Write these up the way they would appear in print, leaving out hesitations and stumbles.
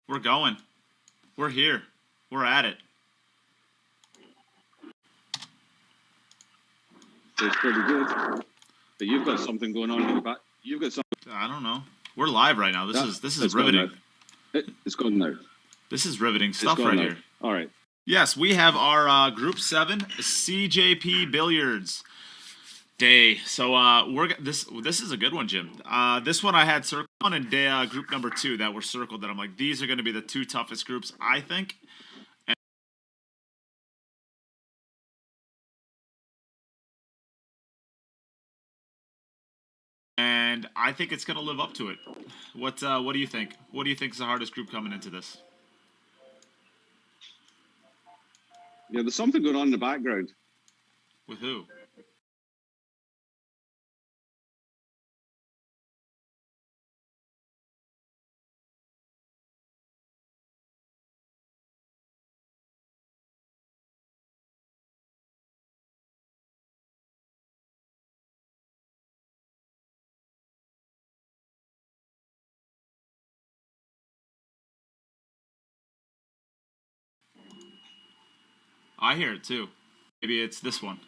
We're going. We're here. We're at it. It's pretty good. But you've got something going on in the back. You've got something. I don't know. We're live right now. This is riveting. It's gone now. This is riveting stuff right here. All right. Yes, we have our Group 7 CJPBilliards day. So this is a good one, Jim. This one I had circled on, and group number 2 that were circled. That I'm like, these are going to be the 2 toughest groups, I think. And I think it's going to live up to it. What do you think? What do you think is the hardest group coming into this? Yeah, there's something going on in the background. With who? I hear it too. Maybe it's this one.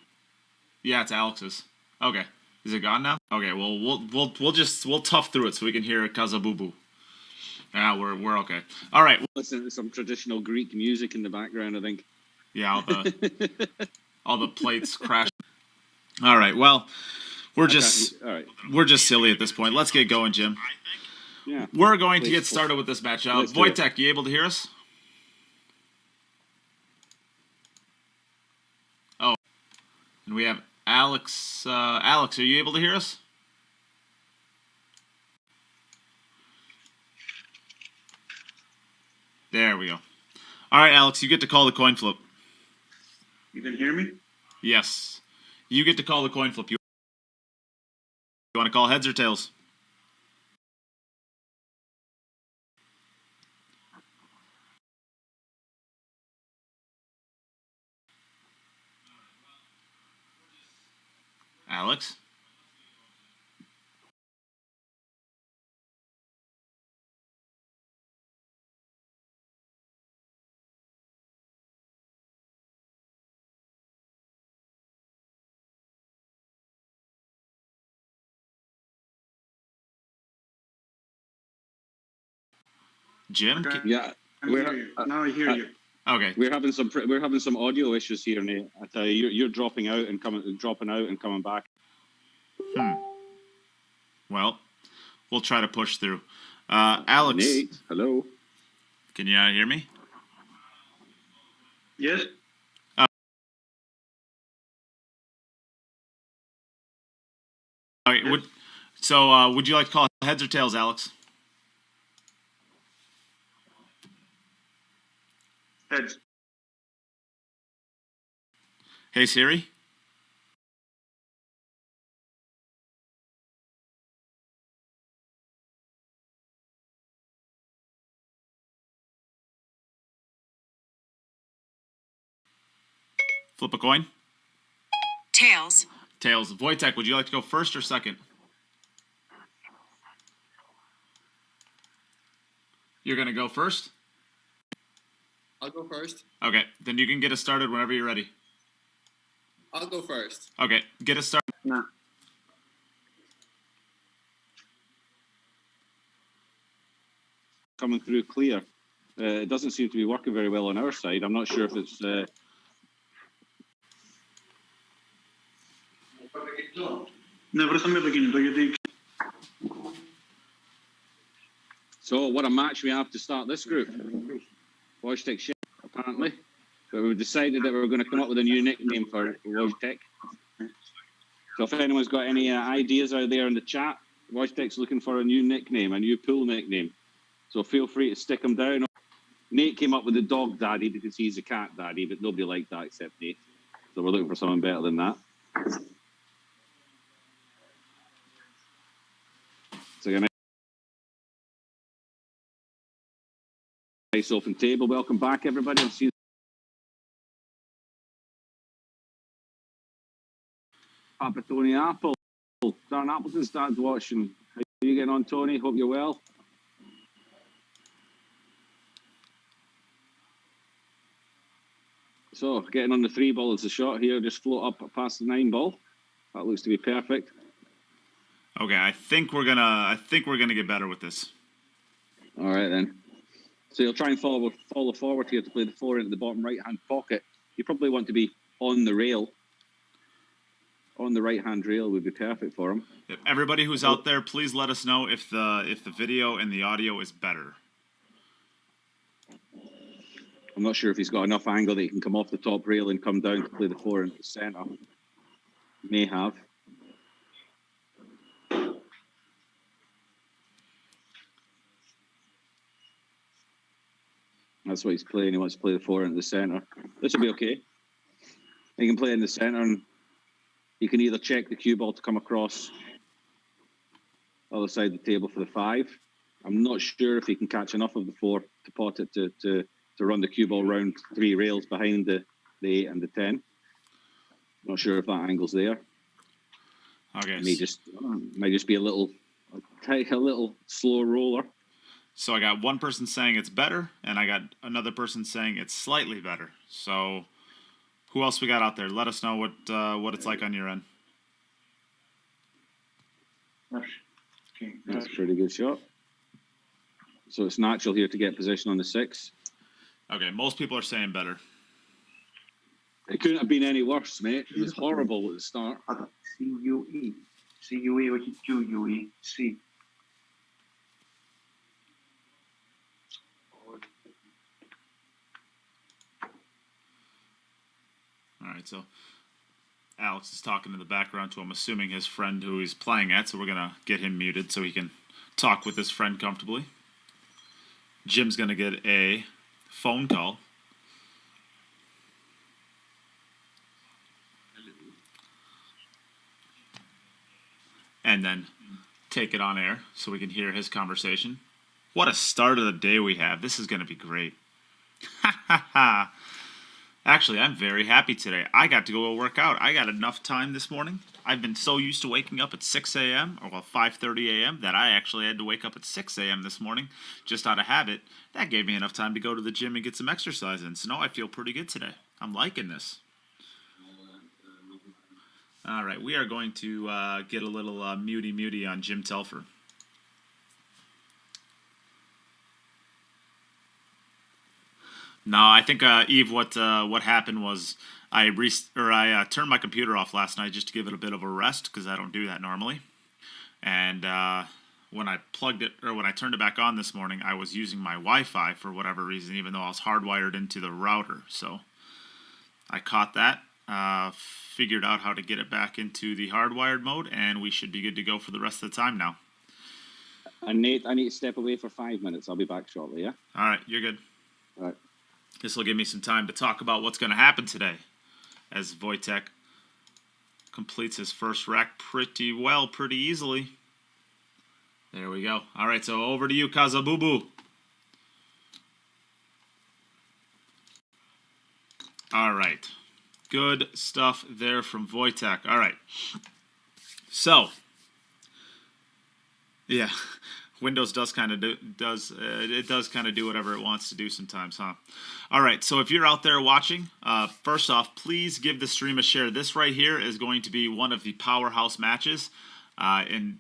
Yeah, it's Alex's. Okay. Is it gone now? Okay, well we'll tough through it so we can hear Kazabubu. Yeah, we're okay. All right. Listen to some traditional Greek music in the background, I think. Yeah, all the plates crash. All right. Well, we're just silly at this point. Let's get going, Jim. Yeah. We're going to get started with this match. Wojtek, you able to hear us? Oh, and we have Alex. Alex, are you able to hear us? There we go. All right, Alex, you get to call the coin flip. You can hear me? Yes. You get to call the coin flip. You want to call heads or tails? Alex? Jim? Okay. Yeah. Now I hear you. Okay. We're having some audio issues here, Nate. I tell you, you're dropping out and dropping out and coming back. Well, we'll try to push through. Alex. Nate, hello. Can you hear me? Yes? All right. Would you like to call heads or tails, Alex? Heads. Hey, Siri? Flip a coin? Tails. Tails. Wojtek, would you like to go first or second? You're going to go first? I'll go first. Okay, then you can get us started whenever you're ready. I'll go first. Okay, get us started. No. Coming through clear. It doesn't seem to be working very well on our side. I'm not sure if it's... So what a match we have to start this group. Wojtek Szewczyk, apparently. But we decided that we were going to come up with a new nickname for Wojtek. So if anyone's got any ideas out there in the chat, Wojtek's looking for a new nickname, a new pool nickname. So feel free to stick them down. Nate came up with the dog daddy because he's a cat daddy, but nobody liked that except Nate. So we're looking for someone better than that. So a nice open table. Welcome back, everybody. I'll see you. Papa Tony Apple. Darren Appleton started watching. How are you getting on, Tony? Hope you're well. So getting on the 3 ball is the shot here. Just float up past the 9 ball. That looks to be perfect. Okay, I think we're gonna get better with this. All right then. So you'll try and follow forward here to play the 4 into the bottom right-hand pocket. You probably want to be on the rail. On the right-hand rail would be perfect for him. Everybody who's out there, please let us know if the video and the audio is better. I'm not sure if he's got enough angle that he can come off the top rail and come down to play the 4 into the centre. May have. That's what he's playing. He wants to play the 4 into the centre. This will be okay. He can play in the centre, and you can either check the cue ball to come across the other side of the table for the 5. I'm not sure if he can catch enough of the 4 to pot it to run the cue ball round 3 rails behind the 8 and the 10. Not sure if that angle's there. Okay. Might just be a little slow roller. So I got one person saying it's better, and I got another person saying it's slightly better. So who else we got out there? Let us know what it's like on your end. Okay. That's a pretty good shot. So it's natural here to get position on the 6. Okay, most people are saying better. It couldn't have been any worse, mate. It was horrible at the start. C-U-E. C-U-E, which is Q-U-E. C. All right, so Alex is talking in the background to, I'm assuming, his friend who he's playing at, so we're going to get him muted so he can talk with his friend comfortably. Jim's going to get a phone call. And then take it on air so we can hear his conversation. What a start of the day we have. This is going to be great. Ha ha ha. Actually, I'm very happy today. I got to go work out. I got enough time this morning. I've been so used to waking up at 6 a.m. or 5:30 a.m. that I actually had to wake up at 6 a.m. this morning just out of habit. That gave me enough time to go to the gym and get some exercise in. So now I feel pretty good today. I'm liking this. All right, we are going to get a little muty on Jim Telfer. No, I think Eve, what happened was I turned my computer off last night just to give it a bit of a rest because I don't do that normally. And when I turned it back on this morning, I was using my Wi-Fi for whatever reason, even though I was hardwired into the router. So I caught that, figured out how to get it back into the hardwired mode, and we should be good to go for the rest of the time now. Nate, I need to step away for 5 minutes. I'll be back shortly, yeah? All right, you're good. All right. This will give me some time to talk about what's going to happen today as Wojtek completes his first rack pretty easily. There we go. All right, so over to you, Kazabubu. All right. Good stuff there from Wojtek. All right. So, yeah. Windows does kind of do whatever it wants to do sometimes, huh? All right, so if you're out there watching, first off, please give the stream a share. This right here is going to be one of the powerhouse matches, and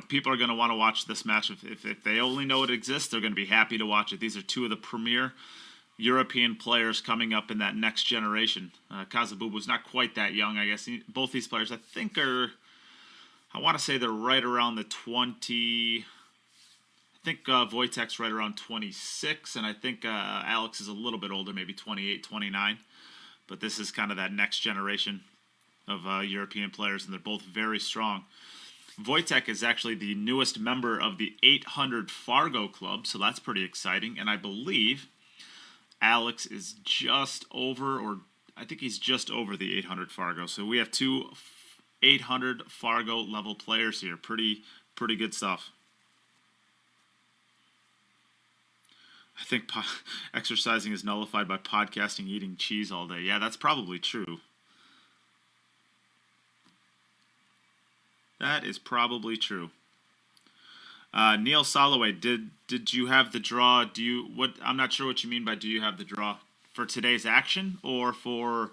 people are going to want to watch this match. If they only know it exists, they're going to be happy to watch it. These are two of the premier European players coming up in that next generation. Kazabubu's not quite that young, I guess. Both these players, I think, I want to say they're right around the 20. I think Wojtek's right around 26, and I think Alex is a little bit older, maybe 28, 29. But this is kind of that next generation of European players, and they're both very strong. Wojtek is actually the newest member of the 800 Fargo Club, so that's pretty exciting. And I believe Alex is just over, or I think he's just over the 800 Fargo. So we have two 800 Fargo level players here. Pretty good stuff. I think exercising is nullified by podcasting, eating cheese all day. Yeah, that's probably true. That is probably true. Neil Soloway, did you have the draw? I'm not sure what you mean by do you have the draw for today's action or for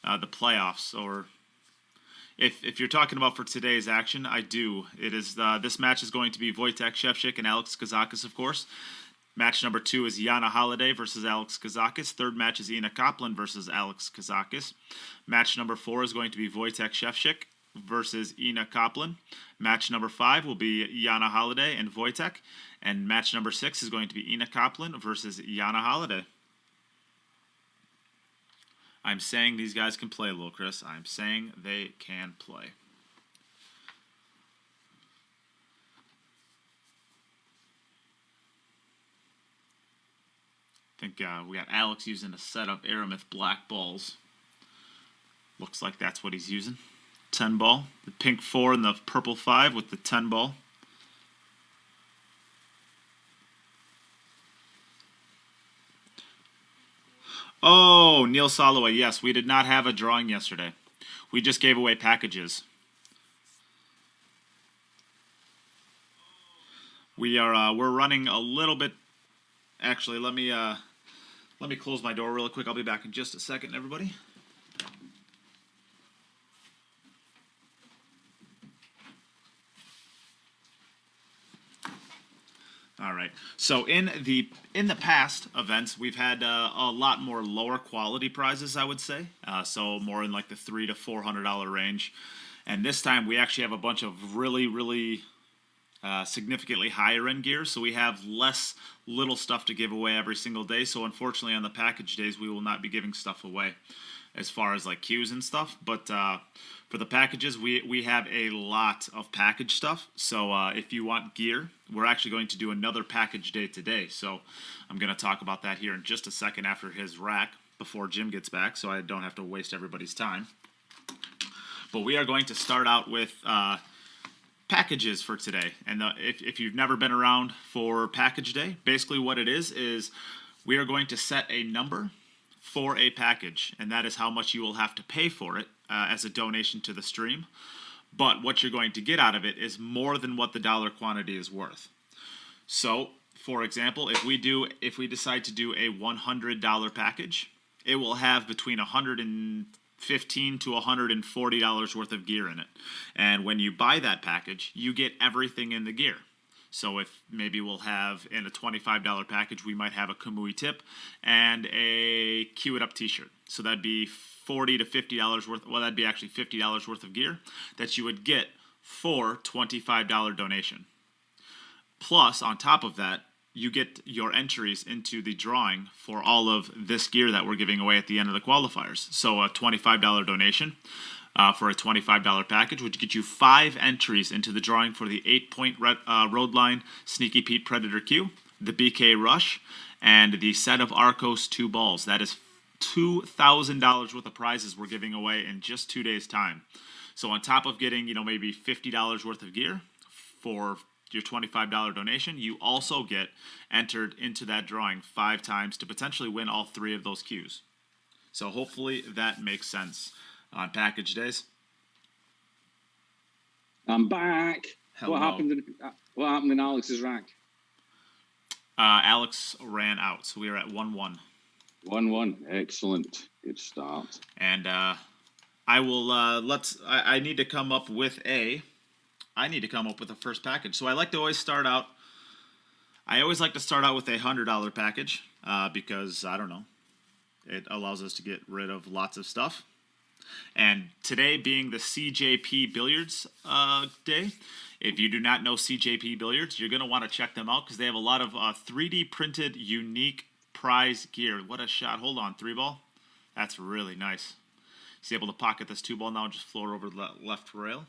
the playoffs? Or if you're talking about for today's action, I do. It is this match is going to be Wojtek Szewczyk and Alex Kazakis, of course. Match number 2 is Yana Halliday versus Alex Kazakis. Third match is Kaplan versus Alex Kazakis. Match number 4 is going to be Wojtek Szewczyk versus Kaplan. Match number 5 will be Yana Halliday and Wojtek. And match number 6 is going to be Kaplan versus Yana Halliday. I'm saying these guys can play, Lil Chris. I'm saying they can play. I think we got Alex using a set of Aramith black balls. Looks like that's what he's using. 10 ball. The pink 4 and the purple 5 with the 10 ball. Oh, Neil Soloway. Yes, we did not have a drawing yesterday. We just gave away packages. We're running a little bit. Actually, let me close my door real quick. I'll be back in just a second, everybody. All right. So in the past events, we've had a lot more lower quality prizes, I would say. So more in like the $300 to $400 range. And this time we actually have a bunch of really significantly higher end gear. So we have less little stuff to give away every single day. So unfortunately on the package days, we will not be giving stuff away as far as like cues and stuff. But for the packages, we have a lot of package stuff. So if you want gear, we're actually going to do another package day today. So I'm going to talk about that here in just a second after his rack before Jim gets back, so I don't have to waste everybody's time. But we are going to start out with packages for today. And if you've never been around for package day, basically what it is we are going to set a number for a package, and that is how much you will have to pay for it as a donation to the stream. But what you're going to get out of it is more than what the dollar quantity is worth. So, for example, if we decide to do a $100 package, it will have between $115 to $140 worth of gear in it. And when you buy that package, you get everything in the gear. So if maybe we'll have in a $25 package, we might have a Kamui tip and a Cue It Up t-shirt. So that'd be $40 to $50 worth. Well, that'd be actually $50 worth of gear that you would get for $25 donation. Plus, on top of that, you get your entries into the drawing for all of this gear that we're giving away at the end of the qualifiers. So a $25 donation for a $25 package would get you 5 entries into the drawing for the 8-point Roadline Sneaky Pete Predator Q, the BK Rush, and the set of Arcos 2 balls. That is $2,000 worth of prizes we're giving away in just 2 days' time. So on top of getting, maybe $50 worth of gear for your $25 donation, you also get entered into that drawing 5 times to potentially win all 3 of those Qs. So hopefully that makes sense on package days. I'm back. Hello. What happened in Alex's rack? Alex ran out, so we are at 1-1. 1-1. Excellent. Good start. And I will I need to come up with a first package. So I like to always start out. I always like to start out with a $100 package because I don't know, it allows us to get rid of lots of stuff. And today being the CJPBilliards day, if you do not know CJPBilliards, you're going to want to check them out because they have a lot of 3D printed unique prize gear. What a shot. Hold on, 3-ball. That's really nice. He's able to pocket this 2-ball now and just float over the left rail.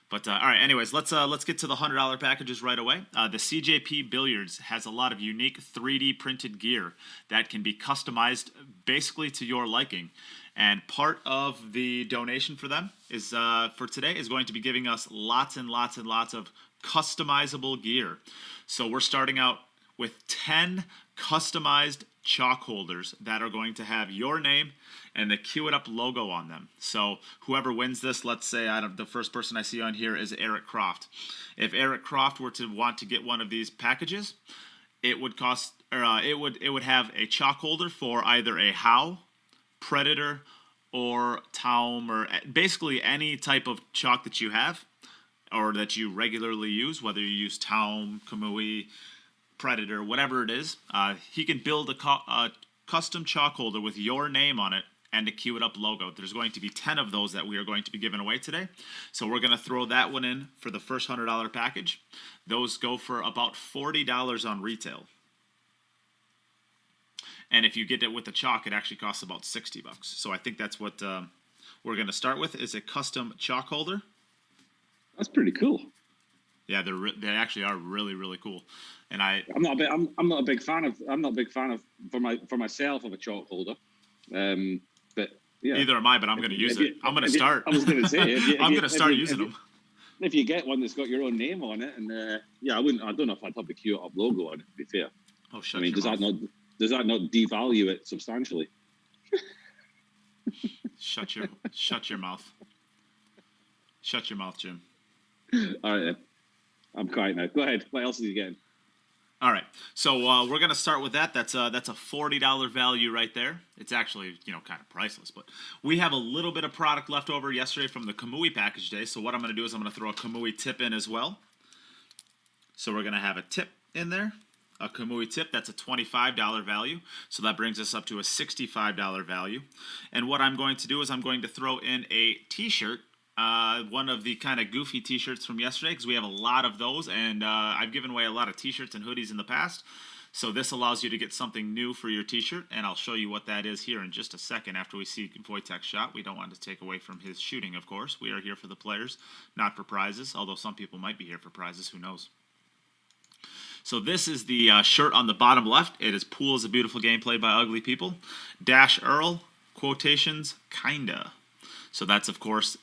But all right, anyways, let's get to the $100 packages right away. The CJPBilliards has a lot of unique 3D printed gear that can be customized basically to your liking. And part of the donation for them is for today is going to be giving us lots and lots and lots of customizable gear. So we're starting out with 10 customized chalk holders that are going to have your name and the Cue It Up logo on them. So whoever wins this, let's say the first person I see on here is Eric Croft. If Eric Croft were to want to get one of these packages, it would cost, or it would have a chalk holder for either a How, Predator, or Taum, or basically any type of chalk that you have or that you regularly use, whether you use Taum, Kamui, Predator, whatever it is. He can build a custom chalk holder with your name on it and a Cue It Up logo. There's going to be 10 of those that we are going to be giving away today. So we're going to throw that one in for the first $100 package. Those go for about $40 on retail. And if you get it with the chalk, it actually costs about $60. So I think that's what we're going to start with, is a custom chalk holder. That's pretty cool. Yeah, they actually are really, really cool. And I'm not a big fan of for myself of a chalk holder. But yeah. Neither am I, but I'm going to use it. I'm going to start. I was going to say, I'm going to start using them. If you get one that's got your own name on it, and I don't know if I'd have the Cue It Up logo on it, to be fair. Oh, shut I mean, your mouth. does that not devalue it substantially? Shut your mouth. Shut your mouth, Jim. All right, then. I'm quiet now. Go ahead. What else is he getting? All right, so we're gonna start with that. That's a $40 value right there. It's actually kind of priceless, but we have a little bit of product left over yesterday from the Kamui package day. So what I'm gonna do is I'm gonna throw a Kamui tip in as well. So we're gonna have a tip in there, a Kamui tip. That's a $25 value. So that brings us up to a $65 value. And what I'm going to do is I'm going to throw in a T-shirt. One of the kind of goofy T-shirts from yesterday, because we have a lot of those, and I've given away a lot of T-shirts and hoodies in the past. So this allows you to get something new for your T-shirt, and I'll show you what that is here in just a second after we see Wojtek's shot. We don't want to take away from his shooting, of course. We are here for the players, not for prizes, although some people might be here for prizes. Who knows? So this is the shirt on the bottom left. It is Pool is a Beautiful Game Played by Ugly People. Dash Earl, quotations, kinda. So that's, of course,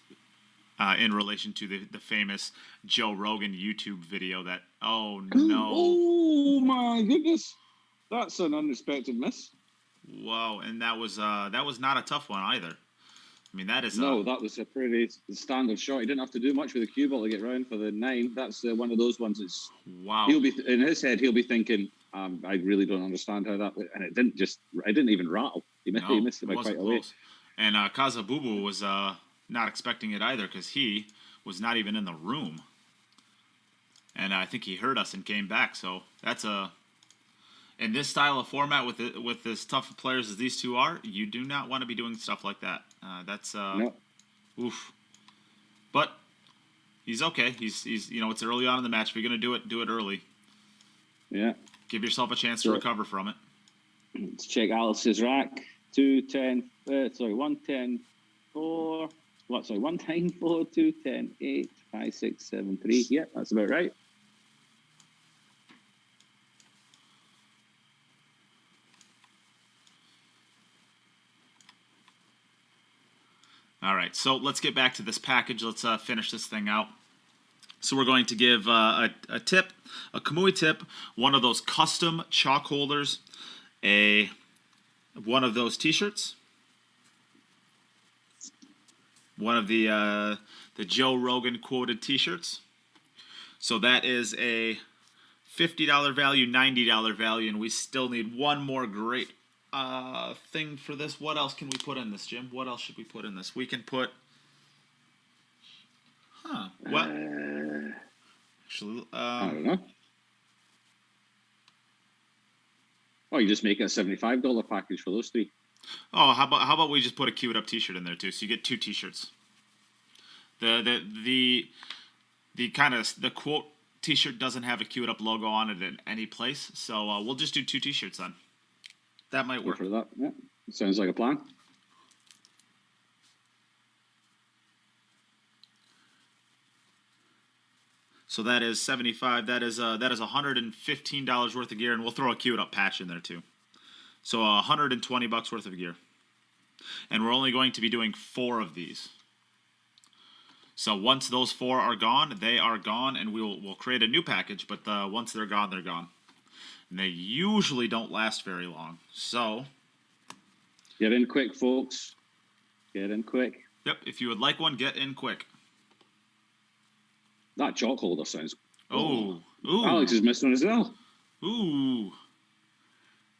in relation to the famous Joe Rogan YouTube video that, oh no. Oh my goodness. That's an unexpected miss. Whoa, and that was not a tough one either. I mean, that is... that was a pretty standard shot. He didn't have to do much with the cue ball to get round for the 9. That's one of those ones that's... Wow. He'll be in his head, he'll be thinking, I really don't understand how that... And it didn't even rattle. He missed it by quite a way. And Kazabubu was... not expecting it either, because he was not even in the room, and I think he heard us and came back. So that's in this style of format with as tough of players as these two are, you do not want to be doing stuff like that. No. Oof. But he's okay. He's it's early on in the match. If you're gonna do it early. Yeah. Give yourself a chance to recover from it. Let's check Alice's rack. 110, 4. 1 9 4 2 10 8 5 6 7 3. Yeah, that's about right. All right, so let's get back to this package. Let's finish this thing out. So we're going to give a tip, a Kamui tip, one of those custom chalk holders, one of those T-shirts, one of the Joe Rogan quoted T-shirts. So that is a $50 value, $90 value, and we still need one more great thing for this. What else can we put in this, Jim? What else should we put in this? We can put... What? Actually, I don't know. Oh, you just make it a $75 package for those 3. Oh, how about we just put a Cue It Up T-shirt in there too, so you get 2 T-shirts. The kind of the quote T-shirt doesn't have a Cue It Up logo on it in any place, so we'll just do 2 T-shirts then. That might work. For that, yeah, sounds like a plan. So that is $75. That is $115 worth of gear, and we'll throw a Cue It Up patch in there too. So $120 worth of gear. And we're only going to be doing 4 of these. So once those 4 are gone, they are gone, and we'll create a new package, but once they're gone, they're gone. And they usually don't last very long. So get in quick, folks. Get in quick. Yep, if you would like one, get in quick. That chalk holder sounds... Oh. Ooh. Alex is missing one as well. Ooh.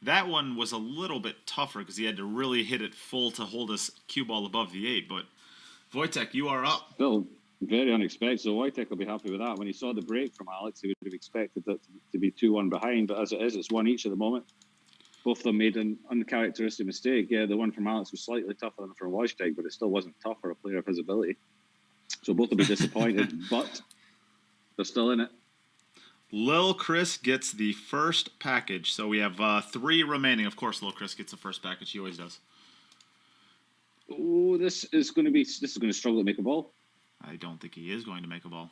That one was a little bit tougher because he had to really hit it full to hold his cue ball above the 8. But Wojtek, you are up. Still very unexpected. So Wojtek will be happy with that. When he saw the break from Alex, he would have expected that to be 2-1 behind. But as it is, it's 1 each at the moment. Both of them made an uncharacteristic mistake. Yeah, the one from Alex was slightly tougher than from Wojtek, but it still wasn't tough for a player of his ability. So both will be disappointed, but they're still in it. Lil Chris gets the first package. So we have 3 remaining. Of course, Lil Chris gets the first package. He always does. Oh, this is going to struggle to make a ball. I don't think he is going to make a ball.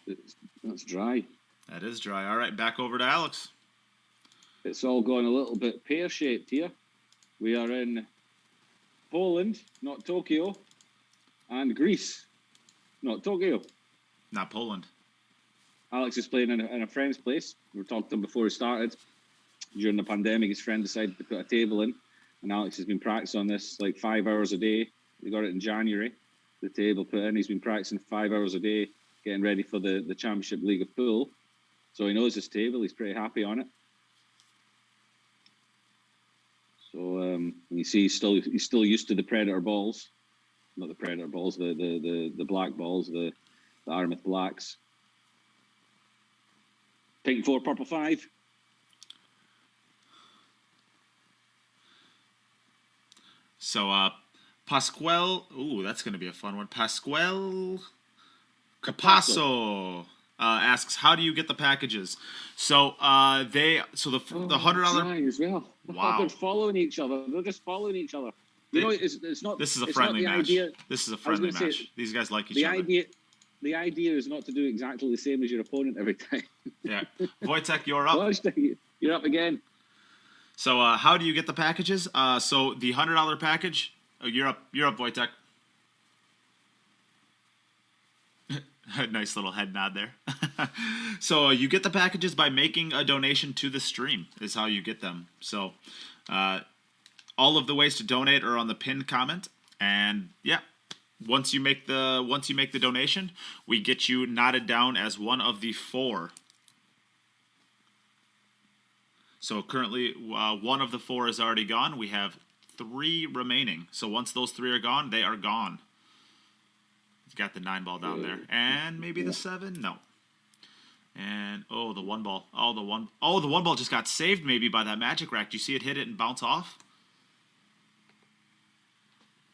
That's dry. That is dry. All right, back over to Alex. It's all gone a little bit pear-shaped here. We are in Poland, not Tokyo, and Greece, not Tokyo. Not Poland. Alex is playing in a friend's place. We talked to him before he started. During the pandemic, his friend decided to put a table in, and Alex has been practicing on this like 5 hours a day. He got it in January. The table put in. He's been practicing 5 hours a day, getting ready for the Championship League of Pool. So he knows his table. He's pretty happy on it. So you see, he's still used to the Predator balls, not the Predator balls, the black balls, the Armouth Blacks. Pink 4, purple 5. So Pasquale, ooh, that's going to be a fun one. Pasquale Capasso asks, how do you get the packages? So the $100 as well. Wow. They're following each other. They're just following each other. You know, it's not. This is a it's friendly not the match. idea. This is a friendly gonna match. say, These guys like each other. The idea is not to do exactly the same as your opponent every time. Yeah. Wojtek, you're up. You're up again. So how do you get the packages? So the $100 package. Oh, you're up. You're up, Wojtek. Nice little head nod there. So you get the packages by making a donation to the stream. Is how you get them. So all of the ways to donate are on the pinned comment. And yeah, once you make the donation, we get you knotted down as one of the 4. So currently, one of the 4 is already gone. We have 3 remaining. So once those 3 are gone, they are gone. You got the 9 ball down there, and maybe the 7. No. And the 1 ball. The 1 ball just got saved maybe by that magic rack. Do you see it hit it and bounce off?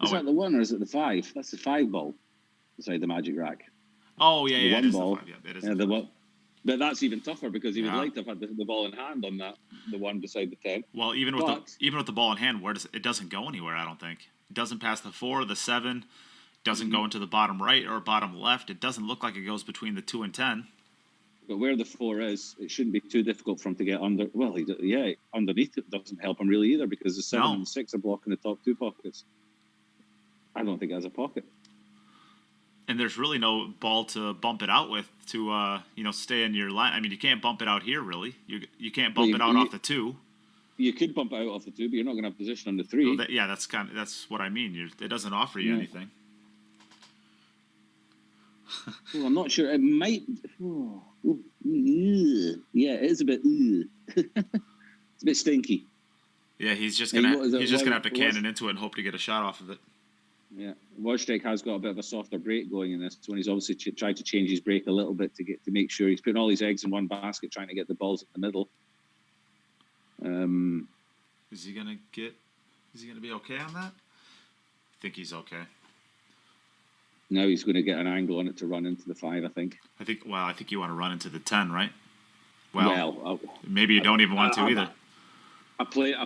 Is that the 1 or is it the 5? That's the 5 ball beside the magic rack. Oh yeah, the 1 ball. The 5. Yeah, it is. Yeah, the 1. But that's even tougher because he would Yeah. like to have had the ball in hand on that, the 1 beside the 10. Well, even with the ball in hand, it doesn't go anywhere. I don't think it doesn't pass the 4, the 7, doesn't go into the bottom right or bottom left. It doesn't look like it goes between the 2 and 10. But where the 4 is, it shouldn't be too difficult for him to get under. Well, underneath it doesn't help him really either because the 7 and 6 are blocking the top 2 pockets. I don't think it has a pocket. And there's really no ball to bump it out with to stay in your line. I mean, you can't bump it out here really. You can't bump it out off the 2. You could bump it out off the 2, but you're not going to have position on the 3. Well, that's what I mean. It doesn't offer you anything. Well, I'm not sure. It might. Yeah, it is a bit. It's a bit stinky. Yeah, he's just gonna have to cannon into it and hope to get a shot off of it. Yeah, Wojtek has got a bit of a softer break going in this one. He's obviously tried to change his break a little bit to make sure he's putting all his eggs in one basket, trying to get the balls in the middle. Is he gonna be okay on that? I think he's okay. Now he's going to get an angle on it to run into the 5. I think you want to run into the 10, right? Well, maybe you don't even want to either. A player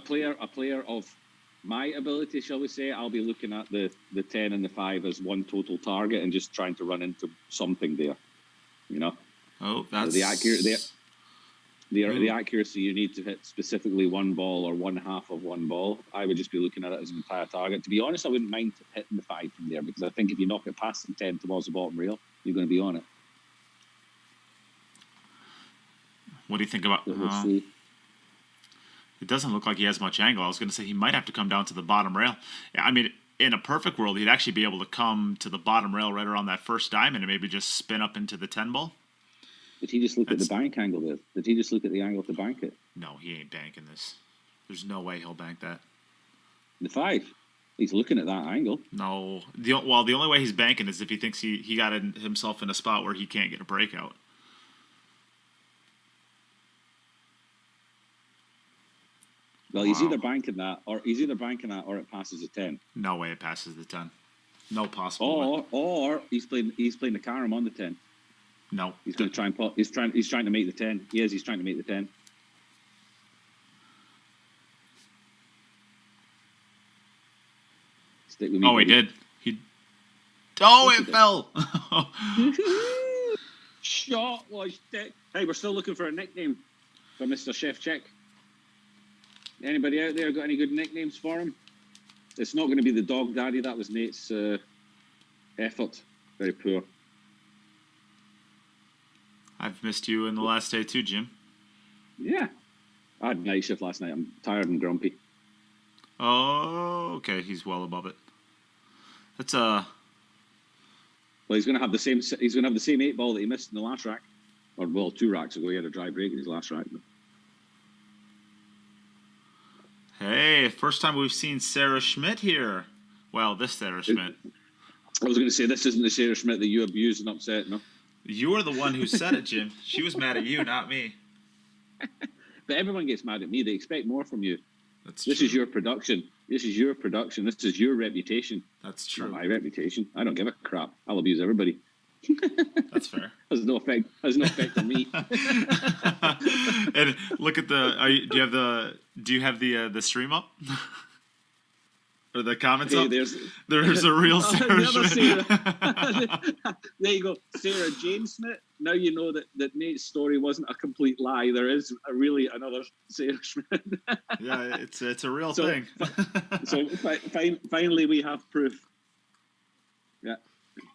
of my ability, shall we say, I'll be looking at the 10 and the 5 as one total target and just trying to run into something there. You know. Oh, that's the accuracy you need to hit specifically 1 ball or 1/2 of 1 ball. I would just be looking at it as an entire target. To be honest, I wouldn't mind hitting the 5 from there because I think if you knock it past the 10 towards the bottom rail, you're going to be on it. What do you think about? It doesn't look like he has much angle. I was going to say he might have to come down to the bottom rail. I mean, in a perfect world, he'd actually be able to come to the bottom rail right around that first diamond and maybe just spin up into the 10 ball. Did he just look at That's- the bank angle there? Did he just look at the angle to bank it? No, he ain't banking this. There's no way he'll bank that. The 5. He's looking at that angle. No. The only way he's banking is if he thinks he got himself in a spot where he can't get a breakout. Well, he's Wow. either banking that, or it passes the 10. No way it passes the 10. No possible way. Or he's playing the carom on the 10. No. He's going to try and put. He's trying to make the 10. He's trying to make the 10. Stick with me. Oh, he baby. did. Oh, course it he fell. Shot was dead. Hey, we're still looking for a nickname for Mr. Szewczyk. Anybody out there got any good nicknames for him? It's not going to be the Dog Daddy. That was Nate's effort. Very poor. I've missed you in the last day too, Jim. Yeah. I had night shift last night. I'm tired and grumpy. Oh, okay. He's well above it. That's Well, he's going to have the same. He's going to have the same 8-ball that he missed in the last rack, or well, 2 racks ago. He had a dry break in his last rack. Hey, first time we've seen Sarah Schmidt here. Well, this Sarah Schmidt. I was going to say this isn't the Sarah Schmidt that you abused and upset, no. You were the one who said it, Jim. She was mad at you, not me. But everyone gets mad at me. They expect more from you. That's This true. is your production. This is your production. This is your reputation. That's Not true. my reputation. I don't give a crap. I'll abuse everybody. That's fair. Has no effect. Has no effect on me. And look at do you have the stream up? Or the comments Hey, up? there's a real Sarah the other Schmidt. Sarah. There you go, Sarah Jane Schmidt. Now you know that Nate's story wasn't a complete lie. There is really another Sarah Schmidt. Yeah, it's a real So- thing. So finally we have proof. Yeah,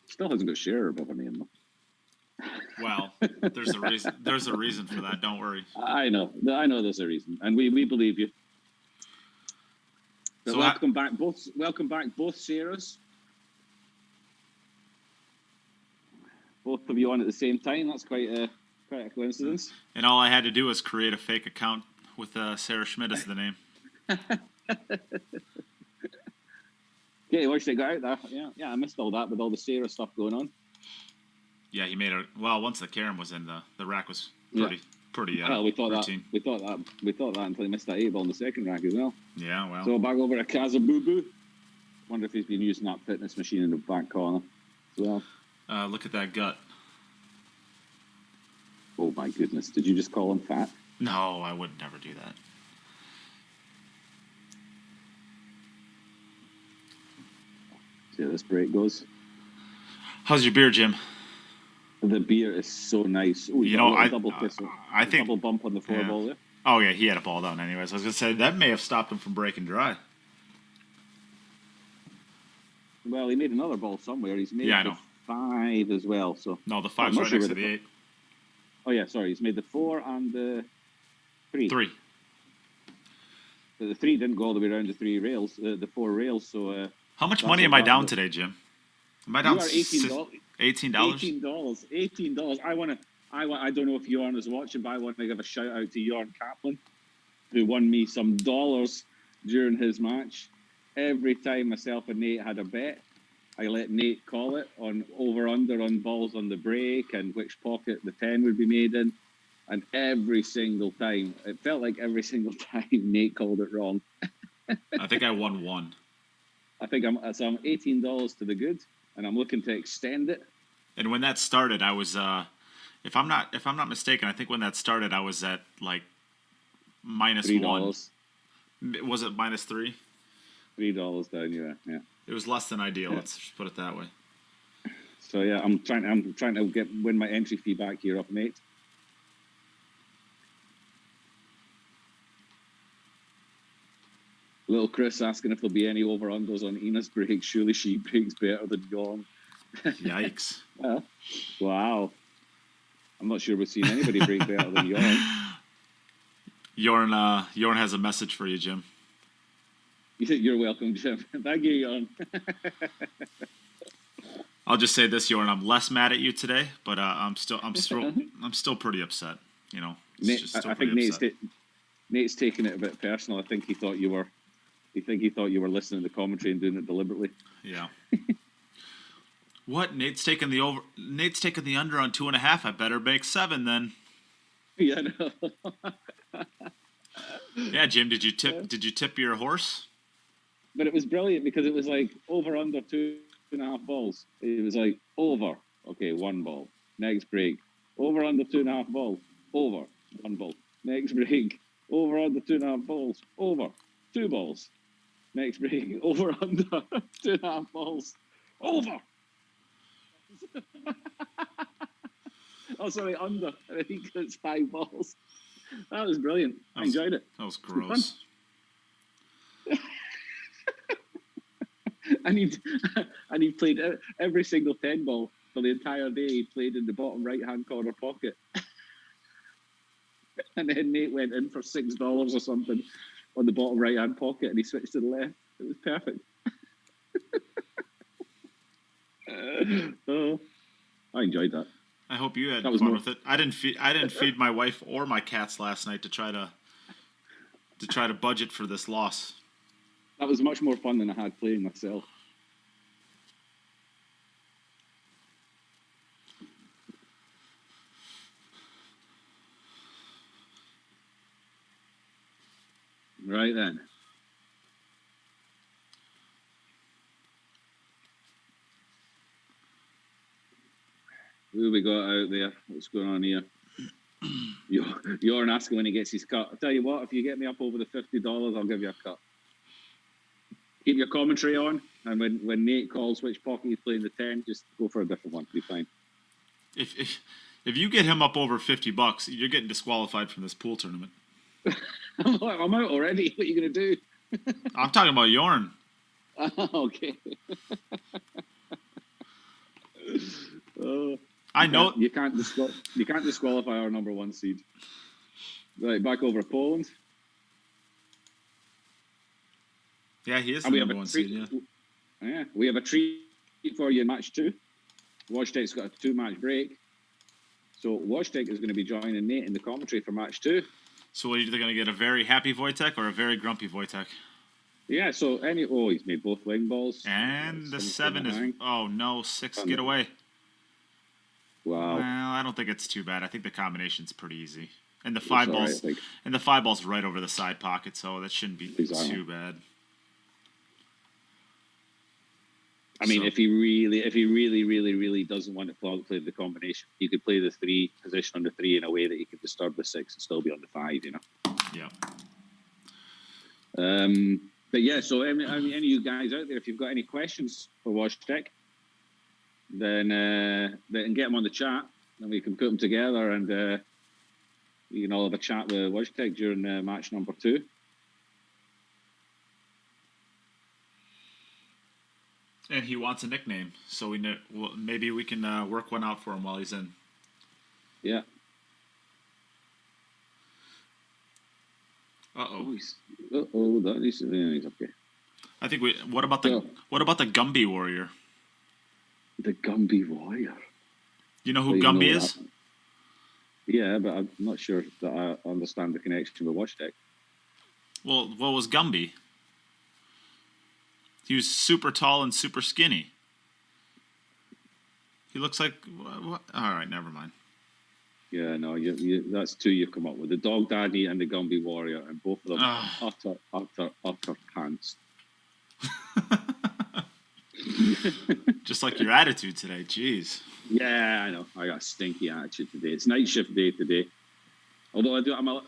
still hasn't got Sharer above her name though. Well, there's a reason. There's a reason for that. Don't worry. I know there's a reason, and we believe you. So So welcome back both Sarahs. Both of you on at the same time. That's quite a coincidence. And all I had to do was create a fake account with Sarah Schmidt as the name. Okay, Wojtek got out there. Yeah, I missed all that with all the Sarah stuff going on. Yeah, he made once the carom was in, the rack was pretty Well, we thought routine. that until he missed that 8-ball in the second rack as well. Yeah, well. So back over to Kazakis. Wonder if he's been using that fitness machine in the back corner as well. Look at that gut. Oh my goodness! Did you just call him fat? No, I would never do that. See how this break goes. How's your beer, Jim? The beer is so kiss. I think. Double bump on the 4 Yeah. ball there. Oh yeah, he had a ball down. Anyways, I was gonna say that may have stopped him from breaking dry. Well, he made another ball somewhere. He's made Yeah, I the know. 5 as well. So No, the 5's not right sure next to where the the 8. oh yeah, sorry. He's made the 4 and the 3. 3. But the 3 didn't go all the way around the 3 rails. The 4 rails. So How much That's money a am I lot, down though. today, Jim? Am I you down are $18. $18? $18. I don't know if Jorn is watching, but I want to give a shout out to Jorn Kaplan, who won me some dollars during his match. Every time myself and Nate had a bet, I let Nate call it on over-under on balls on the break and which pocket the 10 would be made in. And every single time, it felt like every single time Nate called it wrong. I think I won 1. I think I'm $18 to the good, and I'm looking to extend it. And when that started, I was if I'm not mistaken, I think when that started I was at like minus $3. $1. Was it minus 3? $3 down, yeah. It was less than ideal, let's just put it that way. So yeah, I'm trying to win my entry fee back here off Nate. Little Chris asking if there'll be any over-unders on Ina's break. Surely she breaks better than Jorn. Yikes. Well, wow. I'm not sure we've seen anybody break better than Jorn. Jorn has a message for you, Jim. You're welcome, Jim. Thank you, Jorn. I'll just say this, Jorn. I'm less mad at you today, but I'm still pretty upset. You know, Nate, just still I think pretty upset. Nate's taking it a bit personal. I think he thought you were listening to the commentary and doing it deliberately. Yeah. What? Nate's taking the over. Nate's taking the under on 2.5. I better make 7 then. Yeah, no. Yeah, Jim. Did you tip your horse? But it was brilliant because it was like over under 2.5 balls. It was like over. Okay, 1 ball. Next break. Over under 2.5 balls. Over 1 ball. Next break. Over under 2.5 balls. Over 2 balls. Next break. Over under 2.5 balls. Over. Oh, sorry, under. I think it's 5 balls. That was brilliant. I enjoyed it. That was gross. And he played every single 10 ball for the entire day. He played in the bottom right hand corner pocket. And then Nate went in for $6 or something on the bottom right hand pocket, and he switched to the left. It was perfect. Oh, I enjoyed that. I hope you had That fun with it. I didn't feed my wife or my cats last night to try to budget for this loss. That was much more fun than I had playing myself. Right then. Who we got out there? What's going on here? You're asking when he gets his cut. I'll tell you what, if you get me up over the $50, I'll give you a cut. Keep your commentary on, and when Nate calls which pocket he's playing the 10, just go for a different one. Be fine. If you get him up over $50, you're getting disqualified from this pool tournament. I'm out already. What are you going to do? I'm talking about Jorn. Okay. I know you can't disqualify our number 1 seed. Right, back over to Poland. Yeah, he is the And we number have a 1 treat. seed. Yeah, we have a treat for you in match 2. Wojtek's got a 2-match break, so Wojtek is going to be joining Nate in the commentary for match 2. So, what are you going to get? A very happy Wojtek or a very grumpy Wojtek? Yeah. So he's made both wing balls. And the 7 is 6. Get away. Wow. Well, I don't think it's too bad. I think the combination's pretty easy. And the 5 It's all right, balls I think. and the 5 balls right over the side pocket, so that shouldn't be too bad. I mean, So- if he really doesn't want to play the combination, he could play the 3 position on the 3 in a way that he could disturb the 6 and still be on the 5. You know. Yeah. But yeah, so any of you guys out there, if you've got any questions for Wojtek, then get them on the chat, and we can put them together, and you can all have a chat with Wojtek during match number 2. And he wants a nickname, so maybe we can work one out for him while he's in. Yeah. He's He's okay. I think What about the Gumby Warrior? The Gumby Warrior. You know who Well, Gumby know is? that. Yeah, but I'm not sure that I understand the connection with Wojtek. Well, what was Gumby? He was super tall and super skinny. He looks like what? All right, never mind. Yeah, no, that's 2 you've come up with. The Dog Daddy and the Gumby Warrior, and both of them utter pants. Just like your attitude today. Jeez. Yeah, I know. I got a stinky attitude today. It's night shift day today. Although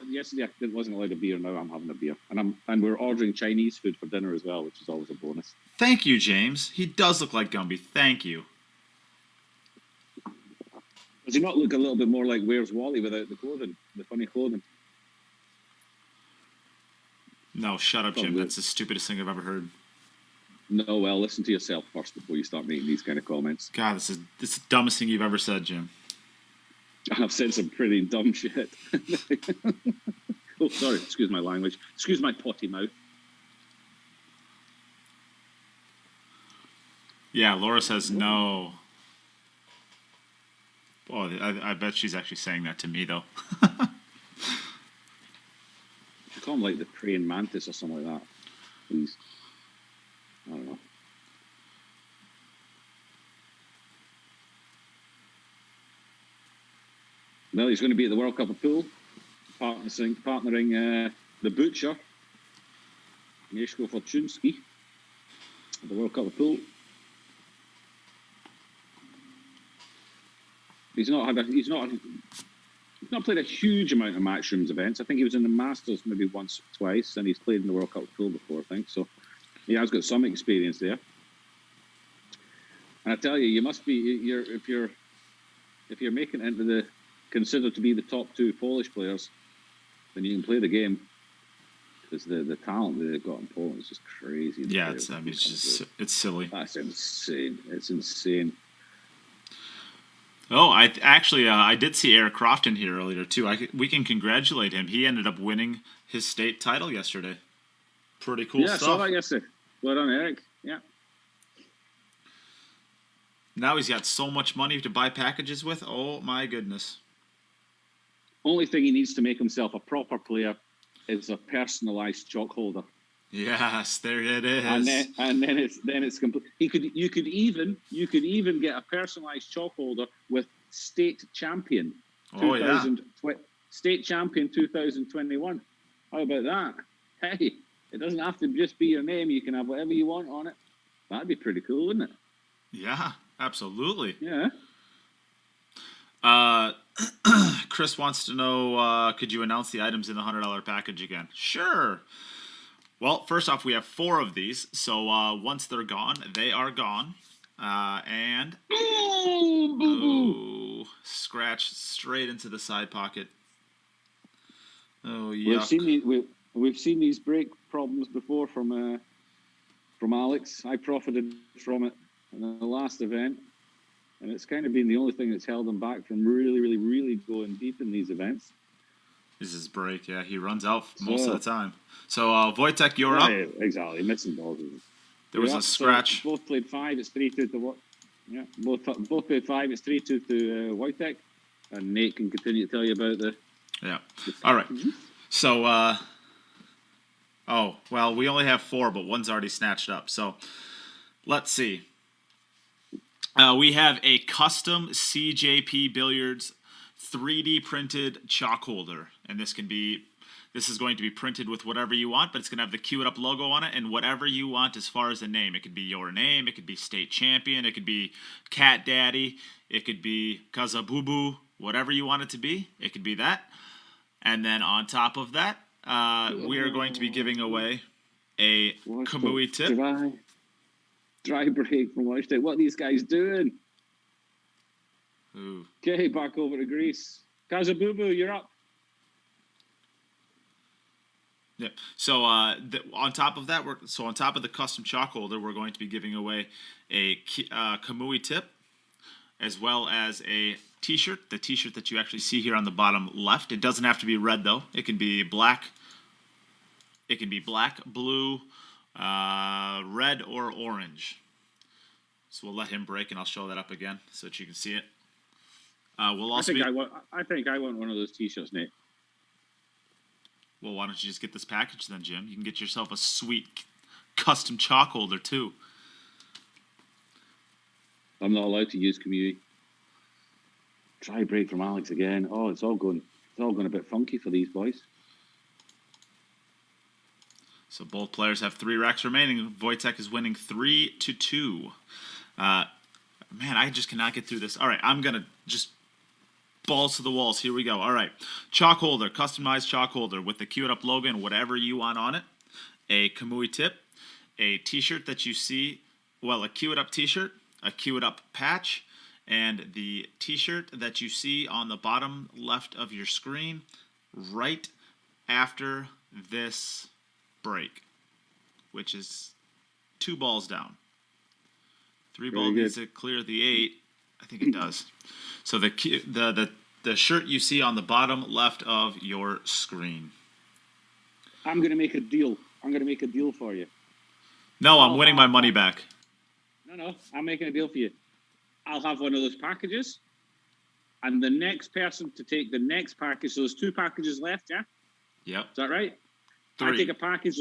yesterday I wasn't allowed a beer. Now I'm having a beer, and we're ordering Chinese food for dinner as well, which is always a bonus. Thank you, James. He does look like Gumby. Thank you. Does he not look a little bit more like Where's Wally without the clothing, the funny clothing? No, shut up, Jim. Probably. That's the stupidest thing I've ever heard. No, well, listen to yourself first before you start making these kind of comments. God, this is the dumbest thing you've ever said, Jim. I've said some pretty dumb shit. Oh, sorry. Excuse my language. Excuse my potty mouth. Yeah, Laura says no. Oh, I bet she's actually saying that to me though. You call him like the praying mantis or something like that. Please. I don't know. Well, he's going to be at the World Cup of Pool, partnering the Butcher, Mieszko Forczynski, at the World Cup of Pool. He's not played a huge amount of Matchrooms events. I think he was in the Masters maybe once or twice, and he's played in the World Cup of Pool before, I think. So he has got some experience there. And I tell you, you must be if you're making it into the considered to be the top two Polish players, then you can play the game, because the talent that they've got in Poland is just crazy. Yeah, it's it's silly. That's insane. It's insane. Oh, I did see Eric Crofton here earlier too. We can congratulate him. He ended up winning his state title yesterday. Pretty cool stuff. Yeah, I saw that yesterday. Well done, Eric. Yeah. Now he's got so much money to buy packages with. Oh my goodness. Only thing he needs to make himself a proper player is a personalised chalk holder. Yes, there it is. And then it's complete. You could even get a personalised chalk holder with state champion. Oh yeah. State champion 2021. How about that? Hey, it doesn't have to just be your name. You can have whatever you want on it. That'd be pretty cool, wouldn't it? Yeah, absolutely. Yeah. Chris wants to know, could you announce the items in the $100 package again? Sure. Well, first off, we have 4 of these. So once they're gone, they are gone. And scratch straight into the side pocket. Oh, yeah. We've seen these break problems before from Alex. I profited from it in the last event, and it's kind of been the only thing that's held him back from really going deep in these events. This is break, yeah. He runs out most of the time. So, Wojtek, you're up. Exactly, missing balls. There was a scratch. So both played 5. It's 3-2 to what? Yeah, both played 5. It's 3-2 to Wojtek, and Nate can continue to tell you about the. Yeah. All right. So, we only have 4, but one's already snatched up. So, let's see. We have a custom CJPBilliards 3D printed chalk holder, and this is going to be printed with whatever you want, but it's going to have the Cue It Up logo on it, and whatever you want as far as the name. It could be your name, it could be state champion, it could be Cat Daddy, it could be Kazabubu, whatever you want it to be, it could be that. And then on top of that, we are going to be giving away a Kamui tip. Dry break from Wojtek. What are these guys doing? Ooh. Okay, back over to Greece. Kazabubu, you're up. Yeah. So on top of that, on top of the custom chalk holder, we're going to be giving away a Kamui tip, as well as a T-shirt. The T-shirt that you actually see here on the bottom left. It doesn't have to be red though. It can be black. It can be black, blue, red, or orange. So we'll let him break, and I'll show that up again so that you can see it. We'll also. I think I want one of those T-shirts, Nate. Well, why don't you just get this package then, Jim? You can get yourself a sweet custom chalk holder too. I'm not allowed to use community. Try break from Alex again. Oh, it's all going a bit funky for these boys. So both players have 3 racks remaining. Wojtek is winning 3-2. Man, I just cannot get through this. All right, I'm gonna just balls to the walls. Here we go. All right, chalk holder, customized chalk holder with the Cue It Up logo and whatever you want on it. A Kamui tip, a T-shirt that you see. Well, a Cue It Up T-shirt, a Cue It Up patch, and the T-shirt that you see on the bottom left of your screen, right after this break, which is 2 balls down. 3 balls needs to clear the 8. I think it does. So the shirt you see on the bottom left of your screen. I'm going to make a deal. I'm going to make a deal for you. No, I'm winning my money back. No, I'm making a deal for you. I'll have one of those packages. And the next person to take the next package, so there's 2 packages left, yeah? Yep. Is that right? 3. I take a package,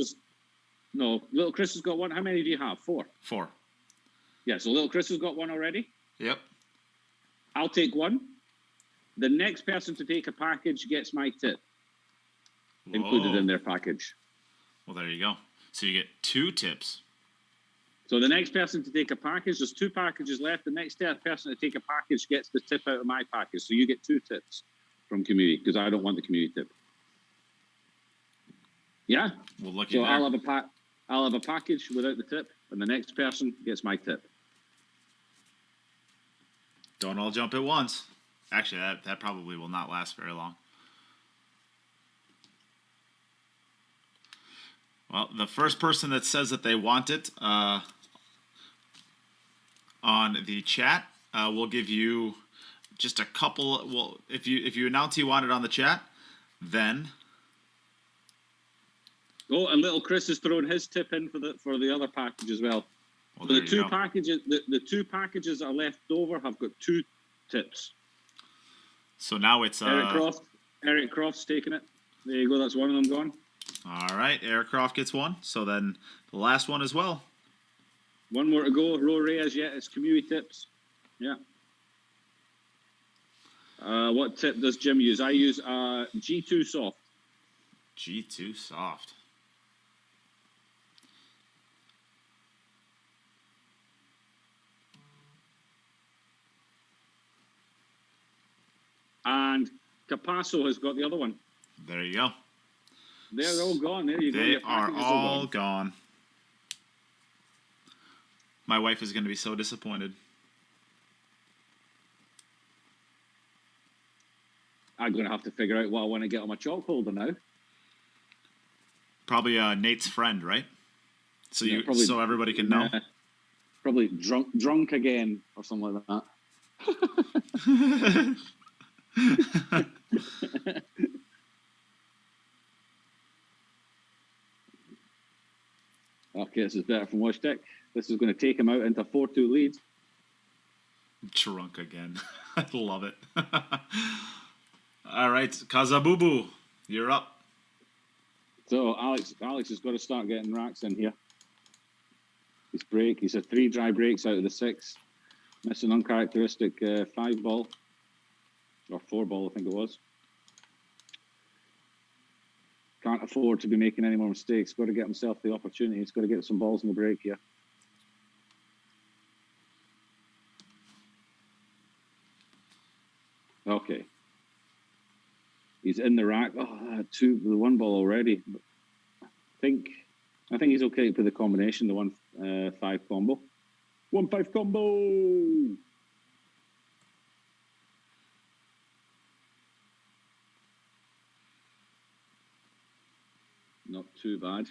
no, Little Chris has got 1. How many do you have? 4? 4. Yeah, so Little Chris has got 1 already. Yep. I'll take 1. The next person to take a package gets my tip included in their package. Well, there you go. So you get 2 tips. So the next person to take a package, there's 2 packages left. The next person to take a package gets the tip out of my package. So you get 2 tips from community because I don't want the community tip. Yeah. Well, lucky So there. I'll have a package without the tip, and the next person gets my tip. Don't all jump at once. Actually, that probably will not last very long. Well, the first person that says that they want it on the chat, we'll give you just a couple. Well, if you announce you want it on the chat, then. Oh, and Little Chris has thrown his tip in for the other package as well. Well, So there the you 2 go. packages, the 2 packages that are left over have got 2 tips. So now it's Eric Croft's taking it. There you go. That's one of them gone. all right. Eric Croft gets 1. So then the last one as well. 1 more to go. Ro Reyes, yeah, it's community tips. Yeah. What tip does Jim use? I use G2 soft. G2 soft. And Capasso has got the other one. There you go. They're all gone. There you go. They Your are packages all gone. My wife is going to be so disappointed. I'm going to have to figure out what I want to get on my chalk holder now. Probably Nate's friend, right? So Yeah, probably- so everybody can know. Probably drunk again or something like that. Okay, this is better from Wojtek. This is going to take him out into 4-2 lead. Drunk again. I love it. All right, Kazabubu, you're up. So Alex has got to start getting racks in here. His break. He's had 3 dry breaks out of the 6. Missing uncharacteristic 5 ball. Or 4 ball, I think it was. Can't afford to be making any more mistakes. Got to get himself the opportunity. He's got to get some balls in the break here. Okay. He's in the rack. Oh, 1 ball already. I think he's okay for the combination, the 1-5 combo. 1-5 combo. Not too bad.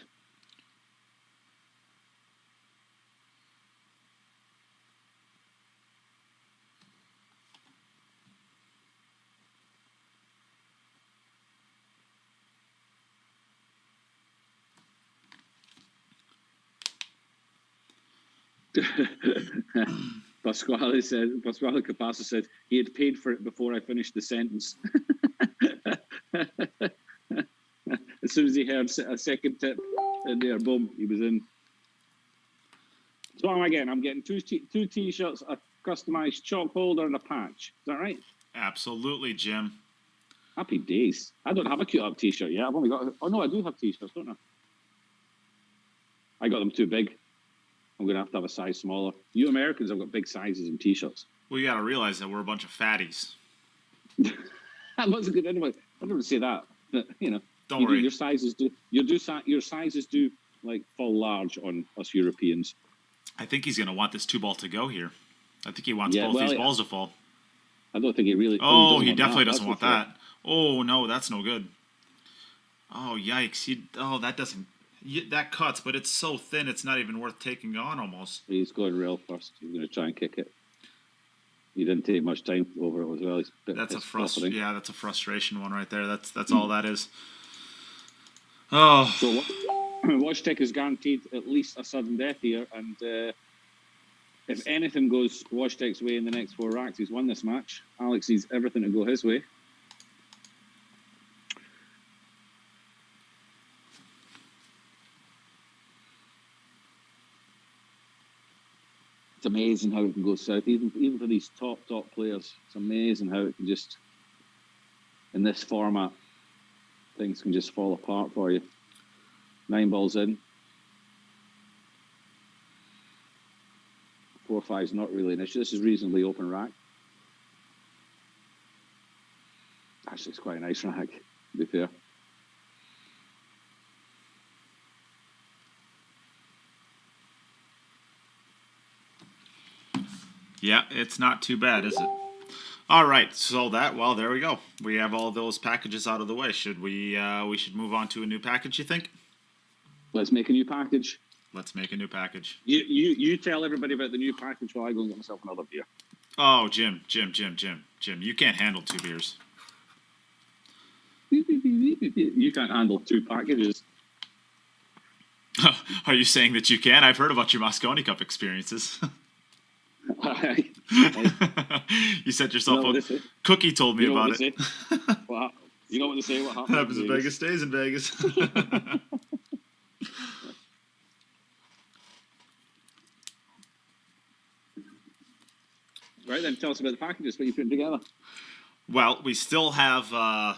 Pasquale Capasso said he had paid for it before I finished the sentence. As soon as he heard a second tip in there, boom, he was in. So I'm getting two t-shirts, a customized chalk holder, and a patch. Is that right? Absolutely, Jim. Happy days. I don't have a cute up t-shirt yet. I've only got. Oh no, I do have t-shirts, don't I? I got them too big. I'm gonna have to have a size smaller. You Americans have got big sizes in t-shirts. Well, you got to realize that we're a bunch of fatties. That wasn't good anyway. I don't say that. But, you know, Don't worry. your sizes do. Your sizes do like fall large on us Europeans. I think he's going to want this 2-ball to go here. I think he wants Yeah, both well, these yeah. balls to fall. I don't think he really. Oh, he want definitely that, doesn't want that's for that. Oh, no, that's no good. Oh, yikes. That doesn't... That cuts, but it's so thin, it's not even worth taking on almost. Sure. He's going real first. He's going to try and kick it. He didn't take much time over it as well. That's a frustration one right there. That's Hmm. all that is. Oh, So Wojtek is guaranteed at least a sudden death here, and If anything goes Wojtek's way in the next 4 racks, he's won this match. Alex needs everything to go his way. It's amazing how it can go south, even for these top players. It's amazing how it can just, in this format, things can just fall apart for you. 9 balls in. 4-5 is not really an issue. This is reasonably open rack. Actually, it's quite a nice rack, to be fair. Yeah, it's not too bad, is it? All right, so there we go. We have all those packages out of the way. Should we should move on to a new package, you think? Let's make a new package. Let's make a new package. You tell everybody about the new package while I go and get myself another beer. Oh, Jim, you can't handle 2 beers. You can't handle 2 packages. Are you saying that you can? I've heard about your Mosconi Cup experiences. You set yourself up. Cookie told me about it. Well, you know what they say? What happens in Vegas stays in Vegas. Right then, tell us about the packages, what you're putting together. Well, we still have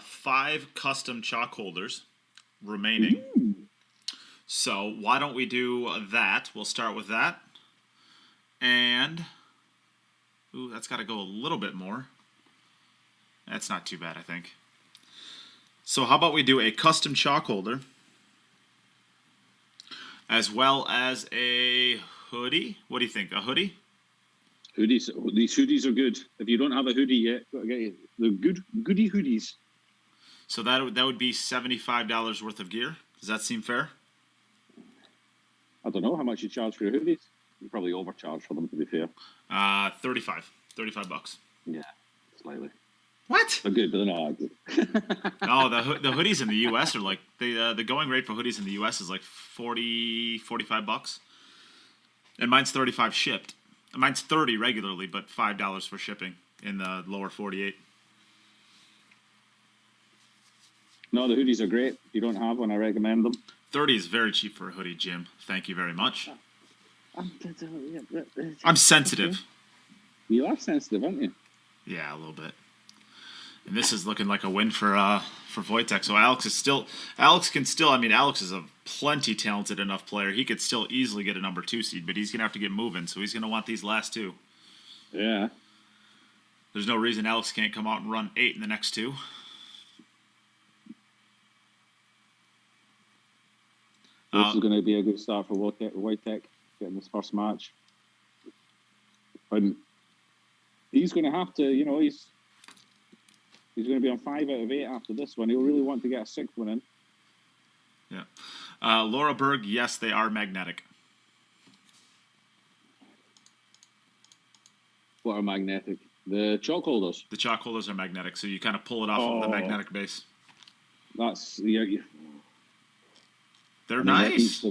5 custom chalk holders remaining. Ooh. So why don't we do that? We'll start with that. And, ooh, that's got to go a little bit more. That's not too bad, I think. So how about we do a custom chalk holder, as well as a hoodie? What do you think? A hoodie? Hoodies. These hoodies are good. If you don't have a hoodie yet, got to get the goodie hoodies. So that would be $75 worth of gear. Does that seem fair? I don't know how much you charge for your hoodies. You probably overcharge for them, to be fair. 35 bucks. Yeah, slightly. What? They're good, but they're not good. No, the hoodies in the U.S. are like the going rate for hoodies in the U.S. is like 45 bucks, and mine's 35 shipped. Mine's 30 regularly, but $5 for shipping in the lower 48. No, the hoodies are great. If you don't have one, I recommend them. 30 is very cheap for a hoodie, Jim. Thank you very much. I'm sensitive. You are sensitive, aren't you? Yeah, a little bit. And this is looking like a win for Wojtek. So Alex can still. I mean, Alex is a plenty talented enough player. He could still easily get a number 2 seed, but he's gonna have to get moving. So he's gonna want these last 2. Yeah. There's no reason Alex can't come out and run 8 in the next 2. This is going to be a good start for Wojtek getting this first match. And he's going to have to, he's going to be on 5 out of 8 after this one. He'll really want to get a 6th one in. Yeah. Laura Berg, yes, they are magnetic. What are magnetic? The chalk holders. The chalk holders are magnetic, so you kind of pull it off of the magnetic base. That's they're nice.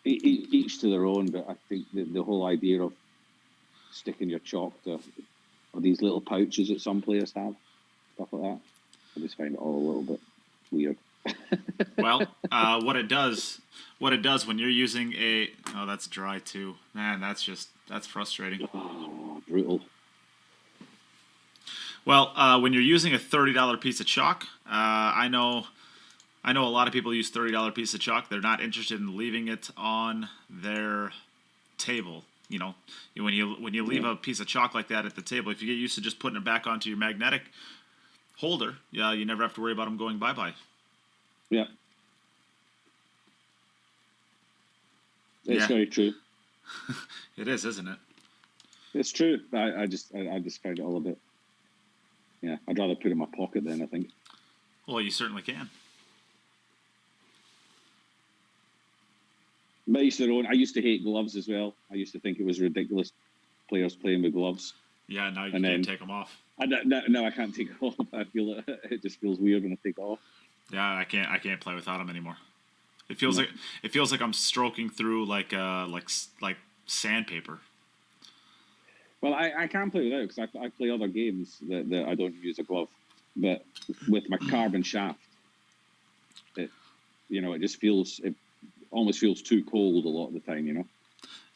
Each to their own, but I think the whole idea of sticking your chalk to or these little pouches that some players have, stuff like that, I just find it all a little bit weird. Well, what it does when you're using that's dry too. Man, that's frustrating. Oh, brutal. Well, when you're using a $30 piece of chalk, I know a lot of people use $30 piece of chalk. They're not interested in leaving it on their table. When you leave a piece of chalk like that at the table, if you get used to just putting it back onto your magnetic holder, you never have to worry about them going bye-bye. Yeah. It's very true. It is, isn't it? It's true. I just find it all a bit. Yeah, I'd rather put it in my pocket then, I think. Well, you certainly can. But each their own. I used to hate gloves as well. I used to think it was ridiculous, players playing with gloves. Yeah, now you can't take them off. No, I can't take it off. I feel it just feels weird when I take it off. Yeah, I can't play without them anymore. It feels like I'm stroking through like sandpaper. Well, I can play without because I play other games that I don't use a glove, but with my carbon shaft, it almost feels too cold a lot of the time. You know.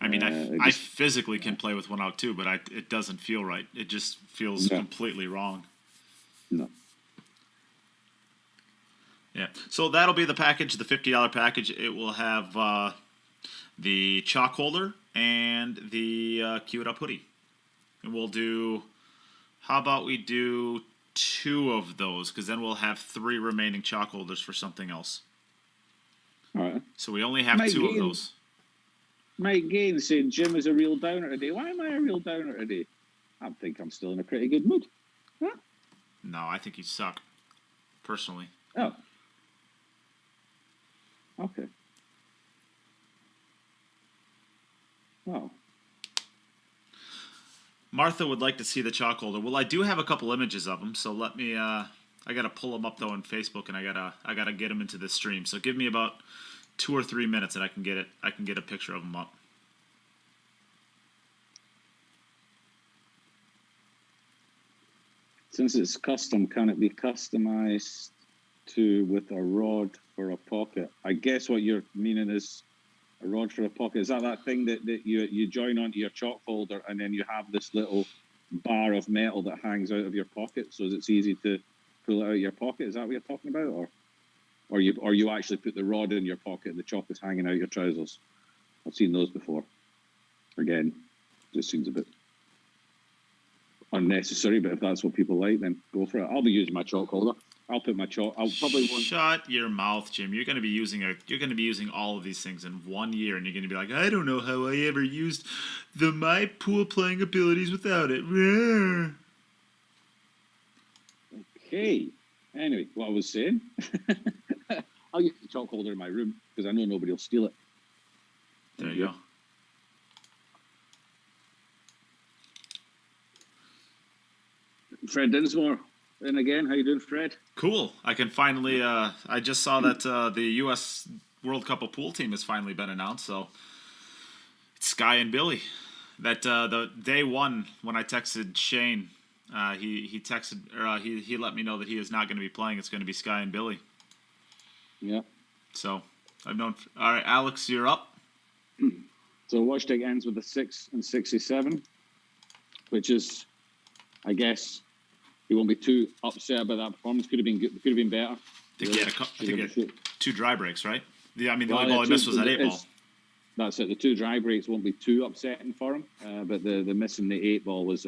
I mean, I physically can play with one out too, but it doesn't feel right. It just feels completely wrong. No. Yeah. So that'll be the package, the $50 package. It will have the chalk holder and the queued up hoodie. And we'll do. How about we do 2 of those? Because then we'll have 3 remaining chalk holders for something else. All right. So we only have 2 of those. Mike Gaines saying Jim is a real downer today. Why am I a real downer today? I think I'm still in a pretty good mood. Huh? No, I think you suck. Personally. Oh. Okay. Wow. Martha would like to see the chalk holder. Well, I do have a couple images of them, so let me. I gotta pull them up though on Facebook, and I gotta get them into the stream. So give me about 2 or 3 minutes, and I can get it. I can get a picture of them up. Since it's custom, can it be customized with a rod for a pocket? I guess what you're meaning is a rod for a pocket. Is that thing that you join onto your chalk holder, and then you have this little bar of metal that hangs out of your pocket, so it's easy to pull it out of your pocket? Is that what you're talking about, or you actually put the rod in your pocket and the chalk is hanging out your trousers? I've seen those before. Again, just seems a bit unnecessary, but if that's what people like, then go for it. I'll be using my chalk holder. I'll put my chalk. I'll probably want. Shut your mouth, Jim. You're going to be using all of these things in 1 year, and you're going to be like, I don't know how I ever used my pool playing abilities without it. Okay. Anyway, what I was saying, I'll use the chalk holder in my room because I know nobody will steal it. There you go. Fred Dinsmore in again. How you doing, Fred? Cool. I can finally. I just saw that the U.S. World Cup of Pool team has finally been announced. So it's Sky and Billy. That the day one when I texted Shane, he texted or he let me know that he is not going to be playing. It's going to be Sky and Billy. Yeah. So I've known. All right, Alex, you're up. So Wojtek ends with a 6 and 67, which is, I guess, he won't be too upset about that performance. Could have been good. Could have been better. I think he had 2 dry breaks, right? The only ball he missed was that 8 ball. That's it. The 2 dry breaks won't be too upsetting for him, but the missing the 8 ball was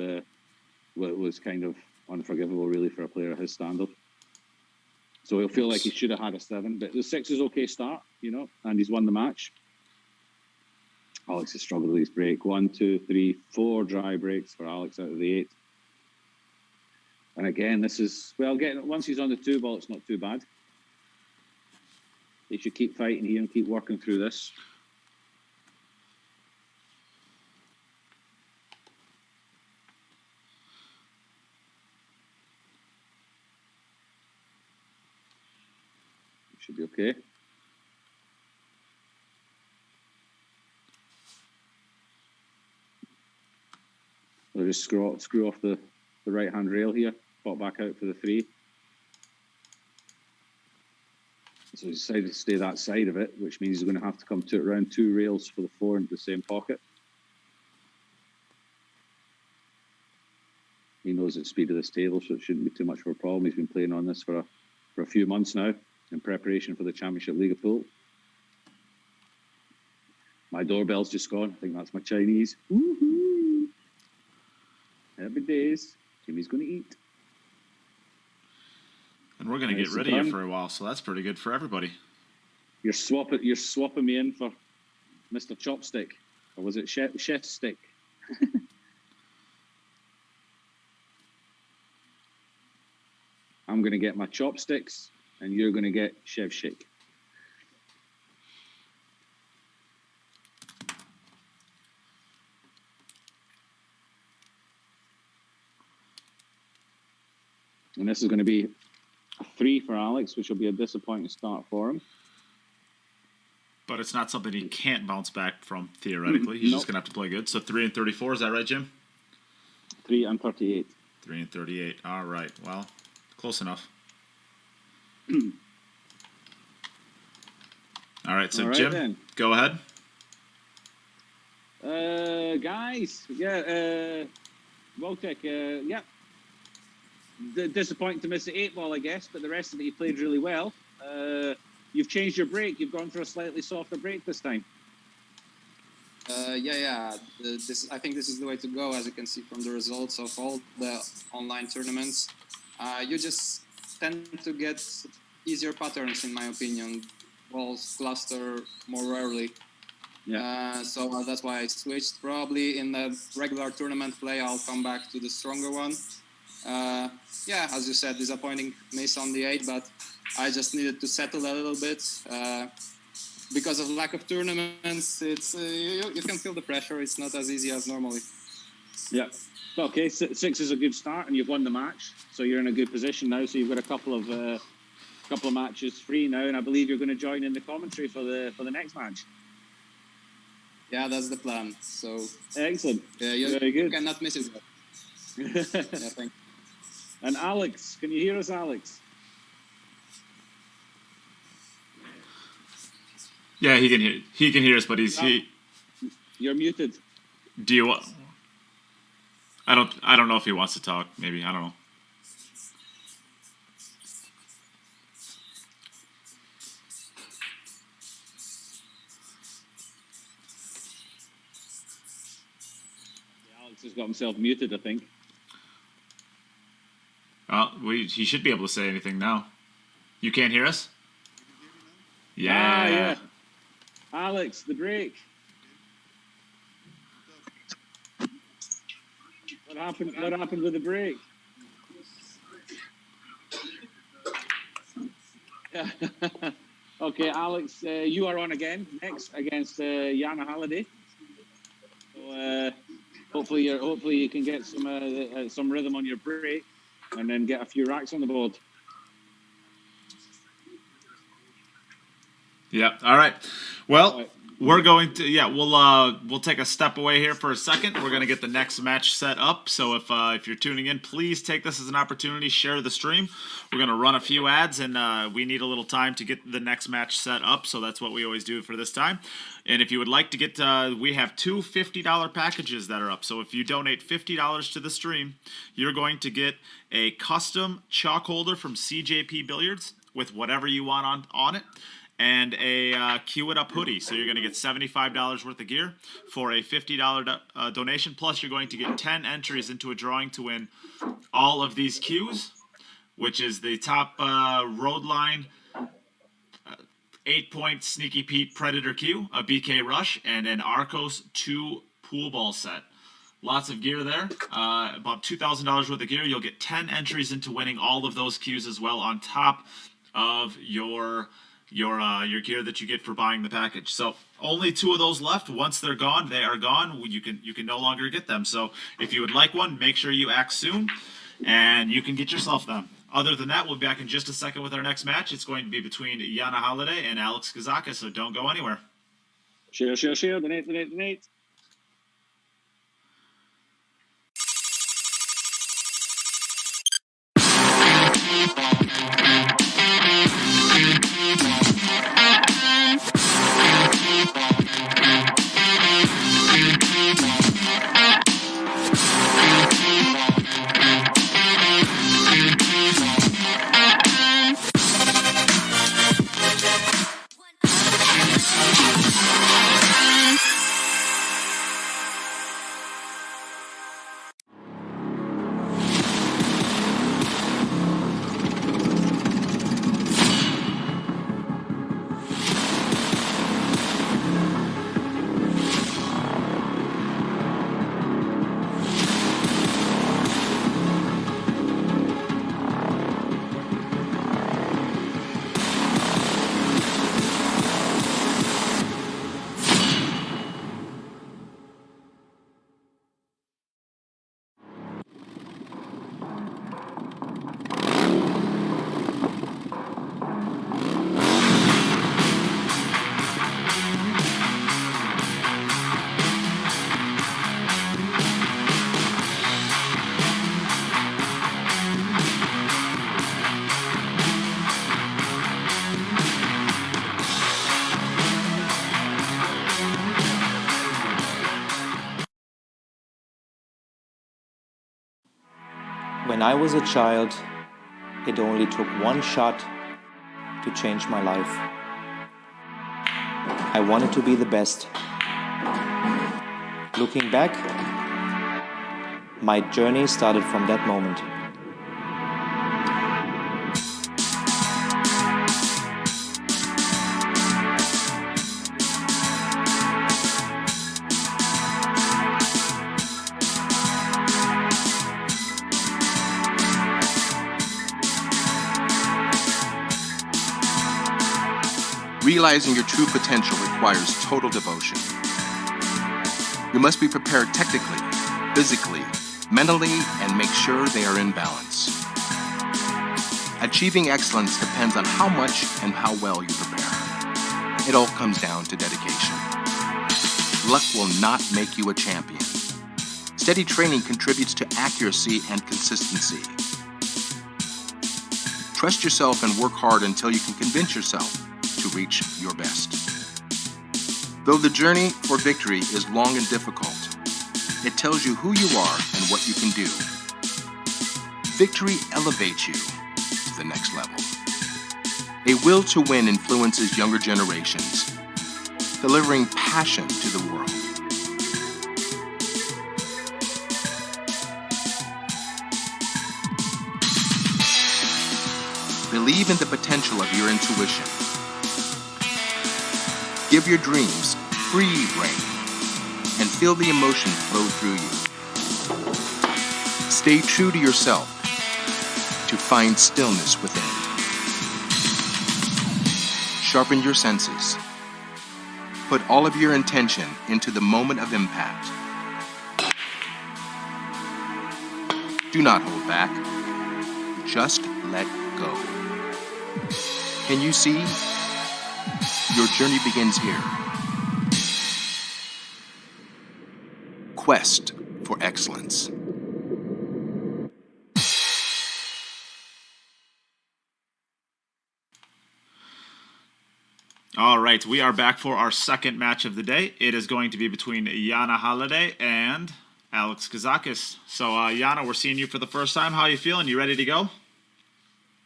kind of unforgivable, really, for a player of his standard. So he'll feel like he should have had a 7, but the 6 is okay start, and he's won the match. Alex has struggled with his break. 1, 2, 3, 4 dry breaks for Alex out of the 8. And again, this is, once he's on the 2 ball, it's not too bad. He should keep fighting here and keep working through this. Should be okay. So just screw off the right-hand rail here, pop back out for the 3. So he decided to stay that side of it, which means he's going to have to come to around 2 rails for the 4 into the same pocket. He knows the speed of this table, so it shouldn't be too much of a problem. He's been playing on this for a few months now in preparation for the Championship League of Pool. My doorbell's just gone. I think that's my Chinese. Woohoo! Happy days. Jimmy's going to eat. And we're going to get rid of you for a while, so that's pretty good for everybody. You're swapping me in for Mr. Chopstick. Or was it Chef Stick? I'm going to get my chopsticks, and you're going to get Chef Shake. And this is going to be a 3 for Alex, which will be a disappointing start for him. But it's not something he can't bounce back from, theoretically. He's just going to have to play good. So 3 and 34, is that right, Jim? 3 and 38. 3 and 38. All right. Well, close enough. All right. So, All right, Jim, then. go ahead. Guys, Wojtek, disappointing to miss the 8-ball, I guess, but the rest of it you played really well. You've changed your break. You've gone for a slightly softer break this time. I think this is the way to go, as you can see from the results of all the online tournaments. You just tend to get easier patterns, in my opinion. Balls cluster more rarely. So that's why I switched. Probably in the regular tournament play, I'll come back to the stronger one. As you said, disappointing miss on the 8, but I just needed to settle a little bit. Because of lack of tournaments, it's you can feel the pressure. It's not as easy as normally. Yeah. Okay, 6 is a good start, and you've won the match, so you're in a good position now. So you've got a couple of matches free now, and I believe you're going to join in the commentary for the next match. Yeah, that's the plan. So excellent. Yeah, very good. You cannot miss it. Thank you. And Alex, can you hear us, Alex? Yeah, he can hear us, but You're muted. Do you? I don't know if he wants to talk. Maybe I don't know. Alex has got himself muted, I think. He should be able to say anything now. You can't hear us? Yeah. Alex, the break. What happened with the break? Yeah. Okay, Alex, you are on again next against Yana Halliday. So hopefully you can get some rhythm on your break, and then get a few racks on the board. Yeah. All right. Well, we're going to we'll take a step away here for a second. We're going to get the next match set up. So if you're tuning in, please take this as an opportunity, share the stream. We're going to run a few ads, and we need a little time to get the next match set up. So that's what we always do for this time. And if you would like to get, we have two $50 packages that are up. So if you donate $50 to the stream, you're going to get a custom chalk holder from CJPBilliards with whatever you want on it, and a Cue It Up hoodie. So you're going to get $75 worth of gear for a $50 donation. Plus, you're going to get 10 entries into a drawing to win all of these cues, which is the top Roadline 8-point Sneaky Pete Predator cue, a BK Rush, and an Arcos 2 pool ball set. Lots of gear there. About $2,000 worth of gear. You'll get 10 entries into winning all of those cues as well, on top of your gear that you get for buying the package. So only 2 of those left. Once they're gone, they are gone. You can no longer get them. So if you would like one, make sure you act soon, and you can get yourself them. Other than that, we'll be back in just a second with our next match. It's going to be between Yana Halliday and Alex Kazakis, so don't go anywhere. Share. Donate. When I was a child, it only took one shot to change my life. I wanted to be the best. Looking back, my journey started from that moment. Realizing your true potential requires total devotion. You must be prepared technically, physically, mentally, and make sure they are in balance. Achieving excellence depends on how much and how well you prepare. It all comes down to dedication. Luck will not make you a champion. Steady training contributes to accuracy and consistency. Trust yourself and work hard until you can convince yourself to reach your best. Though the journey for victory is long and difficult, it tells you who you are and what you can do. Victory elevates you to the next level. A will to win influences younger generations, delivering passion to the world. Believe in the potential of your intuition. Give your dreams free rein and feel the emotion flow through you. Stay true to yourself to find stillness within. Sharpen your senses. Put all of your intention into the moment of impact. Do not hold back. Just let go. Can you see? Your journey begins here. Quest for excellence. All right, we are back for our second match of the day. It is going to be between Yana Halliday and Alex Kazakis. So, Yana, we're seeing you for the first time. How are you feeling? You ready to go?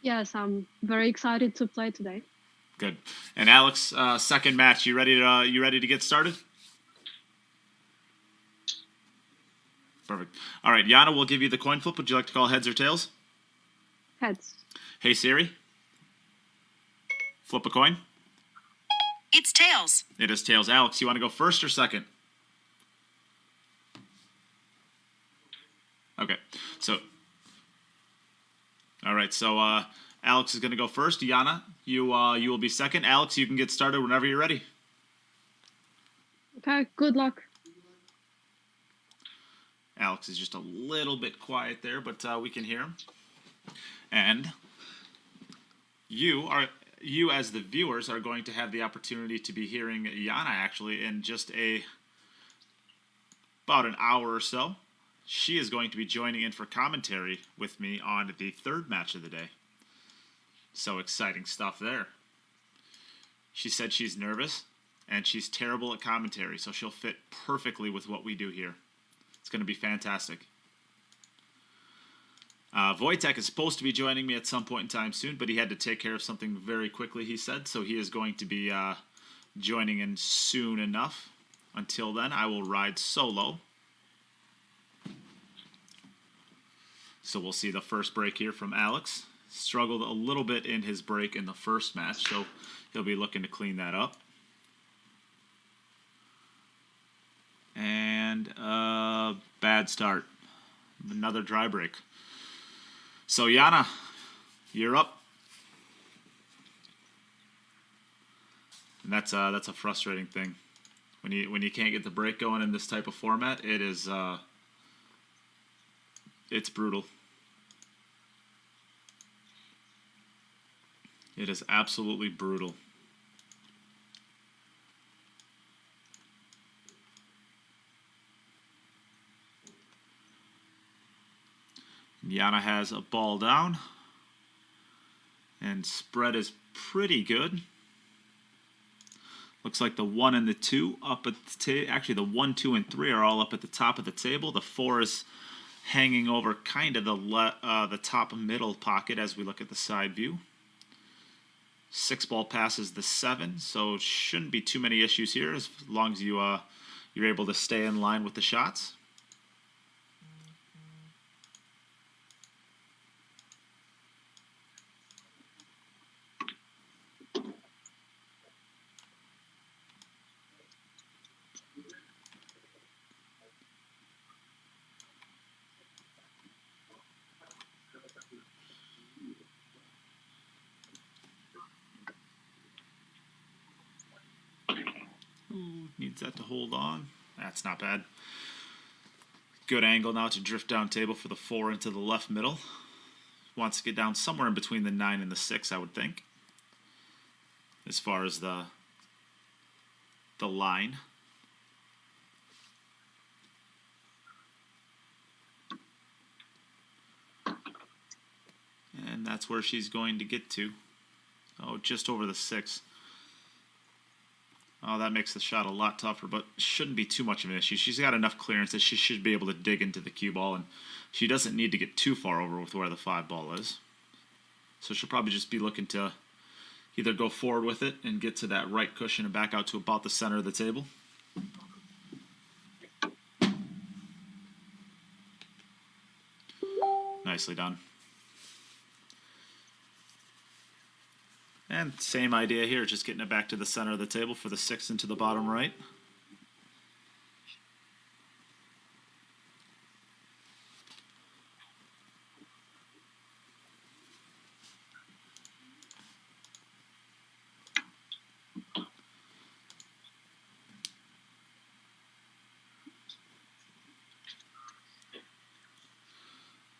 Yes, I'm very excited to play today. Good. And Alex, second match. You ready to get started? Perfect. All right, Yana, we'll give you the coin flip. Would you like to call heads or tails? Heads. Hey Siri, flip a coin. It's tails. It is tails. Alex, you want to go first or second? Okay. So, all right. So, Alex is going to go first. Yana, you will be second. Alex, you can get started whenever you're ready. Okay, good luck. Alex is just a little bit quiet there, but we can hear him. And you as the viewers are going to have the opportunity to be hearing Yana actually in just about an hour or so. She is going to be joining in for commentary with me on the third match of the day. So exciting stuff there. She said she's nervous, and she's terrible at commentary, so she'll fit perfectly with what we do here. It's going to be fantastic. Wojtek is supposed to be joining me at some point in time soon, but he had to take care of something very quickly, he said, so he is going to be joining in soon enough. Until then, I will ride solo. So we'll see the first break here from Alex. Struggled a little bit in his break in the first match, so he'll be looking to clean that up. And bad start. Another dry break. So Yana, you're up. And that's a frustrating thing. When you can't get the break going in this type of format, it is it's brutal. It is absolutely brutal. Yana has a ball down. And spread is pretty good. Looks like the 1 and the 2 up at the table. Actually, the 1, 2, and 3 are all up at the top of the table. The 4 is hanging over kind of the top middle pocket as we look at the side view. 6 ball passes the 7, so shouldn't be too many issues here as long as you're able to stay in line with the shots. Needs that to hold on. That's not bad. Good angle now to drift down table for the 4 into the left middle. Wants to get down somewhere in between the 9 and the 6, I would think, as far as the line. And that's where she's going to get to. Oh, just over the 6. Oh, that makes the shot a lot tougher, but shouldn't be too much of an issue. She's got enough clearance that she should be able to dig into the cue ball, and she doesn't need to get too far over with where the 5 ball is. So she'll probably just be looking to either go forward with it and get to that right cushion and back out to about the center of the table. Nicely done. And same idea here, just getting it back to the center of the table for the 6 into the bottom right.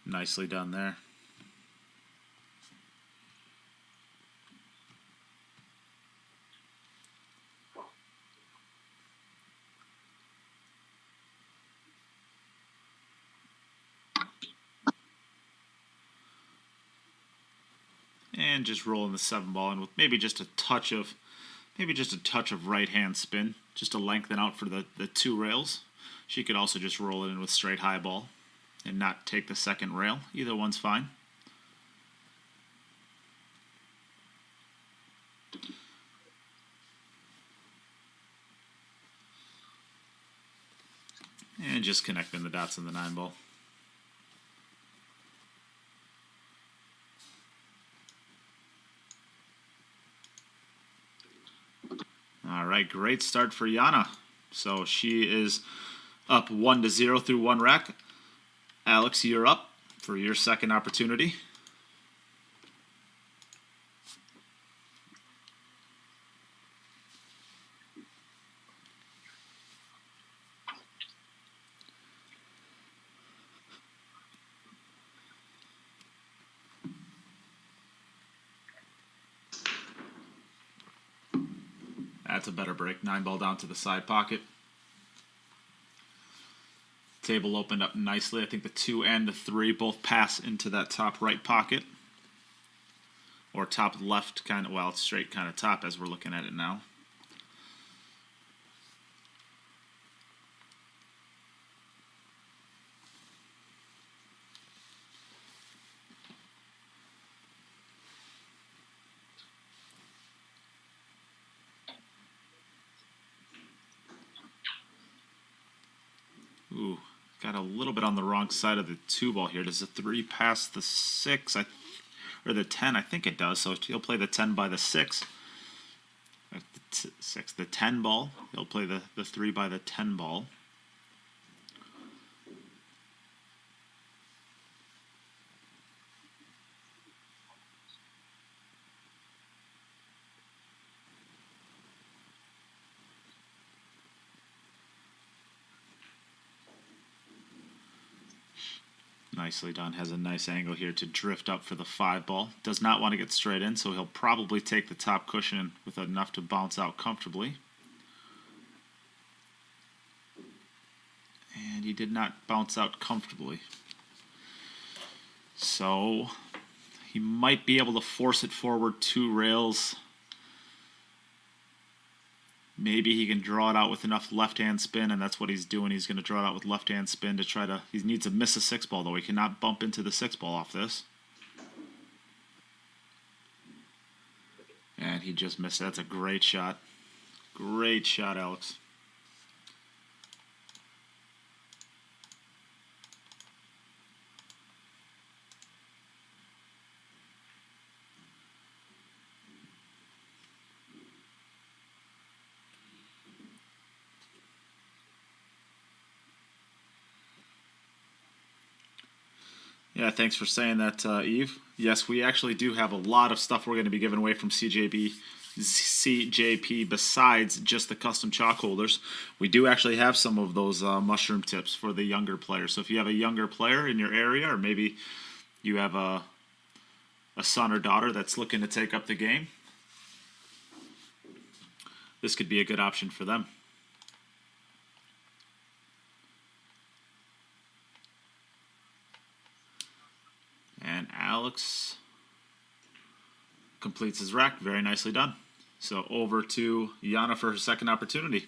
Nicely done there. And just rolling the 7 ball in with maybe just a touch of right hand spin, just to lengthen out for the 2 rails. She could also just roll it in with straight high ball and not take the second rail. Either one's fine. And just connecting the dots in the 9 ball. All right, great start for Yana. So she is up 1-0 through 1 rack. Alex, you're up for your second opportunity. That's a better break. 9 ball down to the side pocket. Table opened up nicely. I think the 2 and the 3 both pass into that top right pocket. Or top left kind of, well, it's straight kind of top as we're looking at it now. Ooh, got a little bit on the wrong side of the 2 ball here. Does the 3 pass the 6? Or the 10? I think it does. So he'll play the 10 by the 6. The 10 ball. He'll play the 3 by the 10 ball. Nicely done. Has a nice angle here to drift up for the 5 ball. Does not want to get straight in, so he'll probably take the top cushion with enough to bounce out comfortably. And he did not bounce out comfortably. So he might be able to force it forward 2 rails. Maybe he can draw it out with enough left-hand spin, and that's what he's doing. He's going to draw it out with left-hand spin to try to... He needs to miss a 6-ball, though. He cannot bump into the 6-ball off this. And he just missed it. That's a great shot. Great shot, Alex. Yeah, thanks for saying that, Eve. Yes, we actually do have a lot of stuff we're going to be giving away from CJP besides just the custom chalk holders. We do actually have some of those mushroom tips for the younger players. So if you have a younger player in your area, or maybe you have a son or daughter that's looking to take up the game, this could be a good option for them. And Alex completes his rack. Very nicely done. So over to Yana for her second opportunity.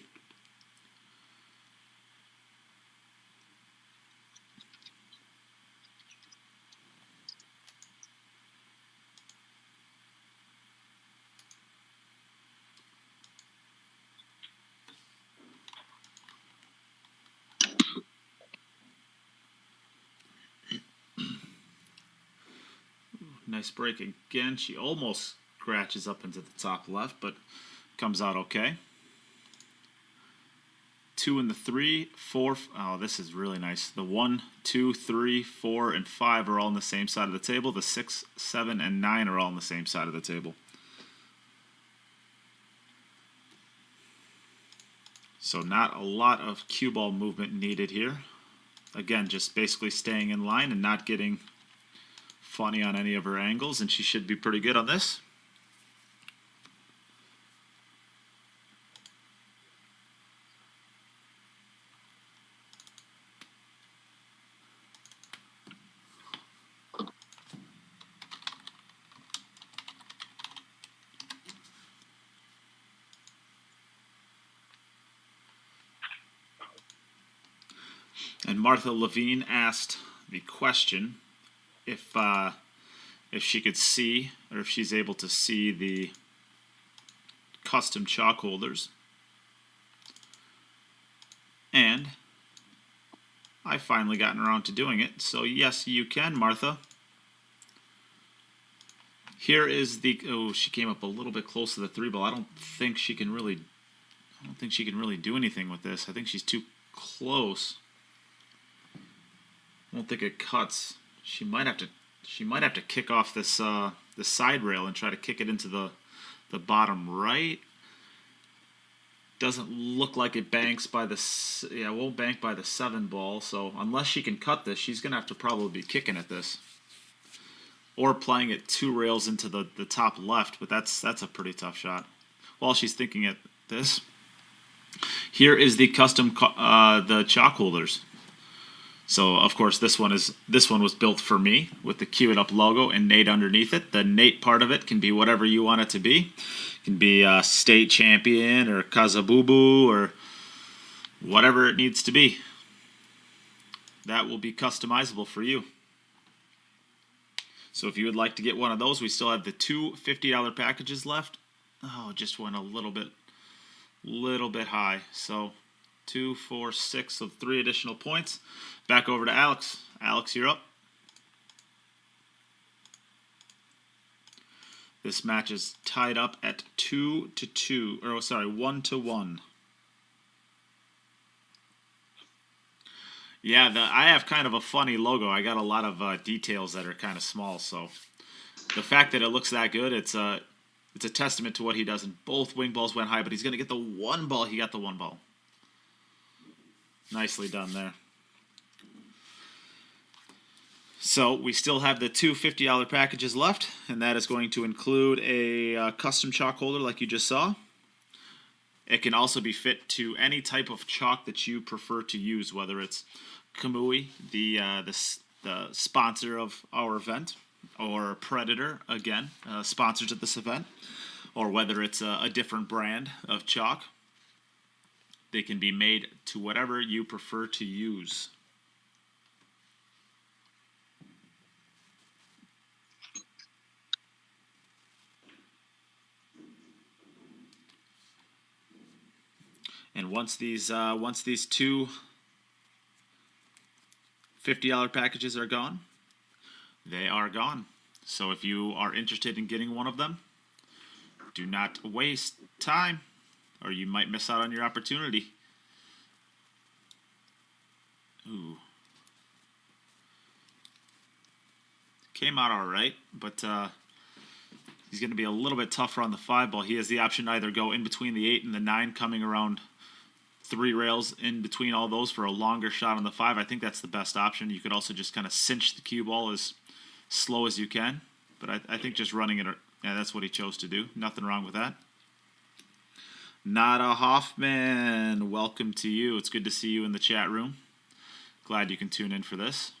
Nice break again. She almost scratches up into the top left, but comes out okay. 2 and the 3, 4. Oh, this is really nice. The 1, 2, 3, 4, and 5 are all on the same side of the table. The 6, 7, and 9 are all on the same side of the table. So not a lot of cue ball movement needed here. Again, just basically staying in line and not getting funny on any of her angles, and she should be pretty good on this. And Martha Levine asked the question if she could see, or if she's able to see the custom chalk holders. And I finally gotten around to doing it. So yes, you can, Martha. Here is the... Oh, she came up a little bit close to the 3-ball. I don't think she can really do anything with this. I think she's too close. I don't think it cuts. She might have to kick off this the side rail and try to kick it into the bottom right. Doesn't look like it banks by the... Yeah, it won't bank by the 7-ball. So unless she can cut this, she's gonna have to probably be kicking at this, or playing it 2 rails into the top left. But that's a pretty tough shot. While she's thinking at this, here is the custom the chalk holders. So of course this one was built for me with the Cue It Up logo and Nate underneath it. The Nate part of it can be whatever you want it to be. It can be a state champion or Kazabubu or whatever it needs to be. That will be customizable for you. So if you would like to get one of those, we still have the 2 $50 packages left. Oh, just went a little bit high. So 2, 4, 6, so 3 additional points. Back over to Alex. Alex, you're up. This match is tied up at 2-2, or sorry, 1-1. Yeah, I have kind of a funny logo. I got a lot of details that are kind of small, so the fact that it looks that good, it's a testament to what he does. And both wing balls went high, but he's going to get the 1 ball. He got the 1 ball. Nicely done there. So we still have the 2 $50 packages left, and that is going to include a custom chalk holder like you just saw. It can also be fit to any type of chalk that you prefer to use, whether it's Kamui, the sponsor of our event, or Predator, again, sponsors of this event, or whether it's a different brand of chalk. they can be made to whatever you prefer to use. And once these two $50 packages are gone, they are gone. So if you are interested in getting one of them, do not waste time, or you might miss out on your opportunity. Ooh. Came out all right, but he's going to be a little bit tougher on the 5 ball. He has the option to either go in between the 8 and the 9, coming around 3 rails in between all those for a longer shot on the 5. I think that's the best option. You could also just kind of cinch the cue ball as slow as you can, but I think just running it, yeah, that's what he chose to do. Nothing wrong with that. Nada Hoffman, welcome to you. It's good to see you in the chat room. Glad you can tune in for this.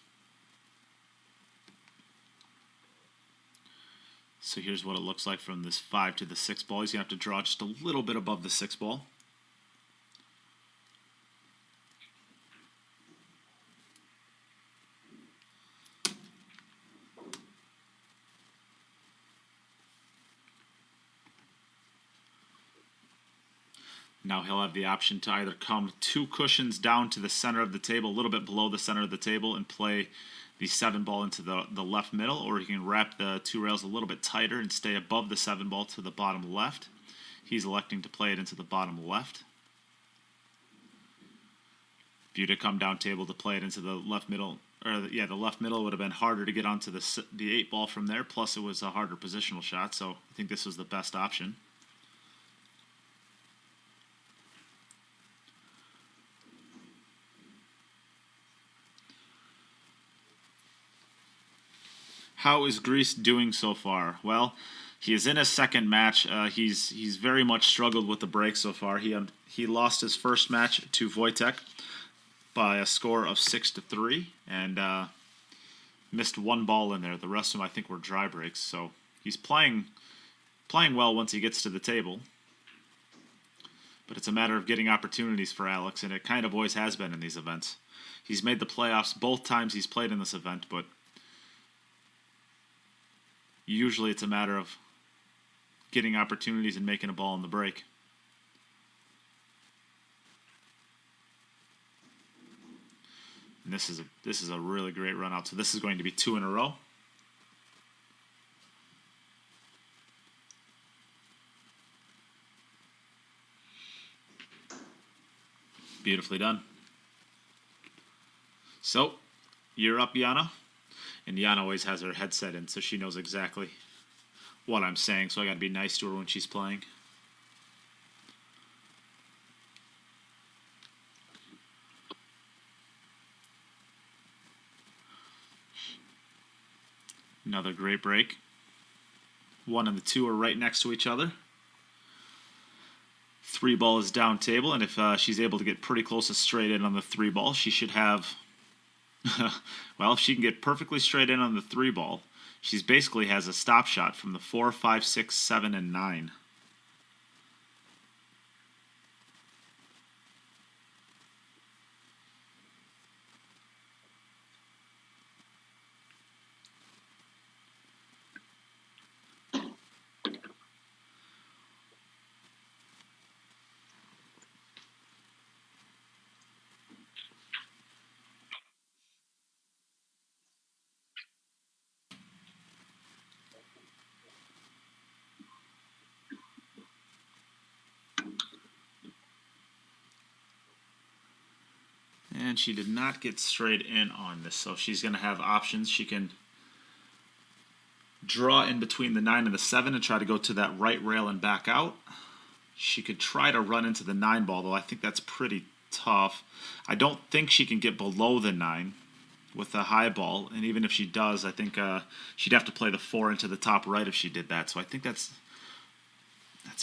So here's what it looks like from this 5 to the 6 ball. He's going to have to draw just a little bit above the 6 ball. Now he'll have the option to either come 2 cushions down to the center of the table, a little bit below the center of the table, and play the 7 ball into the left middle, or he can wrap the 2 rails a little bit tighter and stay above the 7 ball to the bottom left. He's electing to play it into the bottom left. If you to come down table to play it into the left middle, or the left middle would have been harder to get onto the 8 ball from there, plus it was a harder positional shot, so I think this was the best option. How is Greece doing so far? Well, he is in his second match. He's very much struggled with the break so far. He lost his first match to Wojtek by a score of 6-3, and missed 1 ball in there. The rest of them, I think, were dry breaks. So he's playing well once he gets to the table. But it's a matter of getting opportunities for Alex, and it kind of always has been in these events. He's made the playoffs both times he's played in this event, but usually it's a matter of getting opportunities and making a ball in the break. And this is a really great run out. So this is going to be 2 in a row. Beautifully done. So you're up, Yana. And Yana always has her headset in, so she knows exactly what I'm saying, so I gotta be nice to her when she's playing. Another great break. 1 and the 2 are right next to each other. 3 ball is down table, and if she's able to get pretty close to straight in on the 3 ball, she should have... well, if she can get perfectly straight in on the 3 ball, she's basically has a stop shot from the 4, 5, 6, 7, and 9. And she did not get straight in on this, so she's going to have options. She can draw in between the 9 and the 7 and try to go to that right rail and back out. She could try to run into the 9 ball, though I think that's pretty tough. I don't think she can get below the 9 with the high ball, and even if she does, I think she'd have to play the 4 into the top right if she did that, so I think that's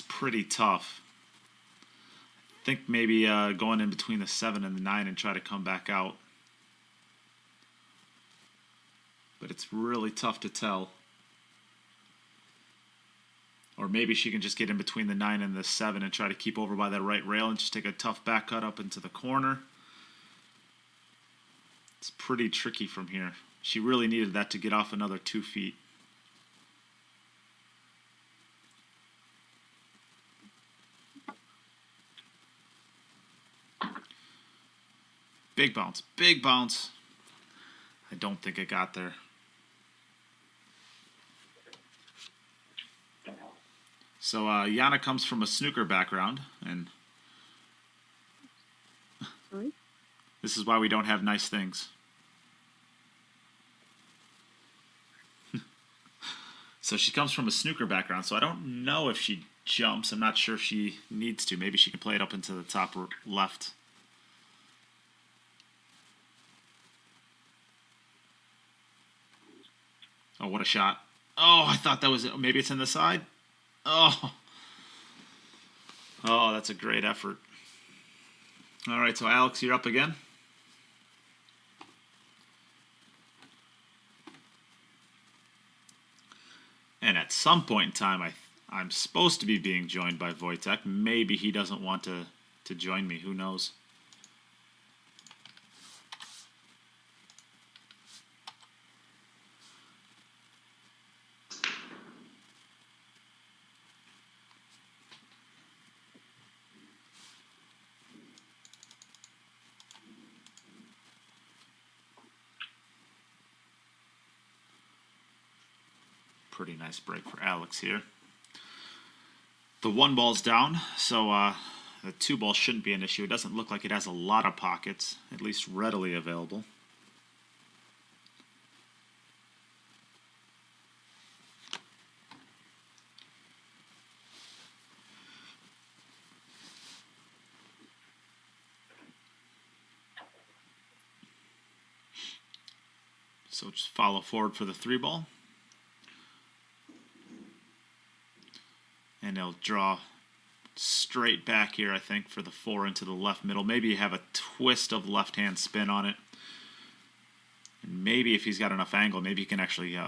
pretty tough. I think maybe going in between the 7 and the 9 and try to come back out. But it's really tough to tell. Or maybe she can just get in between the 9 and the 7 and try to keep over by that right rail and just take a tough back cut up into the corner. It's pretty tricky from here. She really needed that to get off another 2 feet. Big bounce, big bounce. I don't think it got there. So Yana comes from a snooker background, and Sorry? this is why we don't have nice things. So she comes from a snooker background, so I don't know if she jumps. I'm not sure if she needs to. Maybe she can play it up into the top left. Oh, what a shot. Oh, I thought that was it. Maybe it's in the side. Oh. Oh, that's a great effort. All right, so Alex, you're up again. And at some point in time, I'm supposed to be being joined by Wojtek. Maybe he doesn't want to join me. Who knows? Pretty nice break for Alex here. The 1 ball's down, so the 2 ball shouldn't be an issue. It doesn't look like it has a lot of pockets, at least readily available. So just follow forward for the 3 ball. And he'll draw straight back here, I think, for the 4 into the left middle. Maybe you have a twist of left-hand spin on it. And maybe if he's got enough angle, maybe he can actually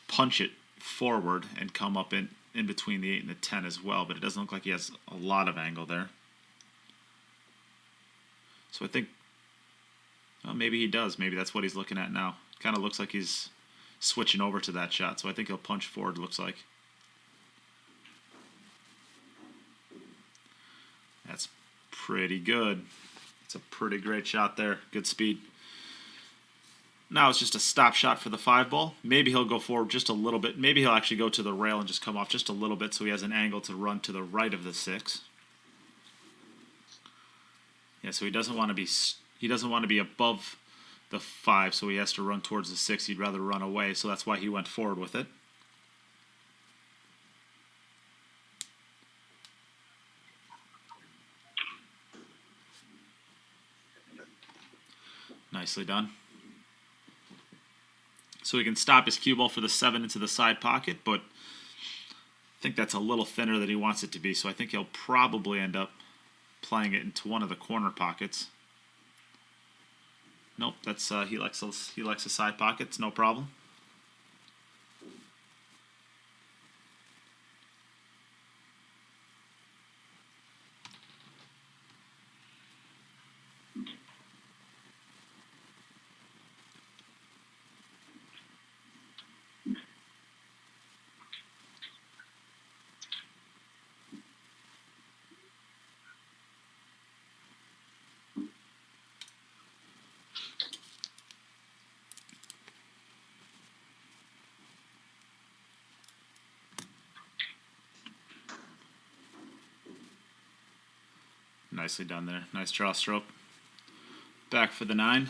punch it forward and come up in between the 8 and the 10 as well. But it doesn't look like he has a lot of angle there. So I think, well, maybe he does. Maybe that's what he's looking at now. Kind of looks like he's switching over to that shot. So I think he'll punch forward, looks like. That's pretty good. It's a pretty great shot there. Good speed. Now it's just a stop shot for the 5 ball. Maybe he'll go forward just a little bit. Maybe he'll actually go to the rail and just come off just a little bit so he has an angle to run to the right of the 6. Yeah, so he doesn't want to be above the 5, so he has to run towards the 6. He'd rather run away, so that's why he went forward with it. Nicely done. So he can stop his cue ball for the 7 into the side pocket, but I think that's a little thinner than he wants it to be, so I think he'll probably end up playing it into one of the corner pockets. Nope, that's he likes the side pockets, no problem. Nicely done there. Nice draw stroke. Back for the 9.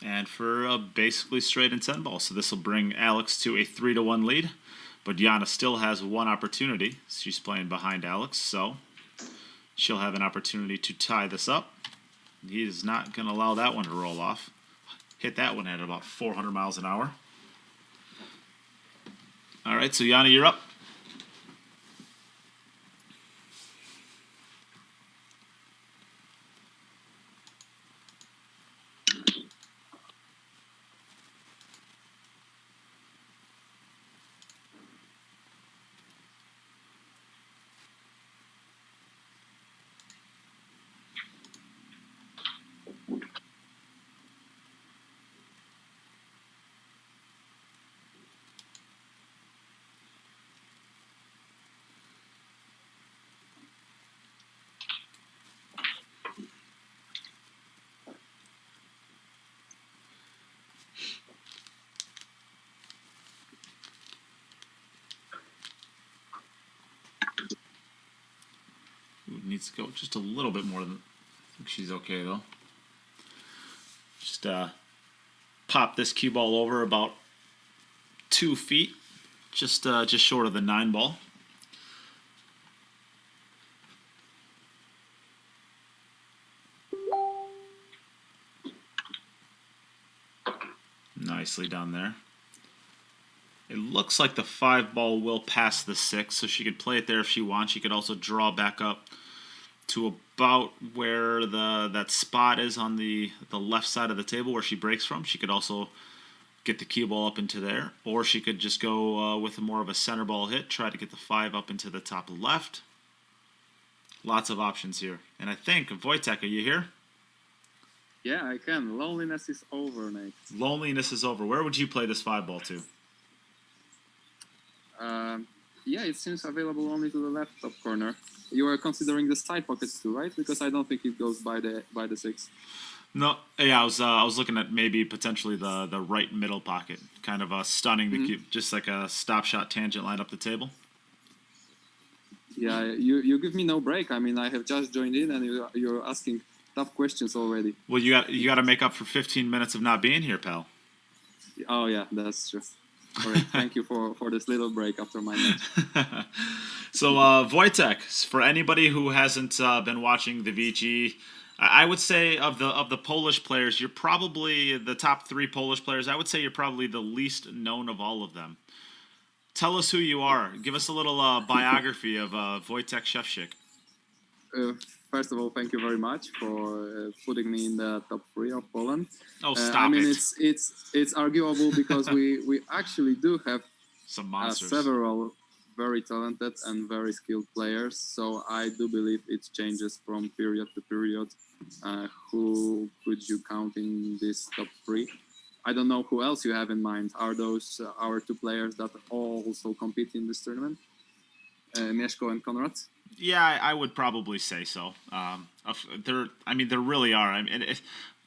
And for a basically straight and 10 ball. So this will bring Alex to a 3-1 lead. But Yana still has one opportunity. She's playing behind Alex, so she'll have an opportunity to tie this up. He is not going to allow that one to roll off. Hit that one at about 400 miles an hour. All right, so Yana, you're up. needs to go just a little bit more than. I think she's okay though. Just pop this cue ball over about 2 feet, just short of the 9 ball. Nicely done there. It looks like the 5 ball will pass the 6, so she could play it there if she wants. She could also draw back up to about where that spot is on the left side of the table where she breaks from. She could also get the cue ball up into there, or she could just go with more of a center ball hit, try to get the 5 up into the top left. Lots of options here. And I think, Wojtek, are you here? Yeah, I can. Loneliness is over, Nate. Loneliness is over. Where would you play this 5 ball to? Yeah, it seems available only to the left top corner. You are considering the side pockets too, right? Because I don't think it goes by the 6. No, yeah, I was looking at maybe potentially the right middle pocket, kind of stunning the cue, just like a stop shot tangent line up the table. Yeah, you give me no break. I mean, I have just joined in, and you're asking tough questions already. Well, you got to make up for 15 minutes of not being here, pal. Oh yeah, that's true. All right, thank you for this little break after my match. So, Wojtek, for anybody who hasn't been watching the VG, I would say of the Polish players, you're probably the top 3 Polish players. I would say you're probably the least known of all of them. Tell us who you are. Give us a little biography of Wojtek Szewczyk. First of all, thank you very much for putting me in the top 3 of Poland. Oh, stop I mean, it. it's arguable because we actually do have some monsters. Several very talented and very skilled players. So I do believe it changes from period to period. Who could you count in this top 3? I don't know who else you have in mind. Are those our 2 players that also compete in this tournament? Mieszko and Konrad? Yeah, I would probably say so. There really are. I mean,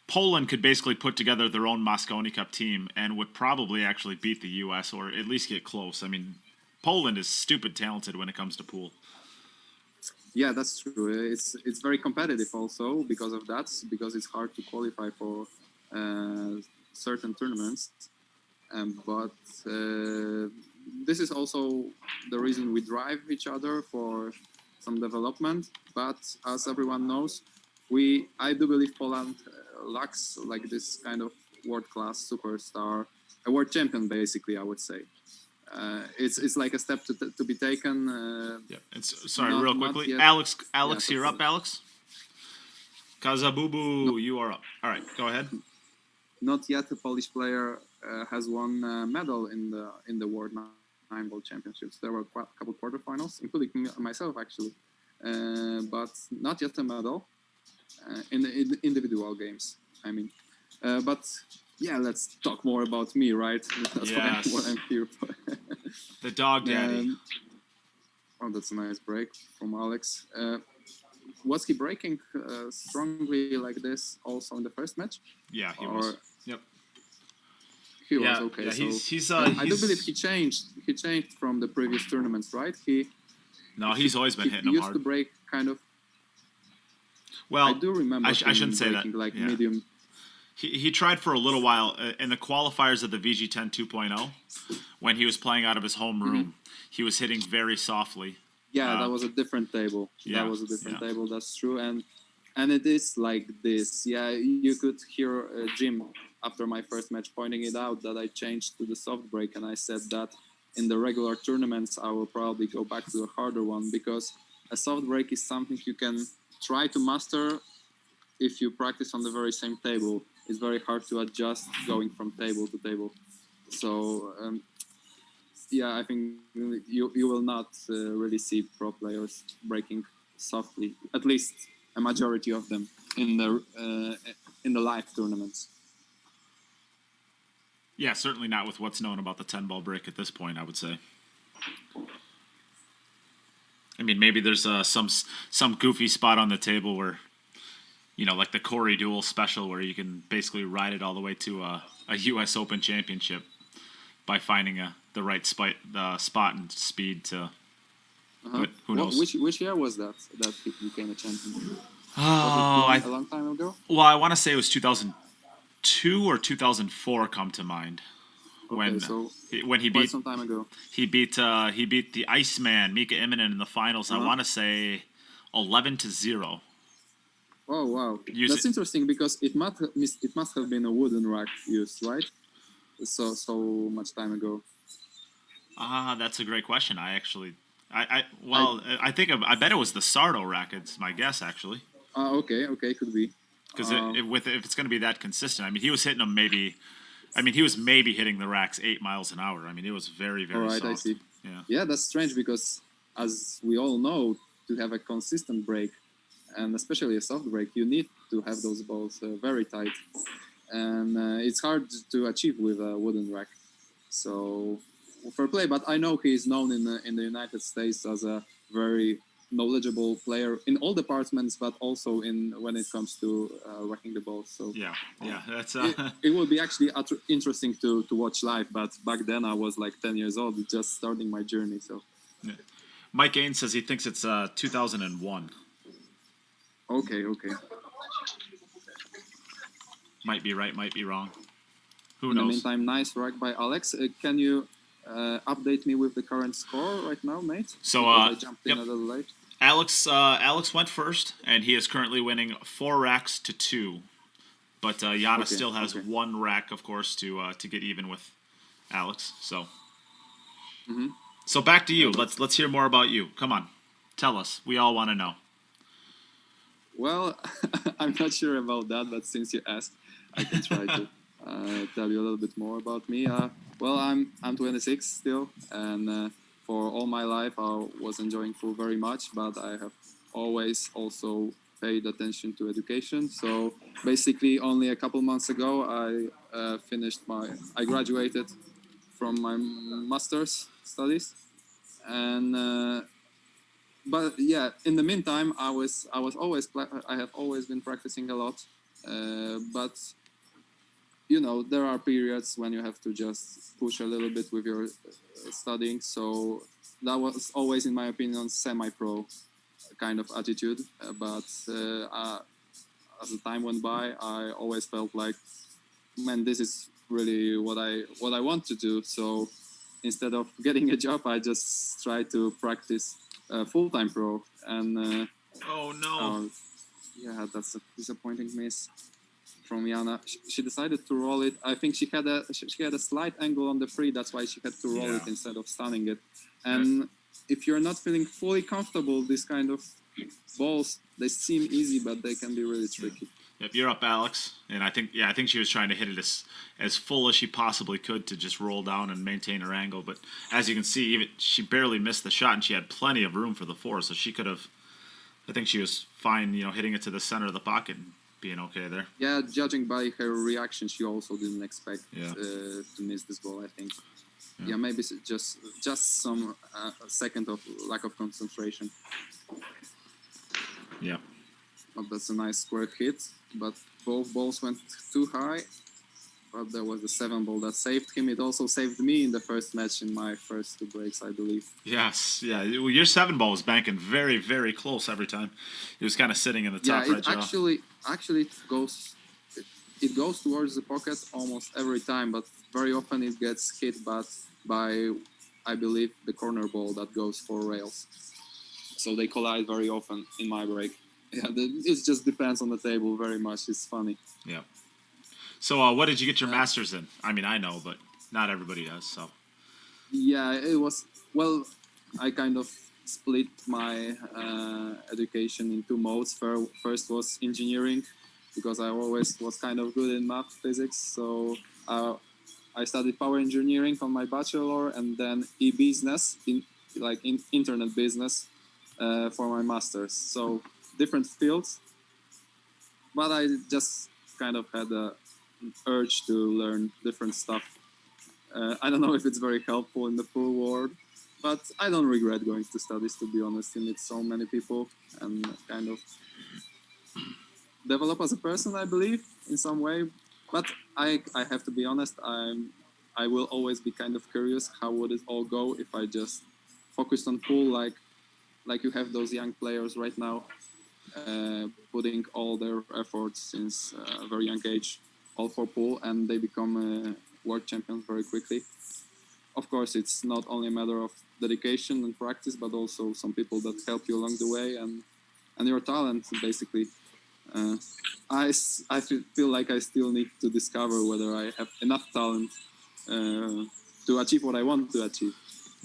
Poland could basically put together their own Mosconi Cup team and would probably actually beat the U.S. or at least get close. I mean, Poland is stupid talented when it comes to pool. Yeah, that's true. It's very competitive also because of that, because it's hard to qualify for certain tournaments. But this is also the reason we drive each other for some development. But as everyone knows, I do believe Poland lacks like this kind of world-class superstar, a world champion, basically, I would say. It's like a step to be taken. Sorry, real quickly. Alex, you're up, Alex? Kazabubu, no. You are up. All right, go ahead. Not yet a Polish player has won a medal in the World 9-ball Championships. There were a couple quarterfinals, including myself, actually. But not yet a medal in the individual games, I mean. But yeah, let's talk more about me, right? That's what I'm here for. The dog daddy. That's a nice break from Alex. Was he breaking strongly like this also in the first match? Yeah, he was. Yep. He was okay. Yeah, I do believe he changed. He changed from the previous tournaments, right? He's always been hitting him used hard. to break kind of. Well, I do remember. I shouldn't say that. Like medium. He tried for a little while in the qualifiers of the VG10 2.0 when he was playing out of his home room. He was hitting very softly. Yeah, that was a different table. Yeah, that was a different table. That's true, and it is like this. Yeah, you could hear Jim after my first match pointing it out that I changed to the soft break, and I said that in the regular tournaments I will probably go back to a harder one because a soft break is something you can try to master if you practice on the very same table. It's very hard to adjust going from table to table. So yeah, I think you will not really see pro players breaking softly. At least a majority of them in the live tournaments. Yeah, certainly not with what's known about the 10-ball break at this point, I would say. I mean, maybe there's some goofy spot on the table where, like the Corey Duel special where you can basically ride it all the way to a U.S. Open championship by finding the right spot and speed to But who knows? Which year was that he became a champion? Oh, Was it a long time ago? well, I want to say it was 2002 or 2004 come to mind. Okay, so When he quite beat some time ago. he beat the Iceman Mika Immonen in the finals. I want to say 11-0. Oh wow, Use that's it- interesting because it must have been a wooden rack used, right? So much time ago. That's a great question. I bet it was the Sardo rack. It's my guess actually, Okay, could be. because if it's going to be that consistent, I mean, he was hitting them maybe. I mean, he was maybe hitting the racks 8 miles an hour. I mean, it was very, very All right, soft. I see. Yeah. Yeah, that's strange because, as we all know, to have a consistent break, and especially a soft break, you need to have those balls very tight, and it's hard to achieve with a wooden rack. So, fair play. But I know he is known in the United States as a very knowledgeable player in all departments, but also when it comes to racking the balls. So Yeah, that's it will be actually interesting to watch live. But back then I was like 10 years old, just starting my journey. So Mike Ains says he thinks it's 2001. okay. Might be right, might be wrong. Who In the knows? meantime, nice rack by Alex. Can you update me with the current score right now, mate? So, Because I jumped in yep. a little late. Alex went first, and he is currently winning 4 racks to 2. But Yana still has 1 rack, of course, to get even with Alex. So, so back to you. Let's hear more about you. Come on, tell us. We all want to know. Well, I'm not sure about that, but since you asked, I can try to tell you a little bit more about me. Well, I'm 26 still, and for all my life I was enjoying pool very much, but I have always also paid attention to education. So basically, only a couple months ago, I graduated from my master's studies, and. But yeah, in the meantime, I have always been practicing a lot, but you know, there are periods when you have to just push a little bit with your studying. So that was always, in my opinion, semi-pro kind of attitude. But as the time went by, I always felt like, man, this is really what I want to do. So instead of getting a job, I just try to practice full-time pro, and Oh no! yeah, that's a disappointing miss from Yana. She decided to roll it. I think she had a slight angle on the free. That's why she had to roll it instead of stunning it. And if you're not feeling fully comfortable, this kind of balls, they seem easy, but they can be really tricky. Yep, you're up, Alex. And I think she was trying to hit it as full as she possibly could to just roll down and maintain her angle. But as you can see, she barely missed the shot, and she had plenty of room for the 4, so she could have. I think she was fine, hitting it to the center of the pocket and being okay there. Yeah, judging by her reaction, she also didn't expect to miss this ball, I think. Yeah, maybe it's just some second of lack of concentration. Yeah. But that's a nice square hit, but both balls went too high. But there was the 7 ball that saved him. It also saved me in the first match in my first 2 breaks, I believe. Yes, yeah. Your 7 ball was banking very, very close every time. It was kind of sitting in the top right jaw. Actually it goes towards the pocket almost every time, but very often it gets hit by I believe the corner ball that goes for rails. So they collide very often in my break. Yeah, it just depends on the table very much. It's funny. Yeah. So what did you get your master's in? I mean, I know, but not everybody does. So. Yeah, it was, well, I kind of split my education in 2 modes. First was engineering, because I always was kind of good in math, physics. So I studied power engineering on my bachelor, and then e-business, in internet business for my master's. So different fields, but I just kind of had an urge to learn different stuff. I don't know if it's very helpful in the pool world, but I don't regret going to studies, to be honest. You meet so many people and kind of develop as a person, I believe, in some way. But I have to be honest, I will always be kind of curious how would it all go if I just focused on pool like like you have those young players right now putting all their efforts since a very young age, all for pool, and they become world champions very quickly. Of course, it's not only a matter of dedication and practice, but also some people that help you along the way and your talent, basically. I feel like I still need to discover whether I have enough talent to achieve what I want to achieve.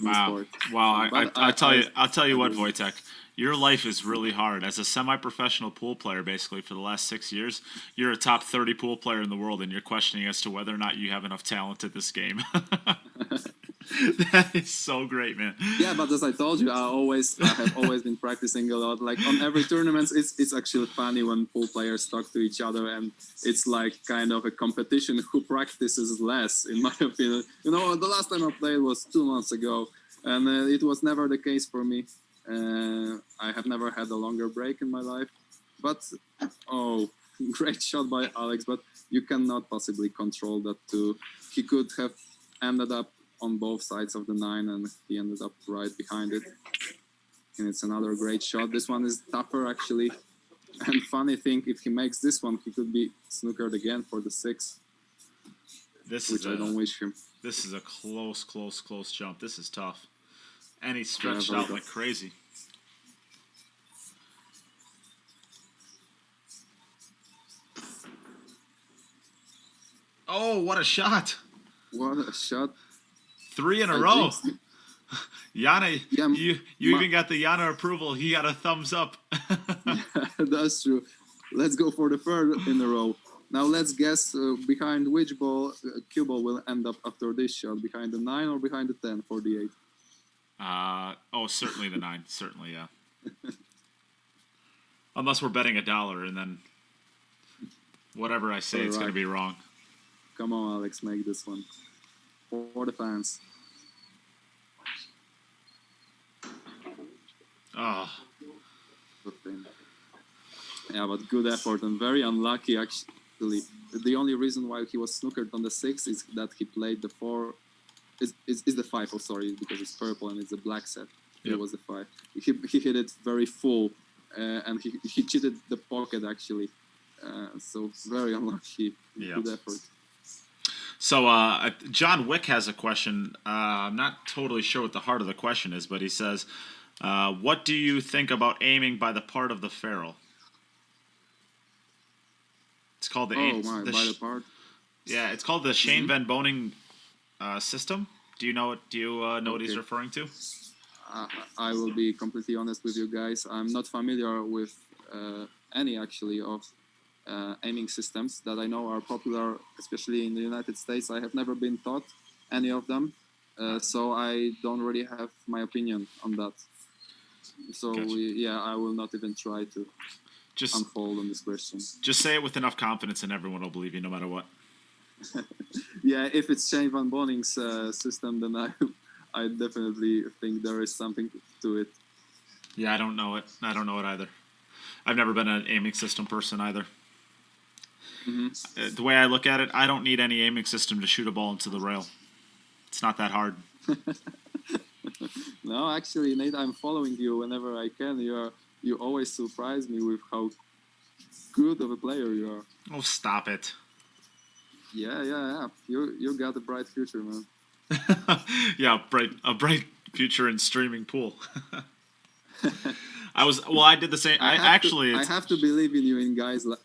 Wow! I'll tell you what, Wojtek, your life is really hard. As a semi-professional pool player, basically for the last 6 years, you're a top 30 pool player in the world, and you're questioning as to whether or not you have enough talent at this game. That is so great, man. Yeah, but as I told you, I have always been practicing a lot. Like on every tournament, it's actually funny when pool players talk to each other, and it's like kind of a competition who practices less, in my opinion. You know, the last time I played was 2 months ago, and it was never the case for me. I have never had a longer break in my life, but great shot by Alex, but you cannot possibly control that too. He could have ended up on both sides of the 9, and he ended up right behind it. And it's another great shot. This one is tougher, actually. And funny thing, if he makes this one, he could be snookered again for the 6, which I don't wish him. This is a close jump. This is tough. And he stretched out like crazy. Oh, what a shot! What a shot. 3 in a row. Yana, you even got the Yana approval. He got a thumbs up. Yeah, that's true. Let's go for the 3rd in a row. Now let's guess behind which ball cue ball will end up after this shot. Behind the 9 or behind the 10 for the 8? Certainly the 9. Certainly, yeah. Unless we're betting $1, and then whatever I say, it's going to be wrong. Come on, Alex, make this one. For the fans. Oh. Yeah, but good effort and very unlucky, actually. The only reason why he was snookered on the 6 is that he played the 4. Is the 5, because it's purple and it's a black set. Yep. It was the 5. He hit it very full, and he cheated the pocket, actually. So very unlucky. Yep. Good effort. So John Wick has a question. I'm not totally sure what the heart of the question is, but he says, what do you think about aiming by the part of the ferrule? It's called the by the part. Yeah, it's called the Shane Van Boning system. Do you know what? Do you know what he's referring to? I will be completely honest with you guys. I'm not familiar with any actually of aiming systems that I know are popular, especially in the United States. I have never been taught any of them, so I don't really have my opinion on that. So gotcha. I will not even try to unfold on this question. Just say it with enough confidence, and everyone will believe you, no matter what. Yeah, if it's Shane Van Boning's system, then I definitely think there is something to it. Yeah, I don't know it. I don't know it either. I've never been an aiming system person either. The way I look at it, I don't need any aiming system to shoot a ball into the rail. It's not that hard. No, actually, Nate, I'm following you whenever I can. You always surprise me with how good of a player you are. Oh, stop it. Yeah. You got a bright future, man. Yeah, a bright future in streaming pool. I did the same. I have to believe in you,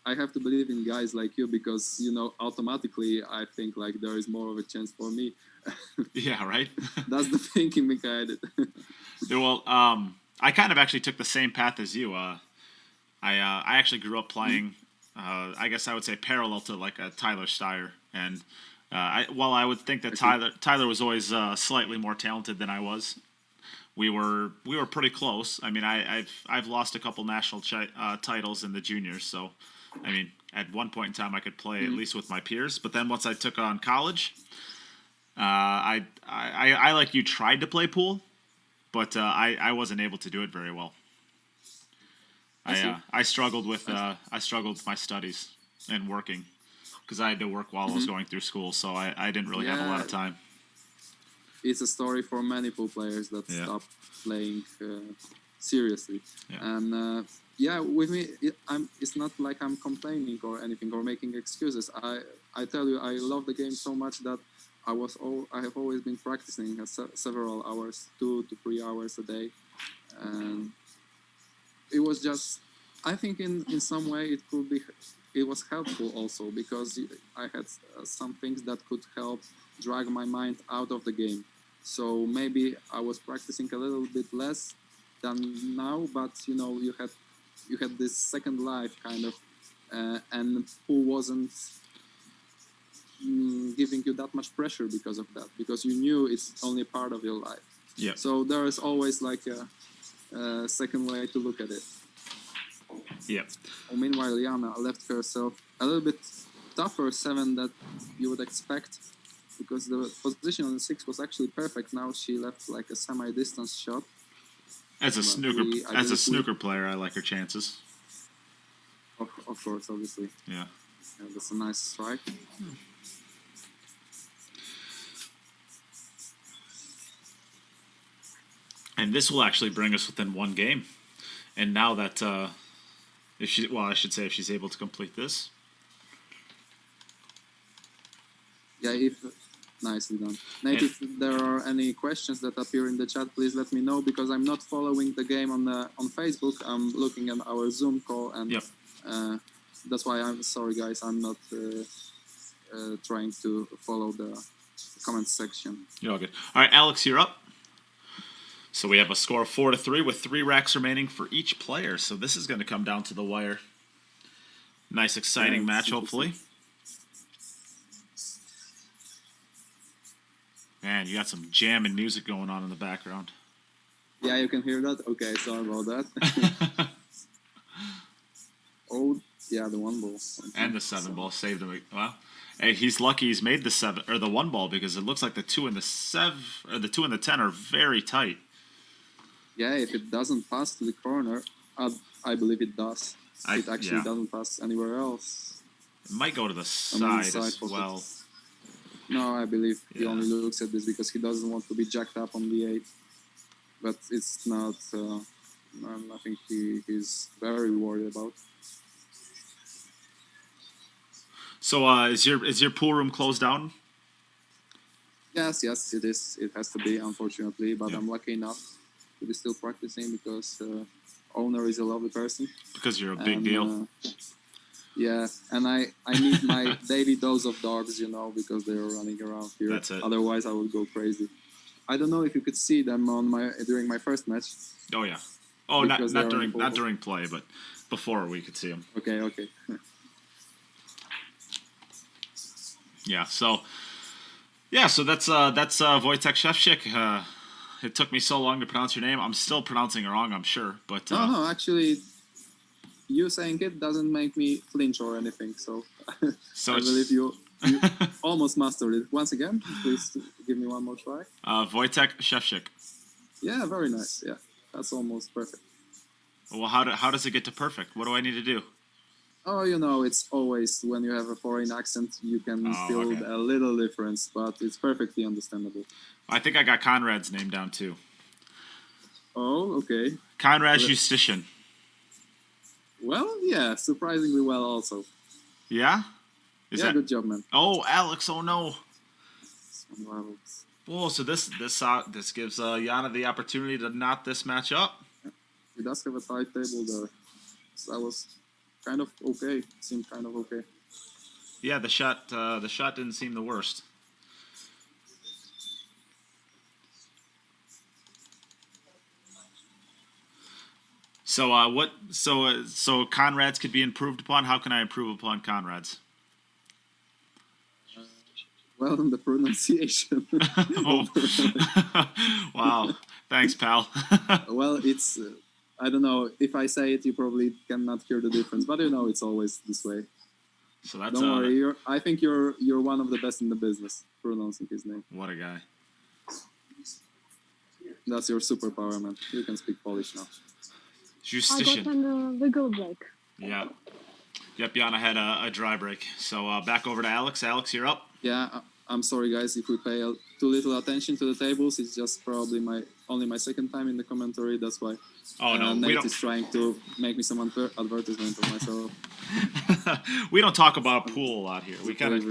I have to believe in guys like you, because automatically I think like there is more of a chance for me. Yeah, right. That's the thinking behind it. Yeah, well, I kind of actually took the same path as you. I actually grew up playing. I guess I would say parallel to like a Tyler Steyer, and I would think that Tyler was always slightly more talented than I was. We were pretty close. I mean, I've lost a couple national titles in the juniors, so I mean, at one point in time I could play at least with my peers. But then once I took on college, I like you tried to play pool, but I wasn't able to do it very well. I struggled with my studies and working, because I had to work while I was going through school, so I didn't really have a lot of time. It's a story for many pool players that stop playing seriously. Yeah. And with me, it's not like I'm complaining or anything or making excuses. I tell you, I love the game so much that I have always been practicing several hours, 2 to 3 hours a day, and it was just, I think in some way it was helpful also, because I had some things that could help drag my mind out of the game. So maybe I was practicing a little bit less than now, but you had this second life kind of, and who wasn't giving you that much pressure because of that, because you knew it's only part of your life. Yeah. So there is always like a second way to look at it. Yeah. Meanwhile, Yana left herself a little bit tougher 7 that you would expect, because the position on the 6 was actually perfect. Now she left like a semi-distance shot. As a snooker player, I like her chances. Of course, obviously. Yeah. That's a nice strike. And this will actually bring us within 1 game. And now that if she's able to complete this. Yeah, nicely done. Nate, if there are any questions that appear in the chat, please let me know, because I'm not following the game on Facebook. I'm looking at our Zoom call, and that's why I'm sorry, guys. I'm not trying to follow the comment section. You're all good. All right, Alex, you're up. So we have a score of 4-3 with 3 racks remaining for each player. So this is going to come down to the wire. Nice, exciting match, hopefully. Man, you got some jamming music going on in the background. Yeah, you can hear that? Okay, sorry about that. Oh, yeah, the 1 ball. And the 7 ball saved him. Well, hey, he's lucky he's made the 7 or the 1 ball, because it looks like the 2 and the 7 or the 2 and the 10 are very tight. Yeah, if it doesn't pass to the corner, I believe it does. It actually doesn't pass anywhere else. It might go to the side as well. No, I believe he only looks at this because he doesn't want to be jacked up on the 8. But it's not nothing he's very worried about. So is your pool room closed down? Yes, it is. It has to be, unfortunately. But I'm lucky enough to be still practicing, because owner is a lovely person. Because you're a big deal. Yeah, and I need my daily dose of dogs, because they're running around here. That's it. Otherwise, I would go crazy. I don't know if you could see them during my first match. Oh yeah. Oh, not during play, but before we could see them. Okay. Yeah. So that's Wojtek Szewczyk. It took me so long to pronounce your name. I'm still pronouncing it wrong, I'm sure. But no, actually, you saying it doesn't make me flinch or anything. So I believe you almost mastered it. Once again, please give me 1 more try. Wojtek Szewczyk. Yeah, very nice. Yeah, that's almost perfect. Well, how does it get to perfect? What do I need to do? Oh, it's always when you have a foreign accent, you can feel a little difference, but it's perfectly understandable. I think I got Conrad's name down too. Oh, okay. Conrad Justitian. Well, yeah, surprisingly well also. Yeah? Good job, man. Oh, Alex, oh no. Oh, so this gives Yana the opportunity to knot this match up. He does have a tight table there. So that was kind of okay. Seemed kind of okay. Yeah, the shot didn't seem the worst. So So Conrad's could be improved upon. How can I improve upon Conrad's? Well, in the pronunciation. Oh. Wow. Thanks, pal. Well, it's I don't know, if I say it, you probably cannot hear the difference, but it's always this way. So that's don't worry. I think you're one of the best in the business pronouncing his name. What a guy. That's your superpower, man. You can speak Polish now. Justitian. I got an wiggle break. Yeah. Yep, Yana had a dry break. So back over to Alex. Alex, you're up. Yeah, I'm sorry, guys, if we too little attention to the tables. It's just probably only my second time in the commentary. That's why. Oh no, we Nate don't. is trying to make me some advertisement of myself. We don't talk about pool a lot here. We kind of.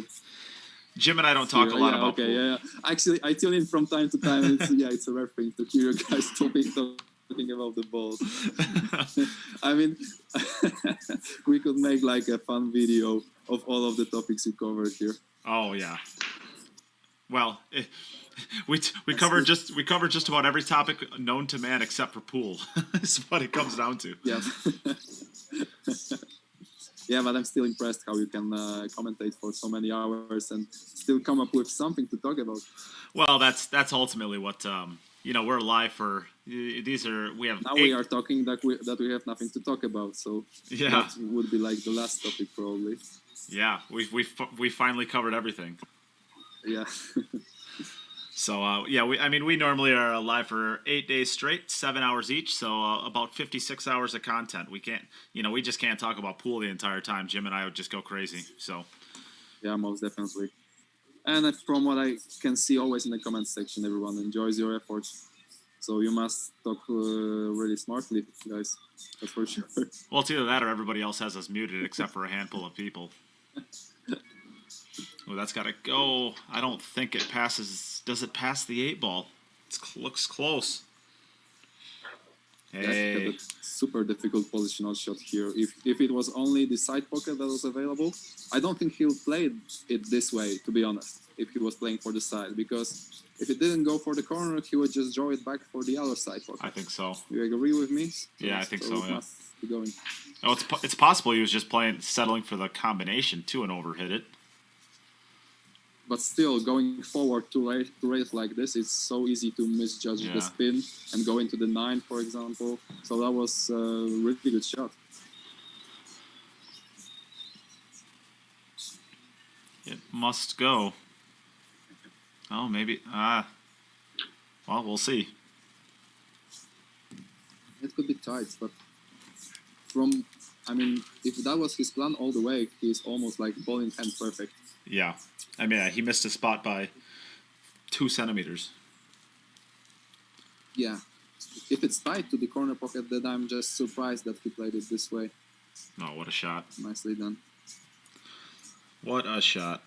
Jim and I don't talk a lot about pool. Yeah. Actually, I tune in from time to time. It's a rare thing to hear you guys talking about the balls. I mean, we could make like a fun video of all of the topics you covered here. Oh yeah. Well, we covered just about every topic known to man except for pool. Is what it comes down to. Yeah. Yeah, but I'm still impressed how you can commentate for so many hours and still come up with something to talk about. Well, that's ultimately what we're live for. We have now we are talking that we have nothing to talk about, so yeah, that would be like the last topic probably. Yeah, we finally covered everything. Yeah. So we normally are live for 8 days straight, 7 hours each, so about 56 hours of content. We can't, we just can't talk about pool the entire time. Jim and I would just go crazy. So yeah, most definitely. And from what I can see always in the comments section, everyone enjoys your efforts. So you must talk really smartly, guys. That's for sure. Well, it's either that or everybody else has us muted except for a handful of people. Oh, that's got to go. I don't think it passes. Does it pass the 8 ball? It looks close. Hey. Yes, a super difficult positional shot here. If it was only the side pocket that was available, I don't think he'll play it this way, to be honest, if he was playing for the side. Because if it didn't go for the corner, he would just draw it back for the other side pocket. I think so. You agree with me? Yeah, I think so, yeah. Must be going. Oh, it's possible he was just settling for the combination too and overhit it. But still, going forward to race like this, it's so easy to misjudge the spin and go into the 9, for example. So that was a really good shot. It must go. Oh, maybe. Well, we'll see. It could be tight, but if that was his plan all the way, he's almost like ball in hand perfect. Yeah. I mean, he missed a spot by 2 centimeters. Yeah. If it's tight to the corner pocket, then I'm just surprised that he played it this way. Oh, what a shot. Nicely done. What a shot.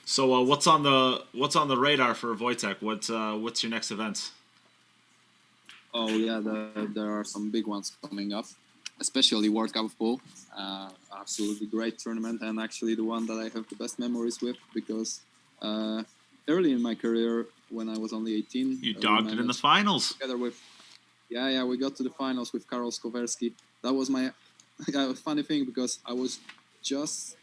So, what's on the radar for Wojtek? What's your next event? Oh yeah, there are some big ones coming up, especially World Cup of Pool. Absolutely great tournament, and actually the one that I have the best memories with, because early in my career, when I was only 18, you dogged it in the finals. Together with, we got to the finals with Karol Skowerski. That was my funny thing, because I was just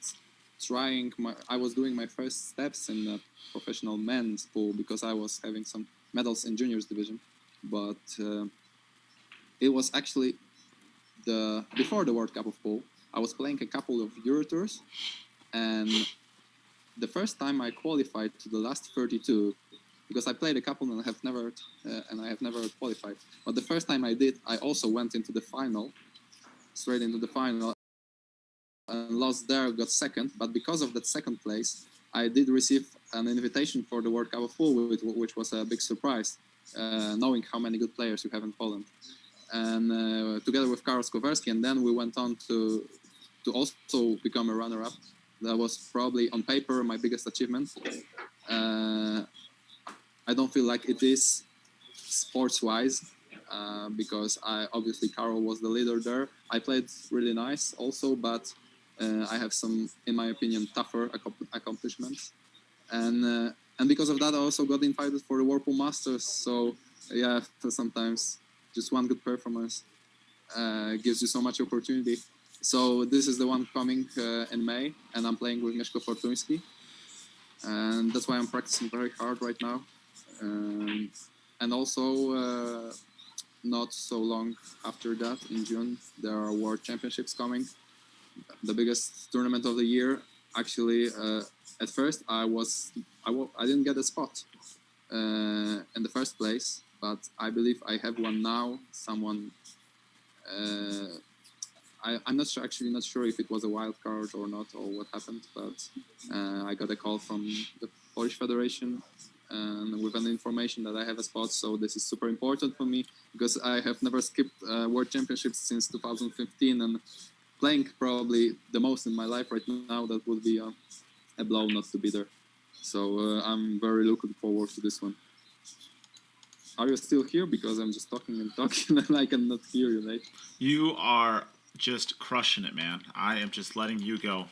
I was doing my first steps in the professional men's pool, because I was having some medals in juniors division, but it was actually before the World Cup of Pool. I was playing a couple of Euro tours, and the first time I qualified to the last 32, because I played a couple and I have never qualified. But the first time I did, I also went into the final, straight into the final, and lost there, got second. But because of that second place, I did receive an invitation for the World Cup of Pool, which was a big surprise, knowing how many good players you have in Poland. And together with Karol Skowerski, and then we went on to also become a runner-up. That was probably on paper my biggest achievement. I don't feel like it is sports-wise, because obviously Karol was the leader there. I played really nice also, but I have some, in my opinion, tougher accomplishments. And because of that, I also got invited for the Whirlpool Masters. So yeah, sometimes just one good performance gives you so much opportunity. So this is the one coming in May, and I'm playing with Mieszko Fortuński. And that's why I'm practicing very hard right now. And also, not so long after that, in June, there are World Championships coming. The biggest tournament of the year. Actually, at first, I didn't get a spot in the first place, but I believe I have one now. Someone, I'm not sure, actually not sure if it was a wild card or not, or what happened, but I got a call from the Polish Federation and with an information that I have a spot. So this is super important for me because I have never skipped World Championships since 2015, and playing probably the most in my life right now, that would be a blow not to be there. So I'm very looking forward to this one. Are you still here? Because I'm just talking and talking and I cannot hear you, Nate. You are just crushing it, man. I am just letting you go.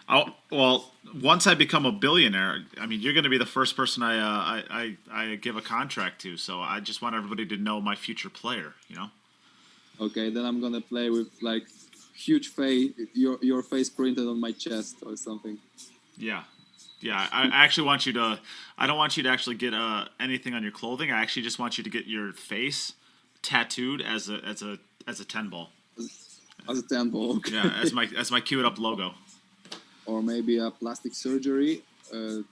Oh, well, once I become a billionaire, I mean, you're going to be the first person I give a contract to. So I just want everybody to know my future player, you know? Okay, then I'm going to play with like huge face, your face printed on my chest or something. Yeah. Yeah, I actually want you to. I don't want you to actually get anything on your clothing. I actually just want you to get your face tattooed as a 10 ball. As a 10 ball. Okay. Yeah, as my queued up logo. Or maybe a plastic surgery to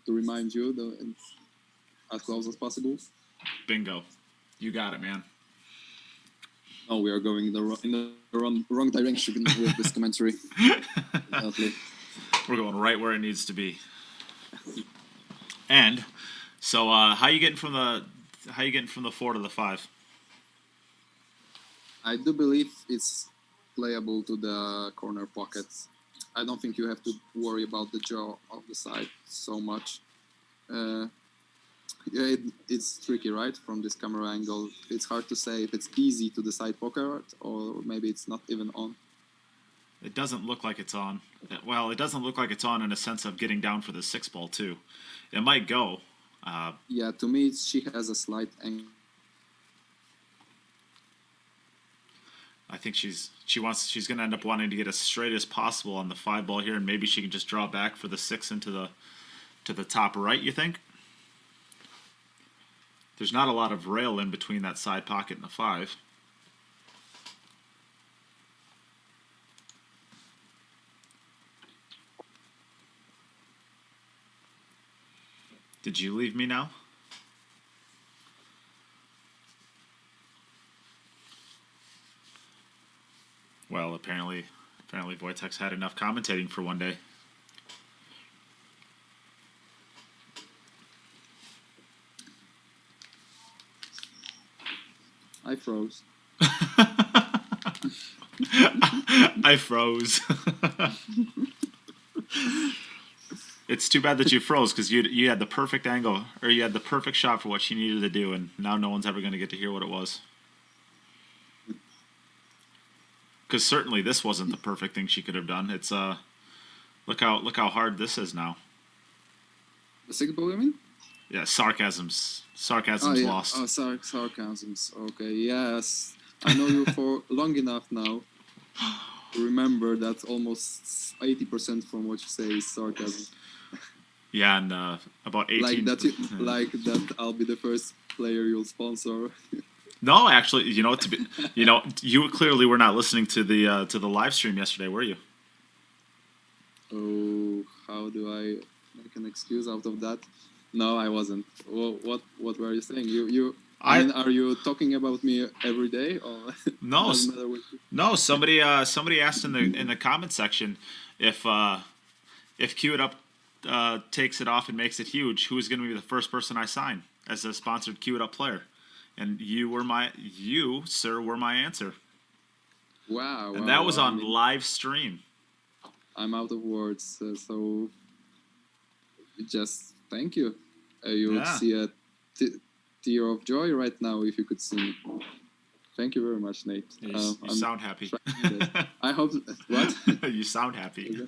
remind you as close as possible. Bingo, you got it, man. Oh, we are going in the wrong direction with this commentary. We're going right where it needs to be. And so, how you getting from the 4 to the 5? I do believe it's playable to the corner pockets. I don't think you have to worry about the jaw of the side so much. Yeah, it's tricky, right? From this camera angle, it's hard to say if it's easy to the side pocket or maybe it's not even on. It doesn't look like it's on. Well, it doesn't look like it's on in a sense of getting down for the 6 ball too. It might go. Yeah, to me, she has a slight angle. I think she's going to end up wanting to get as straight as possible on the 5 ball here, and maybe she can just draw back for the 6 into the top right. You think? There's not a lot of rail in between that side pocket and the 5. Did you leave me now? Well, apparently Wojtek's had enough commentating for one day. I froze. I froze. It's too bad that you froze because you had the perfect angle, or you had the perfect shot for what she needed to do, and now no one's ever going to get to hear what it was. Because certainly this wasn't the perfect thing she could have done. It's look how hard this is now. The 6 ball, you mean? Yeah, sarcasm's lost. Oh, sarcasms. Okay, yes. I know you for long enough now to remember that almost 80% from what you say is sarcasm. Yeah, and about 18. Like that I'll be the first player you'll sponsor. No, actually, you clearly were not listening to the live stream yesterday, were you? Oh, how do I make an excuse out of that? No, I wasn't. What were you saying? I mean, are you talking about me every day? Or no, no. Somebody asked in the comment section if Queue It Up takes it off and makes it huge, who is going to be the first person I sign as a sponsored Queue It Up player? And you, sir, were my answer. Wow. And that was on live stream. I'm out of words, so just thank you. You would see a tear of joy right now if you could see me. Thank you very much, Nate. You sound happy. I hope. What? You sound happy.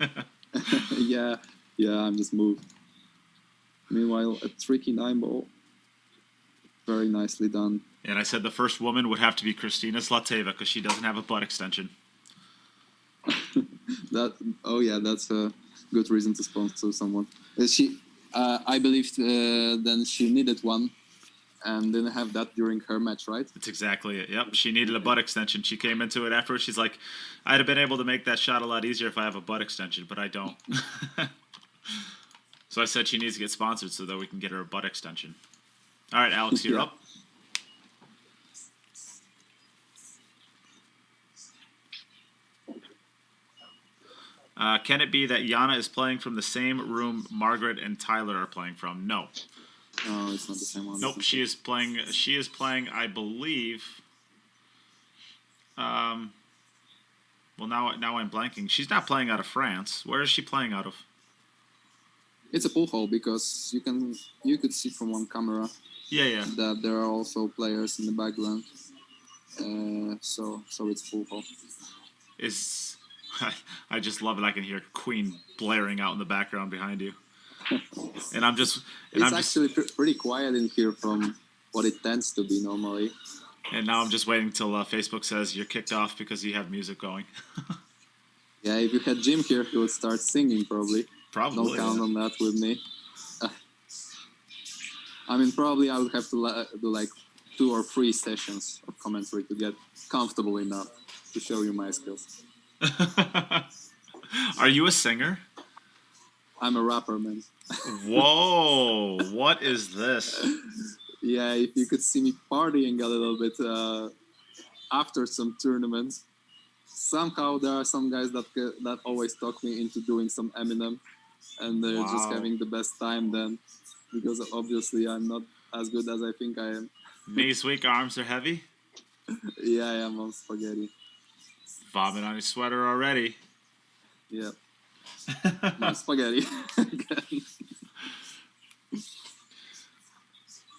Yeah, I'm just moved. Meanwhile, a tricky 9 ball. Very nicely done. And I said the first woman would have to be Kristina Zlateva because she doesn't have a butt extension. That's a good reason to sponsor someone. I believe then she needed one and didn't have that during her match, right? That's exactly it. Yep, she needed a butt extension. She came into it afterwards. She's like, I'd have been able to make that shot a lot easier if I have a butt extension, but I don't. So I said she needs to get sponsored so that we can get her a butt extension. All right, Alex, you're up. Can it be that Yana is playing from the same room Margaret and Tyler are playing from? No. No, it's not the same one. Nope. She is playing. She is playing. I believe. Well, now I'm blanking. She's not playing out of France. Where is she playing out of? It's a pool hall because you could see from one camera. Yeah. That there are also players in the background. So it's full hall. I just love it. I can hear Queen blaring out in the background behind you. And I'm just. It's actually pretty quiet in here from what it tends to be normally. And now I'm just waiting till Facebook says you're kicked off because you have music going. Yeah, if you had Jim here, he would start singing probably. Probably. Don't count on that with me. I mean, probably I would have to do like 2 or 3 sessions of commentary to get comfortable enough to show you my skills. Are you a singer? I'm a rapper, man. Whoa, what is this? Yeah, if you could see me partying a little bit after some tournaments, somehow there are some guys that always talk me into doing some Eminem, and they're just having the best time then, because obviously I'm not as good as I think I am. Knees weak, arms are heavy? Yeah, I am on spaghetti. Vomit on your sweater already. Yeah. No, spaghetti.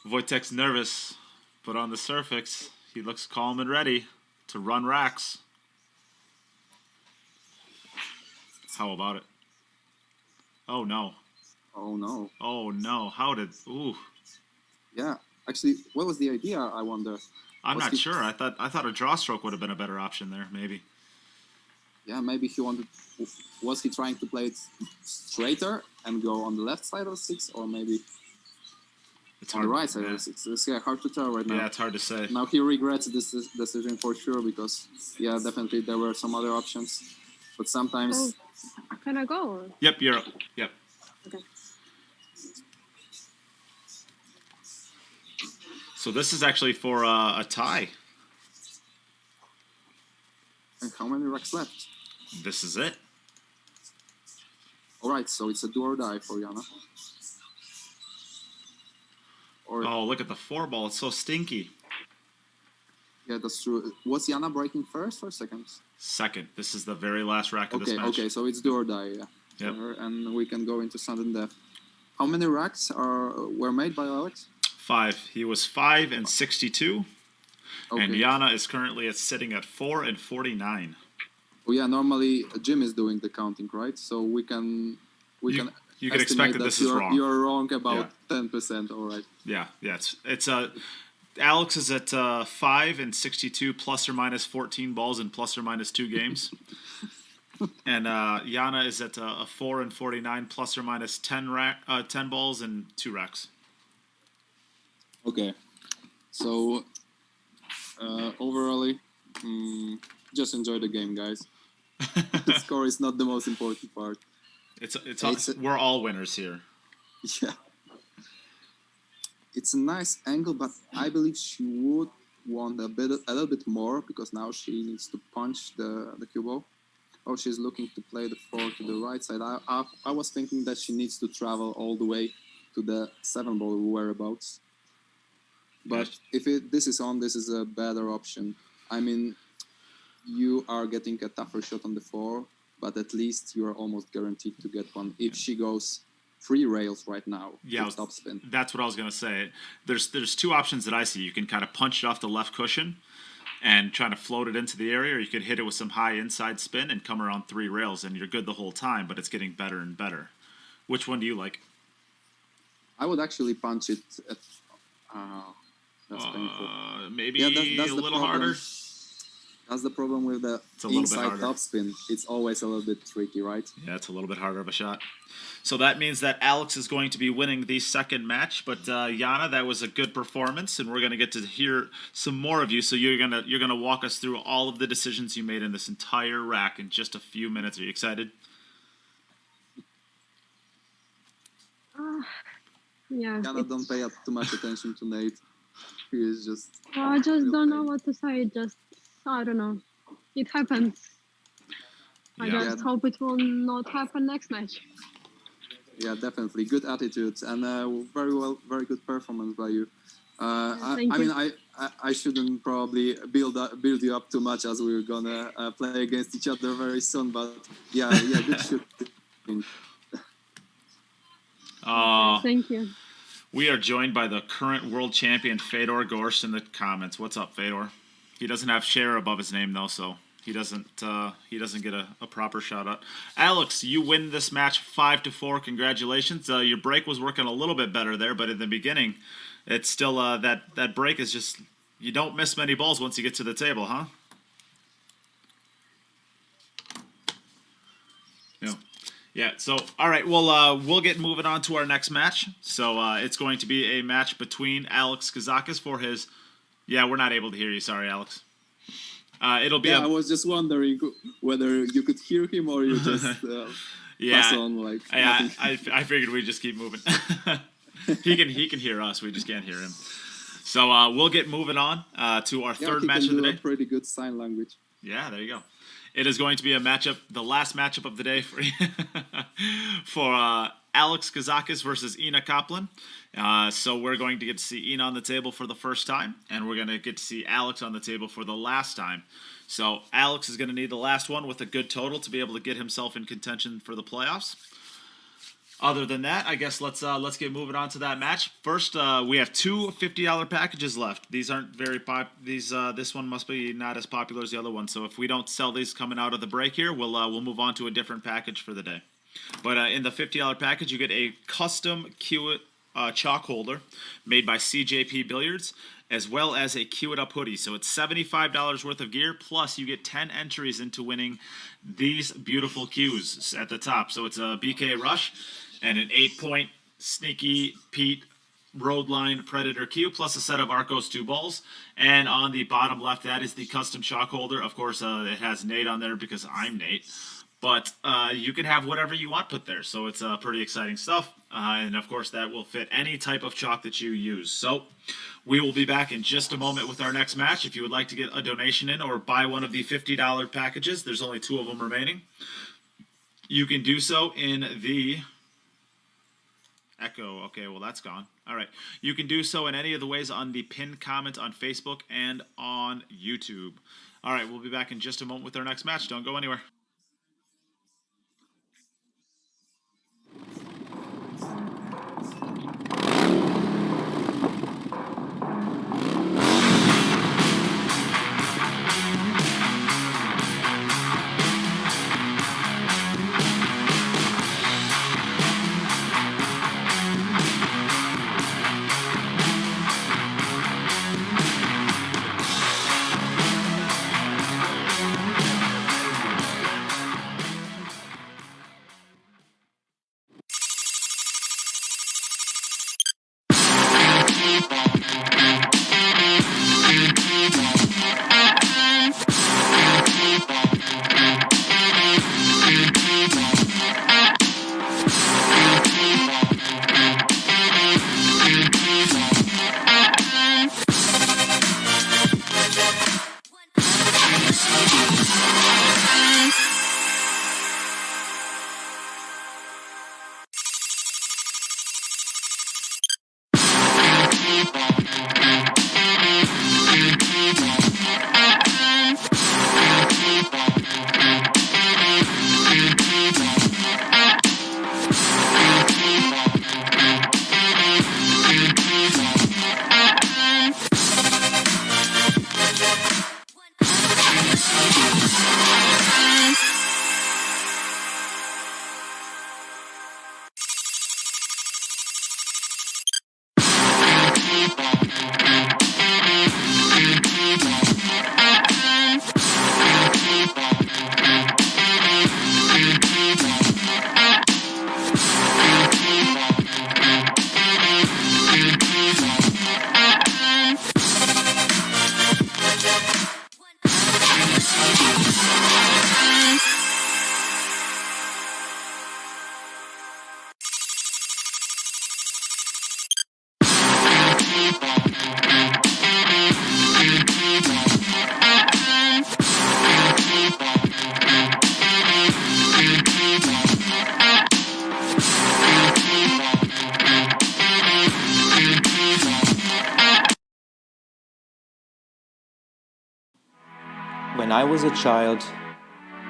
Wojtek's nervous, but on the surface, he looks calm and ready to run racks. How about it? Oh no. Oh no. Oh no. How did... Ooh. Yeah. Actually, what was the idea, I wonder? I'm not sure. I thought a draw stroke would have been a better option there, maybe. Yeah, maybe he wanted... Was he trying to play it straighter and go on the left side of 6, or maybe It's on the right side of 6? It's hard to tell right now. Yeah, it's hard to say. Now he regrets this decision for sure, because, yeah, definitely there were some other options. But sometimes... Oh, can I go? Yep, you're up. Yep. Okay. So this is actually for a tie. And how many racks left? This is it. All right, so it's a do or die for Yana. Or, Oh, look at the 4-ball. It's so stinky. yeah, that's true. Was Yana breaking first or second? Second. This is the very last rack of this Okay, match. okay, so it's do or die, yeah. Yep. And we can go into sudden death. How many racks were made by Alex? 5. He was 5 and 62. Okay. And Yana is currently sitting at 4 and 49. Oh yeah, normally Jim is doing the counting, right? So we can You can expect that this is wrong. You're wrong about 10%. All right. Yeah. It's Alex is at 5 and 62 plus or minus 14 balls in plus or minus 2 games. And Yana is at a 4 and 49 plus or minus 10 balls and 2 racks. Okay. So overall, just enjoy the game, guys. The score is not the most important part. We're all winners here. Yeah. It's a nice angle, but I believe she would want a little bit more, because now she needs to punch the cue ball. Oh, she's looking to play the 4 to the right side. I was thinking that she needs to travel all the way to the 7-ball whereabouts. But if this is on, this is a better option. I mean, you are getting a tougher shot on the 4, but at least you are almost guaranteed to get one. If she goes 3 rails right now, top spin. That's what I was going to say. There's 2 options that I see. You can kind of punch it off the left cushion and try to float it into the area, or you could hit it with some high inside spin and come around 3 rails, and you're good the whole time, but it's getting better and better. Which one do you like? I would actually punch it at... that's painful. Maybe that's a little harder. That's the problem with the inside topspin. It's always a little bit tricky, right? Yeah, it's a little bit harder of a shot. So that means that Alex is going to be winning the second match. But Yana, that was a good performance, and we're going to get to hear some more of you. So you're gonna walk us through all of the decisions you made in this entire rack in just a few minutes. Are you excited? Yeah. Yana, don't pay too much attention to Nate. He is just... I just don't know what to say. I don't know. It happens. I Yeah. just hope it will not happen next match. Yeah, definitely. Good attitude and very good performance by you. Thank you. I shouldn't probably build you up too much as we're gonna play against each other very soon. But yeah, good shooting. Thank you. We are joined by the current world champion Fedor Gorst in the comments. What's up, Fedor? He doesn't have share above his name though, so he doesn't get a proper shout out. Alex, you win this match 5-4. Congratulations. Your break was working a little bit better there, but in the beginning, it's still that break is just, you don't miss many balls once you get to the table, huh? No. Yeah, so, all right, well, we'll get moving on to our next match. So it's going to be a match between Alex Kazakis for his... Yeah, we're not able to hear you. Sorry, Alex. It'll be I was just wondering whether you could hear him or you just pass on like yeah, nothing. I figured we'd just keep moving. he can hear us. We just can't hear him. So we'll get moving on to our third match of the day. Pretty good sign language. Yeah, there you go. It is going to be a matchup, the last matchup of the day for Alex Kazakis versus Yana Kaplan. So we're going to get to see Yana on the table for the first time, and we're going to get to see Alex on the table for the last time. So Alex is going to need the last one with a good total to be able to get himself in contention for the playoffs. Other than that, I guess let's get moving on to that match. First, we have two $50 packages left. These aren't very this one must be not as popular as the other one. So if we don't sell these coming out of the break here, we'll move on to a different package for the day. But in the $50 package, you get a custom Cue chalk holder made by CJPBilliards, as well as a Cue It Up hoodie. So it's $75 worth of gear, plus you get 10 entries into winning these beautiful cues at the top. So it's a BK Rush and an 8-point Sneaky Pete Roadline Predator Cue, plus a set of Arcos 2 balls. And on the bottom left, that is the custom chalk holder. Of course, it has Nate on there because I'm Nate. But you can have whatever you want put there. So it's pretty exciting stuff. And, of course, that will fit any type of chalk that you use. So we will be back in just a moment with our next match. If you would like to get a donation in or buy one of the $50 packages, there's only 2 of them remaining. You can do so in the... Echo. Okay, well, that's gone. All right. You can do so in any of the ways on the pinned comment on Facebook and on YouTube. All right, we'll be back in just a moment with our next match. Don't go anywhere. When I was a child,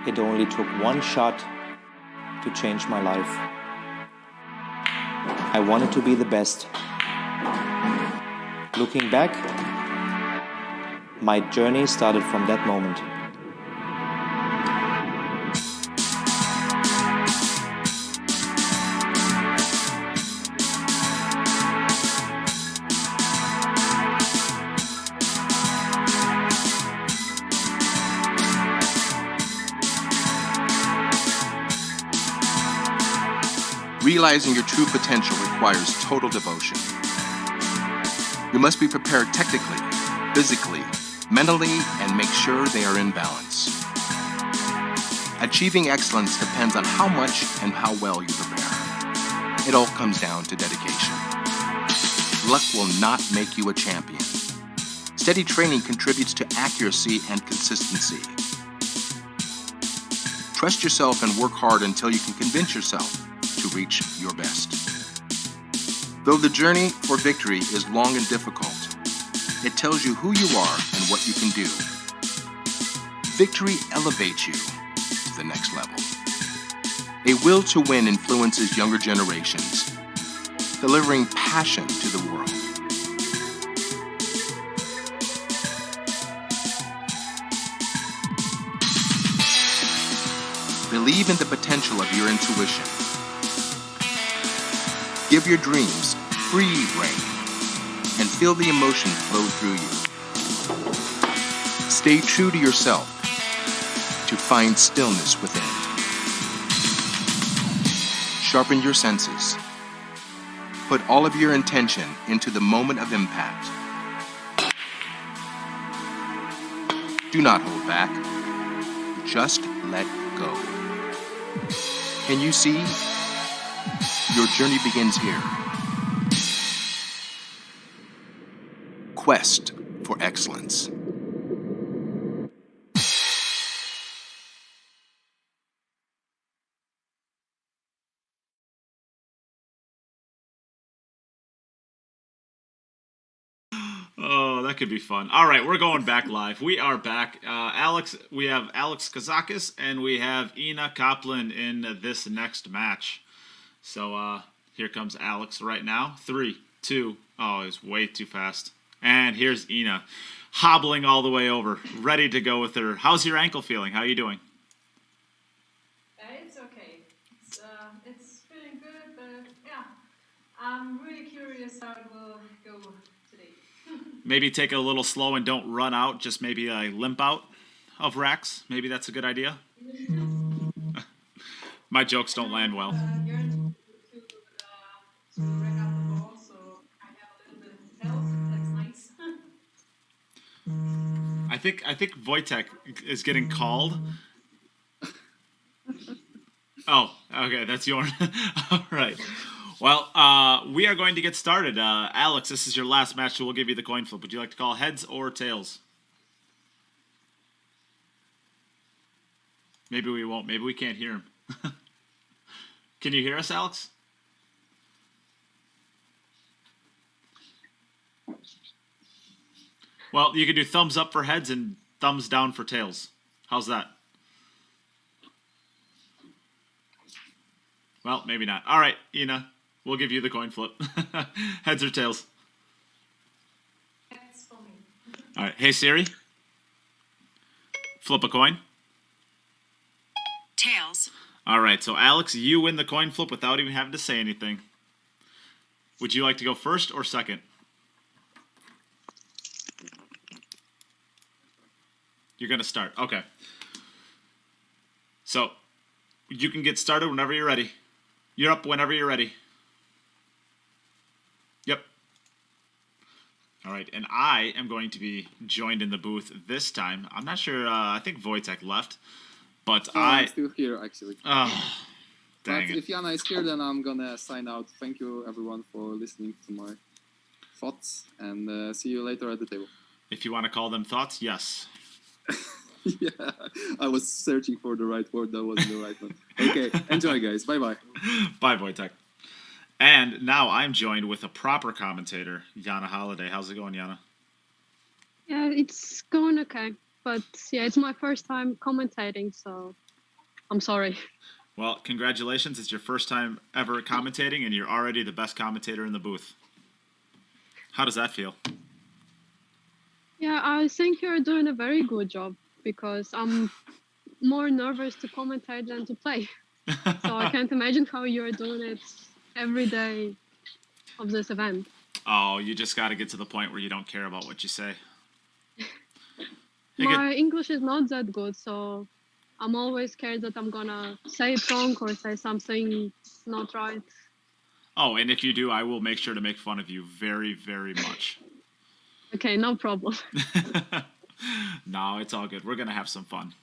it only took one shot to change my life. I wanted to be the best. Looking back, my journey started from that moment. Realizing your true potential requires total devotion. You must be prepared technically, physically, mentally, and make sure they are in balance. Achieving excellence depends on how much and how well you prepare. It all comes down to dedication. Luck will not make you a champion. Steady training contributes to accuracy and consistency. Trust yourself and work hard until you can convince yourself to reach your best. Though the journey for victory is long and difficult, it tells you who you are and what you can do. Victory elevates you to the next level. A will to win influences younger generations, delivering passion to the world. Believe in the potential of your intuition. Give your dreams free rein and feel the emotion flow through you. Stay true to yourself to find stillness within. Sharpen your senses. Put all of your intention into the moment of impact. Do not hold back. Just let go. Can you see? Your journey begins here. Quest for excellence. Oh, that could be fun. All right, we're going back live. We are back. Alex, we have Alex Kazakis and we have Yana Kaplan in this next match. So here comes Alex right now. 3, 2. Oh, it's way too fast. And here's Yana, hobbling all the way over, ready to go with her. How's your ankle feeling? How are you doing? It's okay. It's feeling good, but yeah, I'm really curious how it will go today. Maybe take it a little slow and don't run out. Just maybe limp out of racks. Maybe that's a good idea. My jokes don't land well. You're to rack up the ball, so I have a little bit of help. That's nice. I think Wojtek is getting called. Oh, okay, that's yours. All right. Well, we are going to get started. Alex, this is your last match, so we'll give you the coin flip. Would you like to call heads or tails? Maybe we won't. Maybe we can't hear him. Can you hear us, Alex? Well, you can do thumbs up for heads and thumbs down for tails. How's that? Well, maybe not. All right, Yana, we'll give you the coin flip. Heads or tails? Heads for me. All right. Hey, Siri. Flip a coin. Tails. All right. So, Alex, you win the coin flip without even having to say anything. Would you like to go first or second? You're going to start. Okay. So, you can get started whenever you're ready. You're up whenever you're ready. Yep. All right. And I am going to be joined in the booth this time. I'm not sure. I think Wojtek left. But I'm still here, actually. Oh, dang but it. if Yana is here, then I'm gonna sign out. Thank you, everyone, for listening to my thoughts, and see you later at the table. If you want to call them thoughts, yes. Yeah, I was searching for the right word. That wasn't the right one. Okay, enjoy, guys. Bye-bye. Bye, Wojtek. And now I'm joined with a proper commentator, Yana Halliday. How's it going, Yana? Yeah, it's going okay. but yeah, it's my first time commentating, so I'm sorry. Well, congratulations. It's your first time ever commentating, and you're already the best commentator in the booth. How does that feel? Yeah, I think you're doing a very good job because I'm more nervous to commentate than to play. So I can't imagine how you're doing it every day of this event. Oh, you just got to get to the point where you don't care about what you say. My English is not that good, so I'm always scared that I'm gonna say it wrong or say something not right. Oh, and if you do, I will make sure to make fun of you very, very much. Okay, no problem. No, it's all good. We're going to have some fun.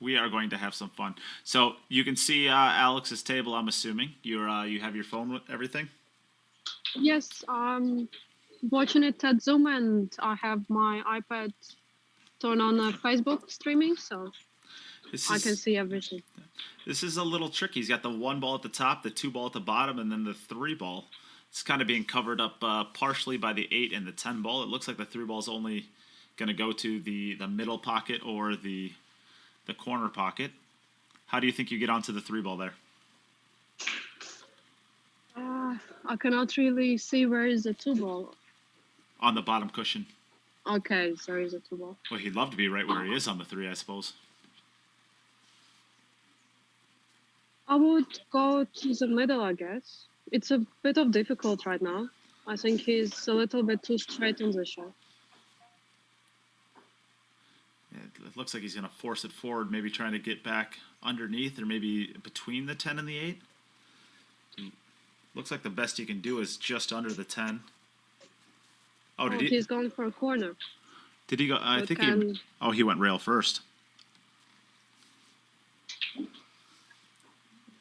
We are going to have some fun. So you can see Alex's table, I'm assuming. You have your phone with everything? Yes, I'm watching it at Zoom, and I have my iPad turned on Facebook streaming, so I can see everything. This is a little tricky. He's got the 1 ball at the top, the 2 ball at the bottom, and then the 3 ball. It's kind of being covered up partially by the 8 and the 10 ball. It looks like the 3 ball is only going to go to the middle pocket or the corner pocket. How do you think you get onto the 3 ball there? I cannot really see where is the 2 ball. On the bottom cushion. Okay, there is a 2 ball. Well, he'd love to be right where he is on the 3, I suppose. I would go to the middle, I guess. It's a bit of difficult right now. I think he's a little bit too straight on the shot. Yeah, it looks like he's going to force it forward, maybe trying to get back underneath or maybe between the 10 and the 8. Looks like the best you can do is just under the 10. Oh, did he? He's going for a corner. Did he go? I think he. Oh, he went rail first.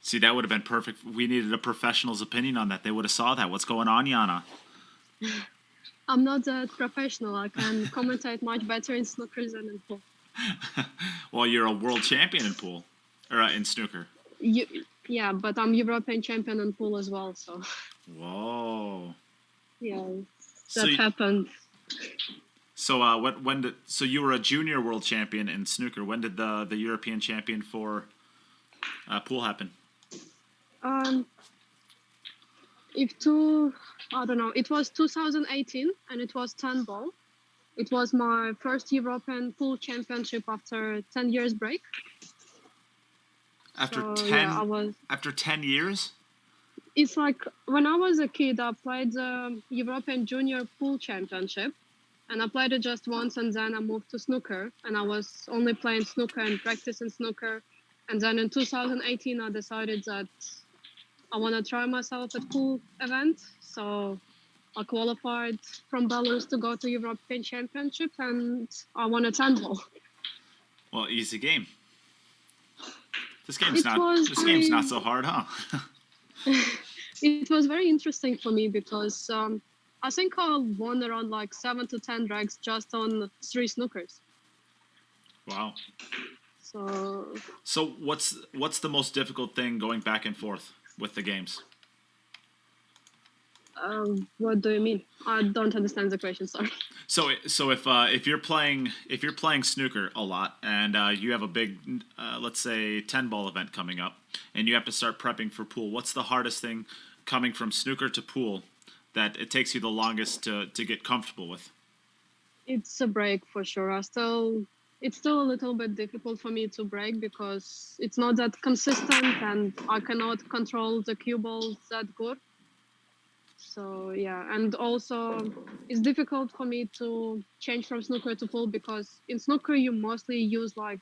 See, that would have been perfect. We needed a professional's opinion on that. They would have saw that. What's going on, Yana? I'm not that professional. I can commentate much better in snooker than in pool. Well, you're a world champion in pool, or in snooker. Yeah, but I'm European champion in pool as well. So. Whoa. Yeah, that happened. So so you were a junior world champion in snooker. When did the European champion for pool happen? I don't know. It was 2018, and it was 10 ball. It was my first European pool championship after 10 years break. After so, 10 yeah, after 10 years? It's like when I was a kid, I played the European Junior Pool Championship, and I played it just once, and then I moved to snooker, and I was only playing snooker and practicing snooker. And then in 2018, I decided that I want to try myself at pool event. So I qualified from Belarus to go to European Championship, and I won a 10 ball. Well, easy game. This game's not so hard, huh? It was very interesting for me because I think I won around like 7 to 10 drags just on 3 snookers. Wow. So what's the most difficult thing going back and forth with the games? What do you mean? I don't understand the question. Sorry. So if you're playing snooker a lot and you have a big let's say 10 ball event coming up and you have to start prepping for pool, what's the hardest thing coming from snooker to pool that it takes you the longest to get comfortable with? It's a break for sure. It's still a little bit difficult for me to break because it's not that consistent and I cannot control the cue balls that good. So yeah, and also it's difficult for me to change from snooker to pool because in snooker you mostly use like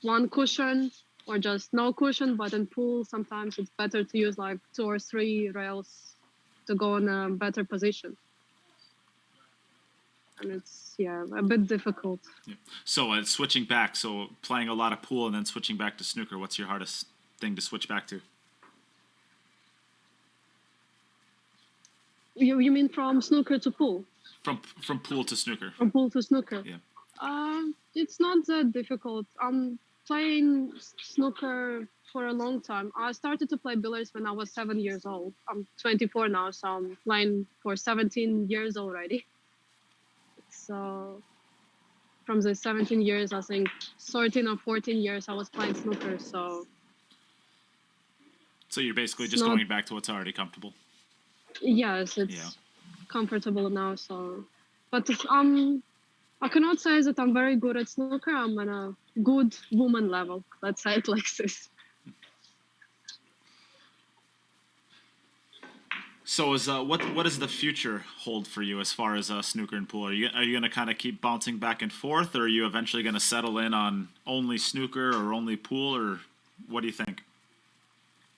one cushion or just no cushion, but in pool sometimes it's better to use like 2 or 3 rails to go in a better position. And it's a bit difficult. Yeah. So switching back, so playing a lot of pool and then switching back to snooker, what's your hardest thing to switch back to? You mean from snooker to pool? From pool to snooker. From pool to snooker. Yeah. It's not that difficult. I'm playing snooker for a long time. I started to play billiards when I was 7 years old. I'm 24 now, so I'm playing for 17 years already. So from the 17 years, I think 13 or 14 years I was playing snooker. So you're basically it's just not- going back to what's already comfortable. yes, it's Yeah. comfortable now. So, but I cannot say that I'm very good at snooker. I'm on a good woman level. Let's say it like this. So is what does the future hold for you as far as snooker and pool? Are you going to kind of keep bouncing back and forth, or are you eventually going to settle in on only snooker or only pool, or what do you think?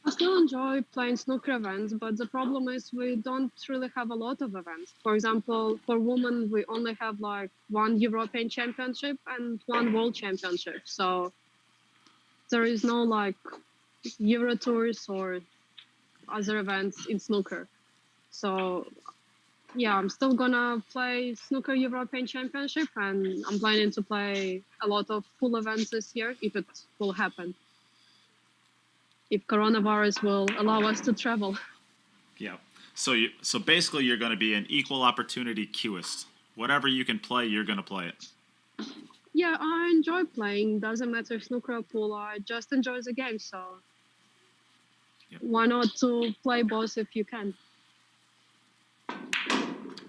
I still enjoy playing snooker events, but the problem is we don't really have a lot of events. For example, for women, we only have like one European Championship and one World Championship. So there is no like Euro Tours or other events in snooker. So yeah, I'm still gonna play snooker European Championship, and I'm planning to play a lot of full events this year if it will happen. If coronavirus will allow us to travel. Yeah. So basically, you're going to be an equal opportunity queuist. Whatever you can play, you're going to play it. Yeah, I enjoy playing. Doesn't matter snooker or pool. I just enjoy the game. So Yep. why not to play both if you can?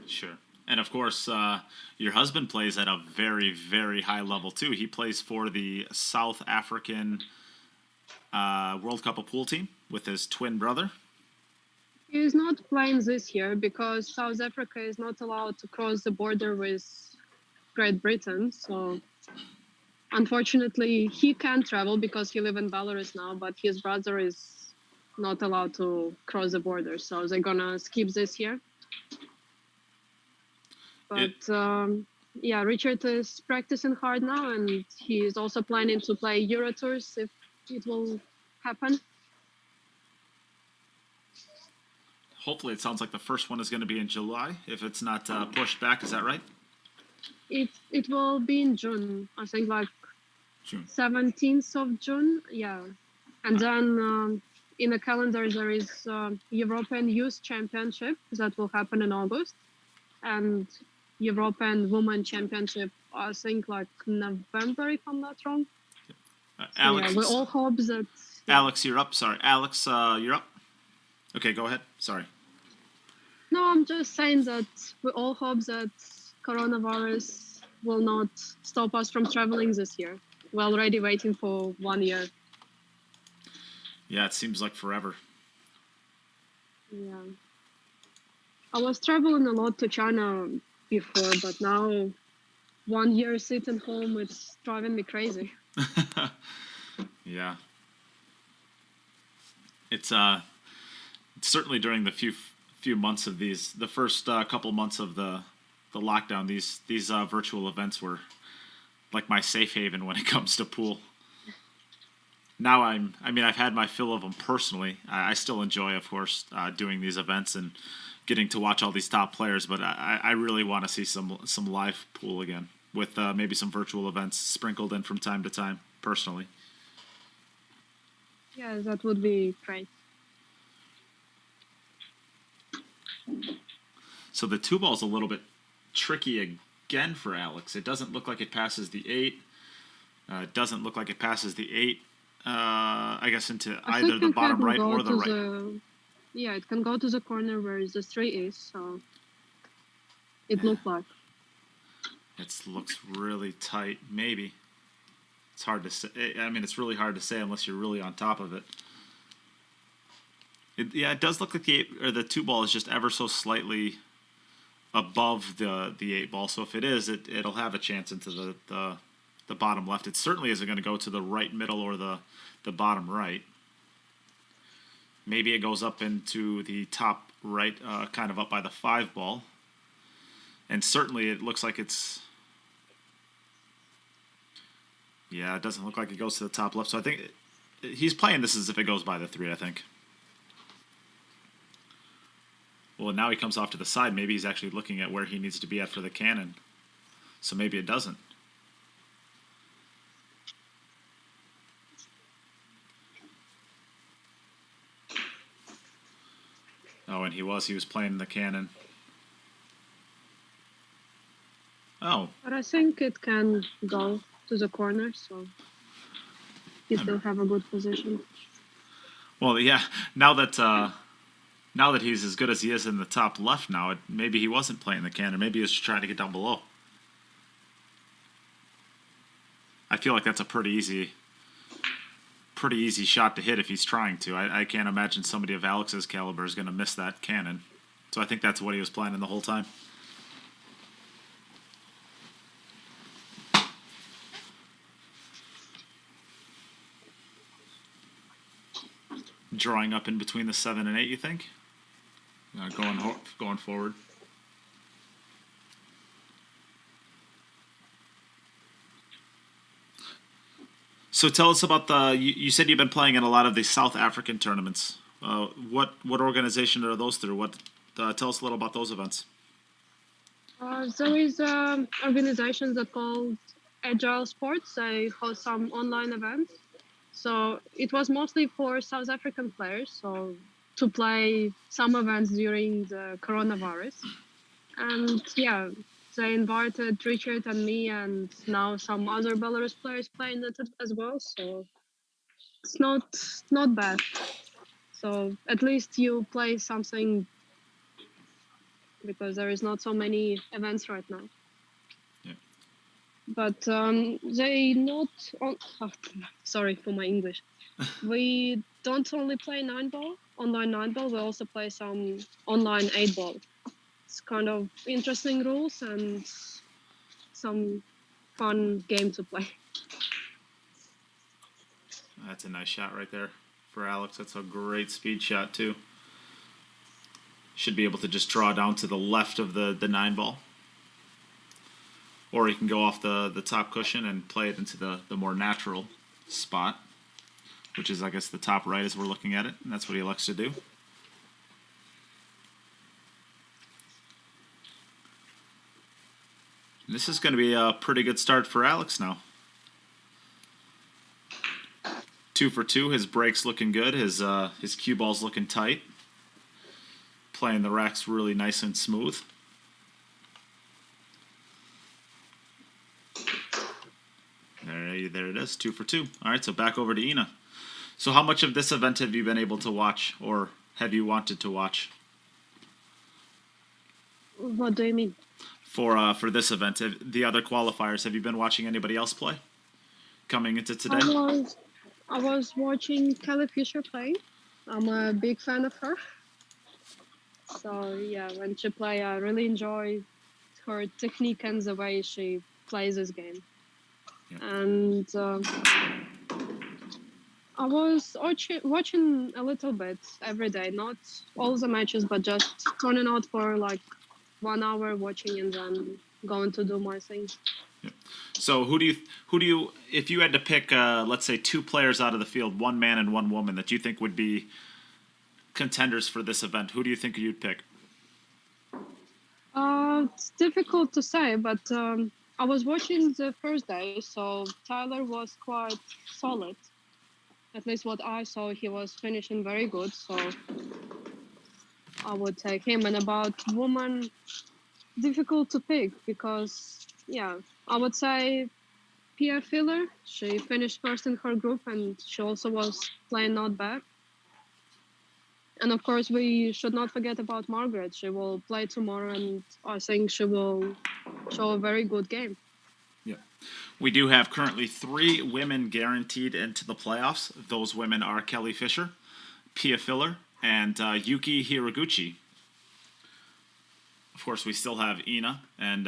Sure. And of course, your husband plays at a very, very high level too. He plays for the South African World Cup of Pool team with his twin brother. He's not playing this year because South Africa is not allowed to cross the border with Great Britain. So unfortunately, he can travel because he lives in Belarus now, but his brother is not allowed to cross the border. So they're gonna skip this year. But yeah, Richard is practicing hard now, and he is also planning to play Euro Tours if it will happen. Hopefully, it sounds like the first one is going to be in July, if it's not pushed back. Is that right? It will be in June, I think, like June. 17th of June. Yeah, and then in the calendar there is European Youth Championship that will happen in August, and European Women Championship, I think, like November, if I'm not wrong. Alex, yeah, we all hope that. Alex, you're up. Sorry, Alex, you're up. Okay, go ahead. Sorry. No, I'm just saying that we all hope that coronavirus will not stop us from traveling this year. We're already waiting for 1 year. Yeah, it seems like forever. Yeah. I was traveling a lot to China before, but now 1 year sitting home, it's driving me crazy. Yeah. It's certainly during the few months of the first couple months of the lockdown, these virtual events were like my safe haven when it comes to pool. Now I've had my fill of them personally. I still enjoy, of course, doing these events and getting to watch all these top players, but I really want to see some live pool again with maybe some virtual events sprinkled in from time to time, personally. Yeah, that would be great. So the 2-ball's a little bit tricky again for Alex. It doesn't look like it passes the 8. It doesn't look like it passes the 8, I guess, into either the bottom right or the right. Yeah, it can go to the corner where the 3 is, so it looks like. It looks really tight, maybe. It's hard to say. I mean, it's really hard to say unless you're really on top of it. It does look like the 2-ball is just ever so slightly above the 8-ball. So if it is, it'll have a chance into the bottom left. It certainly isn't going to go to the right middle or the bottom right. Maybe it goes up into the top right, kind of up by the 5-ball. And certainly it looks like it's... Yeah, it doesn't look like it goes to the top left. So I think he's playing this as if it goes by the 3, I think. Well, now he comes off to the side. Maybe he's actually looking at where he needs to be at for the cannon. So maybe it doesn't. Oh, and he was playing the cannon. Oh, But I think it can go to the corner, so he still have a good position. well, yeah. Now that he's as good as he is in the top left now, maybe he wasn't playing the cannon. Maybe he was trying to get down below. I feel like that's a pretty easy shot to hit if he's trying to. I can't imagine somebody of Alex's caliber is going to miss that cannon. So I think that's what he was planning the whole time. Drawing up in between the 7 and 8, you think? Going forward. So tell us about you said you've been playing in a lot of the South African tournaments. What organization are those through? Tell us a little about those events. There is an organization that called Agile Sports. They host some online events. So it was mostly for South African players, so to play some events during the coronavirus. And yeah, they invited Richard and me, and now some other Belarus players playing it as well. So it's not bad. So at least you play something, because there is not so many events right now. Yeah. But they not sorry for my English. We don't only play online 9-ball, we also play some online 8-ball. It's kind of interesting rules and some fun game to play. That's a nice shot right there for Alex. That's a great speed shot too. Should be able to just draw down to the left of the 9-ball. Or he can go off the top cushion and play it into the more natural spot, which is, I guess, the top right as we're looking at it. And that's what he elects to do. And this is going to be a pretty good start for Alex now. 2 for 2. His break's looking good. His cue ball's looking tight. Playing the racks really nice and smooth. There it is, 2 for 2. All right, so back over to Ina. So how much of this event have you been able to watch, or have you wanted to watch? What do you mean? For this event, the other qualifiers, have you been watching anybody else play coming into today? I was watching Kelly Fisher play. I'm a big fan of her. So yeah, when she plays, I really enjoy her technique and the way she plays this game. Yeah. And I was watching a little bit every day, not all the matches, but just turning out for like 1 hour watching and then going to do my things. Yeah. So who do you if you had to pick let's say 2 players out of the field, 1 man and 1 woman, that you think would be contenders for this event, who do you think you'd pick? It's difficult to say, but I was watching the first day, so Tyler was quite solid. At least what I saw, he was finishing very good, so I would take him. And about woman, difficult to pick because, yeah, I would say Pia Filler. She finished first in her group, and she also was playing not bad. And of course, we should not forget about Margaret. She will play tomorrow, and I think she will show a very good game. Yeah. We do have currently 3 women guaranteed into the playoffs. Those women are Kelly Fisher, Pia Filler, and Yuki Hiraguchi. Of course, we still have Ina and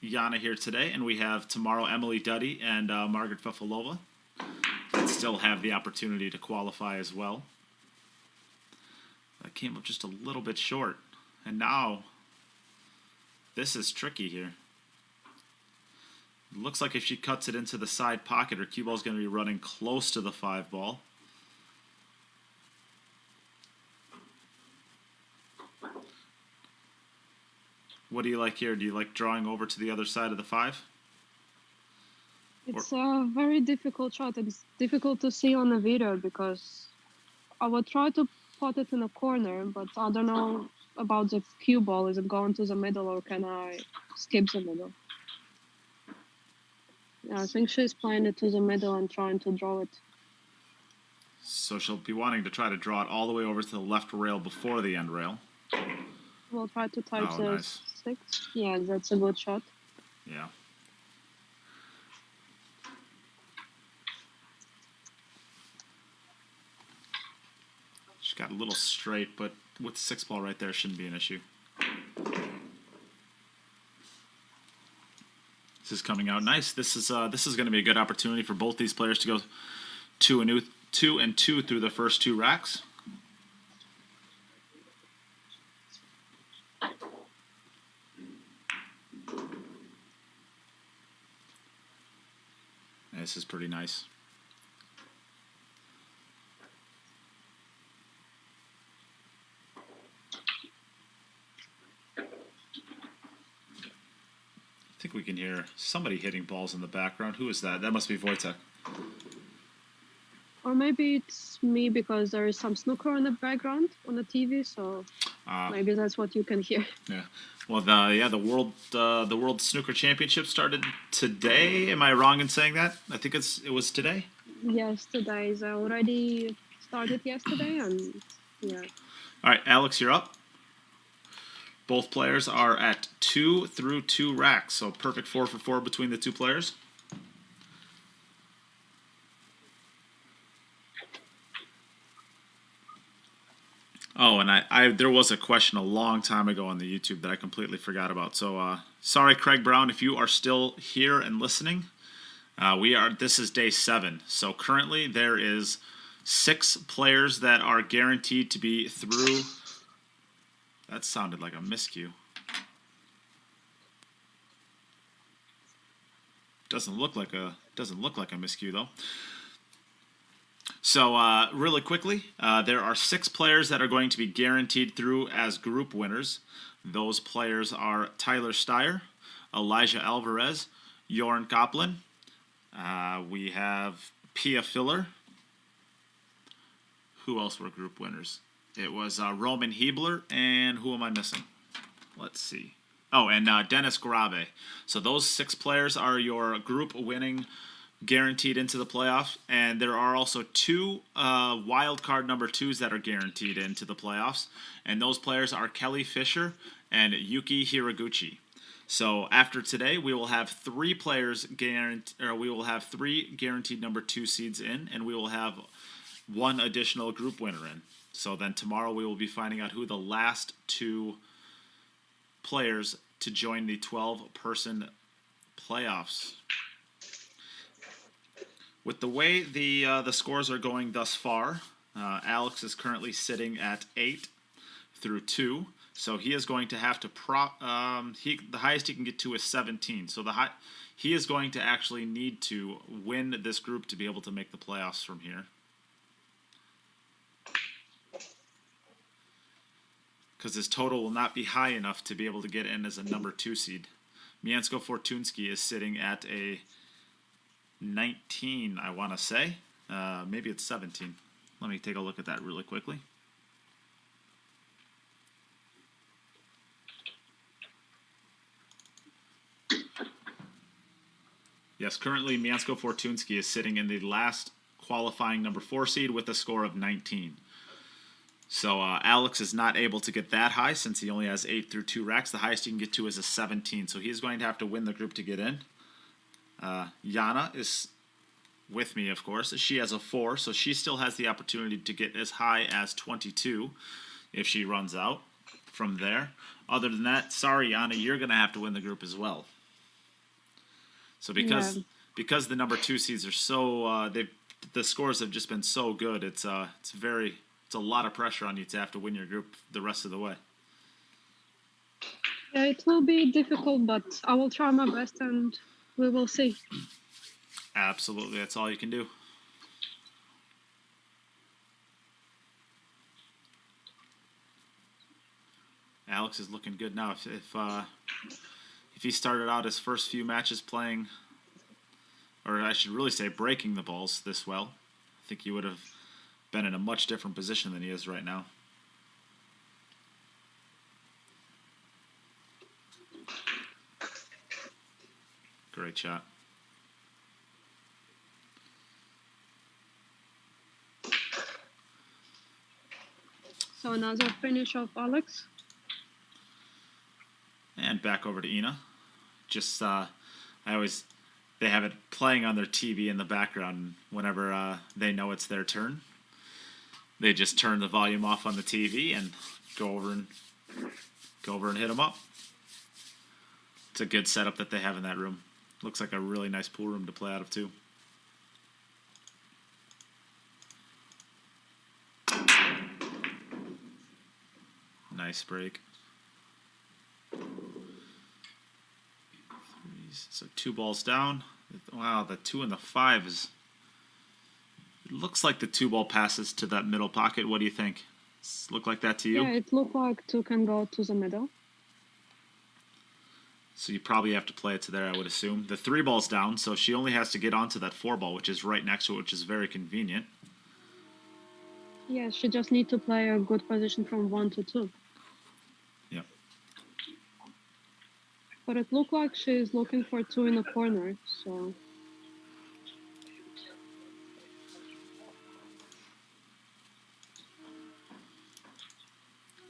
Yana here today, and we have tomorrow Emily Duddy and Margaret Fafalova that still have the opportunity to qualify as well. That came up just a little bit short, and now this is tricky here. It looks like if she cuts it into the side pocket, her cue ball is going to be running close to the 5-ball. What do you like here? Do you like drawing over to the other side of the 5? It's a very difficult shot. It's difficult to see on the video because I would try to put it in a corner, but I don't know about the cue ball. Is it going to the middle or can I skip the middle? Yeah, I think she's playing it to the middle and trying to draw it. So she'll be wanting to try to draw it all the way over to the left rail before the end rail. We'll try to type Oh, the nice. 6. Yeah, that's a good shot. Yeah. She's got a little straight, but with 6 ball right there shouldn't be an issue. This is coming out nice. This is going to be a good opportunity for both these players to go 2 and 2 through the first 2 racks. This is pretty nice. I think we can hear somebody hitting balls in the background. Who is that? That must be Wojtek. Or maybe it's me because there is some snooker in the background on the TV, so maybe that's what you can hear. Yeah. Well, the World Snooker Championship started today. Am I wrong in saying that? I think it was today. Yes, today is already started yesterday, and yeah. All right, Alex, you're up. Both players are at 2 through 2 racks, so perfect 4 for 4 between the 2 players. Oh, and there was a question a long time ago on the YouTube that I completely forgot about. So sorry, Craig Brown, if you are still here and listening. This is day 7. So currently there is 6 players that are guaranteed to be through. That sounded like a miscue. Doesn't look like a miscue though. So really quickly, there are 6 players that are going to be guaranteed through as group winners. Those players are Tyler Steyer, Elijah Alvarez, Jorn Kaplan. We have Pia Filler. Who else were group winners? It was Roman Hebler, and who am I missing? Let's see. Oh, and Dennis Grave. So those 6 players are your group winning guaranteed into the playoffs, and there are also 2 wild card number 2s that are guaranteed into the playoffs, and those players are Kelly Fisher and Yuki Hiraguchi. So after today, we will have 3 players we will have 3 guaranteed number 2 seeds in, and we will have 1 additional group winner in. So then tomorrow we will be finding out who the last 2 players to join the 12-person playoffs. With the way the scores are going thus far, Alex is currently sitting at 8 through 2. So he is going to have to the highest he can get to is 17. So he is going to actually need to win this group to be able to make the playoffs from here. Because his total will not be high enough to be able to get in as a number 2 seed. Miansko Fortunsky is sitting at a 19, I want to say. Maybe it's 17. Let me take a look at that really quickly. Yes, currently Miansko Fortunsky is sitting in the last qualifying number 4 seed with a score of 19. So Alex is not able to get that high since he only has 8 through 2 racks. The highest he can get to is a 17. So he's going to have to win the group to get in. Yana is with me, of course. She has a 4, so she still has the opportunity to get as high as 22 if she runs out from there. Other than that, sorry, Yana, you're going to have to win the group as well. So because the number 2 seeds are so the scores have just been so good, it's a lot of pressure on you to have to win your group the rest of the way. Yeah, it will be difficult, but I will try my best and we will see. Absolutely, that's all you can do. Alex is looking good now. If he started out his first few matches playing, or I should really say breaking the balls this well, I think he would have been in a much different position than he is right now. Great shot. So another finish of Alex. And back over to Ina. Just, they have it playing on their TV in the background whenever they know it's their turn. They just turn the volume off on the TV and go over and hit them up. It's a good setup that they have in that room. Looks like a really nice pool room to play out of too. Nice break. So 2 balls down. Wow, the 2 and the 5 is... It looks like the 2 ball passes to that middle pocket. What do you think? Does it look like that to you? Yeah, it looked like 2 can go to the middle. So you probably have to play it to there, I would assume. The 3 ball's down, so she only has to get onto that 4 ball, which is right next to it, which is very convenient. Yeah, she just need to play a good position from 1 to 2. Yeah. But it looked like she's looking for 2 in the corner, so...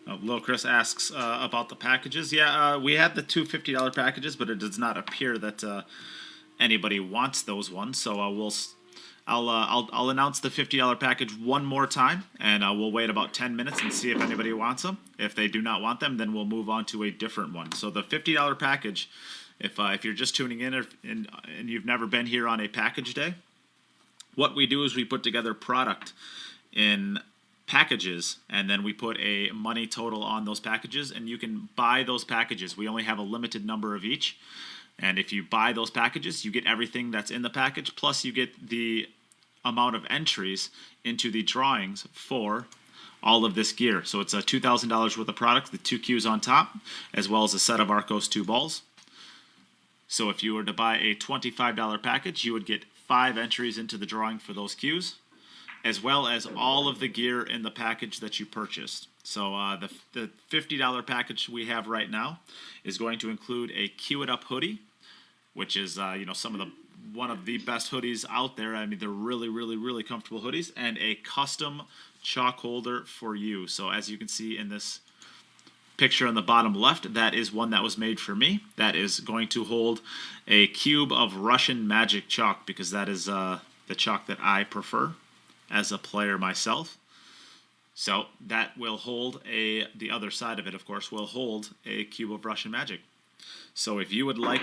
Oh, Lil Chris asks about the packages. Yeah, we had the two $50 packages, but it does not appear that anybody wants those ones. So I'll announce the $50 package one more time, and we'll wait about 10 minutes and see if anybody wants them. If they do not want them, then we'll move on to a different one. So the $50 package, if you're just tuning in and you've never been here on a package day, what we do is we put together product in packages, and then we put a money total on those packages, and you can buy those packages. We only have a limited number of each, and if you buy those packages, you get everything that's in the package, plus you get the amount of entries into the drawings for all of this gear. So it's a $2,000 worth of product, the 2 cues on top, as well as a set of Arcos 2 balls. So if you were to buy a $25 package, you would get 5 entries into the drawing for those cues, as well as all of the gear in the package that you purchased. So the $50 package we have right now is going to include a Cue It Up hoodie, which is one of the best hoodies out there. I mean, they're really, really, really comfortable hoodies, and a custom chalk holder for you. So as you can see in this picture on the bottom left, that is one that was made for me. That is going to hold a cube of Russian magic chalk, because that is the chalk that I prefer as a player myself. So that will hold the other side of it, of course, will hold a cube of Russian magic. So if you would like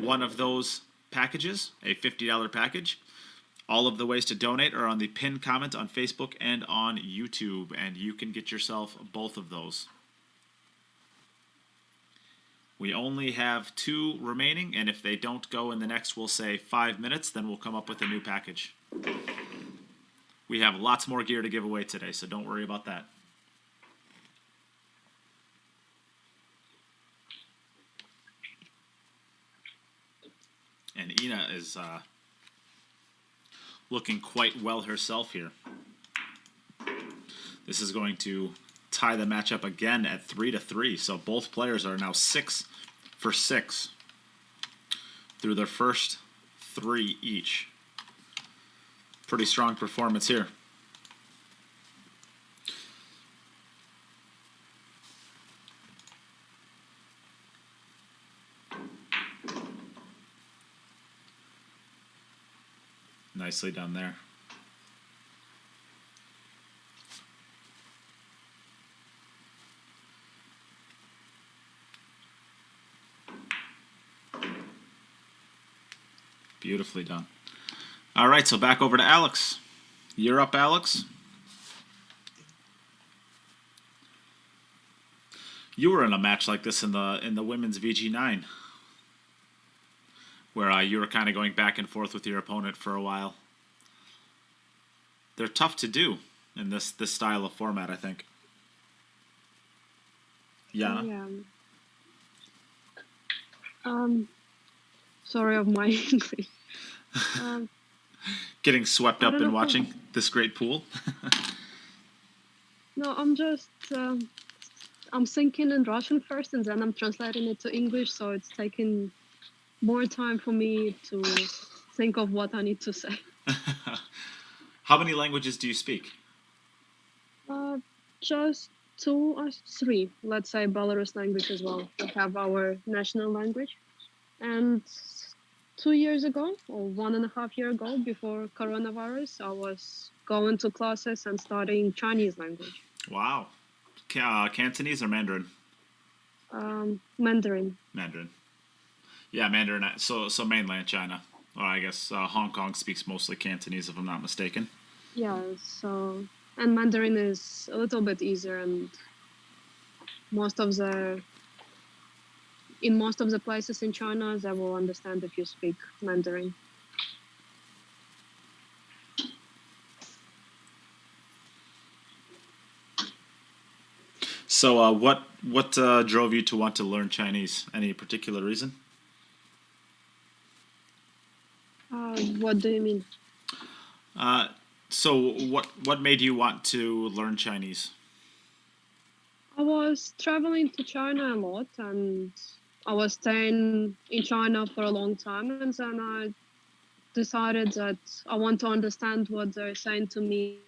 one of those packages, a $50 package, all of the ways to donate are on the pinned comment on Facebook and on YouTube, and you can get yourself both of those. We only have 2 remaining, and if they don't go in the next, we'll say 5 minutes, then we'll come up with a new package. We have lots more gear to give away today, so don't worry about that. And Ina is looking quite well herself here. This is going to tie the matchup again at 3-3, so both players are now 6 for 6 through their first 3 each. Pretty strong performance here. Nicely done there. Beautifully done. All right, so back over to Alex. You're up, Alex. You were in a match like this in the women's VG9, where you were kind of going back and forth with your opponent for a while. They're tough to do in this style of format, I think. Yana? Yeah. Sorry of my English. Getting swept up in watching this great pool? No, I'm just... I'm thinking in Russian first, and then I'm translating it to English, so it's taking more time for me to think of what I need to say. How many languages do you speak? just 2 or 3, let's say Belarus language as well. We have our national language. And 2 years ago, or 1.5 years ago, before coronavirus, I was going to classes and studying Chinese language. Wow. Cantonese or Mandarin? Mandarin. Mandarin. Yeah, Mandarin. So mainland China. Or I guess Hong Kong speaks mostly Cantonese, if I'm not mistaken. Yeah, so, and Mandarin is a little bit easier, and in most of the places in China, they will understand if you speak Mandarin. So what drove you to want to learn Chinese? Any particular reason? What do you mean? So what made you want to learn Chinese? I was traveling to China a lot, and I was staying in China for a long time, and then I decided that I want to understand what they're saying to me,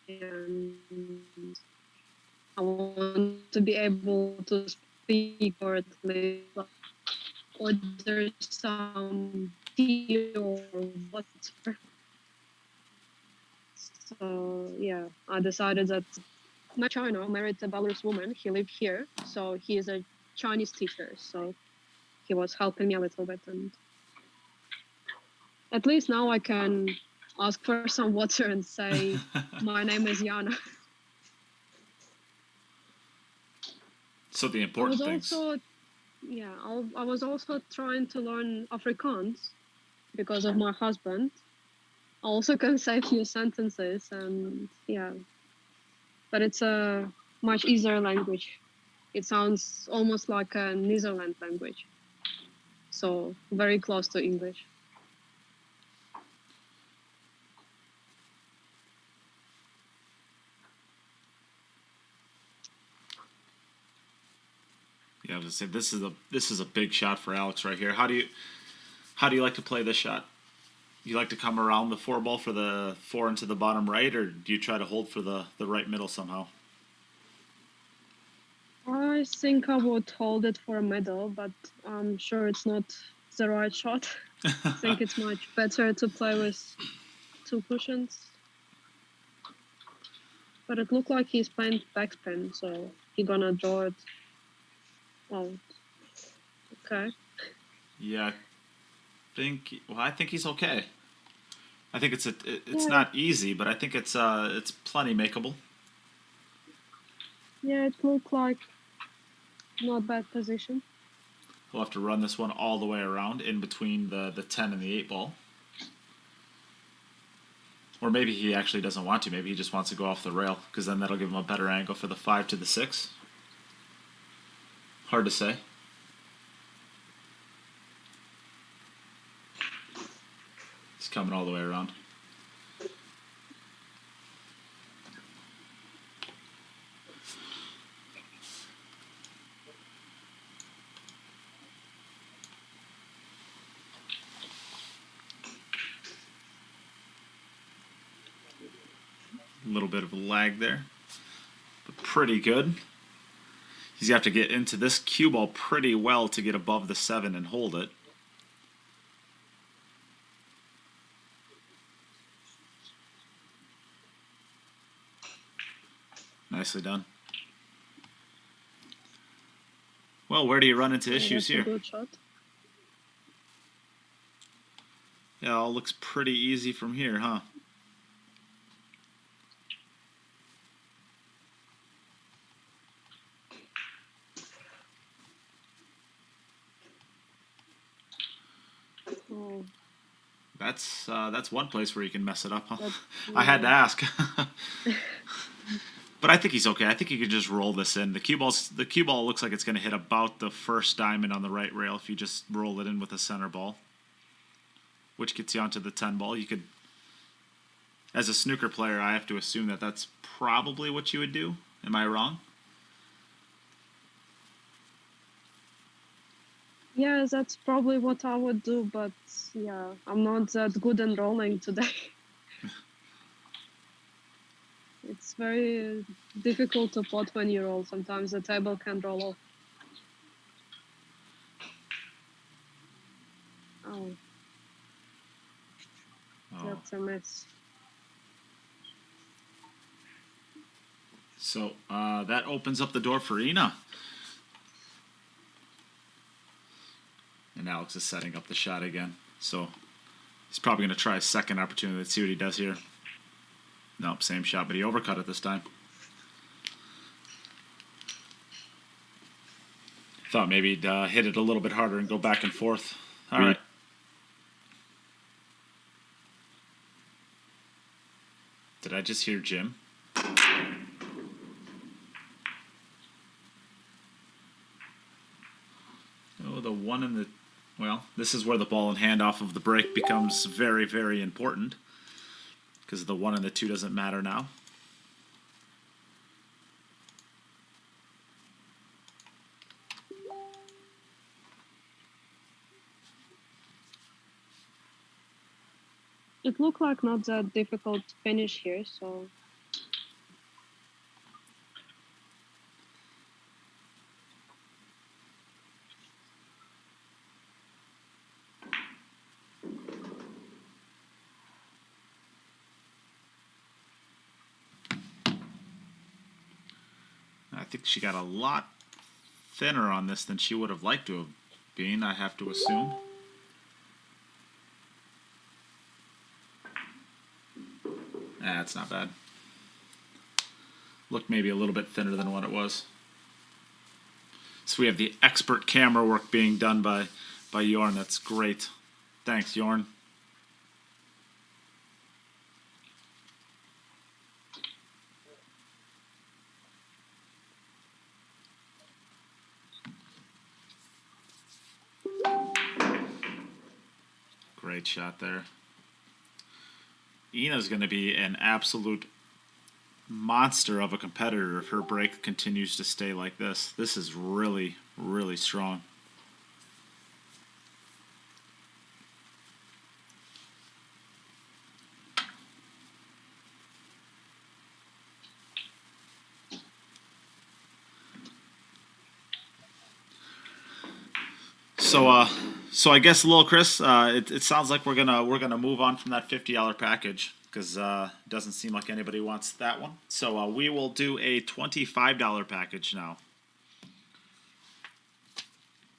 and I want to be able to speak or at least order some tea or water. So yeah, I decided that my China married a Belarus woman. He lived here, so he is a Chinese teacher. So he was helping me a little bit, and at least now I can ask for some water and say, "My name is Yana." So the important things. I was also trying to learn Afrikaans because of my husband. I also can say a few sentences, and yeah, but it's a much easier language. It sounds almost like a Netherlands language, so very close to English. Yeah, I was gonna say this is a big shot for Alex right here. How do you like to play this shot? You like to come around the 4 ball for the 4 into the bottom right, or do you try to hold for the right middle somehow? I think I would hold it for a middle, but I'm sure it's not the right shot. I think it's much better to play with 2 cushions. But it looked like he's playing backspin, so he's gonna draw it out. Okay. Yeah, I think he's okay. I think it's not easy, but I think it's plenty makeable. Yeah, it looked like not bad position. He'll have to run this one all the way around in between the 10 and the 8 ball. Or maybe he actually doesn't want to. Maybe he just wants to go off the rail, because then that'll give him a better angle for the 5 to the 6. Hard to say. He's coming all the way around. A little bit of a lag there, but pretty good. He's going to have to get into this cue ball pretty well to get above the 7 and hold it. Nicely done. Well, where do you run into issues here? Good shot. Yeah, all looks pretty easy from here, huh? Oh. That's one place where you can mess it up, huh? I had to ask. But I think he's okay. I think he could just roll this in. The cue ball looks like it's going to hit about the first diamond on the right rail if you just roll it in with a center ball, which gets you onto the 10 ball. You could, as a snooker player, I have to assume that that's probably what you would do. Am I wrong? Yeah, that's probably what I would do, but yeah, I'm not that good in rolling today. It's very difficult to pot when you roll. Sometimes the table can roll off. Oh, that's a mess. So that opens up the door for Ina. And Alex is setting up the shot again. So he's probably going to try a second opportunity. Let's see what he does here. Nope, same shot, but he overcut it this time. Thought maybe he'd hit it a little bit harder and go back and forth. All right. Did I just hear Jim? Oh, the one in the... Well, this is where the ball and hand off of the break becomes very, very important. Because the 1 and the 2 doesn't matter now. It looked like not that difficult to finish here, so... I think she got a lot thinner on this than she would have liked to have been, I have to assume. That's not bad. Looked maybe a little bit thinner than what it was. So we have the expert camera work being done by Jorn. That's great. Thanks, Jorn. Great shot there. Ina's going to be an absolute monster of a competitor if her break continues to stay like this. This is really, really strong. So I guess, Lil Chris, it sounds like we're gonna move on from that $50 package because it doesn't seem like anybody wants that one. So we will do a $25 package now.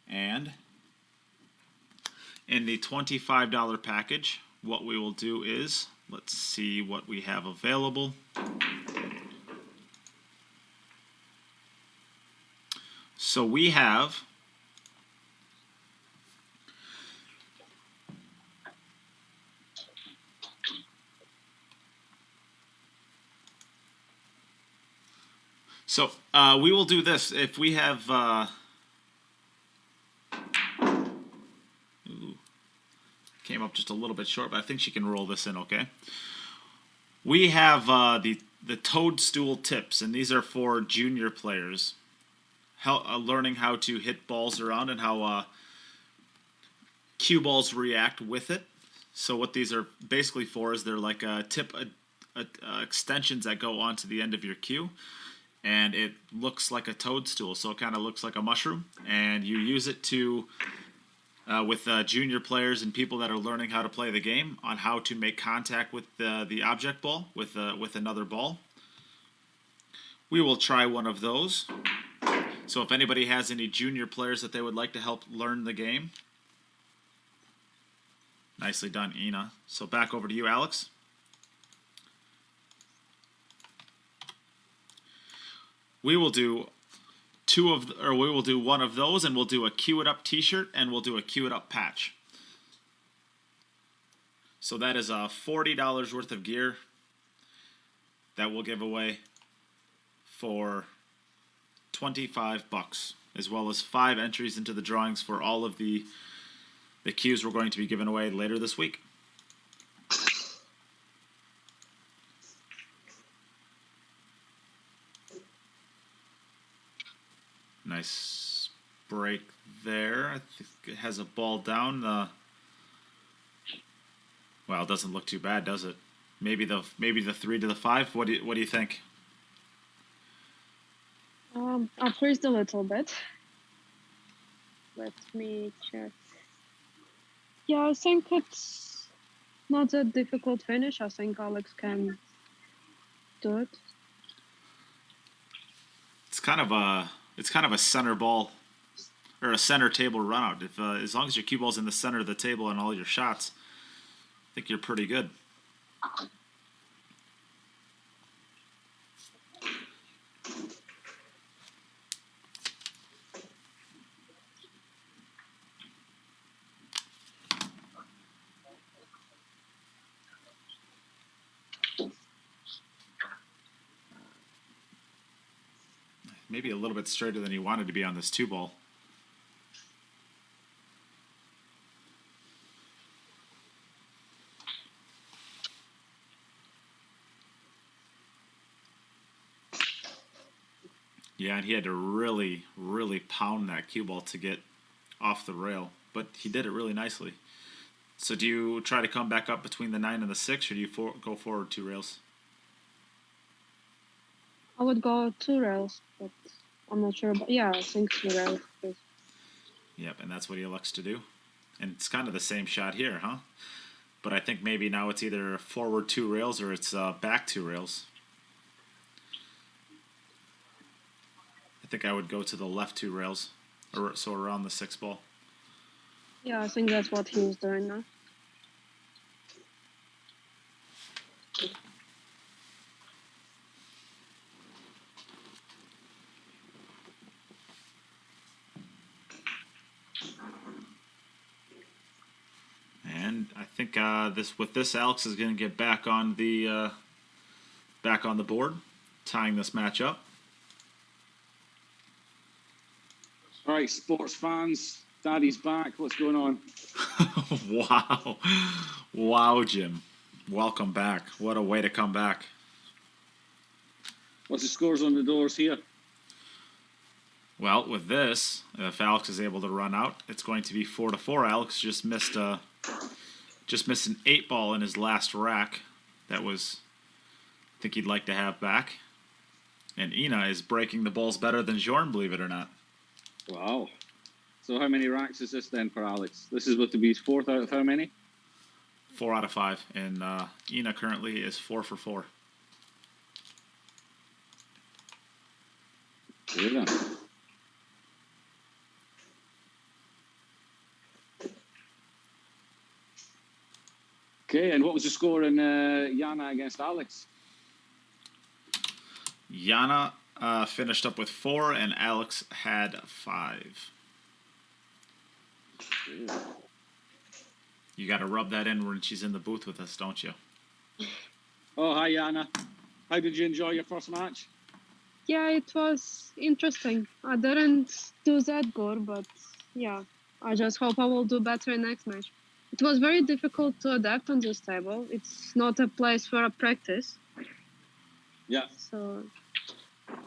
And in the $25 package, what we will do is, let's see what we have available. So we have we will do this. If we have came up just a little bit short, but I think she can roll this in okay. We have the toadstool tips, and these are for junior players, learning how to hit balls around and how cue balls react with it. So what these are basically for is they're like extensions that go onto the end of your cue. And it looks like a toadstool, so it kind of looks like a mushroom. And you use it to, with junior players and people that are learning how to play the game, on how to make contact with the object ball, with another ball. We will try one of those. So if anybody has any junior players that they would like to help learn the game. Nicely done, Ina. So back over to you, Alex. We will do we will do one of those, and we'll do a Cue It Up t-shirt, and we'll do a Cue It Up patch. So that is $40 worth of gear that we'll give away for $25, as well as 5 entries into the drawings for all of the cues we're going to be giving away later this week. Nice break there. I think it has a ball down. Well, it doesn't look too bad, does it? Maybe the 3 to the 5. What do you think? I freezed a little bit. Let me check. Yeah, I think it's not a difficult finish. I think Alex can do it. It's kind of a center ball or a center table run out. If as long as your cue ball's in the center of the table on all your shots, I think you're pretty good. Maybe a little bit straighter than you wanted to be on this 2-ball. Yeah, and he had to really, really pound that cue ball to get off the rail, but he did it really nicely. So do you try to come back up between the 9 and the 6, or do you go forward 2 rails? I would go 2 rails, but I'm not sure. But yeah, I think 2 rails. Yep, and that's what he elects to do. And it's kind of the same shot here, huh? But I think maybe now it's either forward 2 rails or it's back 2 rails. I think I would go to the left 2 rails, or so around the 6 ball. Yeah, I think that's what he's doing now. And I think this Alex is going to get back on the board, tying this match up. All right, sports fans, Daddy's back. What's going on? Wow, Jim. Welcome back. What a way to come back. What's the scores on the doors here? Well, with this, if Alex is able to run out, it's going to be 4-4. Alex just missed an 8-ball in his last rack. That was, I think he'd like to have back. And Ina is breaking the balls better than Jorn, believe it or not. Wow. So how many racks is this then for Alex? This is what to be his 4th out of how many? 4 out of 5. And Ina currently is 4 for 4. Good then. Okay, and what was the score in Yana against Alex? Yana finished up with 4, and Alex had 5. You got to rub that in when she's in the booth with us, don't you? Oh, hi, Yana. How did you enjoy your first match? Yeah, it was interesting. I didn't do that good, but yeah, I just hope I will do better next match. It was very difficult to adapt on this table. It's not a place for a practice. Yeah. So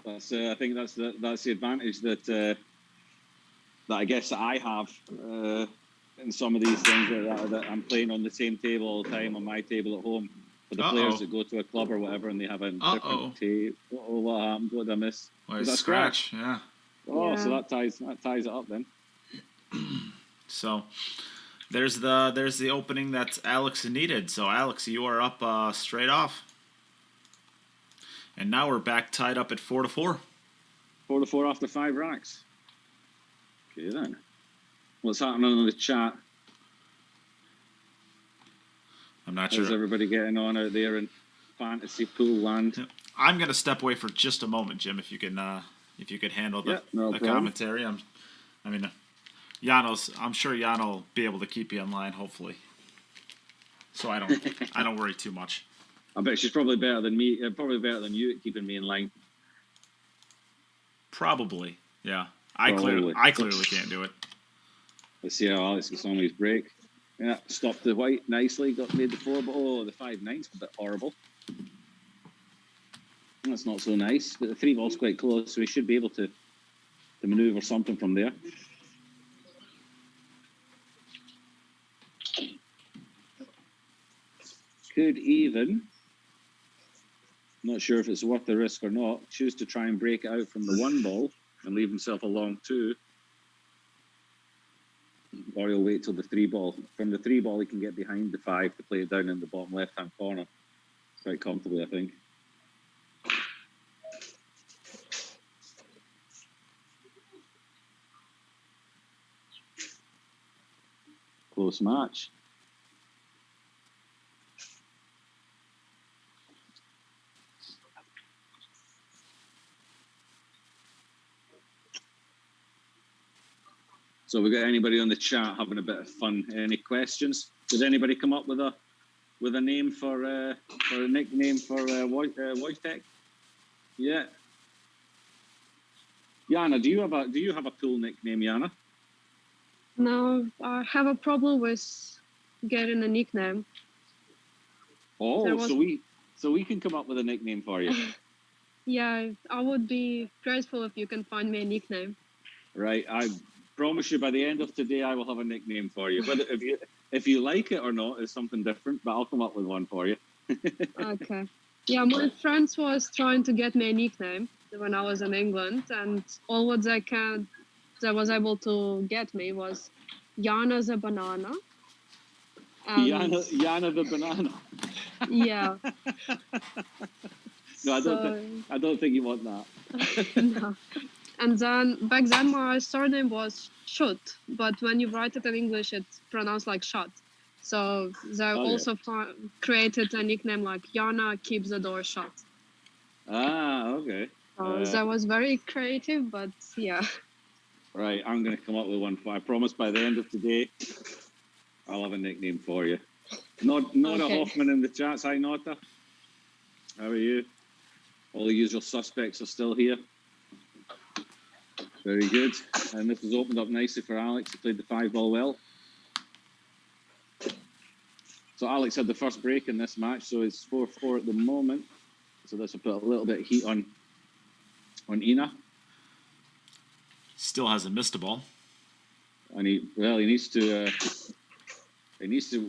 that's I think that's the advantage that I guess that I have in some of these things that I'm playing on the same table all the time on my table at home. For the players that go to a club or whatever and they have a different table. Oh, what happened? What did I miss? Was that scratch? Yeah. Oh, so that ties it up then. So there's the opening that Alex needed. So Alex, you are up straight off. And now we're back tied up at 4-4. 4-4 after 5 racks. Okay then. What's happening in the chat? I'm not sure. How's everybody getting on out there in fantasy pool land? I'm going to step away for just a moment, Jim. If you can handle the commentary. I'm sure Yana will be able to keep you in line, hopefully. So I don't worry too much. I bet she's probably better than me. Probably better than you at keeping me in line. Probably, yeah. I clearly can't do it. Let's see how Alex gets on with his break. Yeah, stopped the white nicely, made the 4, but the 5-9's a bit horrible. That's not so nice, but the 3 ball's quite close, so he should be able to manoeuvre something from there. Could even Not sure if it's worth the risk or not. Choose to try and break it out from the 1 ball and leave himself a long 2. Or he'll wait till the 3 ball. From the 3 ball, he can get behind the 5 to play it down in the bottom left-hand corner quite comfortably, I think. Close match. So we got anybody on the chat having a bit of fun? Any questions? Did anybody come up with a name for a nickname for Wojtek? Yeah. Yana, do you have a cool nickname, Yana? No, I have a problem with getting a nickname. Oh, so we can come up with a nickname for you. Yeah, I would be grateful if you can find me a nickname. Right. I promise you by the end of today I will have a nickname for you. Whether if you like it or not is something different, but I'll come up with one for you. Okay. Yeah, my friends was trying to get me a nickname when I was in England, and all what they was able to get me was Yana the banana. Yana the banana. Yeah. No, I don't think you want that. No. And then back then my surname was Shoot, but when you write it in English, it's pronounced like shut. So they also created a nickname like Yana keeps the door shut. Ah, okay. That was very creative, but yeah. Right, I'm going to come up with one. I promise by the end of today, I'll have a nickname for you. Nora Hoffman in the chat. Hi, Nota. How are you? All the usual suspects are still here. Very good. And this was opened up nicely for Alex. He played the 5 ball well. So Alex had the first break in this match, so it's 4-4 at the moment. So this will put a little bit of heat on Ina. Still hasn't missed a ball. And he needs to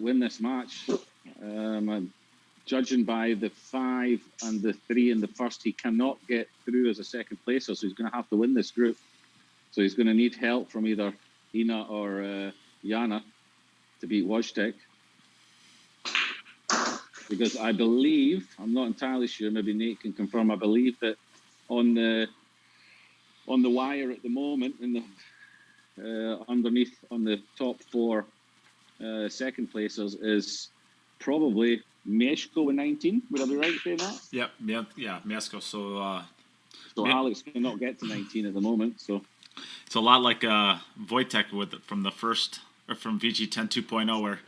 win this match. Judging by the 5 and the 3 in the first, he cannot get through as a second placer, so he's going to have to win this group. So he's going to need help from either Ina or Yana to beat Wojtek. Because I believe, I'm not entirely sure, maybe Nate can confirm, I believe that on the wire at the moment, in the underneath on the top 4 second placers is probably Mieszko with 19. Would I be right saying that? Yep, yeah, Mieszko. So Alex cannot get to 19 at the moment. So it's a lot like Wojtek from VG 10 2.0, where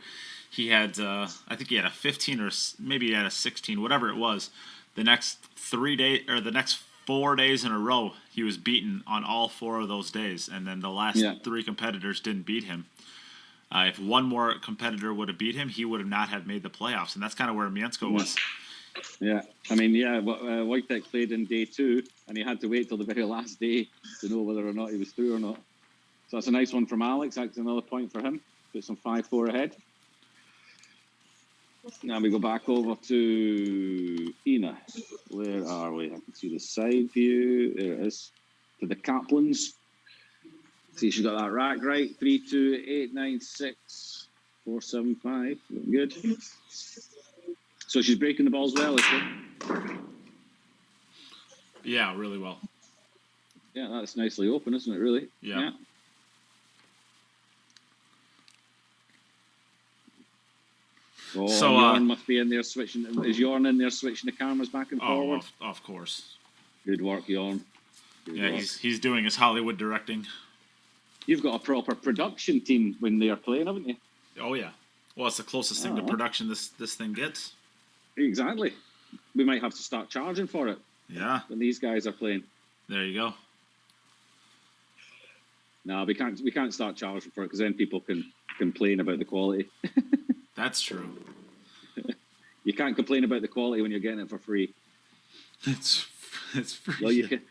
he had I think he had a 15 or maybe he had a 16, whatever it was. The next 3 days or the next 4 days in a row, he was beaten on all 4 of those days, and then the last 3 competitors didn't beat him. If one more competitor would have beat him, he would have not have made the playoffs, and that's kind of where Mieszko was. Yeah, I mean, Wojtek played in day 2, and he had to wait till the very last day to know whether or not he was through or not. So that's a nice one from Alex. That's another point for him. Put some 5-4 ahead. Now we go back over to Ina. Where are we? I can see the side view. There it is. To the Kaplans. See, she got that rack right. 3-2, 8-9-6, 4-7-5. Looking good. So she's breaking the balls well, is she? Yeah, really well. Yeah, that's nicely open, isn't it, really? Yeah. Oh, so Jorn must be in there switching. Is Jorn in there switching the cameras back and forward? Of course. Good work, Jorn. Good work. He's doing his Hollywood directing. You've got a proper production team when they are playing, haven't you? Oh yeah. Well, it's the closest thing to production this thing gets. Exactly. We might have to start charging for it. Yeah. When these guys are playing. There you go. No, we can't start charging for it because then people can complain about the quality. That's true. You can't complain about the quality when you're getting it for free. It's free. Well, you can.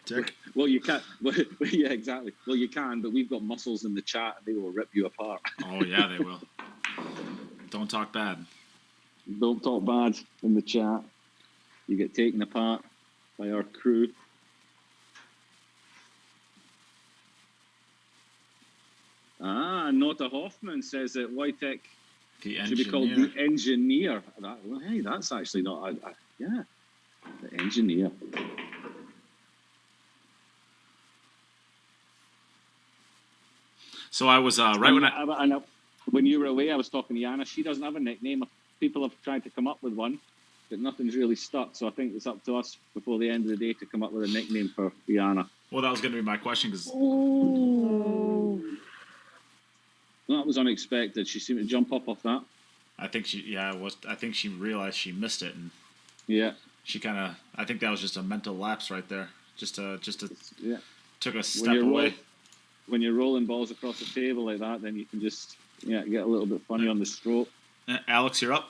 Well, you can't. Well, yeah, exactly. Well, you can, but we've got muscles in the chat, and they will rip you apart. Oh yeah, they will. Don't talk bad. Don't talk bad in the chat. You get taken apart by our crew. Nota Hoffman says that Wojtek should be called the engineer. Hey, that's actually not. Yeah, the engineer. So I was right when you were away, I was talking to Yana. She doesn't have a nickname. People have tried to come up with one, but nothing's really stuck. So I think it's up to us before the end of the day to come up with a nickname for Yana. Well, that was going to be my question because. That was unexpected. She seemed to jump up off that. I think I think she realized she missed it, and she kind of. I think that was just a mental lapse right there. Just took a step away. When you're rolling balls across the table like that, then you can just get a little bit funny on the stroke. Alex, you're up.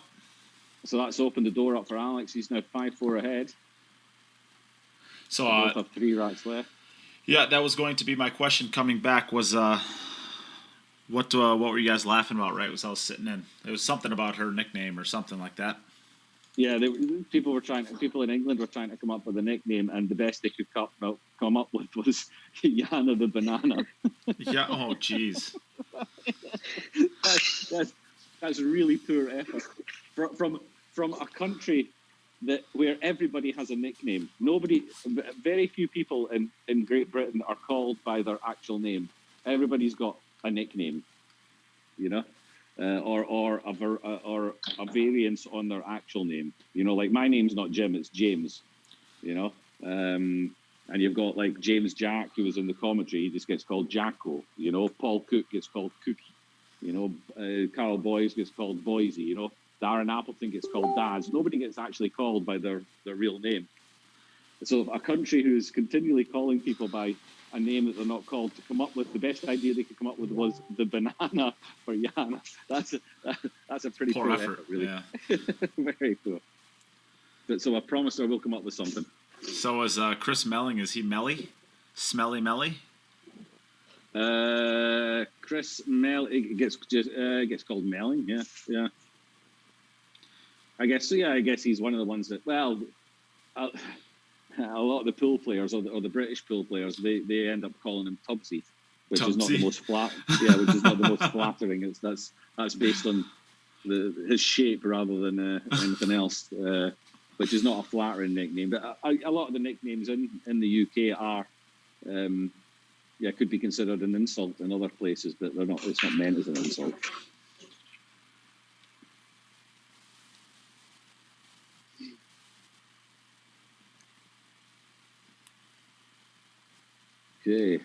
So that's opened the door up for Alex. He's now 5-4 ahead. So both have 3 racks left. Yeah, that was going to be my question coming back. Was what were you guys laughing about? Right, was I was sitting in. It was something about her nickname or something like that. Yeah, people in England were trying to come up with a nickname, and the best they could come up with was Yana the Banana. Yeah. Oh, jeez. that's really poor effort from a country where everybody has a nickname. Very few people in Great Britain are called by their actual name. Everybody's got a nickname, or a variance on their actual name. Like my name's not Jim, it's James. And you've got like James Jack, who was in the commentary, he just gets called Jacko. Paul Cook gets called Cookie. Carl Boyes gets called Boise. Darren Appleton gets called Dads. Nobody gets actually called by their real name. So a country who's continually calling people by a name that they're not called, to come up with the best idea they could come up with was the Banana for Yana. That's a pretty poor effort, really. Yeah. Very poor. But so I promised her we'll come up with something. So is Chris Melling? Is he Melly? Smelly Melly? Chris Melling gets called Melling. Yeah. I guess so. Yeah, I guess he's one of the ones that. Well, a lot of the pool players or the British pool players, they end up calling him Tubbsy, which is not the most which is not the most flattering. That's based on his shape rather than anything else, which is not a flattering nickname. But a lot of the nicknames in the UK are, could be considered an insult in other places, but they're not. It's not meant as an insult. Okay,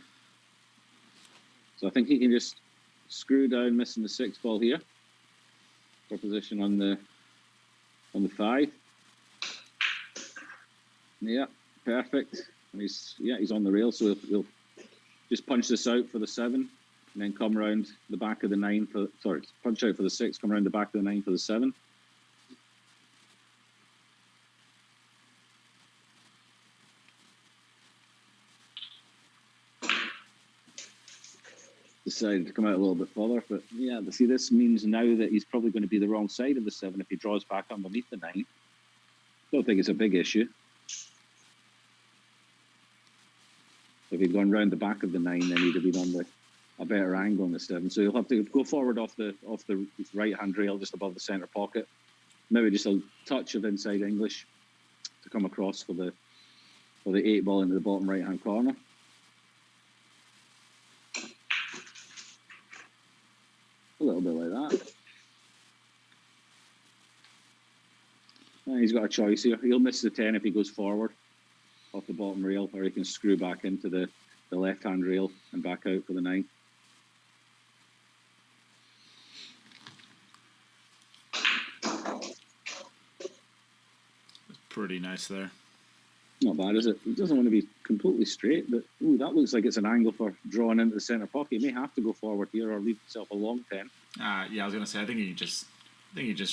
so I think he can just screw down, missing the 6th ball here for position on the 5. Yeah, perfect. And he's on the rail, so we'll just punch this out for the 7, and then come around the back of the 9 punch out for the 6, come around the back of the 9 for the 7. Decided to come out a little bit further, but see, this means now that he's probably going to be the wrong side of the 7 if he draws back underneath the 9. Don't think it's a big issue. If he'd gone round the back of the 9, then he'd have been on a better angle on the 7. So he'll have to go forward off the right hand rail just above the centre pocket. Maybe just a touch of inside English to come across for the 8 ball into the bottom right hand corner. A little bit like that. And he's got a choice here. He'll miss the 10 if he goes forward off the bottom rail, or he can screw back into the left-hand rail and back out for the 9. Pretty nice there. Not bad, is it? He doesn't want to be completely straight, but that looks like it's an angle for drawing into the centre pocket. He may have to go forward here or leave himself a long 10. I was gonna say I think you just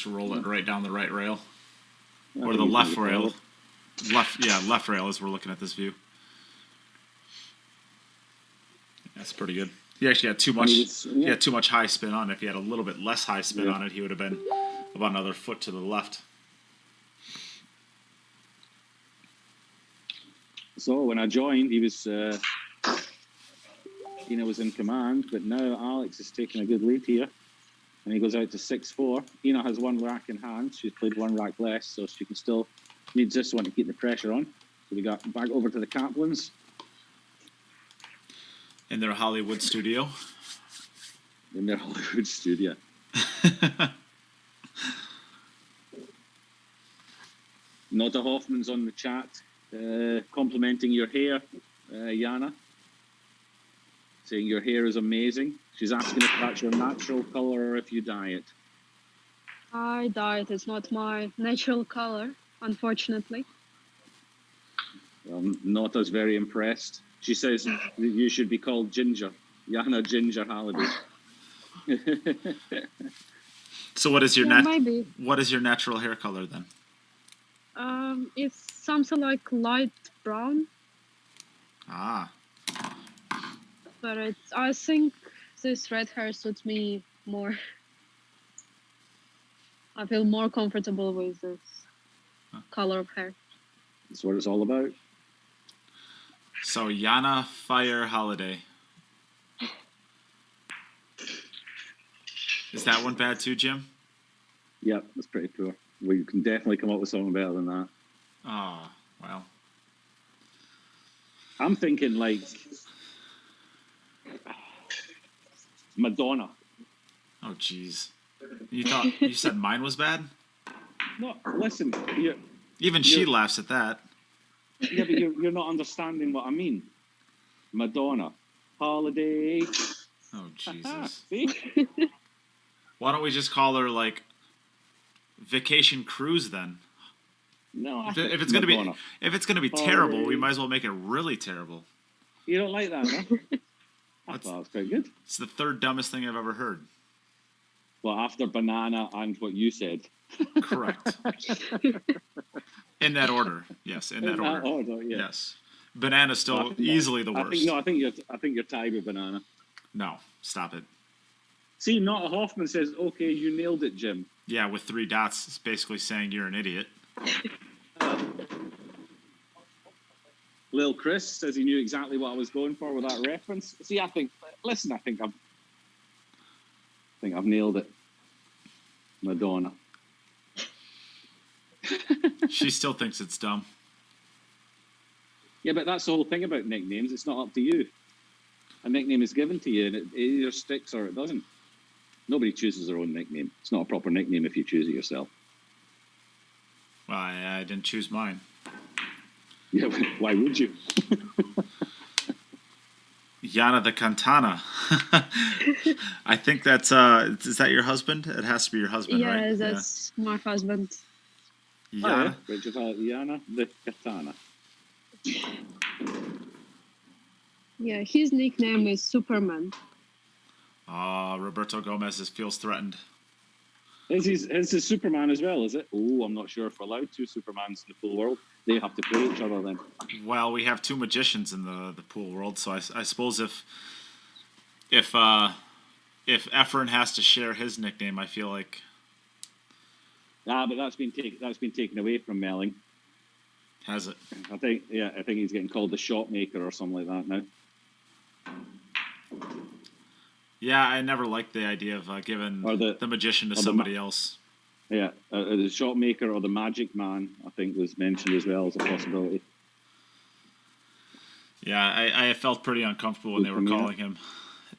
roll it right down the right rail, or the left rail. Left rail as we're looking at this view. That's pretty good. He actually had too much. He had too much high spin on. If he had a little bit less high spin on it, he would have been about another foot to the left. So when I joined, he was Ina was in command, but now Alex is taking a good lead here, and he goes out to 6-4. Ina has one rack in hand. She's played one rack less, so she can still needs this one to keep the pressure on. So we got back over to the Kaplans In their Hollywood studio. in their Hollywood studio. Nota Hoffman's on the chat, complimenting your hair, Yana. Saying your hair is amazing. She's asking if that's your natural color or if you dye it. I dyed. It's not my natural color, unfortunately. Nota's very impressed. She says that you should be called Ginger. Yana Ginger Halliday. So what is your Maybe. what is your natural hair color then? It's something like light brown, Ah. but I think this red hair suits me more. I feel more comfortable with this color of hair. That's what it's all about. So Yana Fire Halliday. Is that one bad too, Jim? Yep, that's pretty poor. We can definitely come up with something better than that. Oh, well. I'm thinking like Madonna. Oh, jeez. You said mine was bad? No, listen, Even she laughs at that. yeah, but you're not understanding what I mean. Madonna, holiday. Oh, Jesus. See? Why don't we just call her like Vacation Cruise then? No, If it's gonna be terrible, we might as well make it really terrible. You don't like that, huh? I thought it was quite good. It's the third dumbest thing I've ever heard. Well, after banana and what you said. Correct. In that order, yes. In that order, yeah. yes. Banana's still easily the worst. I think you're tied with banana. No, stop it. See, Nota Hoffman says, "Okay, you nailed it, Jim." Yeah, with 3 dots, it's basically saying you're an idiot. Lil Chris says he knew exactly what I was going for with that reference. See, I think I've nailed it. Madonna. She still thinks it's dumb. Yeah, but that's the whole thing about nicknames. It's not up to you. A nickname is given to you, and it either sticks or it doesn't. Nobody chooses their own nickname. It's not a proper nickname if you choose it yourself. Well, I didn't choose mine. Yeah, why would you? Yana the Cantana. I think that's is that your husband? It has to be your husband, right? Yeah, that's my husband. Yana. Yana the Katana. Yeah, his nickname is Superman. Roberto Gomez feels threatened. Is his Superman as well, is it? Oh, I'm not sure if we're allowed 2 Supermans in the pool world. They have to play each other then. Well, we have 2 magicians in the pool world, so I suppose if Efren has to share his nickname, I feel like. But that's been taken away from Melling. Has it? I think he's getting called the shot maker or something like that now. Yeah, I never liked the idea of giving the magician to somebody else. Yeah, the shot maker or the magic man, I think, was mentioned as well as a possibility. Yeah, I felt pretty uncomfortable when they were calling him.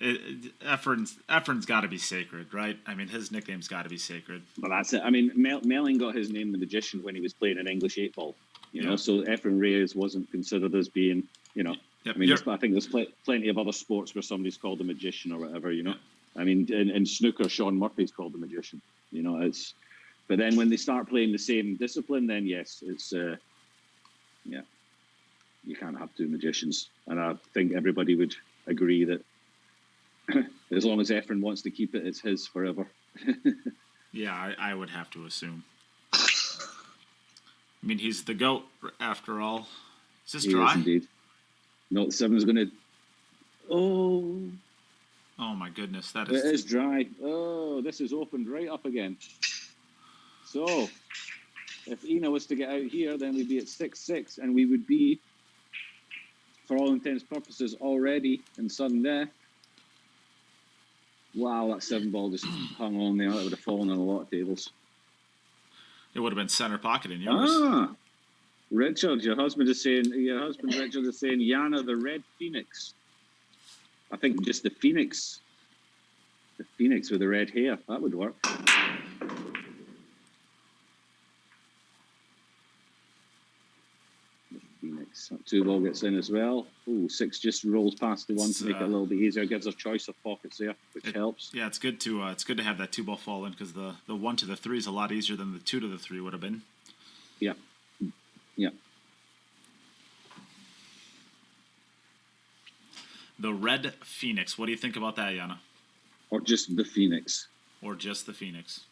Efren's got to be sacred, right? I mean, his nickname's got to be sacred. But that's it. I mean, Melling got his name, the magician, when he was playing an English 8-ball. You know, so Efren Reyes wasn't considered as being, you know. Yep. I mean, I think there's plenty of other sports where somebody's called a magician or whatever, you know. I mean, in snooker, Sean Murphy's called the magician. You know, it's. But then when they start playing the same discipline, then yes, it's. Yeah, you can't have 2 magicians, and I think everybody would agree that as long as Efren wants to keep it, it's his forever. Yeah, I would have to assume. I mean, he's the GOAT after all. Is this dry? He is indeed. No, 7's going to. Oh. Oh my goodness, that is. It is dry. Oh, this is opened right up again. So, if Ina was to get out here, then we'd be at 6-6, and we would be for all intents and purposes, already in sudden death. Wow, that 7 ball just hung on there. That would have fallen on a lot of tables. It would have been center pocket in yours. Richard, your husband Richard is saying Yana the Red Phoenix. I think just the Phoenix with the red hair, that would work. The Phoenix. That 2 ball gets in as well. Ooh, 6 just rolls past the 1 to make it a little bit easier. Gives us choice of pockets there, which helps. Yeah, it's good to have that 2 ball fall in, because the 1 to the 3 is a lot easier than the 2 to the 3 would have been. Yeah. Yeah. The Red Phoenix. What do you think about that, Yana? Or just the Phoenix. Or just the Phoenix.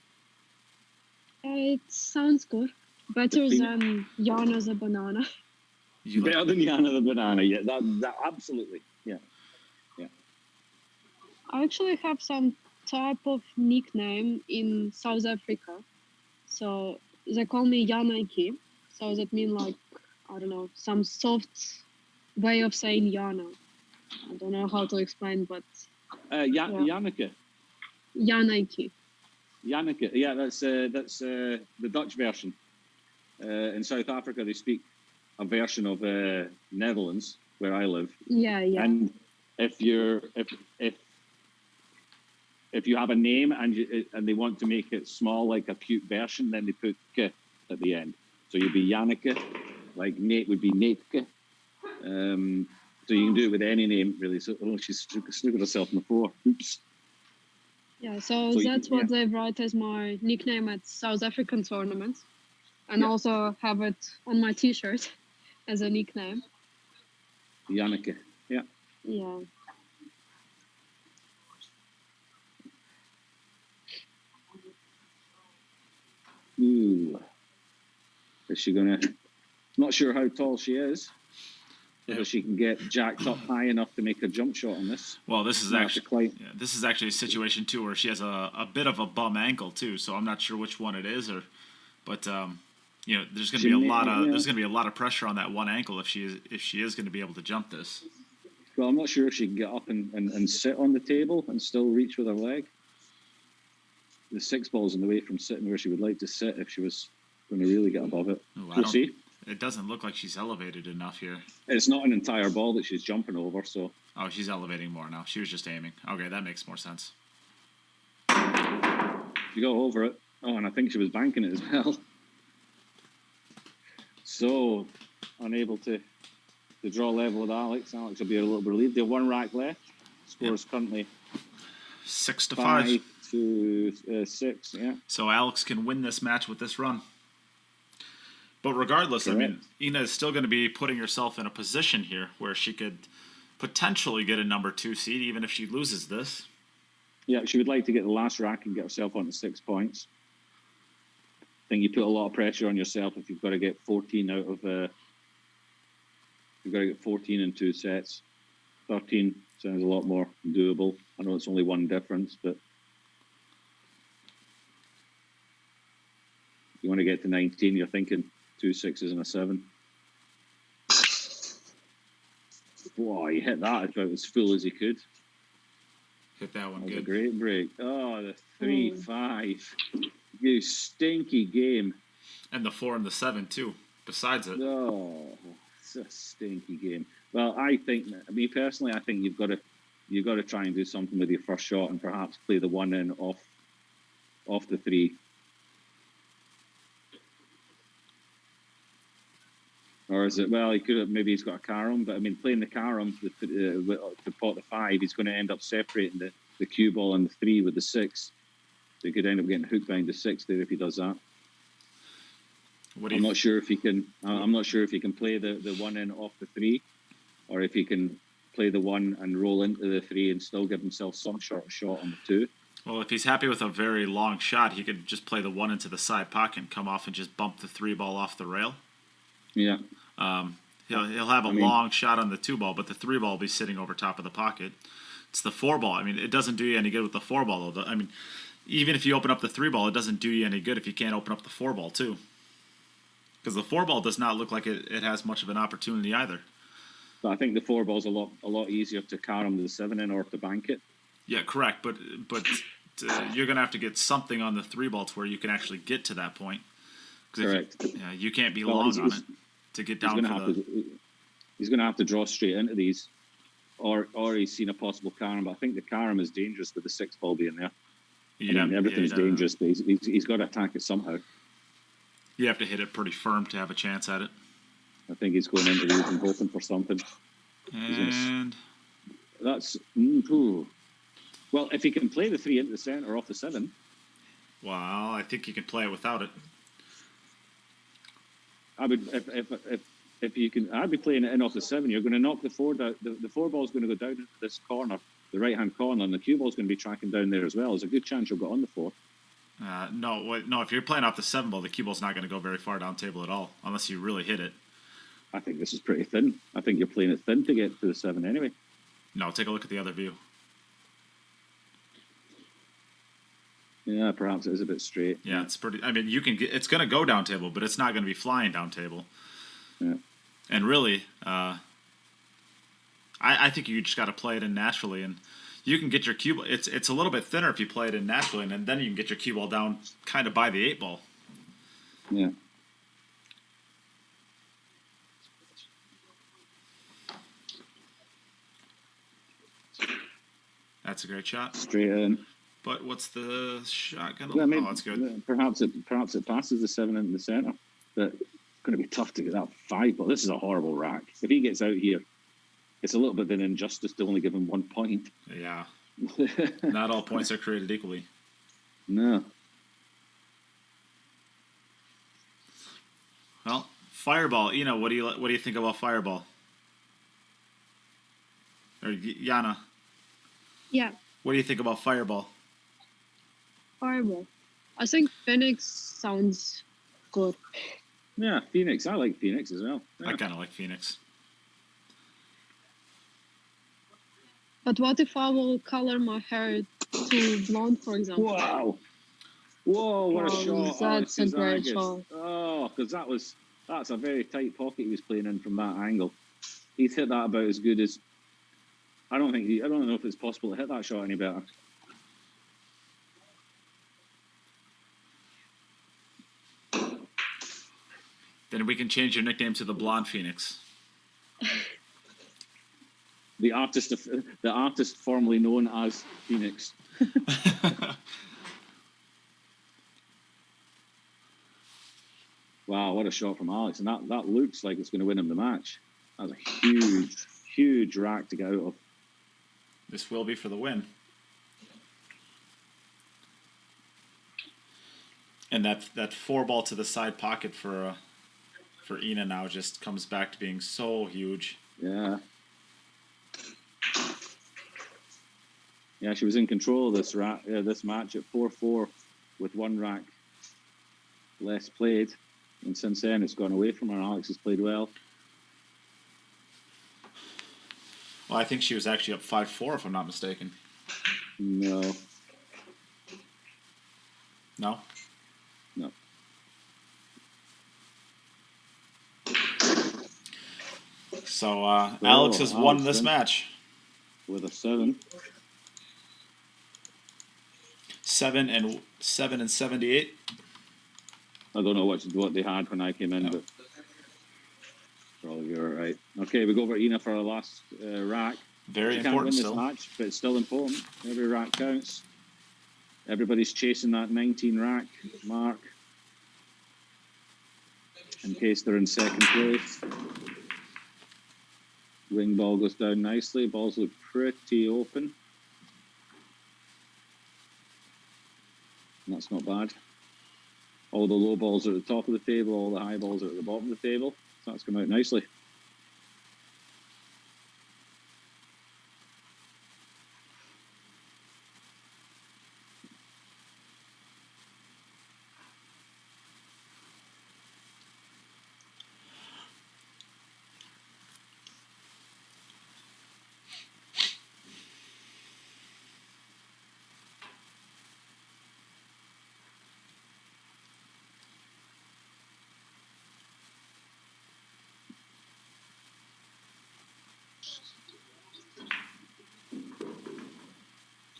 It sounds good. Better than Yana the banana. Better than Yana the banana, yeah. That absolutely. Yeah. Yeah. I actually have some type of nickname in South Africa. So they call me Yanaki. So that means like, I don't know, some soft way of saying Yana. I don't know how to explain, but Yannicke. Yanaki. Yannicke. Yeah, that's the Dutch version. In South Africa, they speak a version of Netherlands, where I live. Yeah. And if you have a name and they want to make it small, like a cute version, then they put "ke" at the end. So you'd be Yannicke, like Nate would be Nateke. So you can do it with any name, really. So, she's snooked herself on the floor. Oops. Yeah, so that's what they write as my nickname at South African tournaments. And also have it on my T-shirt as a nickname. Yannicke, yeah. Yeah. Ooh. Is she going to... Not sure how tall she is. Whether she can get jacked up high enough to make a jump shot on this. Well, this is actually a situation too where she has a bit of a bum ankle too. So I'm not sure which one it is, but there's going to be a lot of pressure on that one ankle if she is going to be able to jump this. Well, I'm not sure if she can get up and sit on the table and still reach with her leg. The 6 ball's in the way from sitting where she would like to sit if she was going to really get above it. We'll see. It doesn't look like she's elevated enough here. It's not an entire ball that she's jumping over, so... Oh, she's elevating more now. She was just aiming. Okay, that makes more sense. She got over it. Oh, and I think she was banking it as well. So, unable to draw level with Alex. Alex will be a little bit relieved. They have 1 rack left. Score is currently 6-5. 5 to 6, yeah. So Alex can win this match with this run. But regardless, correct. I mean, Ina is still going to be putting herself in a position here where she could potentially get a number 2 seed, even if she loses this. Yeah, she would like to get the last rack and get herself onto 6 points. I think you put a lot of pressure on yourself if you've got to get 14 out of... you've got to get 14 in 2 sets. 13 sounds a lot more doable. I know it's only 1 difference, but... you want to get to 19, you're thinking 2 6s and a 7. Wow, he hit that about as full as he could. Hit that one good. Good. A great break. Oh, the 3-5. You stinky game. And the 4 and the 7 too. Besides it. Oh, it's a stinky game. Well, I think, me personally, I think you've got to try and do something with your first shot and perhaps play the 1 in off the 3. Or is it, well, he could have, maybe he's got a carom, but I mean, playing the carom to pot the 5, he's going to end up separating the cue ball and the 3 with the 6. So he could end up getting hooked behind the 6 there if he does that. I'm not sure if he can play the 1 in off the 3, or if he can play the 1 and roll into the 3 and still give himself some sort of shot on the 2. Well, if he's happy with a very long shot, he could just play the 1 into the side pocket and come off and just bump the 3 ball off the rail. Yeah. He'll have a long shot on the 2 ball, but the 3 ball will be sitting over top of the pocket. It's the 4 ball. I mean, it doesn't do you any good with the 4 ball, though. I mean, even if you open up the 3 ball, it doesn't do you any good if you can't open up the 4 ball, too. Because the 4 ball does not look like it has much of an opportunity either. But I think the 4 ball's a lot easier to carom the 7 in or to bank it. Yeah, correct. But you're gonna have to get something on the 3 ball to where you can actually get to that point. Correct. You can't be long on it to get down for the. He's going to have to draw straight into these, or he's seen a possible carom. But I think the carom is dangerous with the 6 ball being there. Everything's dangerous, but he's got to attack it somehow. You have to hit it pretty firm to have a chance at it. I think he's going into these and hoping for something. And that's well, if he can play the 3 into the center off the 7. Well, I think you can play it without it. I would if you can. I'd be playing it in off the 7. You're going to knock the 4 down. The 4 ball's going to go down into this corner, the right hand corner, and the cue ball's going to be tracking down there as well. There's a good chance you'll get on the 4. No. If you're playing off the 7 ball, the cue ball's not going to go very far down table at all, unless you really hit it. I think this is pretty thin. I think you're playing it thin to get to the 7 anyway. No, take a look at the other view. Yeah, perhaps it is a bit straight. Yeah, it's pretty. I mean, you can get. It's going to go down table, but it's not going to be flying down table. Yeah. And really, I think you just got to play it in naturally, and you can get your cue ball. It's a little bit thinner if you play it in naturally, and then you can get your cue ball down kind of by the 8 ball. Yeah. That's a great shot. Straight in. But what's the shot going to? Yeah, that's good. Perhaps it passes the 7 into the center. But it's going to be tough to get that 5 ball. This is a horrible rack. If he gets out here, it's a little bit of an injustice to only give him 1 point. Yeah. Not all points are created equally. No. Well, Fireball. What do you think about Fireball? Or Yana? Yeah. What do you think about Fireball? Fireball. I think Phoenix sounds good. Yeah, Phoenix. I like Phoenix as well. Yeah. I kind of like Phoenix. But what if I will color my hair to blonde, for example? Wow. Whoa, what a shot. That's a great shot. Oh, because that's a very tight pocket he was playing in from that angle. He's hit that about as good as... I don't know if it's possible to hit that shot any better. Then we can change your nickname to the Blonde Phoenix. The artist formerly known as Phoenix. Wow, what a shot from Alex. And that looks like it's going to win him the match. That's a huge, huge rack to get out of. This will be for the win. And that 4 ball to the side pocket for Ina now just comes back to being so huge. Yeah. Yeah, she was in control of this match at 4-4 with 1 rack less played. And since then, it's gone away from her. Alex has played well. Well, I think she was actually up 5-4, if I'm not mistaken. No. No? No. So Alex has won this match with a 7. 7 and 78. I don't know what they had when I came in, but probably you're right. Okay, we go over Ina for our last rack. Very she important can't win still. This match, but it's still important. Every rack counts. Everybody's chasing that 19 rack mark in case they're in second place. Wing ball goes down nicely. Balls look pretty open. That's not bad. All the low balls are at the top of the table. All the high balls are at the bottom of the table. So that's come out nicely.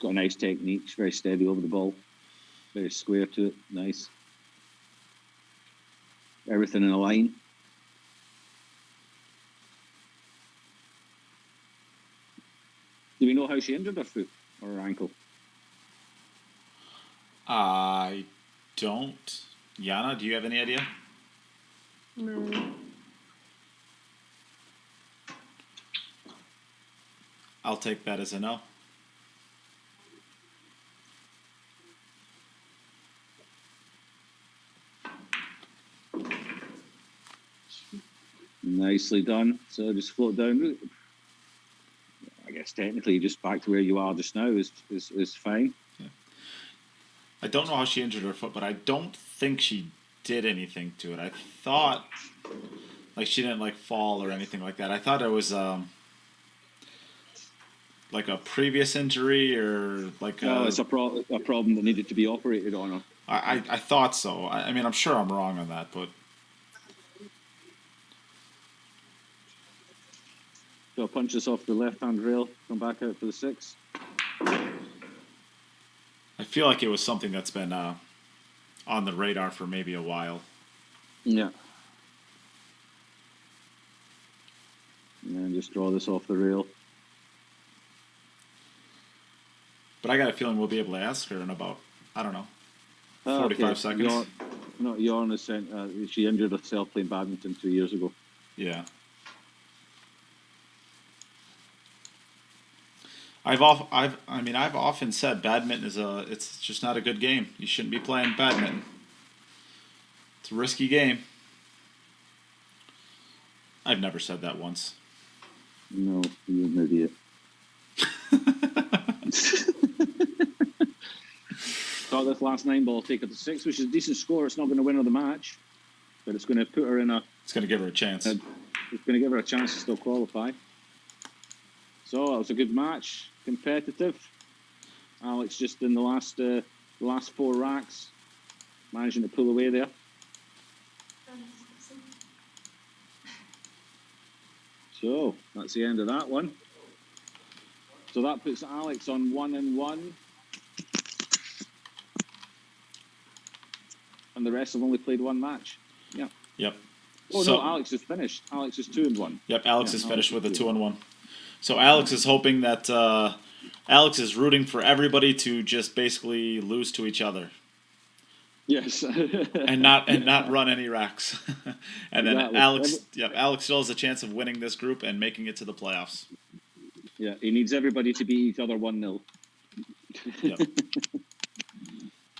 got a nice technique. She's very steady over the ball. Very square to it. Nice. Everything in a line. Do we know how she injured her foot or her ankle? I don't. Yana, do you have any idea? No. I'll take that as a no. Nicely done. So just float down. I guess technically just back to where you are just now is fine. Yeah. I don't know how she injured her foot, but I don't think she did anything to it. I thought like she didn't like fall or anything like that. I thought it was like a previous injury or like it's a problem that needed to be operated on her. I thought so. I mean, I'm sure I'm wrong on that, but so punch this off the left-hand rail, come back out for the 6. I feel like it was something that's been on the radar for maybe a while. Yeah. And then just draw this off the rail. But I got a feeling we'll be able to ask her in about, I don't know, 45 seconds. Yana sent, she injured herself playing badminton 2 years ago. Yeah. I've often said badminton it's just not a good game. You shouldn't be playing badminton. It's a risky game. I've never said that once. No, you're an idiot. Got this last 9 ball, take her to 6, which is a decent score. It's not going to win her the match, but it's going to put her in a. It's going to give her a chance. It's going to give her a chance to still qualify. So it was a good match, competitive. Alex just in the last 4 racks, managing to pull away there. So that's the end of that one. So that puts Alex on 1-1. And the rest have only played 1 match. Yeah. Yep. Oh, so, no, Alex is finished. Alex is 2-1. Yep, Alex is finished with a 2-1. So Alex is hoping that Alex is rooting for everybody to just basically lose to each other. Yes. and not run any racks. And then exactly. Alex still has a chance of winning this group and making it to the playoffs. Yeah, he needs everybody to beat each other 1-0. Yep.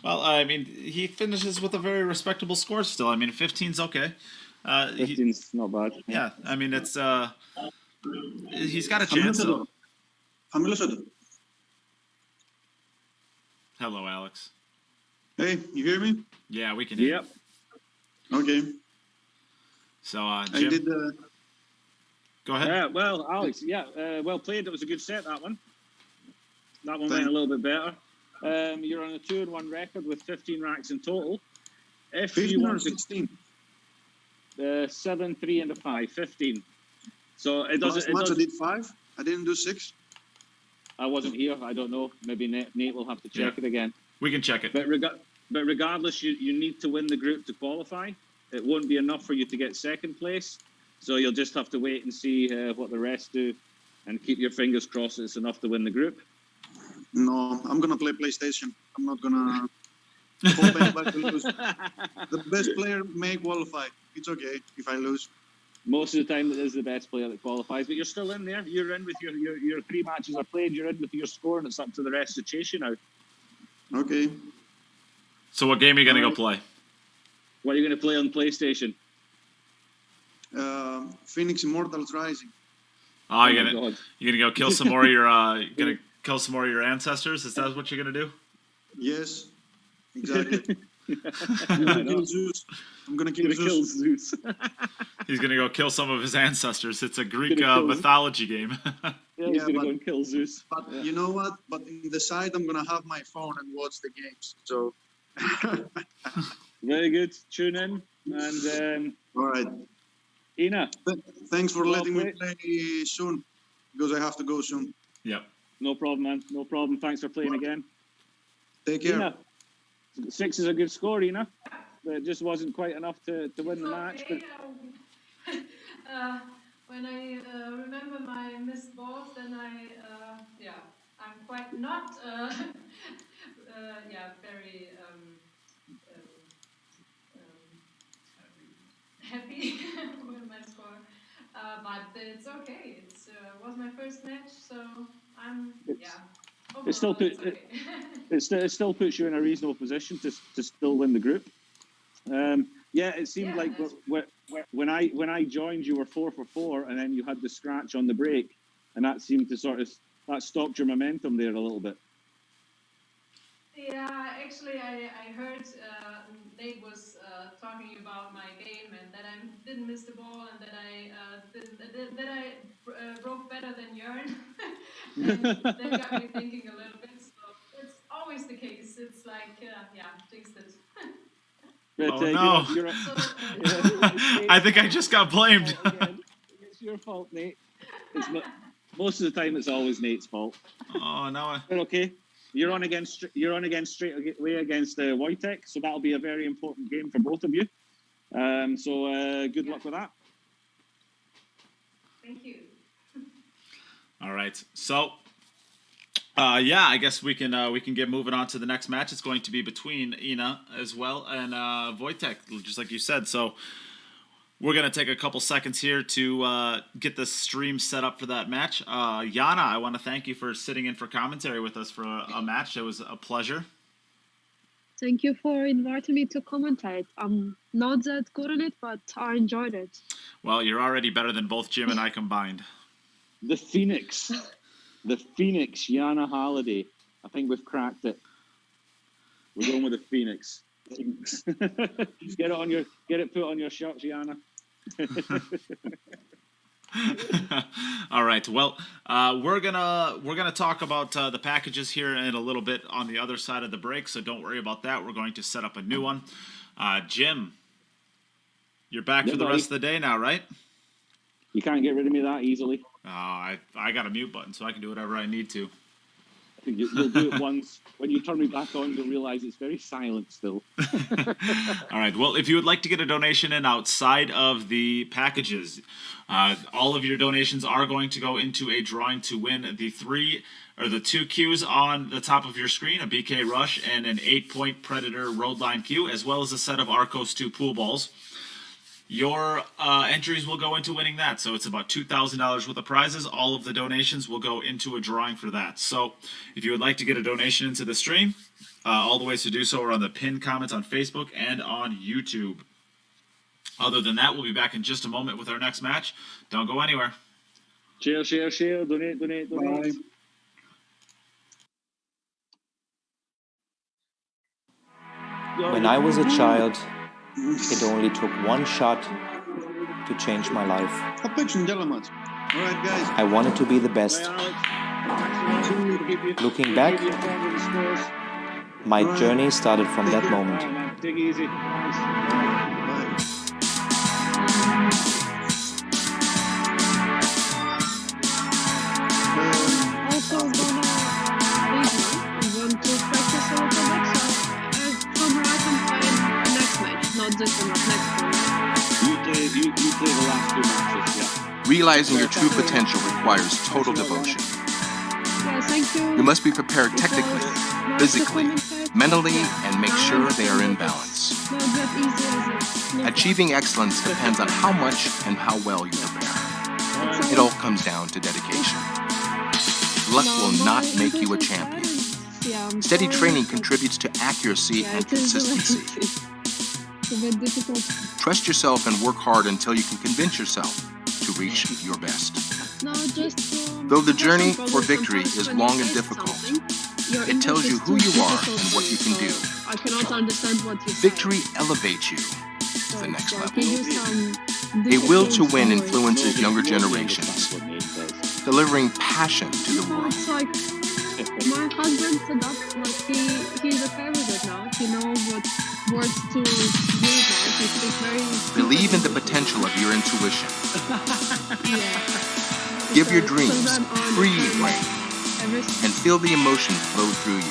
Well, I mean, he finishes with a very respectable score still. I mean, 15's okay. 15's not bad. Yeah, I mean, it's he's got a chance. Hello, Alex. Hey, you hear me? Yeah, we can hear you. Okay. So, Jim, I did. Go ahead. Well, Alex, well played. It was a good set, that one. That one went a little bit better. You're on a 2-1 record with 15 racks in total. If 15 you want or 16? 7, 3, and a 5. 15. So it doesn't. I did 5. I didn't do 6. I wasn't here. I don't know. Maybe Nate will have to check it again. We can check it. But regardless, you need to win the group to qualify. It won't be enough for you to get 2nd place. So you'll just have to wait and see what the rest do, and keep your fingers crossed it's enough to win the group. No, I'm gonna play PlayStation. I'm not gonna hope anybody to lose. The best player may qualify. It's okay if I lose. Most of the time, it is the best player that qualifies, but you're still in there. You're in with your 3 matches are played. You're in with your score, and it's up to the rest to chase you now. Okay. So what game are you gonna go play? What are you gonna play on PlayStation? Phoenix Immortals Rising. Oh, you're gonna go kill some more of your gonna kill some more of your ancestors? Is that what you're gonna do? Yes, exactly. I'm gonna kill Zeus. I'm gonna kill Zeus. He's gonna go kill some of his ancestors. It's a Greek mythology game. He's gonna go and kill Zeus. But you know what? But in the side, I'm gonna have my phone and watch the games. So. Very good. Tune in and. All right. Ina. Thanks for letting me play soon, because I have to go soon. Yep. No problem, man. No problem. Thanks for playing again. Take care. Ina, 6 is a good score, Ina. But it just wasn't quite enough to win the match. But When I remember my missed balls, then I'm quite not very happy with my score. But it's okay. It was my first match, so it still overall, it's okay. it still puts you in a reasonable position to still win the group. It seemed like when I joined, you were 4 for 4, and then you had the scratch on the break, and that seemed to that stopped your momentum there a little bit. Yeah, actually, I heard Nate was talking about my game and that I didn't miss the ball and that I broke better than Jörn. And that got me thinking a little bit. So it's always the case. It's like, jinxed it. But, oh no! I think I just got blamed. It's your fault, Nate. Most of the time, it's always Nate's fault. Oh no! But okay, you're on again straight away against Wojtek, so that'll be a very important game for both of you. So good luck with that. Thank you. All right, so. I guess we can get moving on to the next match. It's going to be between Ina as well and Wojtek, just like you said. So we're going to take a couple seconds here to get the stream set up for that match. Yana, I want to thank you for sitting in for commentary with us for a match. It was a pleasure. Thank you for inviting me to commentate. I'm not that good at it, but I enjoyed it. Well, you're already better than both Jim and I combined. The Phoenix. The Phoenix, Yana Halliday. I think we've cracked it. We're going with the Phoenix. Get it put on your shorts, Yana. All right. Well, we're gonna talk about the packages here in a little bit on the other side of the break. So don't worry about that. We're going to set up a new one. Jim, you're back for the rest of the day now, right? You can't get rid of me that easily. I got a mute button, so I can do whatever I need to. You'll do it once. When you turn me back on, you'll realize it's very silent still. All right. Well, if you would like to get a donation in outside of the packages, all of your donations are going to go into a drawing to win the 2 cues on the top of your screen, a BK Rush and an 8-point Predator Roadline cue, as well as a set of Arcos 2 pool balls. Your entries will go into winning that. So it's about $2,000 worth of prizes. All of the donations will go into a drawing for that. So if you would like to get a donation into the stream, all the ways to do so are on the pinned comments on Facebook and on YouTube. Other than that, we'll be back in just a moment with our next match. Don't go anywhere. Share. Donate. Bye. When I was a child, it only took one shot to change my life. All right, guys. I wanted to be the best. Looking back, my journey started from that moment. Take it easy. Also gonna leave me. I want to practice a little bit, so from where I can find next match, not this one, but next one. You play the last 2 matches, yeah. Realizing your true potential requires total devotion. Yeah, thank you. You must be prepared technically, physically, mentally, and make sure they are in balance. Not that easy as it. Achieving excellence depends on how much and how well you prepare. It all comes down to dedication. Luck will not make you a champion. Steady training contributes to accuracy and consistency. It's a bit difficult. Trust yourself and work hard until you can convince yourself to reach your best. No, just, Though the journey for victory is long and difficult, it tells you who you are and what you can do. I cannot understand what you say. Victory elevates you to the next level. Can you sound A will to win difficult? influences younger generations, delivering passion to the world. It's like my husband said that, like he's a candidate now. He knows what words to use now. He speaks very. Believe in the potential of your intuition. Yeah. Give your dreams free rein. Everything. and feel the emotion flow through you.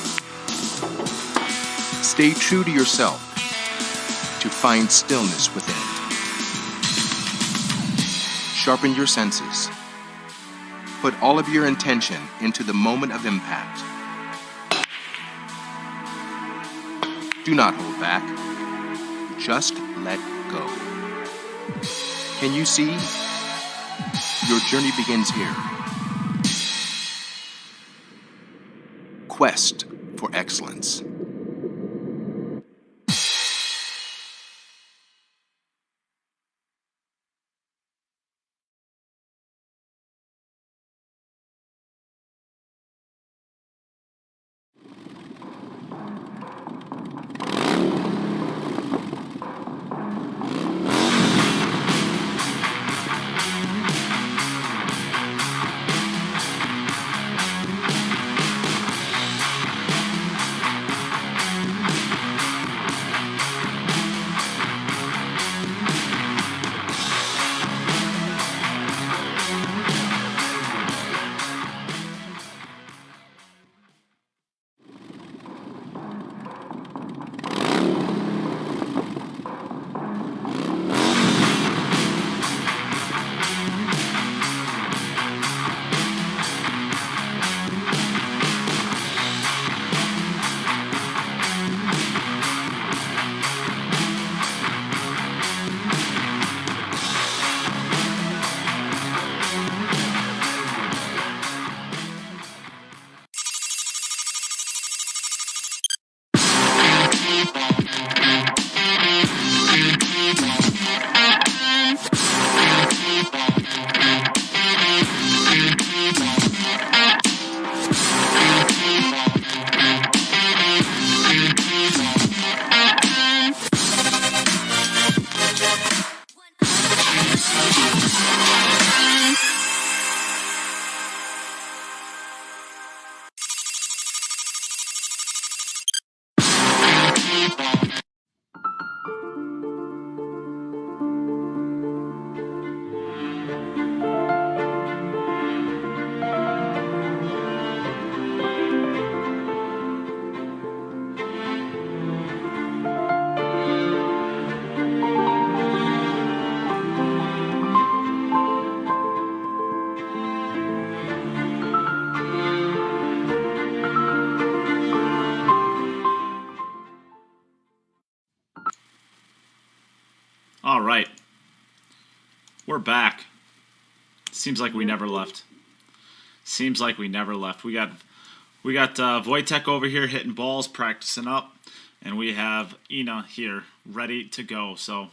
Stay true to yourself to find stillness within. Sharpen your senses. Put all of your intention into the moment of impact. Do not hold back. Just let go. Can you see? Your journey begins here. Quest for excellence. All right. We're back. Seems like we never left. Seems like we never left. We got Wojtek over here hitting balls, practicing up, and we have Ina here ready to go. So,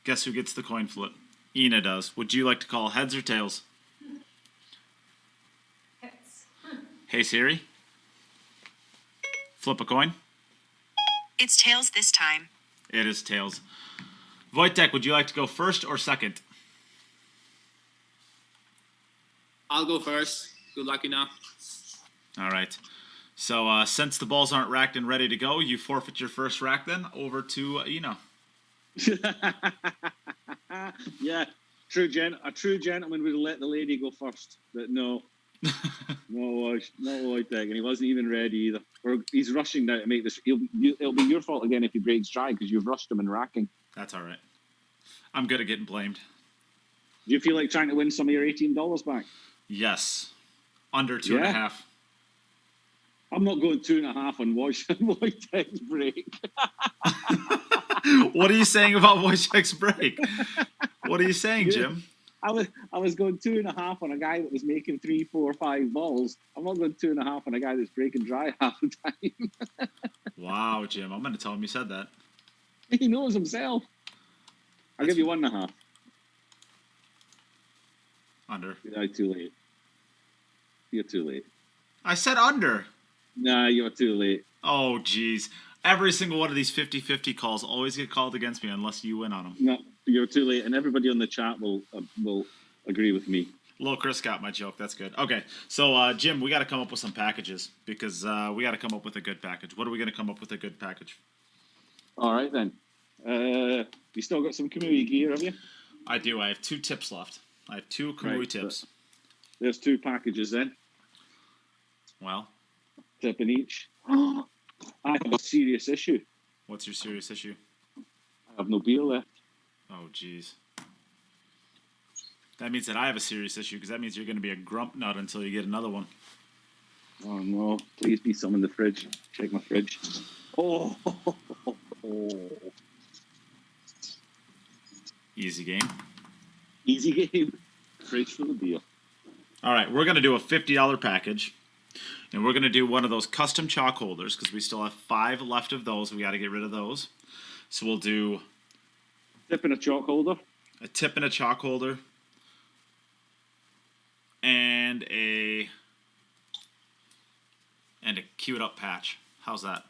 guess who gets the coin flip? Ina does. Would you like to call heads or tails? Heads. Hey Siri, flip a coin. It's tails this time. It is tails. Wojtek, would you like to go first or second? I'll go first. Good luck enough. All right. So since the balls aren't racked and ready to go, you forfeit your first rack then over to Ina. Yeah, a true gentleman would have let the lady go first, but no. No, not Wojtek, and he wasn't even ready either. Or he's rushing now to make this. It'll be your fault again if he breaks dry because you've rushed him in racking. That's all right. I'm good at getting blamed. Do you feel like trying to win some of your $18 back? Yes. Under 2.5. I'm not going 2.5 on Wojtek's break. What are you saying about Wojtek's break? What are you saying, Jim? I was going 2.5 on a guy that was making 3, 4, 5 balls. I'm not going 2.5 on a guy that's breaking dry half the time. Wow, Jim. I'm going to tell him you said that. He knows himself. I'll give you 1.5. Under. You're too late. You're too late. I said under. Nah, you're too late. Oh, jeez. Every single one of these 50-50 calls always get called against me unless you win on them. No, you're too late, and everybody on the chat will agree with me. Little Chris got my joke. That's good. Okay, so Jim, we got to come up with some packages because we got to come up with a good package. What are we going to come up with a good package? All right then. You still got some Kamui gear, have you? I do. I have 2 tips left. I have 2 Kamui tips. There's 2 packages then. Well, tipping each. I have a serious issue. what's your serious issue? I have no beer left. Oh, jeez. That means that I have a serious issue because that means you're going to be a grump nut until you get another one. Oh no! Please be some in the fridge. Check my fridge. Oh. Easy game. Easy game. Fridge full of beer. All right, we're going to do a $50 package. And we're going to do one of those custom chalk holders because we still have 5 left of those. We got to get rid of those. So we'll do tip and a chalk holder. A tip and a chalk holder. And a queued up patch. How's that?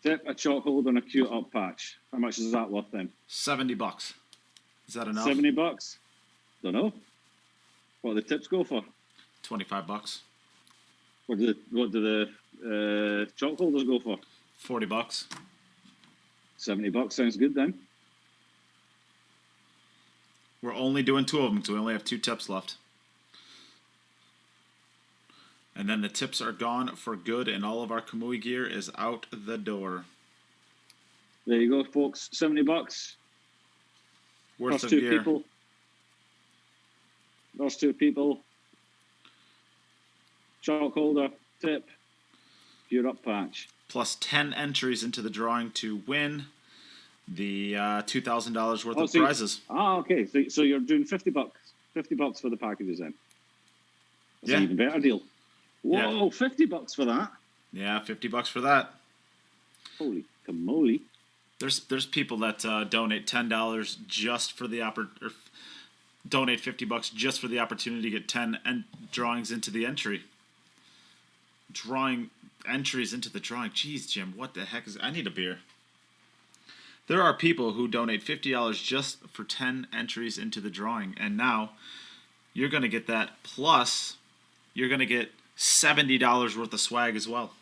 Tip, a chalk holder, and a queued up patch. How much is that worth then? $70. Is that enough? $70? Don't know. What do the tips go for? $25. What do the chalk holders go for? $40. $70 sounds good then. We're only doing 2 of them, so we only have 2 tips left. And then the tips are gone for good, and all of our Kamui gear is out the door. There you go, folks. $70. Worth First of 2 gear. people. First 2 people. Chalk holder, tip, queued up patch. Plus 10 entries into the drawing to win the $2,000 worth of prizes. Okay. So you're doing $50. $50 for the packages then. That's Yeah. an even better deal. Whoa, Yeah. $50 for that. Yeah, $50 for that. Holy camoli. There's people that donate $10 just for the donate $50 just for the opportunity to get 10 drawings into the entry. Drawing entries into the drawing. Jeez, Jim, what the heck is... I need a beer. There are people who donate $50 just for 10 entries into the drawing, and now you're going to get that, plus you're going to get $70 worth of swag as well.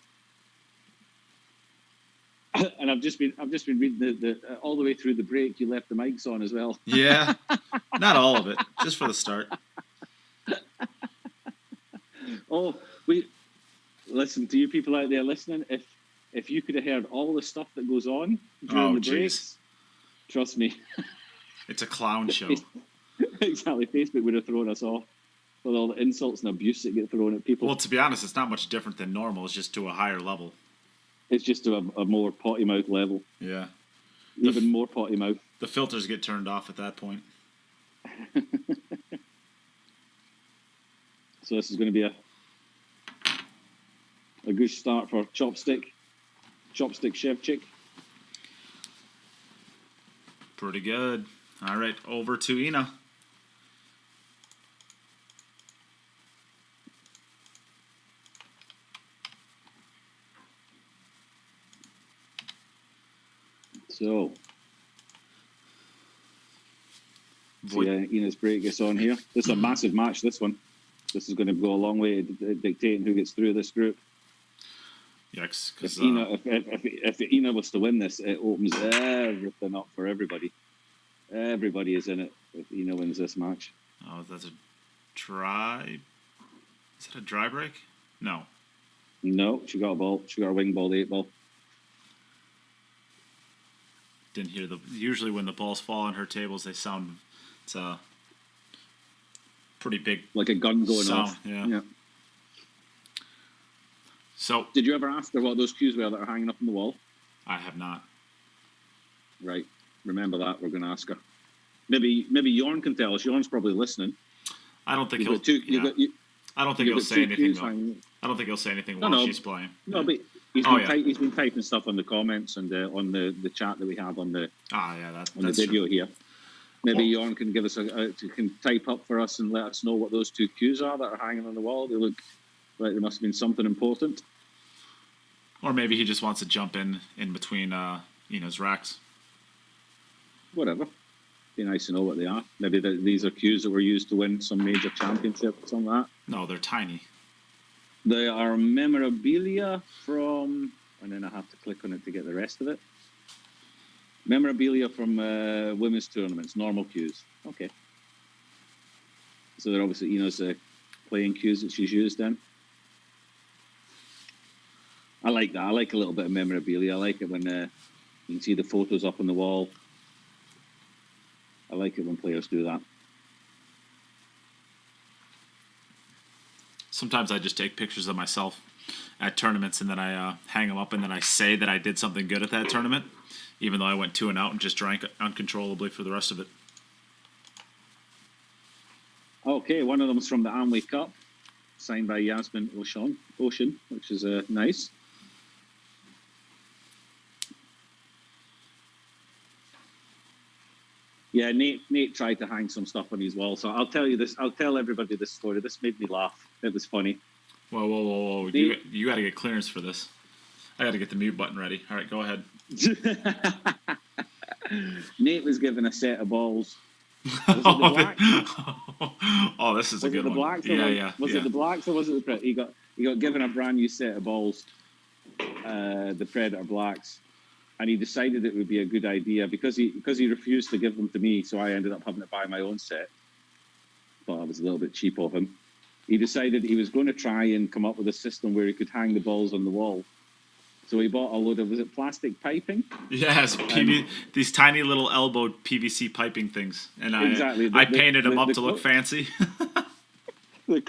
And I've just been reading the all the way through the break. You left the mics on as well. Yeah, not all of it, just for the start. Oh, listen to you people out there listening. If you could have heard all the stuff that goes on during the breaks, trust me, it's a clown show. Exactly, Facebook would have thrown us off with all the insults and abuse that get thrown at people. Well, to be honest, it's not much different than normal. It's just to a higher level. It's just to a more potty mouth level. Yeah. Even more potty mouth. The filters get turned off at that point. So this is going to be a good start for Chopstick Szewczyk. Pretty good. All right, over to Ina. So, Ina's break gets on here. This is a massive match, this one. This is going to go a long way dictating who gets through this group. Yes, if Ina was to win this, it opens everything up for everybody. Everybody is in it if Ina wins this match. Oh, that's a dry... Is that a dry break? No. No, she got a ball. She got a wing ball, the 8 ball. Didn't hear the... Usually when the balls fall on her tables, they sound... It's a pretty big... Like a gun going sound, off. Yeah. So... Did you ever ask her what those cues were that are hanging up on the wall? I have not. Right. Remember that. We're going to ask her. Maybe Jorn can tell us. Jorn's probably listening. I don't think he'll... I don't think he'll say anything, though. I don't think he'll say anything while she's playing. No, but he's been typing stuff on the comments and on the chat that we have on the that's the video true. Here. Maybe Jorn can give us can type up for us and let us know what those 2 cues are that are hanging on the wall. They look like there must have been something important. Or maybe he just wants to jump in between Ina's racks. Whatever. Be nice to know what they are. Maybe these are cues that were used to win some major championship or something like that. No, they're tiny. They are memorabilia from, and then I have to click on it to get the rest of it. Memorabilia from women's tournaments, normal cues. Okay. So they're obviously Ina's playing cues that she's used in. I like that. I like a little bit of memorabilia. I like it when you can see the photos up on the wall. I like it when players do that. Sometimes I just take pictures of myself at tournaments and then I hang them up and then I say that I did something good at that tournament, even though I went 2 and out and just drank uncontrollably for the rest of it. Okay, one of them is from the Amway Cup, signed by Yasmin Ocean, which is nice. Yeah, Nate tried to hang some stuff on his wall, so I'll tell you this. I'll tell everybody this story. This made me laugh. It was funny. Whoa. You got to get clearance for this. I got to get the mute button ready. All right, go ahead. Nate was given a set of balls. Was it the black? Oh, this is a good one. Was it the blacks or was it the Predator? He got given a brand new set of balls, the Predator blacks, and he decided it would be a good idea because he refused to give them to me, so I ended up having to buy my own set. Thought that was a little bit cheap of him. He decided he was going to try and come up with a system where he could hang the balls on the wall. So he bought a load of, was it plastic piping? Yes, these tiny little elbowed PVC piping things. And exactly. I painted them up to look fancy. the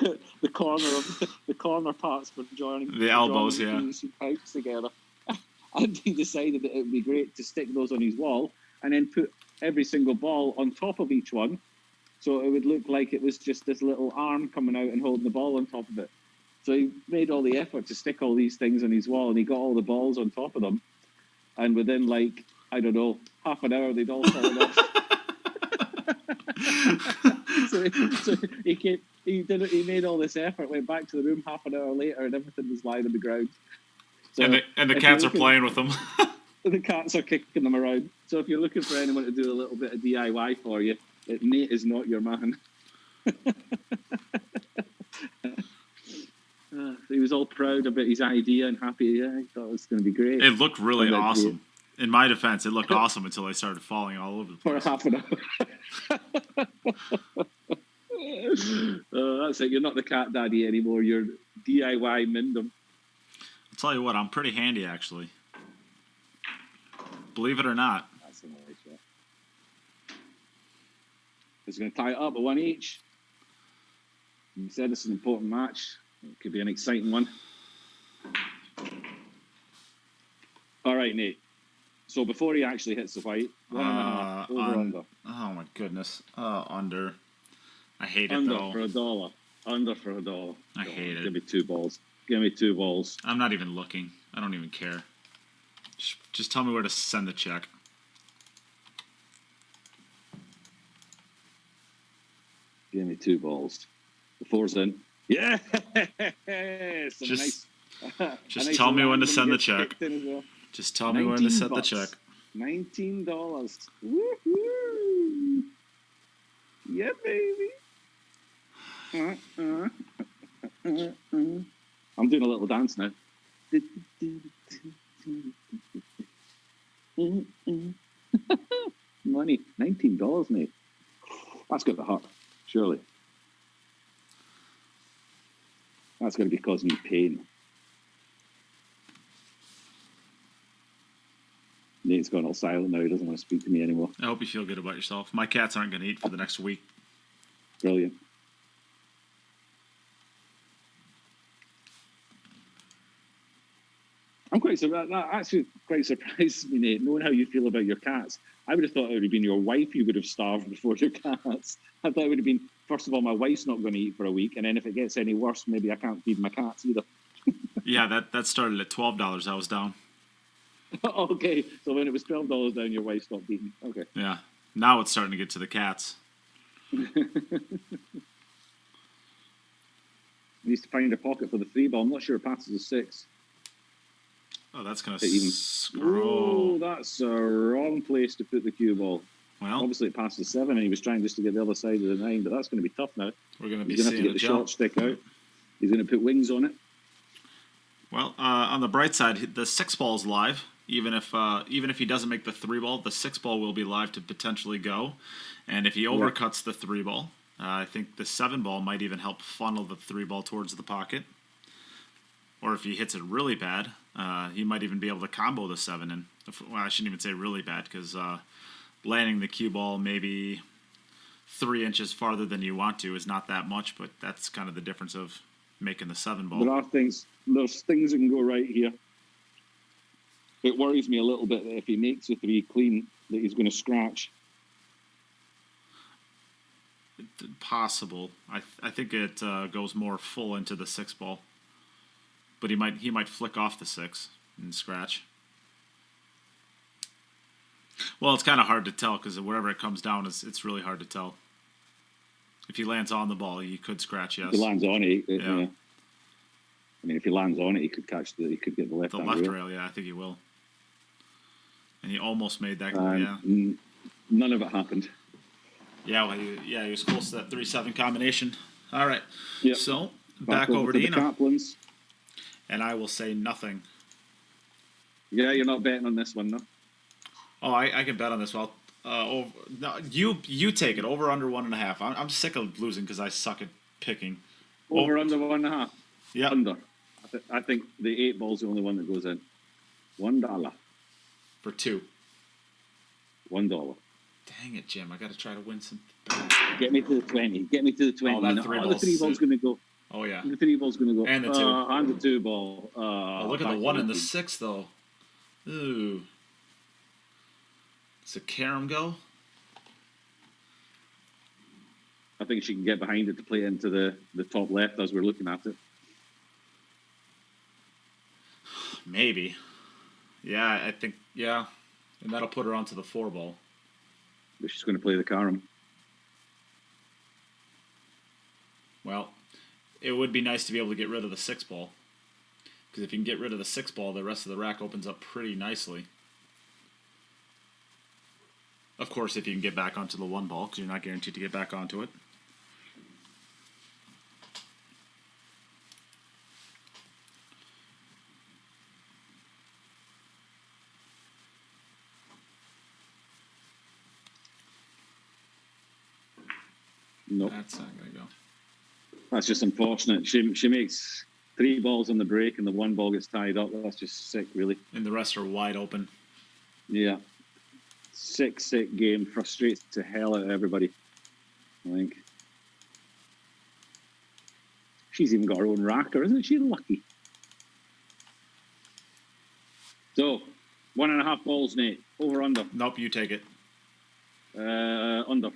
corner parts for joining the elbows, yeah. PVC pipes together. And he decided that it would be great to stick those on his wall and then put every single ball on top of each one. So it would look like it was just this little arm coming out and holding the ball on top of it. So he made all the effort to stick all these things on his wall, and he got all the balls on top of them. And within, like, I don't know, half an hour, they'd all fallen off. so he made all this effort, went back to the room half an hour later, and everything was lying on the ground. So and the cats are playing with them. The cats are kicking them around. So if you're looking for anyone to do a little bit of DIY for you, Nate is not your man. He was all proud about his idea and happy. Yeah, he thought it was going to be great. It looked really awesome. In my defense, it looked awesome until I started falling all over the place. For half an hour. That's it. You're not the cat daddy anymore. You're DIY Mindom. I'll tell you what, I'm pretty handy, actually. Believe it or not. That's a nice shot. He's going to tie it up at 1 each. He said it's an important match. It could be an exciting one. All right, Nate. So before he actually hits the white, 1.5, over under. Oh my goodness. Under. I hate it under though. For $1. Under for $1. I hate it. Give me 2 balls. Give me 2 balls. I'm not even looking. I don't even care. Just tell me where to send the check. Give me 2 balls. The 4's in. Yeah. Just tell me when to send the check. Well. Just tell me when to set the check. $19. Woohoo! Yeah, baby. I'm doing a little dance now. Money, $19, mate. That's got to hurt, surely. That's going to be causing me pain. Nate's gone all silent now. He doesn't want to speak to me anymore. I hope you feel good about yourself. My cats aren't going to eat for the next week. Brilliant. I'm quite surprised. That actually quite surprised me, Nate, knowing how you feel about your cats. I would have thought it would have been your wife you would have starved before your cats. I thought it would have been, first of all, my wife's not going to eat for a week, and then if it gets any worse, maybe I can't feed my cats either. Yeah, that started at $12. I was down. Okay, so when it was $12 down, your wife stopped eating. Okay. Yeah, now it's starting to get to the cats. Needs to find a pocket for the 3 ball. I'm not sure it passes a 6. Oh, that's going to scroll. Oh, that's a wrong place to put the cue ball. Well, obviously it passed the 7, and he was trying just to get the other side of the 9, but that's going to be tough now. We're going to be He's going to have to get the short stick out. He's going to put wings on it. Well, on the bright side, the 6 ball's live. Even if he doesn't make the 3 ball, the 6 ball will be live to potentially go. And if he overcuts the 3 ball, I think the 7 ball might even help funnel the 3 ball towards the pocket. Or if he hits it really bad, he might even be able to combo the 7 in. Well, I shouldn't even say really bad, because landing the cue ball maybe 3 inches farther than you want to is not that much, but that's kind of the difference of making the 7 ball. There's things that can go right here. It worries me a little bit that if he makes a 3 clean, that he's going to scratch. Possible. I think it goes more full into the 6 ball, but he might flick off the 6 and scratch. Well, it's kind of hard to tell because wherever it comes down, it's really hard to tell. If he lands on the ball, he could scratch. Yes. If he lands on it, yeah. I mean, if he lands on it, he could get the left. The left rail. Yeah, I think he will. And he almost made that. None of it happened. Yeah, well, he was close to that 3-7 combination. All right. Yep. So back over to the Ina. Kaplans. And I will say nothing. Yeah, you're not betting on this one, no? Oh, I can bet on this. Well, no, you take it over under 1.5. I'm sick of losing because I suck at picking. Over under 1.5. Yeah. Under. I think the 8 ball's the only one that goes in. $1 for 2. $1. Dang it, Jim! I got to try to win some. Get me to the 20. Get me to the 20. Oh, that 3 ball's the 3 ball's going to go. Oh yeah. The 3 ball's going to go. And the 2. And the 2 ball. Look at the 1 and the 6 though. Ooh. Does the carom go? I think she can get behind it to play into the top left as we're looking at it. Maybe. Yeah, I think, yeah. And that'll put her onto the 4 ball. But she's going to play the carom. Well, it would be nice to be able to get rid of the 6 ball. Because if you can get rid of the 6 ball, the rest of the rack opens up pretty nicely. Of course, if you can get back onto the 1 ball, because you're not guaranteed to get back onto it. Nope. That's not going to go. That's just unfortunate. She makes 3 balls on the break and the 1 ball gets tied up. That's just sick, really. And the rest are wide open. Yeah. Sick game. Frustrates the hell out of everybody, I think. She's even got her own racker, isn't she? Lucky. So, 1.5 balls, Nate. Over, under. Nope, you take it. Under.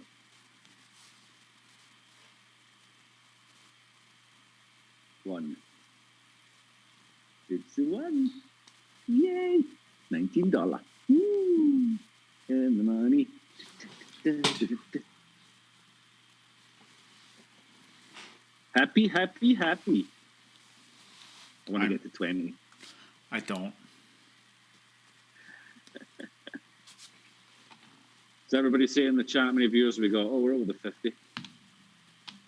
One. It's a 1. Yay! $19. Woo! And the money. Happy. I want to get to 20. I don't. So everybody say in the chat how many viewers we got? Oh, we're over the 50.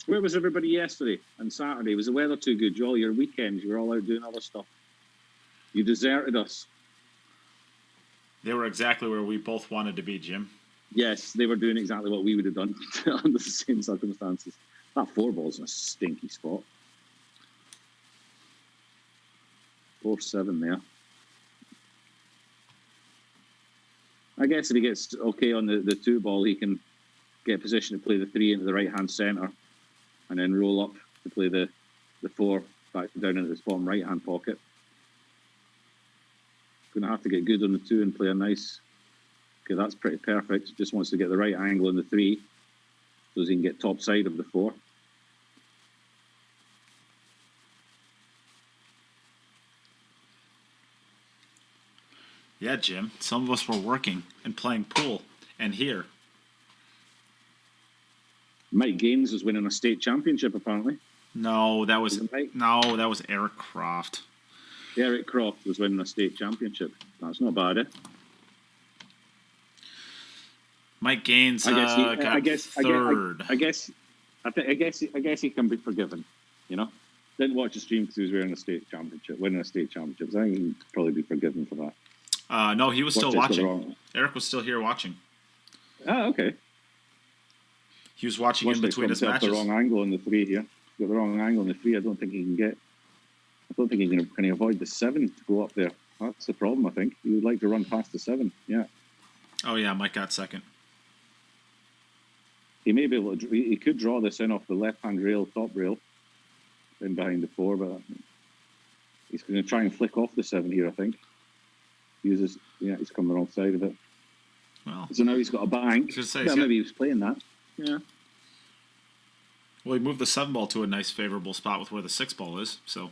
Where was everybody yesterday and Saturday? Was the weather too good? All your weekends, you were all out doing other stuff. You deserted us. They were exactly where we both wanted to be, Jim. Yes, they were doing exactly what we would have done under the same circumstances. That 4 ball's in a stinky spot. 4-7 there. I guess if he gets okay on the 2 ball, he can get a position to play the 3 into the right-hand centre and then roll up to play the 4 back down into the bottom right-hand pocket. Going to have to get good on the 2 and play a nice... Okay, that's pretty perfect. Just wants to get the right angle on the 3 so he can get top side of the 4. Yeah, Jim. Some of us were working and playing pool and here. Mike Gaines was winning a state championship, apparently. No, that was Eric Croft. Eric Croft was winning a state championship. That's not bad, eh? Mike Gaines I got third. I guess he can be forgiven. You know, didn't watch the stream because he was winning a state championship. I think he can probably be forgiven for that. No, he was still watching. Eric was still here watching. Oh, okay. He was watching in between his matches. The wrong angle on the 3 here. Got the wrong angle on the 3. I don't think he can get. I don't think he can avoid the 7 to go up there. That's the problem. I think he would like to run past the 7. Yeah. Oh yeah, Mike got second. He may be able to. He could draw this in off the left-hand rail, top rail, in behind the 4, but he's going to try and flick off the 7 here. I think. He's come the wrong side of it. Well, so now he's got a bank. Maybe he was playing that. Yeah. Well, he moved the 7 ball to a nice, favorable spot with where the 6 ball is. So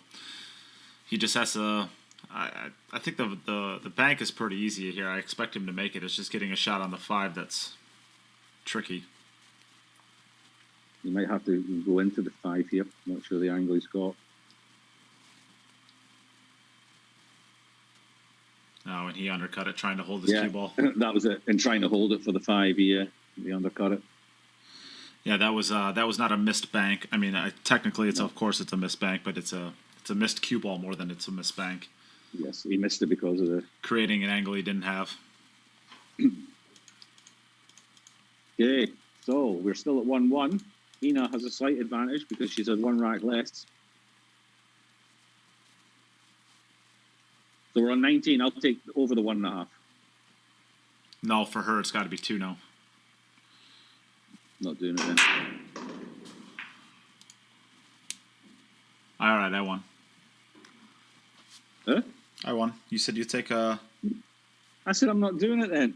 he just has to. I think the bank is pretty easy here. I expect him to make it. It's just getting a shot on the 5 that's tricky. You might have to go into the 5 here. Not sure the angle he's got. Oh, and he undercut it trying to hold his cue ball. That was it. And trying to hold it for the 5, he undercut it. Yeah, that was not a missed bank. I mean, technically, of course it's a missed bank, but it's a missed cue ball more than it's a missed bank. Yes, he missed it because of the creating an angle he didn't have. Okay, so we're still at 1-1. Ina has a slight advantage because she's had 1 rack less. So we're on 19. I'll take over the 1.5. No, for her, it's got to be 2 now. Not doing it then. All right, I won. Huh? I won. You said you take a. I said I'm not doing it then.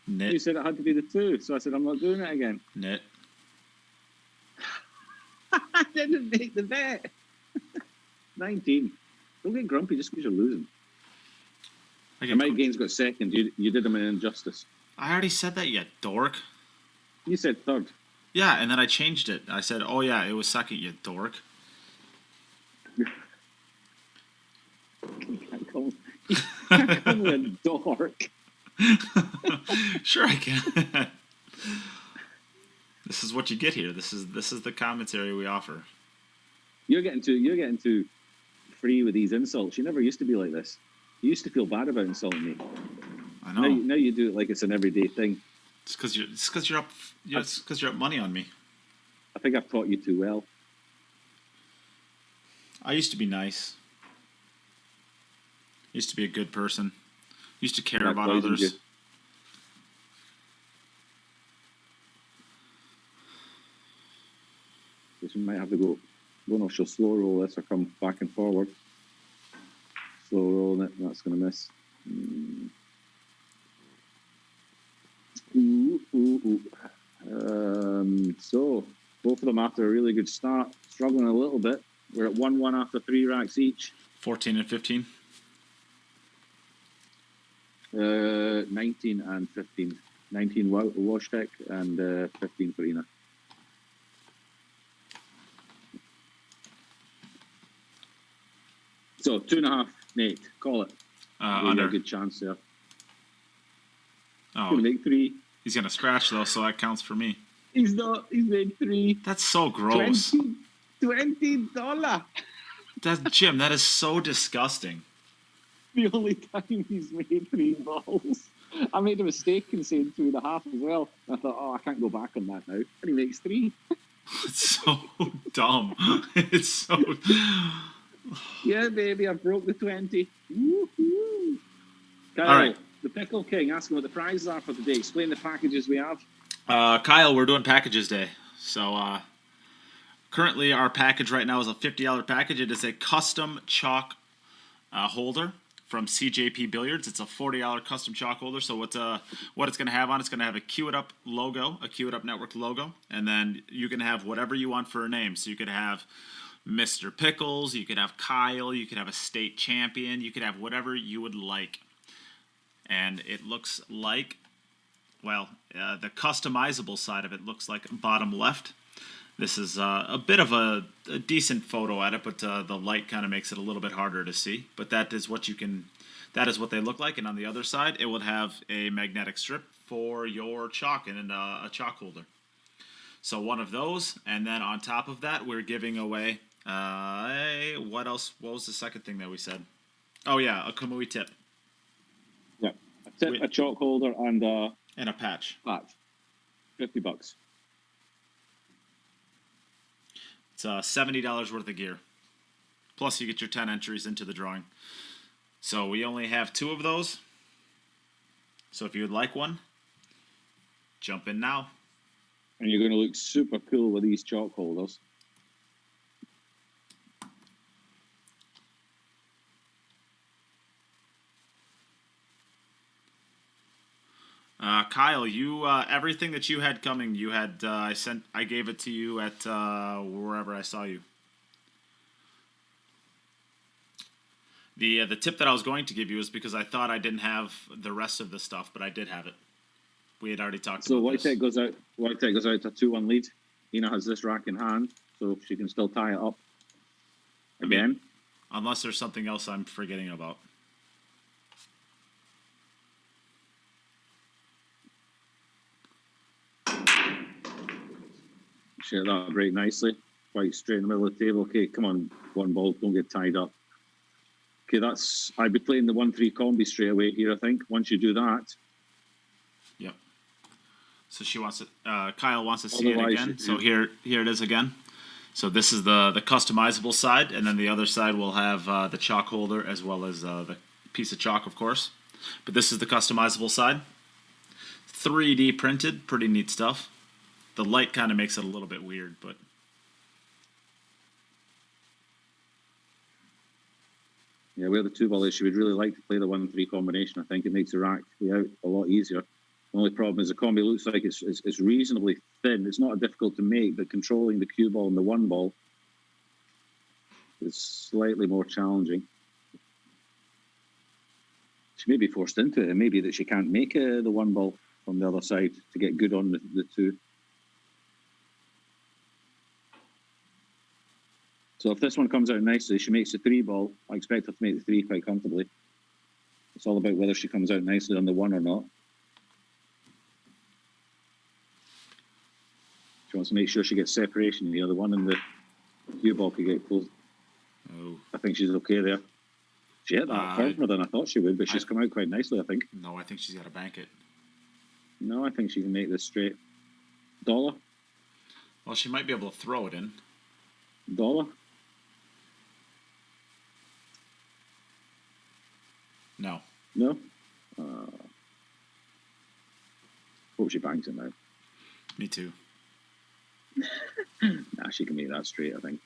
Nit. You said it had to be the 2, so I said I'm not doing it again. Nit. I didn't make the bet. 19. Don't get grumpy just because you're losing. Mike Gaines got second. You did him an injustice. I already said that, you dork. You said 3rd. Yeah, and then I changed it. I said, oh yeah, it was 2nd, you dork. You can't call me a dork. Sure I can. This is what you get here. This is the commentary we offer. You're getting too free with these insults. You never used to be like this. You used to feel bad about insulting me. I know. Now you do it like it's an everyday thing. It's because you're up money on me. I think I've taught you too well. I used to be nice. Used to be a good person. Used to care about others. You. We might have to go. Don't know if she'll slow roll this or come back and forward. Slow rolling it. That's going to miss. So both of them after a really good start, struggling a little bit. We're at 1-1 after 3 racks each. 14 and 15. 19 and 15. 19 Wojtek and 15 for Ina. So 2.5, Nate. Call it. Under. A good chance there. Oh, he's gonna make 3. He's gonna scratch though, so that counts for me. He's not. He's made 3. That's so gross. $20. That's Jim. That is so disgusting. The only time he's made 3 balls. I made a mistake in saying 2.5 as well. I thought, I can't go back on that now. And he makes 3. It's so dumb. It's so. Yeah, baby, I broke the 20. Woo-hoo. Kyle, all right. The Pickle King, ask him what the prizes are for today. Explain the packages we have. Kyle, we're doing packages day. So currently our package right now is a $50 package. It is a custom chalk holder from CJPBilliards. It's a $40 custom chalk holder. So what it's going to have on, it's going to have a Cue It Up logo, a Cue It Up Network logo, and then you can have whatever you want for a name. So you could have Mr. Pickles, you could have Kyle, you could have a state champion, you could have whatever you would like. And it looks like, well, the customizable side of it looks like bottom left. This is a bit of a decent photo at it, but the light kind of makes it a little bit harder to see. But that is what they look like. And on the other side, it would have a magnetic strip for your chalk and a chalk holder. So one of those, and then on top of that, we're giving away, what else? What was the second thing that we said? Oh yeah, a Kamui tip. Yeah, a tip, a chalk holder, and a patch. $50. It's $70 worth of gear. Plus, you get your 10 entries into the drawing. So we only have 2 of those. So if you would like one, jump in now. And you're going to look super cool with these chalk holders. Kyle, you everything that you had coming, you had I gave it to you at wherever I saw you. The tip that I was going to give you is because I thought I didn't have the rest of the stuff, but I did have it. We had already talked So about this. Wojtek goes out. Wojtek goes out to 2-1 lead. Ina has this rack in hand, so she can still tie it up. Again, unless there's something else I'm forgetting about. She hit that break nicely. Quite straight in the middle of the table. Okay, come on, 1 ball, don't get tied up. Okay, that's. I'd be playing the 1-3 combi straight away here. I think once you do that. Yep. So she wants it. Kyle wants to see it again. So here it is again. So this is the customizable side, and then the other side will have the chalk holder as well as the piece of chalk, of course. But this is the customizable side. 3D printed, pretty neat stuff. The light kind of makes it a little bit weird, but. Yeah, where the 2-ball is, she would really like to play the 1-3 combination. I think it makes the rack out a lot easier. The only problem is the combi looks like it's reasonably thin. It's not difficult to make, but controlling the cue ball and the 1 ball is slightly more challenging. She may be forced into it, and maybe that she can't make the 1 ball from the other side to get good on the 2. So if this one comes out nicely, she makes the 3 ball. I expect her to make the 3 quite comfortably. It's all about whether she comes out nicely on the 1 or not. She wants to make sure she gets separation. The other one and the cue ball could get close. Oh. I think she's okay there. She hit that firmer than I thought she would, but she's come out quite nicely, I think. No, I think she's got to bank it. No, I think she can make this straight. Dollar? Well, she might be able to throw it in. Dollar? No. No? Hope she banks it now. Me too. Nah, she can make that straight, I think.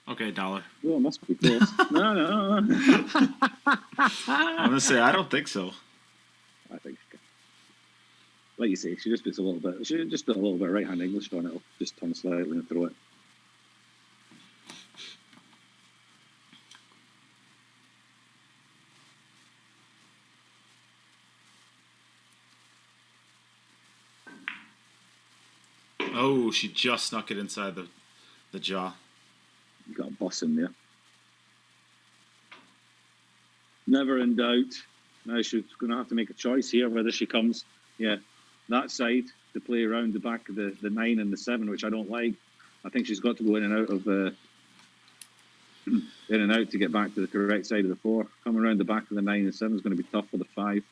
Okay, dollar. Well, it must be close. No. I'm going to say, I don't think so. I think she can. Like you say, she just puts a little bit. She just put a little bit of right-hand English on it. It'll just turn slightly and throw it. Oh, she just snuck it inside the jaw. You got a boss in there. Never in doubt. Now she's going to have to make a choice here whether she comes, that side to play around the back of the 9 and the 7, which I don't like. I think she's got to go in and out of in and out to get back to the correct side of the 4. Coming around the back of the 9 and 7 is going to be tough for the 5.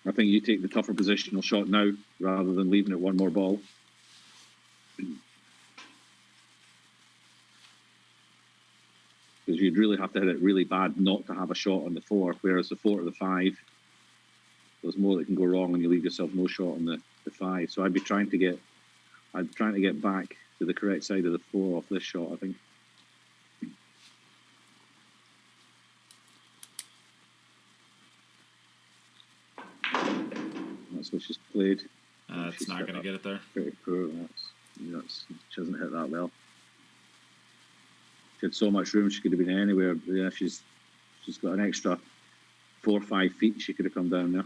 I think you take the tougher positional shot now rather than leaving it 1 more ball. Because you'd really have to hit it really bad not to have a shot on the 4, whereas the 4 to the 5, there's more that can go wrong and you leave yourself no shot on the 5. So I'd be trying to get back to the correct side of the 4 off this shot, I think. That's what she's played. It's not going to get it there. Pretty poor. She hasn't hit that well. She had so much room, she could have been anywhere. Yeah, she's got an extra 4 or 5 feet. She could have come down there.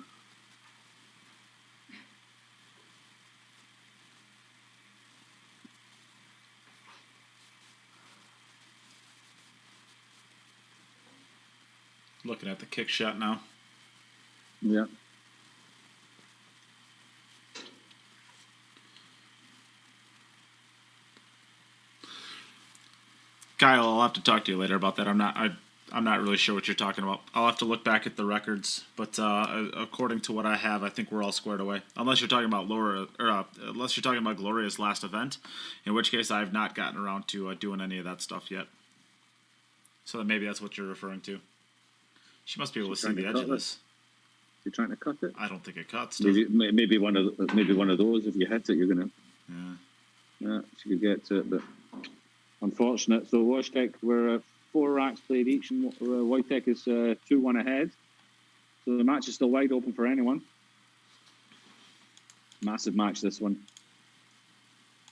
Looking at the kick shot now. Yeah. Kyle, I'll have to talk to you later about that. I'm not really sure what you're talking about. I'll have to look back at the records, but according to what I have, I think we're all squared away. Unless you're talking about unless you're talking about Gloria's last event, in which case I have not gotten around to doing any of that stuff yet. So maybe that's what you're referring to. She must be able to see the edge of this. You're trying to cut it? I don't think it cuts. Maybe one of those. If you hit it, you're gonna. Yeah, she could get to it, but unfortunate. So Wojtek, we're 4 racks played each, and Wojtek is 2-1 ahead. So the match is still wide open for anyone. Massive match, this one.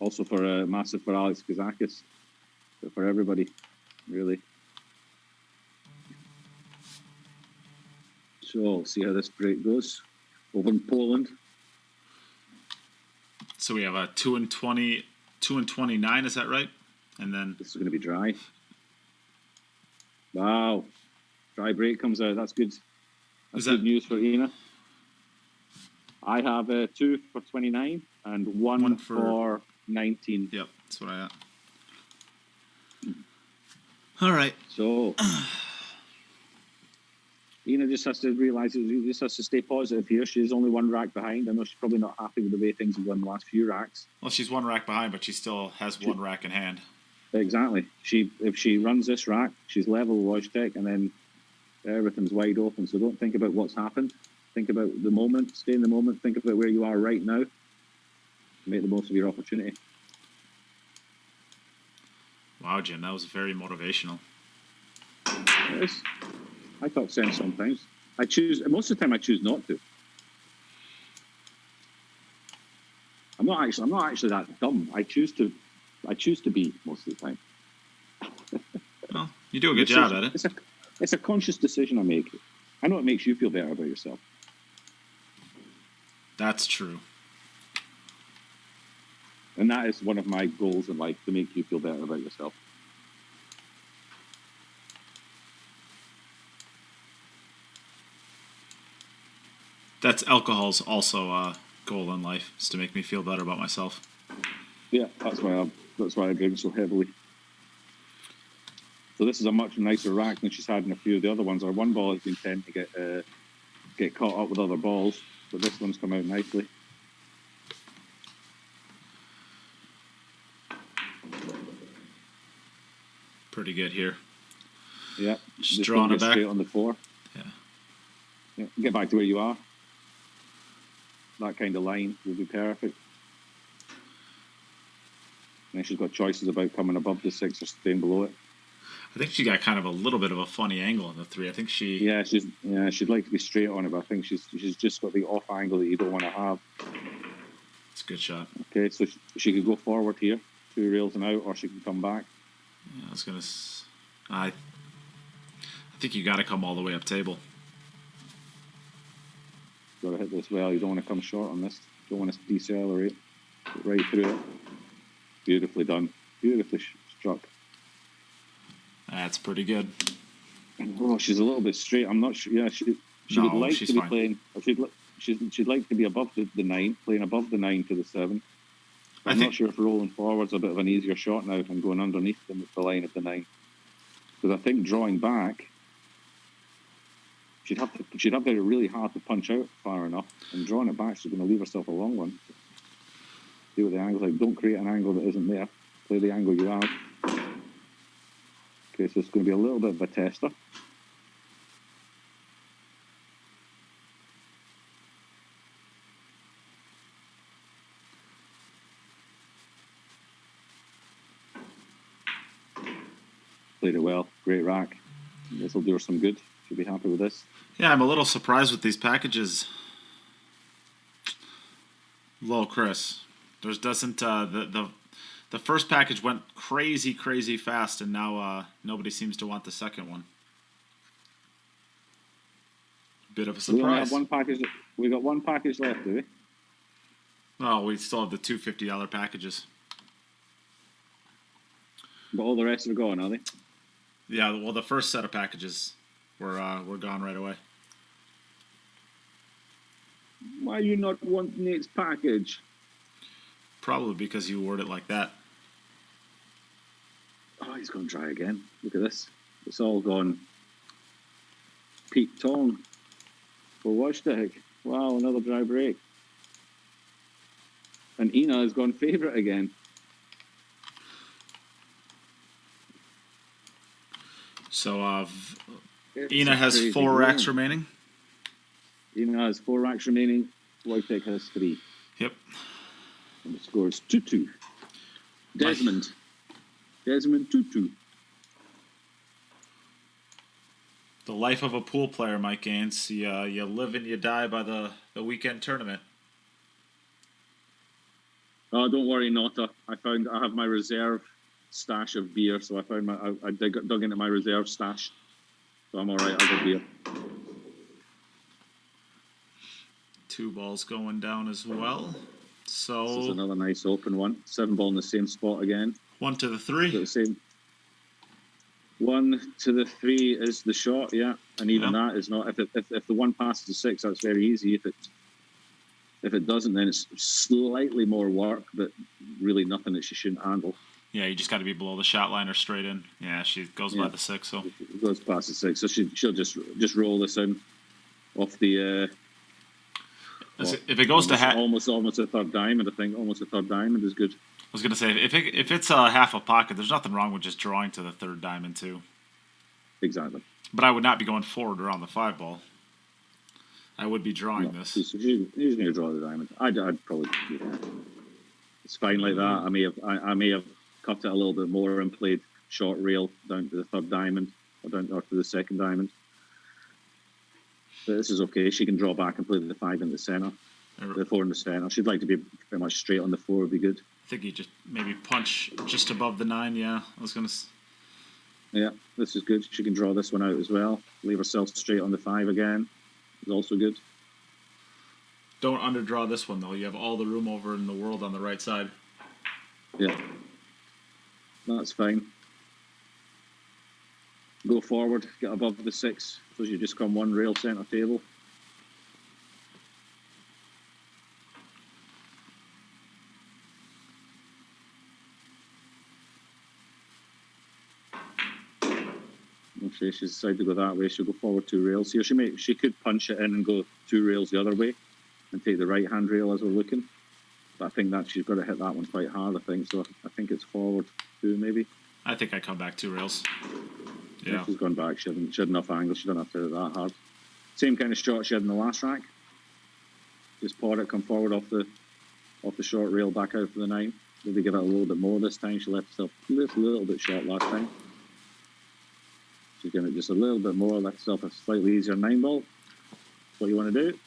Also for massive for Alex Kazakis. But for everybody, really. So we'll see how this break goes over in Poland. So we have a 2-20, 2-29. Is that right? And then this is going to be dry. Wow, dry break comes out. That's good. That's good news for Yana. I have 2 for 29 and one for 19. Yep, that's what I got. All right. So Yana just has to realise she just has to stay positive here. She's only 1 rack behind. I know she's probably not happy with the way things have gone the last few racks. Well, she's 1 rack behind, but she still has 1 rack in hand. Exactly. If she runs this rack, she's level with Wojtek, and then everything's wide open. So don't think about what's happened. Think about the moment. Stay in the moment. Think about where you are right now. Make the most of your opportunity. Wow, Jim, that was very motivational. Yes. I talk sense sometimes. Most of the time I choose not to. I'm not actually that dumb. I choose to be most of the time. Well, you do a good job at it. It's a conscious decision I make. I know it makes you feel better about yourself. That's true. And that is one of my goals in life, to make you feel better about yourself. That's alcohol's also a goal in life, is to make me feel better about myself. Yeah, that's why I drink so heavily. So this is a much nicer rack than she's had in a few of the other ones. Our 1 ball has been tend to get caught up with other balls, but this one's come out nicely. Pretty good here. Yeah, just drawing it back straight on the 4. Yeah, get back to where you are. That kind of line will be perfect. And she's got choices about coming above the 6 or staying below it. I think she got kind of a little bit of a funny angle in the 3. I think she... Yeah, she'd like to be straight on it, but I think she's just got the off angle that you don't want to have. It's a good shot. Okay, so she could go forward here, 2 rails and out, or she can come back. Yeah, I was going to... I think you got to come all the way up table. Got to hit this well. You don't want to come short on this. Don't want to decelerate. Get right through it. Beautifully done. Beautifully struck. That's pretty good. Oh, she's a little bit straight. I'm not sure. Yeah, she would like to be playing. She'd like to be above the 9, playing above the 9 to the 7. I'm not sure if rolling forward's a bit of an easier shot now and going underneath the line of the 9. Because I think drawing back, she'd have to really hard to punch out far enough, and drawing it back, she's going to leave herself a long one. See what the angle's like. Don't create an angle that isn't there. Play the angle you have. Okay, so it's going to be a little bit of a tester. Played it well. Great rack. This will do her some good. She'll be happy with this. Yeah, I'm a little surprised with these packages. Low, Chris. There doesn't the first package went crazy fast, and now nobody seems to want the second one. Bit of a surprise. We only have 1 package. We got 1 package left, do we? No, we still have the 2 $50 packages. But all the rest are gone, are they? Yeah, well, the first set of packages were gone right away. Why you not want Nate's package? Probably because you word it like that. Oh, he's gone dry again. Look at this. It's all gone. peak tone for Wojtek. Wow, another dry break. And Ina has gone favourite again. So It's Ina a has crazy 4 racks game. remaining. Ina has 4 racks remaining. Wojtek has 3. Yep. And the score is 2-2. Desmond 2-2. The life of a pool player, Mike Gaines. You live and you die by the weekend tournament. Oh, don't worry, Nota. I have my reserve stash of beer, so I dug into my reserve stash. So I'm all right. I'll get beer. 2 balls going down as well. So This is another nice open one. 7 ball in the same spot again. 1 to the 3. The same. 1 to the 3 is the shot, yeah, and even that is not. If the 1 passes to 6, that's very easy. If it doesn't, then it's slightly more work, but really nothing that she shouldn't handle. Yeah, you just got to be below the shot line or straight in. Yeah, she goes by the 6. So it goes past the 6, so she'll just roll this in off the. If it goes to almost a third diamond, I think almost a third diamond is good. I was gonna say if it's a half a pocket, there's nothing wrong with just drawing to the 3rd diamond too. Exactly. But I would not be going forward around the 5 ball. I would be drawing this. He's going to draw the diamond. I'd probably do that. It's fine like that. I may have cut it a little bit more and played short rail down to the 3rd diamond or to the 2nd diamond. But this is okay. She can draw back and play the 5 in the centre. The 4 in the centre. She'd like to be pretty much straight on the 4 would be good. I think you just maybe punch just above the 9. Yeah, I was gonna. Yeah, this is good. She can draw this one out as well. Leave herself straight on the 5 again. Is also good. Don't underdraw this one though. You have all the room over in the world on the right side. Yeah, that's fine. Go forward, get above the 6, so you just come 1 rail centre table. Okay, she's decided to go that way. She'll go forward 2 rails here. She could punch it in and go 2 rails the other way and take the right hand rail as we're looking. But I think that she's got to hit that one quite hard. I think so. I think it's forward 2 maybe. I think I come back 2 rails. Yeah, she's gone back. She had enough angle. She doesn't have to hit it that hard. Same kind of shot she had in the last rack. Just pod it, come forward off the short rail back out for the 9. Maybe give it a little bit more this time. She left herself just a little bit short last time. She's giving it just a little bit more, left herself a slightly easier 9 ball. That's what you want to do.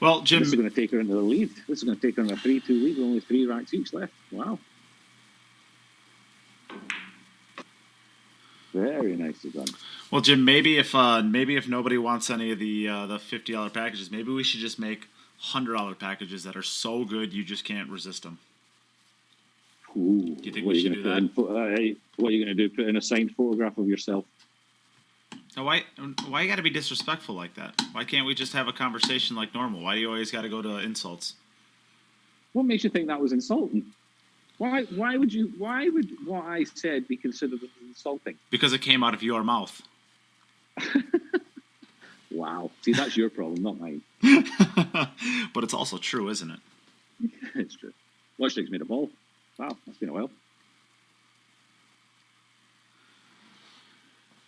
Well, Jim, this is going to take her into the lead. This is going to take her in a 3-2 lead with only 3 racks each left. Wow. Very nicely done. Well, Jim, maybe if nobody wants any of the $50 packages, maybe we should just make $100 packages that are so good you just can't resist them. Ooh, Do you think we should do that? What are you going to do? Put in a signed photograph of yourself? Now, why you got to be disrespectful like that? Why can't we just have a conversation like normal? Why do you always got to go to insults? What makes you think that was insulting? Why would what I said be considered insulting? Because it came out of your mouth. Wow. See, that's your problem, not mine. But it's also true, isn't it? It's true. Wojtek's made a ball. Wow, that's been a while.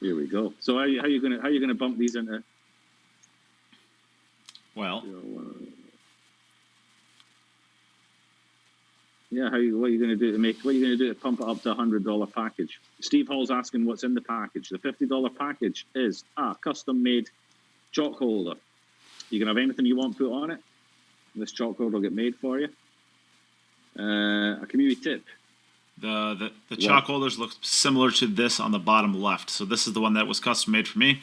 Here we go. So how you gonna bump these into? Well, yeah. What are you gonna do to pump it up to $100 package? Steve Hall's asking what's in the package. The $50 package is a custom-made chalk holder. You can have anything you want put on it. This chalk holder will get made for you. A community tip. The chalk holders look similar to this on the bottom left. So this is the one that was custom made for me.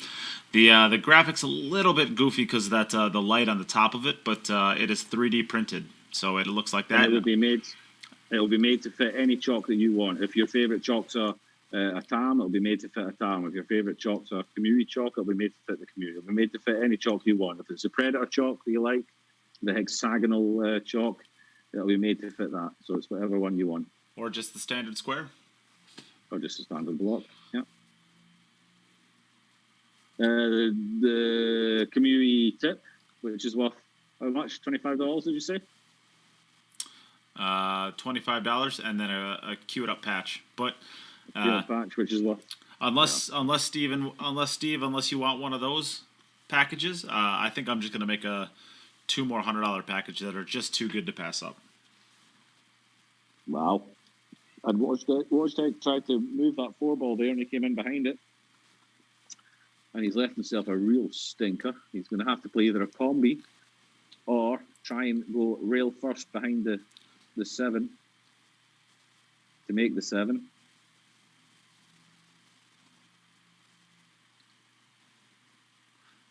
The graphics a little bit goofy because that the light on the top of it, but it is 3D printed, so it looks like that. And it will be made to fit any chalk that you want. If your favorite chalks are a tam, it'll be made to fit a tam. If your favorite chalks are community chalk, it'll be made to fit the community. It'll be made to fit any chalk you want. If it's a Predator chalk that you like, the hexagonal chalk, it'll be made to fit that. So it's whatever one you want. Or just the standard square. Or just a standard block, yeah. The community tip, which is worth how much? $25, did you say? $25, and then a queued up patch. But Patch, which is worth. Unless Steve, unless you want one of those packages, I think I'm just gonna make two more $100 package that are just too good to pass up. Wow. I'd Wojtek tried to move that 4-ball there, and he came in behind it. And he's left himself a real stinker. He's going to have to play either a combi or try and go rail first behind the 7 to make the 7.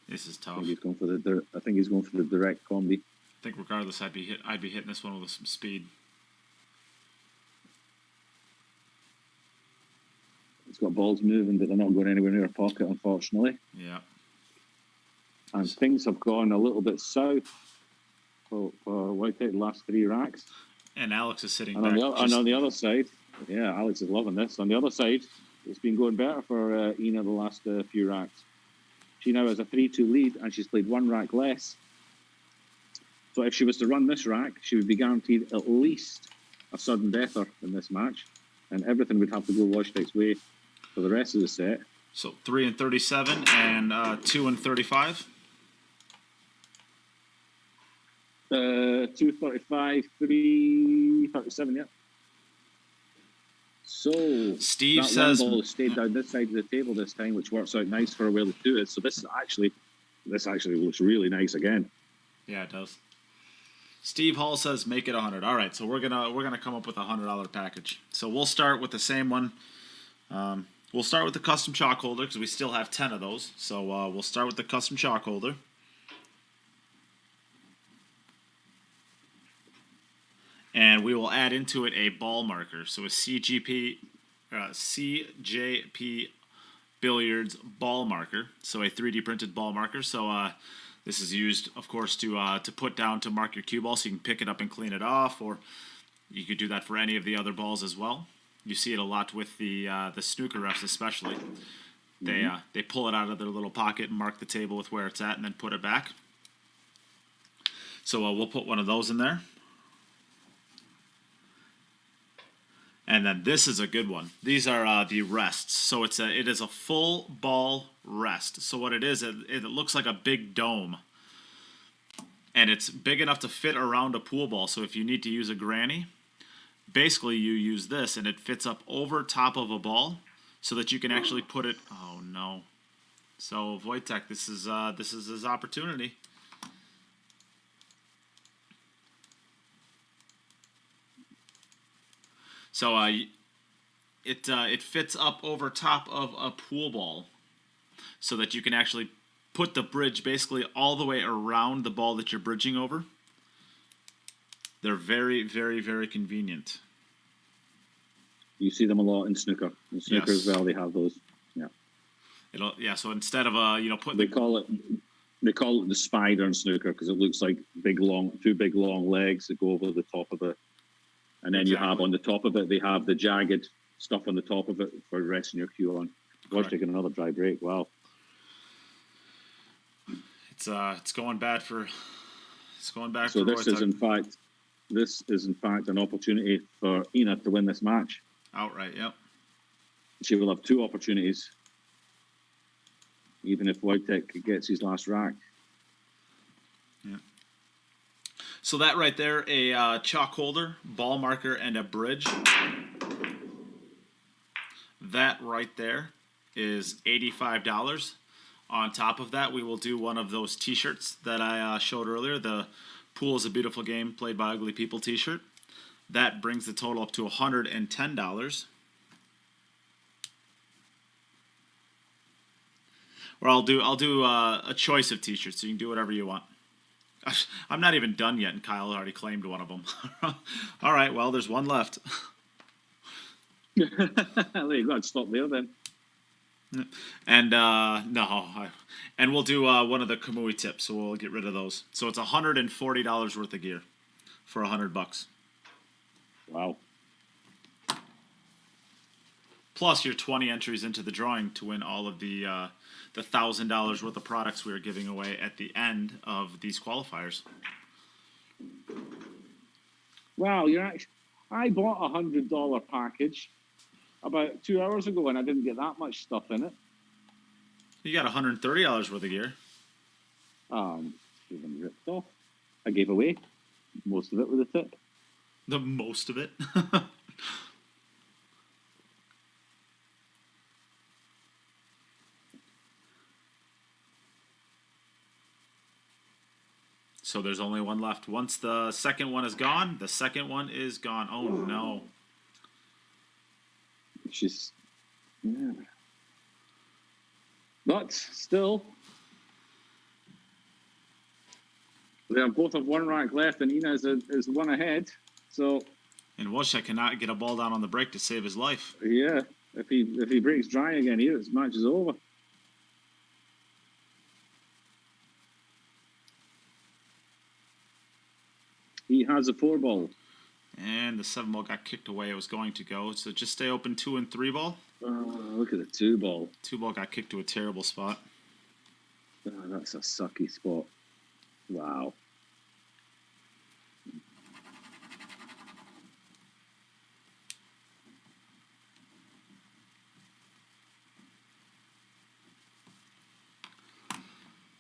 This is tough. I think he's going for the direct combi. I think regardless, I'd be hitting this one with some speed. It's got balls moving, but they're not going anywhere near a pocket, unfortunately. Yeah. And things have gone a little bit south for Wojtek the last 3 racks. And Alex is sitting and back. And on the other side, yeah, Alex is loving this. On the other side, it's been going better for Ina the last few racks. She now has a 3-2 lead, and she's played 1 rack less. So if she was to run this rack, she would be guaranteed at least a sudden deather in this match, and everything would have to go Wojtek's way for the rest of the set. So 3 and 37 and 2 and 35. 235, 337, yeah. So Steve that says one ball stayed down this side of the table this time, which works out nice for where the 2 is. So this actually looks really nice again. Yeah, it does. Steve Hall says make it 100. All right, so we're gonna come up with a $100 package. So we'll start with the same one. We'll start with the custom chalk holder because we still have 10 of those. So we'll start with the custom chalk holder. And we will add into it a ball marker. So a CJPBilliards ball marker. So a 3D printed ball marker. So this is used, of course, to put down to mark your cue ball, so you can pick it up and clean it off, or you could do that for any of the other balls as well. You see it a lot with the snooker refs, especially. They pull it out of their little pocket and mark the table with where it's at, and then put it back. So we'll put one of those in there. And then this is a good one. These are the rests. So it is a full ball rest. So what it is, it looks like a big dome. And it's big enough to fit around a pool ball. So if you need to use a granny, basically you use this and it fits up over top of a ball so that you can actually put it. Oh no. So Wojtek, this is his opportunity. So it fits up over top of a pool ball so that you can actually put the bridge basically all the way around the ball that you're bridging over. They're very, very, very convenient. You see them a lot in snooker. In snooker as well, they have those. Yeah. So instead of putting they call it the spider in snooker because it looks like two big long legs that go over the top of it. And then you have on the top of it, they have the jagged stuff on the top of it for resting your cue on. Gosh, taking another dry break. Wow. It's going bad for. It's going back. So this is in fact an opportunity for Ina to win this match. Outright, yep. She will have 2 opportunities, even if Wojtek gets his last rack. Yeah. So that right there, a chalk holder, ball marker, and a bridge. That right there is $85. On top of that, we will do one of those T-shirts that I showed earlier. The Pool is a Beautiful Game Played by Ugly People T-shirt. That brings the total up to $110. Or I'll do a choice of T-shirts, so you can do whatever you want. I'm not even done yet, and Kyle already claimed one of them. All right, well, there's one left. There you go. I'd stop there then. And and we'll do one of the Kamui tips, so we'll get rid of those. So it's $140 worth of gear for $100. Wow. Plus your 20 entries into the drawing to win all of the the $1,000 worth of products we were giving away at the end of these qualifiers. Wow, you're actually. I bought a $100 package about 2 hours ago, and I didn't get that much stuff in it. You got $130 worth of gear. Even ripped off. I gave away most of it with a tip. The most of it. So there's only one left. Once the second one is gone, the second one is gone. Oh no. She's, yeah. But still, they both have one rack left, and Ina is one ahead. So, and Wojtek cannot get a ball down on the break to save his life. Yeah, if he breaks dry again here, his match is over. He has a 4-ball. And the 7-ball got kicked away. It was going to go. So just stay open 2 and 3-ball. Look at the 2-ball. 2-ball got kicked to a terrible spot. That's a sucky spot. Wow.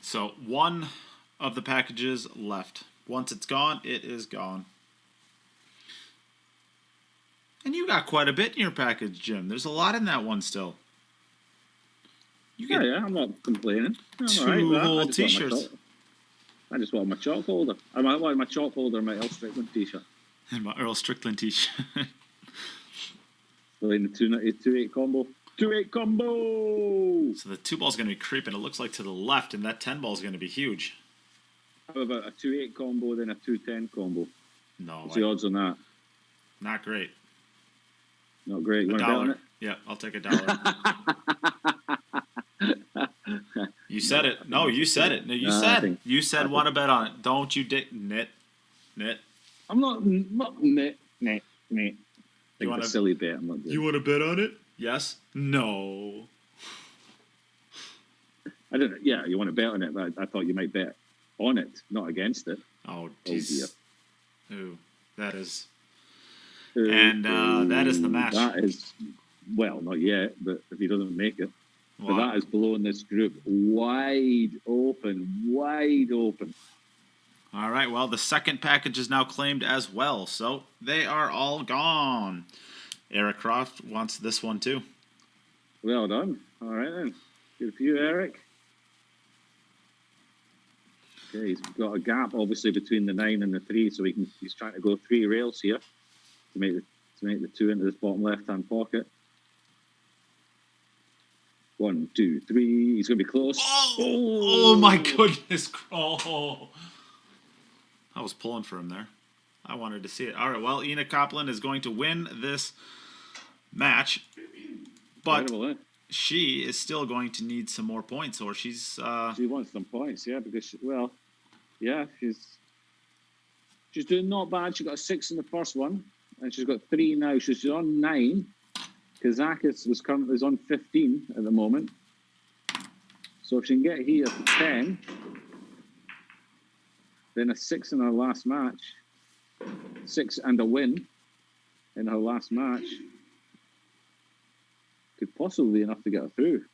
So one of the packages left. Once it's gone, it is gone. And you got quite a bit in your package, Jim. There's a lot in that one still. You get I'm not complaining. I'm 2 right, whole t-shirts. I just want my chalk holder. I might want my chalk holder and my Earl Strickland t-shirt. And my Earl Strickland t-shirt. Playing the 2-8 combo. 2-8 combo! So the 2-ball's going to be creeping. It looks like to the left, and that 10-ball's going to be huge. How about a 2-8 combo, then a 2-10 combo? No. What's the odds on that? Not great. Not great. You want to bet on it? Yeah, I'll take $1. You said it. No, you said it. No, you said want to bet on it. Don't you knit. I'm not knit. You want a silly bet. I'm not doing. You want to bet on it? Yes. No. I don't know. Yeah, you want to bet on it, but I thought you might bet on it, not against it. Oh, dear. Ooh, that is. And that is the match. That is, well, not yet, but if he doesn't make it. Wow. But that is blowing this group wide open. All right, well, the second package is now claimed as well, so they are all gone. Eric Croft wants this one too. Well done. All right then. Good for you, Eric. Okay, he's got a gap obviously between the 9 and the 3, so he's trying to go 3 rails here to make the 2 into this bottom left-hand pocket. 1, 2, 3. He's going to be close. Oh my goodness! Oh, I was pulling for him there. I wanted to see it. All right, well, Ina Kaplan is going to win this match, but she is still going to need some more points, or she's. She wants some points, yeah, because she's doing not bad. She got a 6 in the first one, and she's got 3 now. She's on 9. Kazakis is on 15 at the moment. So if she can get here to 10, then a 6 in her last match, 6 and a win in her last match, could possibly be enough to get her through.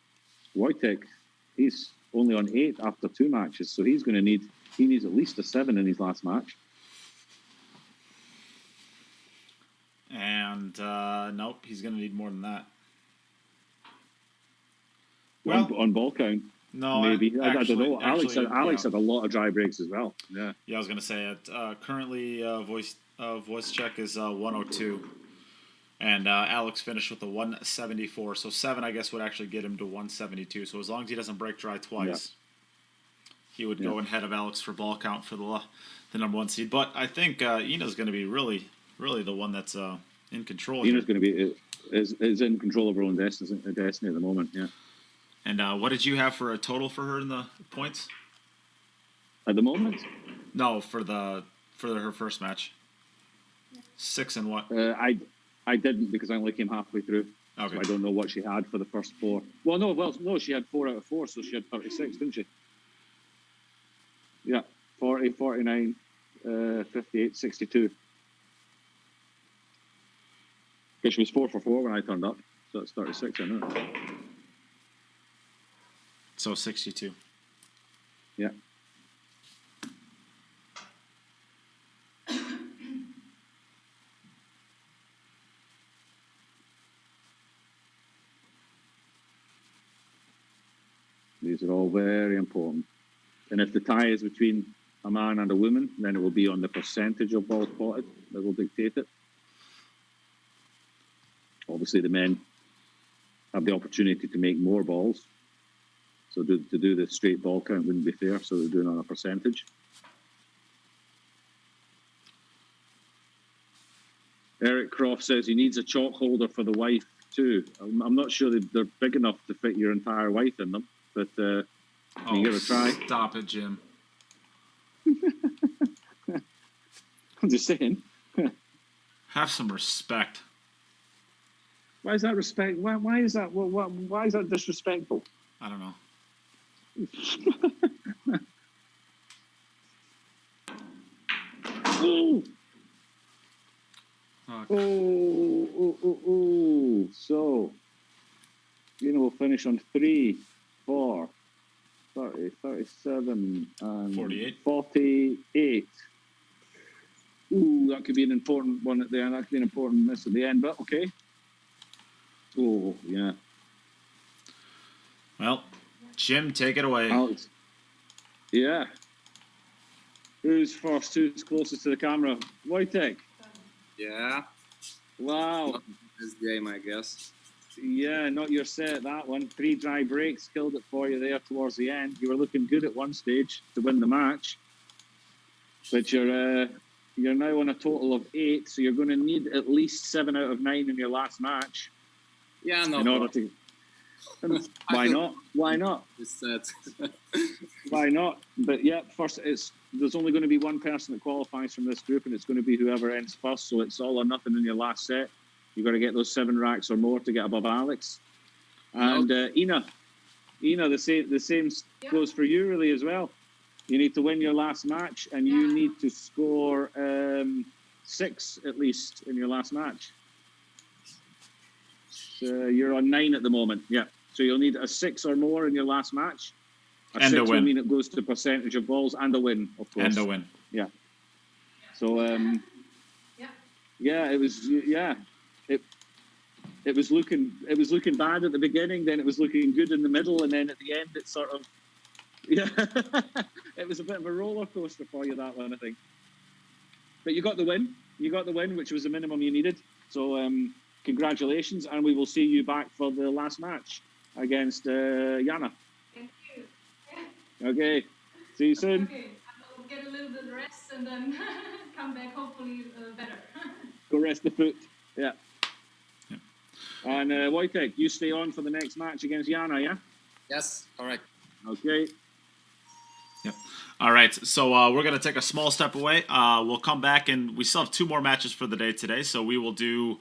Wojtek, he's only on 8 after 2 matches, so he needs at least a 7 in his last match. And nope, he's going to need more than that. Well, on ball count, no, maybe. I don't know. Alex yeah. had a lot of dry breaks as well. Yeah. Yeah, I was going to say it. Currently, voice check is 102, and Alex finished with a 174. So 7, I guess, would actually get him to 172. So as long as he doesn't break dry twice, he would go ahead of Alex for ball count for the number 1 seed. But I think Ina's going to be really the one that's in control. Ina's going to be is in control of her own destiny at the moment. Yeah. And what did you have for a total for her in the points? At the moment? No, for her first match. 6 and what? I didn't because I only came halfway through. Okay. So I don't know what she had for the first 4. No, she had 4 out of 4, so she had 36, didn't she? Yeah, 40, 49, 58, 62. Because she was 4 for 4 when I turned up, so it's 36, I know. So 62. Yeah. These are all very important. And if the tie is between a man and a woman, then it will be on the percentage of balls potted that will dictate it. Obviously, the men have the opportunity to make more balls. So to do the straight ball count wouldn't be fair, so they're doing it on a percentage. Eric Croft says he needs a chalk holder for the wife too. I'm not sure that they're big enough to fit your entire wife in them, but you give it a try. Stop it, Jim. I'm just saying. Have some respect. Why is that respect? Why is that? Why is that disrespectful? I don't know. Oh. Fuck. Oh. So, we'll finish on 3, 4, 30, 37, and 48. 48. Ooh, that could be an important one at the end. That could be an important miss at the end, but okay. Oh, yeah. Well, Jim, take it away. Alex. Yeah. Who's first? Who's closest to the camera? Wojtek. Yeah. Wow. This game, I guess. Yeah, not your set, that one. 3 dry breaks killed it for you there towards the end. You were looking good at one stage to win the match. But you're now on a total of 8, so you're going to need at least 7 out of 9 in your last match. Yeah, no. In order to... Why not? Why not? Why not? But yeah, first there's only going to be one person that qualifies from this group, and it's going to be whoever ends first. So it's all or nothing in your last set. You've got to get those 7 racks or more to get above Alex. And Ina, the same goes for you really as well. You need to win your last match, and you need to score 6 at least in your last match. So you're on 9 at the moment. Yeah. So you'll need a 6 or more in your last match. And 6 a win. will mean it goes to percentage of balls and a win, of course. And a win. Yeah. So yeah, it was it was looking bad at the beginning, then it was looking good in the middle, and then at the end it sort of it was a bit of a roller coaster for you, that one, I think. But you got the win. You got the win, which was the minimum you needed. So congratulations, and we will see you back for the last match against Yana. Thank you. Okay. See you soon. Okay. I'll get a little bit of rest and then come back hopefully better. Go rest the foot. Yeah. And Wojtek, you stay on for the next match against Yana, yeah? Yes, correct. Okay. Yep. All right. So we're going to take a small step away. We'll come back, and we still have 2 more matches for the day today. So we will do...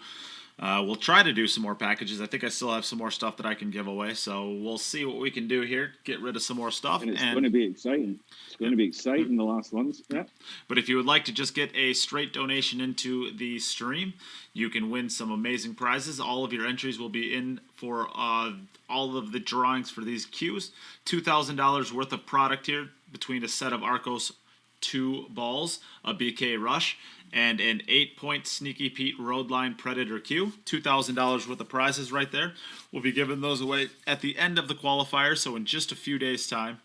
we'll try to do some more packages. I think I still have some more stuff that I can give away. So we'll see what we can do here. Get rid of some more stuff. And it's going to be exciting. It's going to be exciting, the last ones. Yeah. But if you would like to just get a straight donation into the stream, you can win some amazing prizes. All of your entries will be in for all of the drawings for these cues. $2,000 worth of product here between a set of Arcos 2 balls, a BK Rush, and an 8-point Sneaky Pete Roadline Predator Q. $2,000 worth of prizes right there. We'll be giving those away at the end of the qualifier, so in just a few days' time.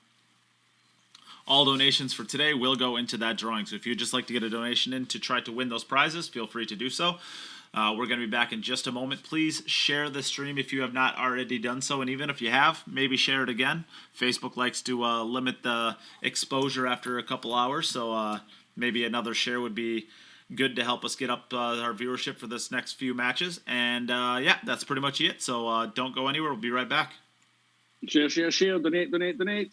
All donations for today will go into that drawing. So if you'd just like to get a donation in to try to win those prizes, feel free to do so. We're going to be back in just a moment. Please share the stream if you have not already done so. And even if you have, maybe share it again. Facebook likes to limit the exposure after a couple hours. So maybe another share would be good to help us get up our viewership for this next few matches. And yeah, that's pretty much it. So don't go anywhere. We'll be right back. Share, share, share. Donate, donate, donate.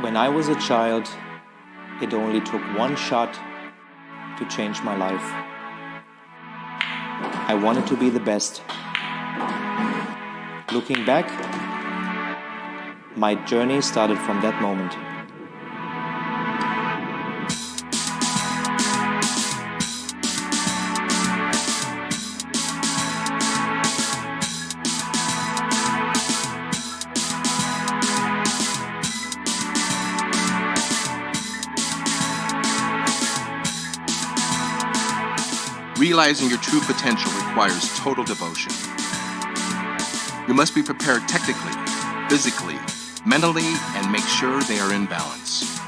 When I was a child, it only took one shot to change my life. I wanted to be the best. Looking back, my journey started from that moment. Realizing your true potential requires total devotion. You must be prepared technically, physically, mentally, and make sure they are in balance.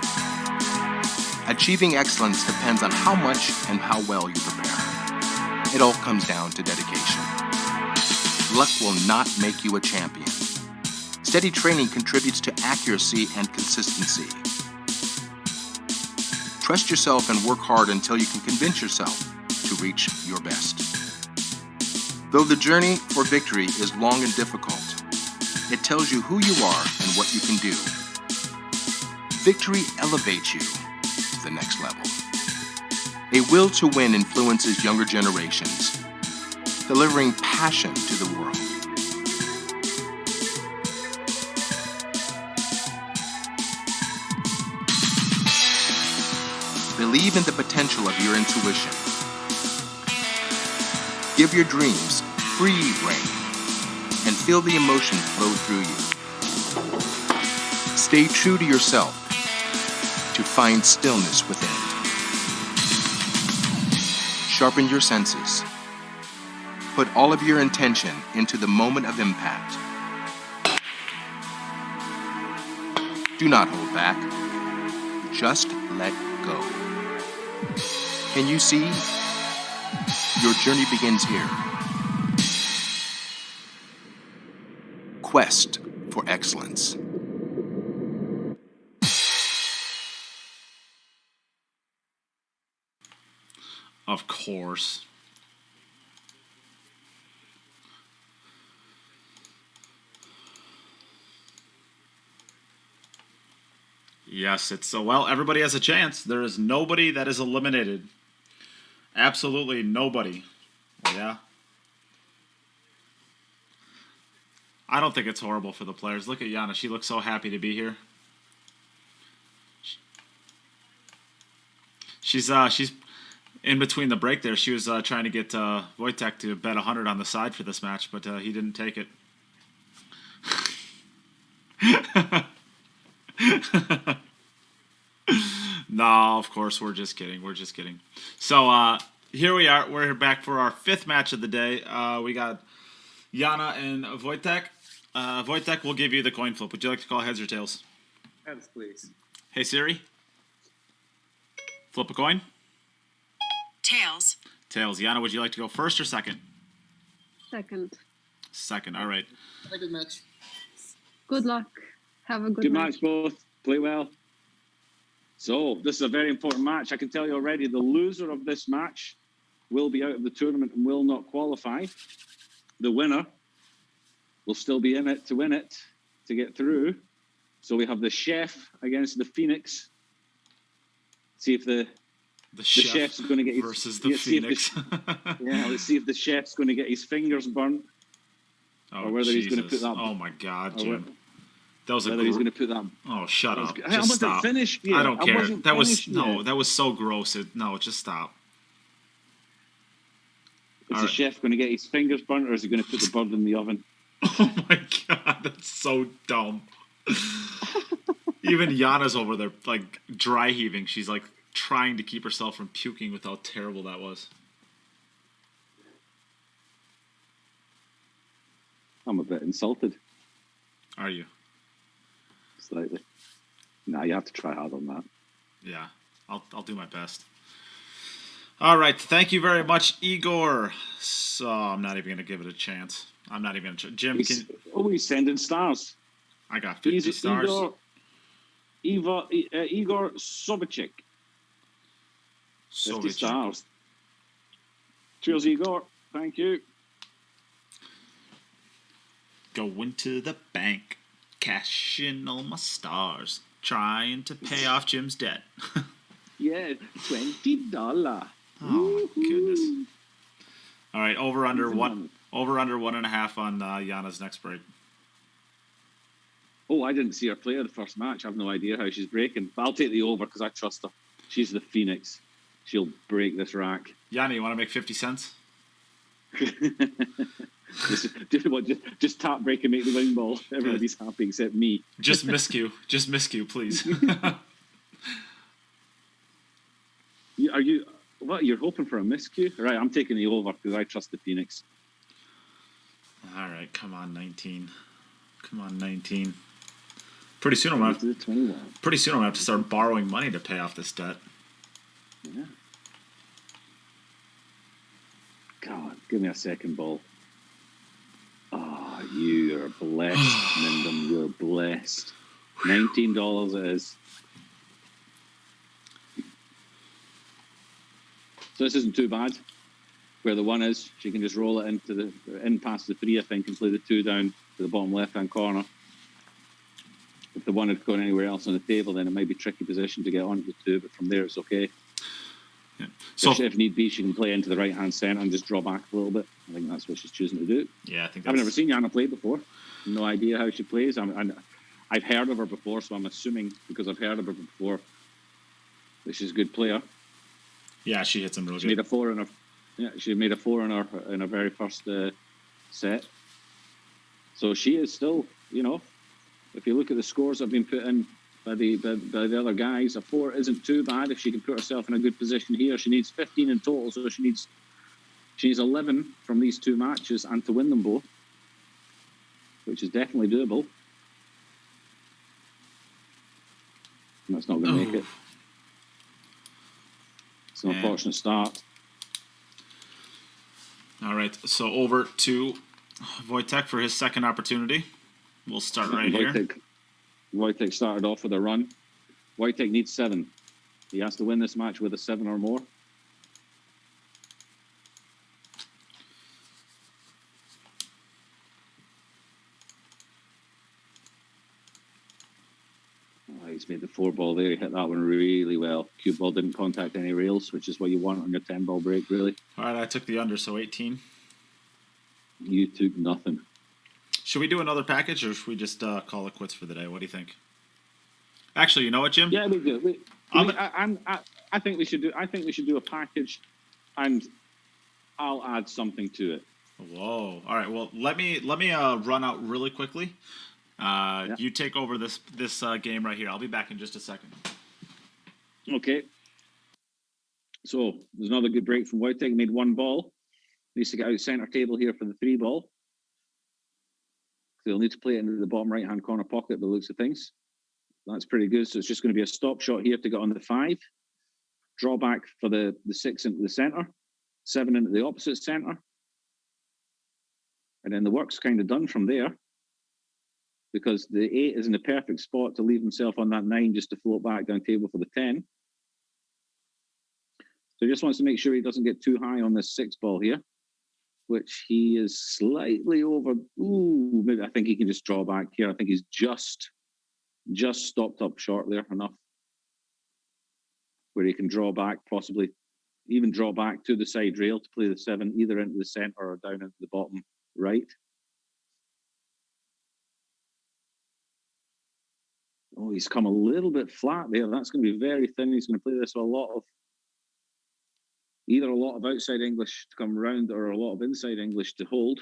Achieving excellence depends on how much and how well you prepare. It all comes down to dedication. Luck will not make you a champion. Steady training contributes to accuracy and consistency. Trust yourself and work hard until you can convince yourself to reach your best. Though the journey for victory is long and difficult, it tells you who you are and what you can do. Victory elevates you to the next level. A will to win influences younger generations, delivering passion to the world. Believe in the potential of your intuition. Give your dreams free rein and feel the emotion flow through you. Stay true to yourself to find stillness within. Sharpen your senses. Put all of your intention into the moment of impact. Do not hold back. Just let go. Can you see? Your journey begins here. Quest for excellence. Of course. Yes, it's so well, everybody has a chance. There is nobody that is eliminated. Absolutely nobody. Yeah. I don't think it's horrible for the players. Look at Yana. She looks so happy to be here. She's in between the break there. She was trying to get Wojtek to bet 100 on the side for this match, but he didn't take it. No, of course, we're just kidding. We're just kidding. So here we are. We're back for our fifth match of the day. We got Yana and Wojtek. Wojtek, we'll give you the coin flip. Would you like to call heads or tails? Heads, please. Hey, Siri. Flip a coin. Tails. Tails. Yana, would you like to go first or second? Second. Second. All right. Have a good match. Good luck. Have a good Good match. match, both. Play well. So, this is a very important match. I can tell you already, the loser of this match will be out of the tournament and will not qualify. The winner will still be in it to win it, to get through. So we have the Chef against the Phoenix. See if the Chef's going to get his... versus the Phoenix. Let's see if the Chef's going to get his fingers burnt. Or whether he's going to put that... Oh, my God, Jim. That was whether he's going to put that... Oh, shut up. I Just wasn't stop. finished yet. I don't care. wasn't That was... finished No, yet. that was so gross. No, just stop. Is the Chef going to get his fingers burnt, or is he going to put the bird in the oven? Oh, my God. That's so dumb. Even Yana's over there, like, dry heaving. She's, like, trying to keep herself from puking with how terrible that was. I'm a bit insulted. Are you? Slightly. No, you have to try hard on that. Yeah, I'll do my best. All right, thank you very much, Igor. So I'm not even going to give it a chance. I'm not even going to... Jim, he's sending stars. I got 50 stars. Igor Sobachik. 50 stars. Cheers, Igor. Thank you. Going to the bank, cashing all my stars. Trying to pay off Jim's debt. Yeah, $20. Oh my goodness. All right, over under 1.5 on Yana's next break. Oh, I didn't see her play the first match. I have no idea how she's breaking. But I'll take the over because I trust her. She's the Phoenix. She'll break this rack. Yana, you want to make 50 cents? just tap break and make the wing ball. Everybody's happy except me. Just miscue. Just miscue, please. Are you? What? You're hoping for a miscue? Right, I'm taking the over because I trust the Phoenix. All right, come on, 19. Come on, 19. Pretty soon I'm gonna have to start borrowing money to pay off this debt. Yeah. God, give me a second ball. Oh, you are blessed, Mindham. You're blessed. $19 it is. So this isn't too bad. Where the one is, she can just roll it in past the 3, I think, and play the 2 down to the bottom left-hand corner. If the 1 had gone anywhere else on the table, then it might be a tricky position to get onto the 2, but from there it's okay. Yeah. So if need be, she can play into the right-hand centre and just draw back a little bit. I think that's what she's choosing to do. Yeah, I think I've never seen Yana play before. No idea how she plays. I've heard of her before, so I'm assuming because I've heard of her before that she's a good player. Yeah, she hits them really She good. made a 4 in her. Yeah, she made a 4 in her very first set. So she is still, if you look at the scores that have been put in by the other guys, a 4 isn't too bad if she can put herself in a good position here. She needs 15 in total, so she needs 11 from these 2 matches and to win them both, which is definitely doable. And that's not going to make it. It's an unfortunate start. All right, so over to Wojtek for his second opportunity. We'll start right here. Wojtek started off with a run. Wojtek needs 7. He has to win this match with a 7 or more. Oh, he's made the 4 ball there. He hit that one really well. Cue ball didn't contact any rails, which is what you want on your 10 ball break, really. All right, I took the under, so 18. You took nothing. Should we do another package, or should we just call it quits for the day? What do you think? Actually, you know what, Jim? Yeah, we do. I think we should do. I think we should do a package, and I'll add something to it. Whoa! All right. Well, let me run out really quickly. Yeah. You take over this game right here. I'll be back in just a second. Okay. So there's another good break from Wojtek. Made 1 ball. Needs to get out center table here for the 3 ball. They'll need to play it into the bottom right-hand corner pocket by the looks of things. That's pretty good. So it's just going to be a stop shot here to get on the 5. Draw back for the 6 into the centre. 7 into the opposite centre. And then the work's kind of done from there. Because the 8 is in the perfect spot to leave himself on that 9 just to float back down table for the 10. So he just wants to make sure he doesn't get too high on this 6 ball here, which he is slightly over. Ooh, maybe I think he can just draw back here. I think he's just stopped up short there enough where he can draw back, possibly even draw back to the side rail to play the 7, either into the centre or down into the bottom right. Oh, he's come a little bit flat there. That's going to be very thin. He's going to play this with either a lot of outside English to come around or a lot of inside English to hold.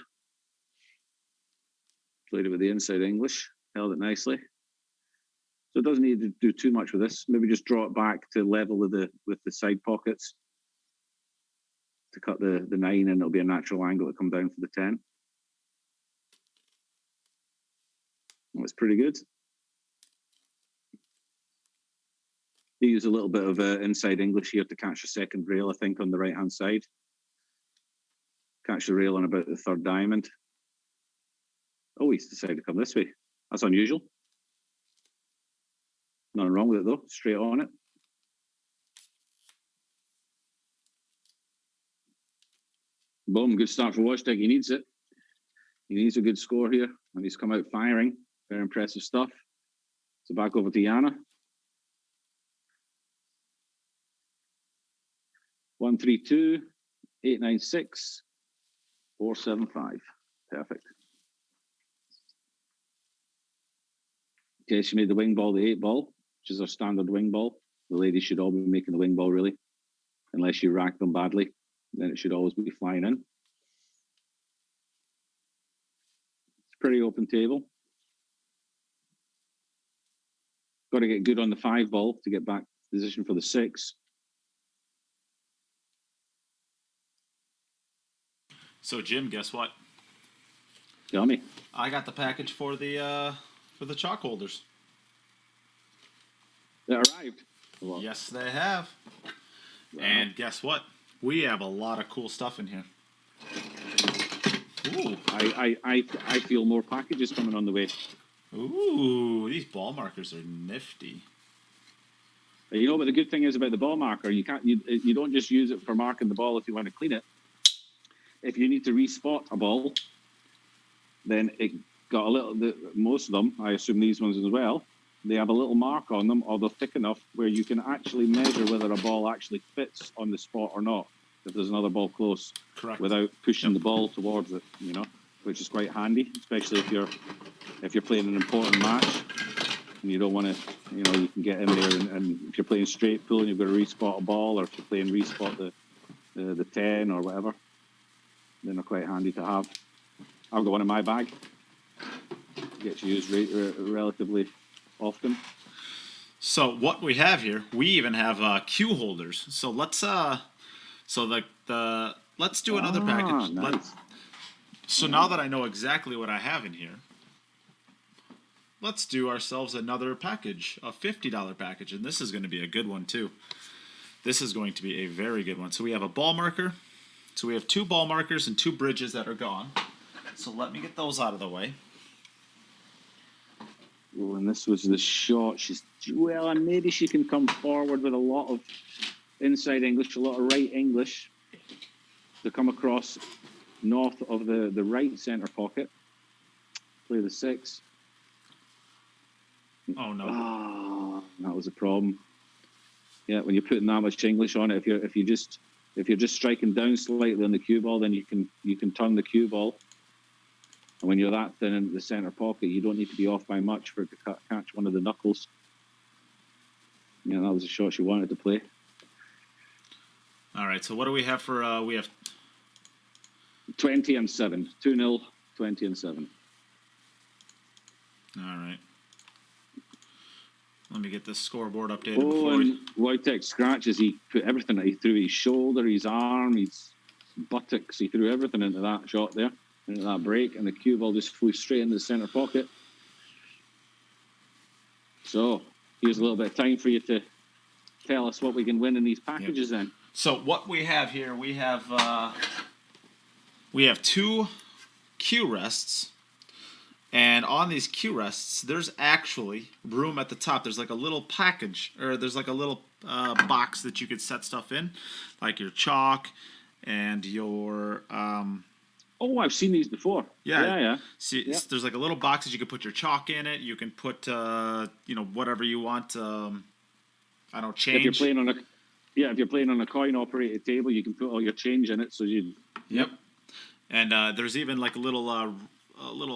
Played it with the inside English, held it nicely. So it doesn't need to do too much with this. Maybe just draw it back to level with the side pockets to cut the 9, and it'll be a natural angle to come down for the 10. That's pretty good. He used a little bit of inside English here to catch the second rail, I think, on the right-hand side. Catch the rail on about the 3rd diamond. Oh, he's decided to come this way. That's unusual. Nothing wrong with it, though. Straight on it. Boom, good start for Wojtek. He needs it. He needs a good score here, and he's come out firing. Very impressive stuff. So back over to Yana. 132, 896, 475. Perfect. Okay, she made the wing ball the 8 ball, which is our standard wing ball. The ladies should all be making the wing ball, really. Unless you rack them badly, then it should always be flying in. It's a pretty open table. Got to get good on the 5 ball to get back position for the 6. So Jim, guess what? Tell me. I got the package for the chalk holders. They arrived. Well, yes, they have. Wow. And guess what? We have a lot of cool stuff in here. Ooh. I feel more packages coming on the way. Ooh, these ball markers are nifty. You know, but the good thing is about the ball marker, you don't just use it for marking the ball if you want to clean it. If you need to respot a ball, then it got a little. Most of them, I assume these ones as well, they have a little mark on them, or they're thick enough where you can actually measure whether a ball actually fits on the spot or not. If there's another ball close, correct, without pushing the ball towards it, you know, which is quite handy, especially if you're playing an important match and you don't want to, you know, you can get in there and if you're playing straight pool and you've got to respot a ball, or if you're playing respot the 10 or whatever, then they're quite handy to have. I've got one in my bag. Gets used relatively often. So what we have here, we even have cue holders. So let's let's do another package. Nice. So now that I know exactly what I have in here, let's do ourselves another package, a $50 package, and this is going to be a good one too. This is going to be a very good one. So we have a ball marker. So we have 2 ball markers and 2 bridges that are gone. So let me get those out of the way. Oh, and this was the shot. And maybe she can come forward with a lot of inside English, a lot of right English to come across north of the right centre pocket. Play the 6. Oh no! Ah, that was a problem. Yeah, when you're putting that much English on it, if you're just striking down slightly on the cue ball, then you can turn the cue ball. And when you're that thin into the centre pocket, you don't need to be off by much for it to catch one of the knuckles. Yeah, that was a shot she wanted to play. All right, so what do we have for, we have 20 and 7. 2-0, 20 and 7. All right. Let me get this scoreboard updated Oh, and Wojtek scratches. He put everything. He threw his shoulder, his arm, his buttocks. He threw everything into that shot there, into that break, and the cue ball just flew straight into the centre pocket. So here's a little bit of time for you to tell us what we can win in these packages. Then. So what we have here, we have 2 cue rests. And on these cue rests, there's actually room at the top. There's like a little package, or there's like a little box that you could set stuff in, like your chalk and your... Oh, I've seen these before. Yeah. See, there's like a little box that you can put your chalk in it. You can put, whatever you want. I don't change. If you're playing on a coin-operated table, you can put all your change in it. So you. Yep. And there's even like a little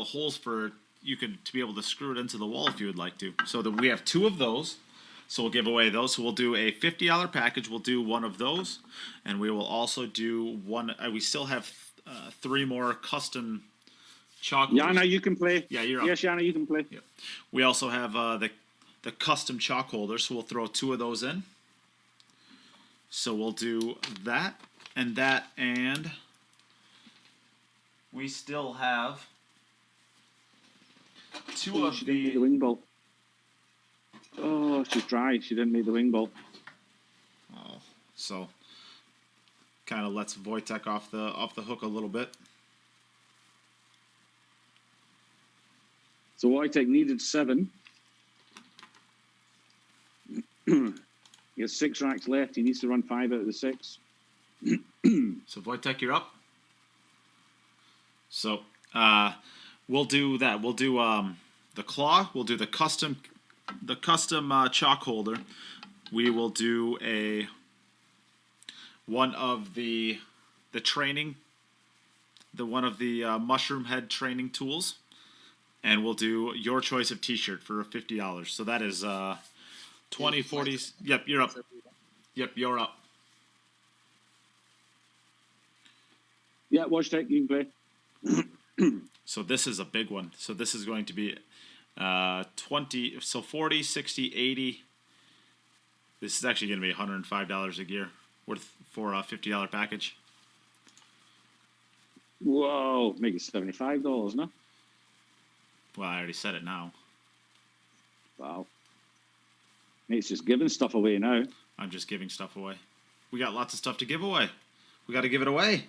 holes for to be able to screw it into the wall if you would like to. So we have 2 of those. So we'll give away those. So we'll do a $50 package. We'll do 1 of those, and we will also do 1. We still have 3 more custom chalk. Yana, you can play. Yeah, you're up. Yes, Yana, you can play. Yeah. We also have the custom chalk holders. So we'll throw 2 of those in. So we'll do that and that, and we still have 2 of she didn't make the wing ball. Oh, she's dry. She didn't make the wing ball. Oh, so kind of lets Wojtek off the hook a little bit. So Wojtek needed 7. He has 6 racks left. He needs to run 5 out of the 6. So Wojtek, you're up. So we'll do that. We'll do the claw. We'll do the custom the custom chalk holder, we will do one of the training, one of the mushroom head training tools, and we'll do your choice of T-shirt for $50. So that is 20, 40. Yep, you're up. Yep, you're up. Yeah, Wojtek, you can play. So this is a big one. So this is going to be 20, so 40, 60, 80. This is actually going to be $105 a gear for a $50 package. Whoa, make it $75, no? Well, I already said it now. Wow. Nate's just giving stuff away now. I'm just giving stuff away. We got lots of stuff to give away. We got to give it away.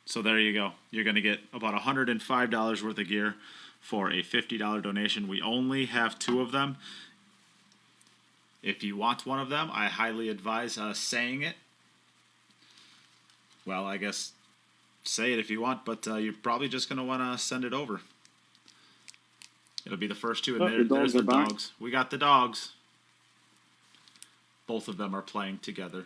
So there you go. You're going to get about $105 worth of gear for a $50 donation. We only have 2 of them. If you want one of them, I highly advise saying it. Well, I guess say it if you want, but you're probably just going to want to send it over. It'll be the first 2, and there's the dogs. We got the dogs. Both of them are playing together.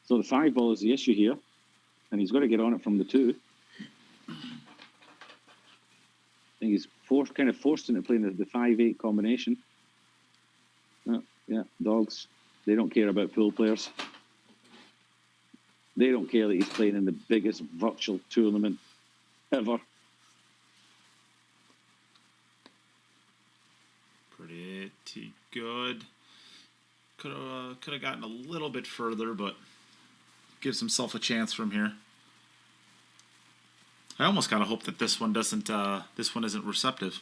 So the 5 ball is the issue here, and he's got to get on it from the 2. I think he's kind of forced into playing the 5-8 combination. Yeah, dogs. They don't care about pool players. They don't care that he's playing in the biggest virtual tournament ever. Pretty good. Could have gotten a little bit further, but gives himself a chance from here. I almost kind of hope that this one isn't receptive.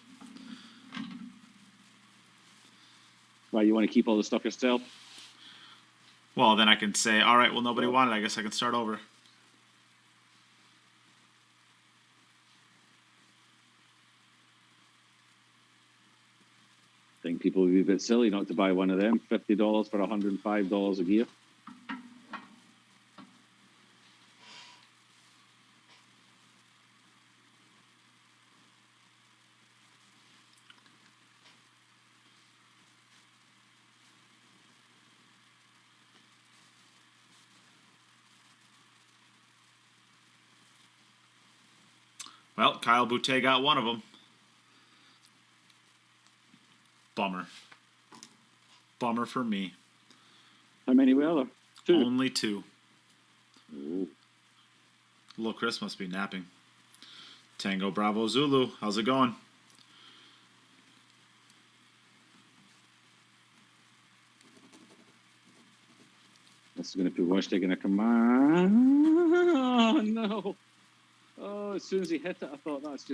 Why, you want to keep all the stuff yourself? Well, then I can say, all right, well, nobody wanted it. I guess I can start over. I think people would be a bit silly not to buy one of them. $50 for $105 a gear. Well, Kyle Boutte got one of them. Bummer. Bummer for me. How many were there? 2? Only 2. Ooh. Little Chris must be napping. Tango Bravo Zulu, how's it going? This is going to put Wojtek in a command. Oh, no. Oh, as soon as he hit it, I thought that's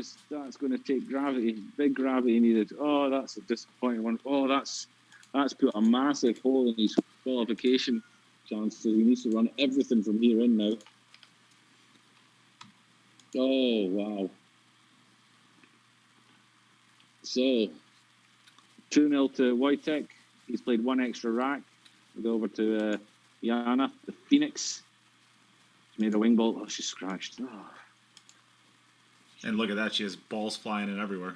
going to take gravity, big gravity needed. Oh, that's a disappointing one. Oh, that's put a massive hole in his qualification chances. He needs to run everything from here in now. Oh, wow. So, 2-0 to Wojtek. He's played 1 extra rack. We go over to Yana, the Phoenix. She's made a wing ball. Oh, she's scratched. Oh. And look at that, she has balls flying in everywhere.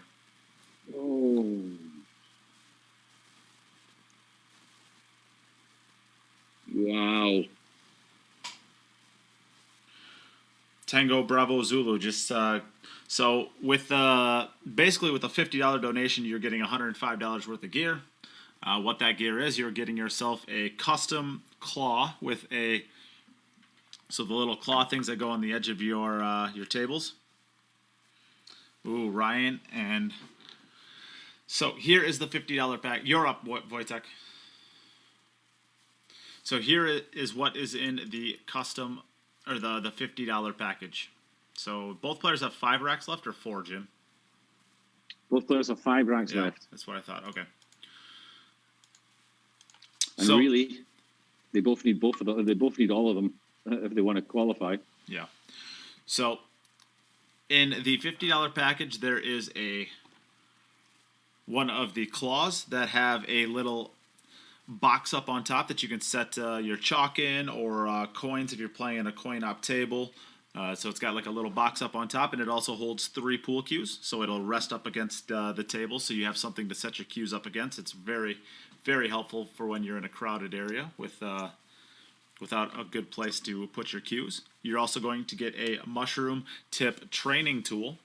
Oh. Wow. Tango Bravo Zulu, just so with basically with a $50 donation, you're getting $105 worth of gear. What that gear is, you're getting yourself a custom claw with the little claw things that go on the edge of your tables. Ooh, Ryan, and so here is the $50 pack. You're up, Wojtek. So here is what is in the custom, or the $50 package. So both players have 5 racks left, or 4, Jim? Both players have 5 racks left. That's what I thought. Okay. And so, really, they both need they both need all of them if they want to qualify. Yeah. So in the $50 package, there is one of the claws that have a little box up on top that you can set your chalk in, or coins if you're playing a coin-op table. So it's got like a little box up on top, and it also holds 3 pool cues, so it'll rest up against the table, so you have something to set your cues up against. It's very, very helpful for when you're in a crowded area without a good place to put your cues. You're also going to get a mushroom tip training tool.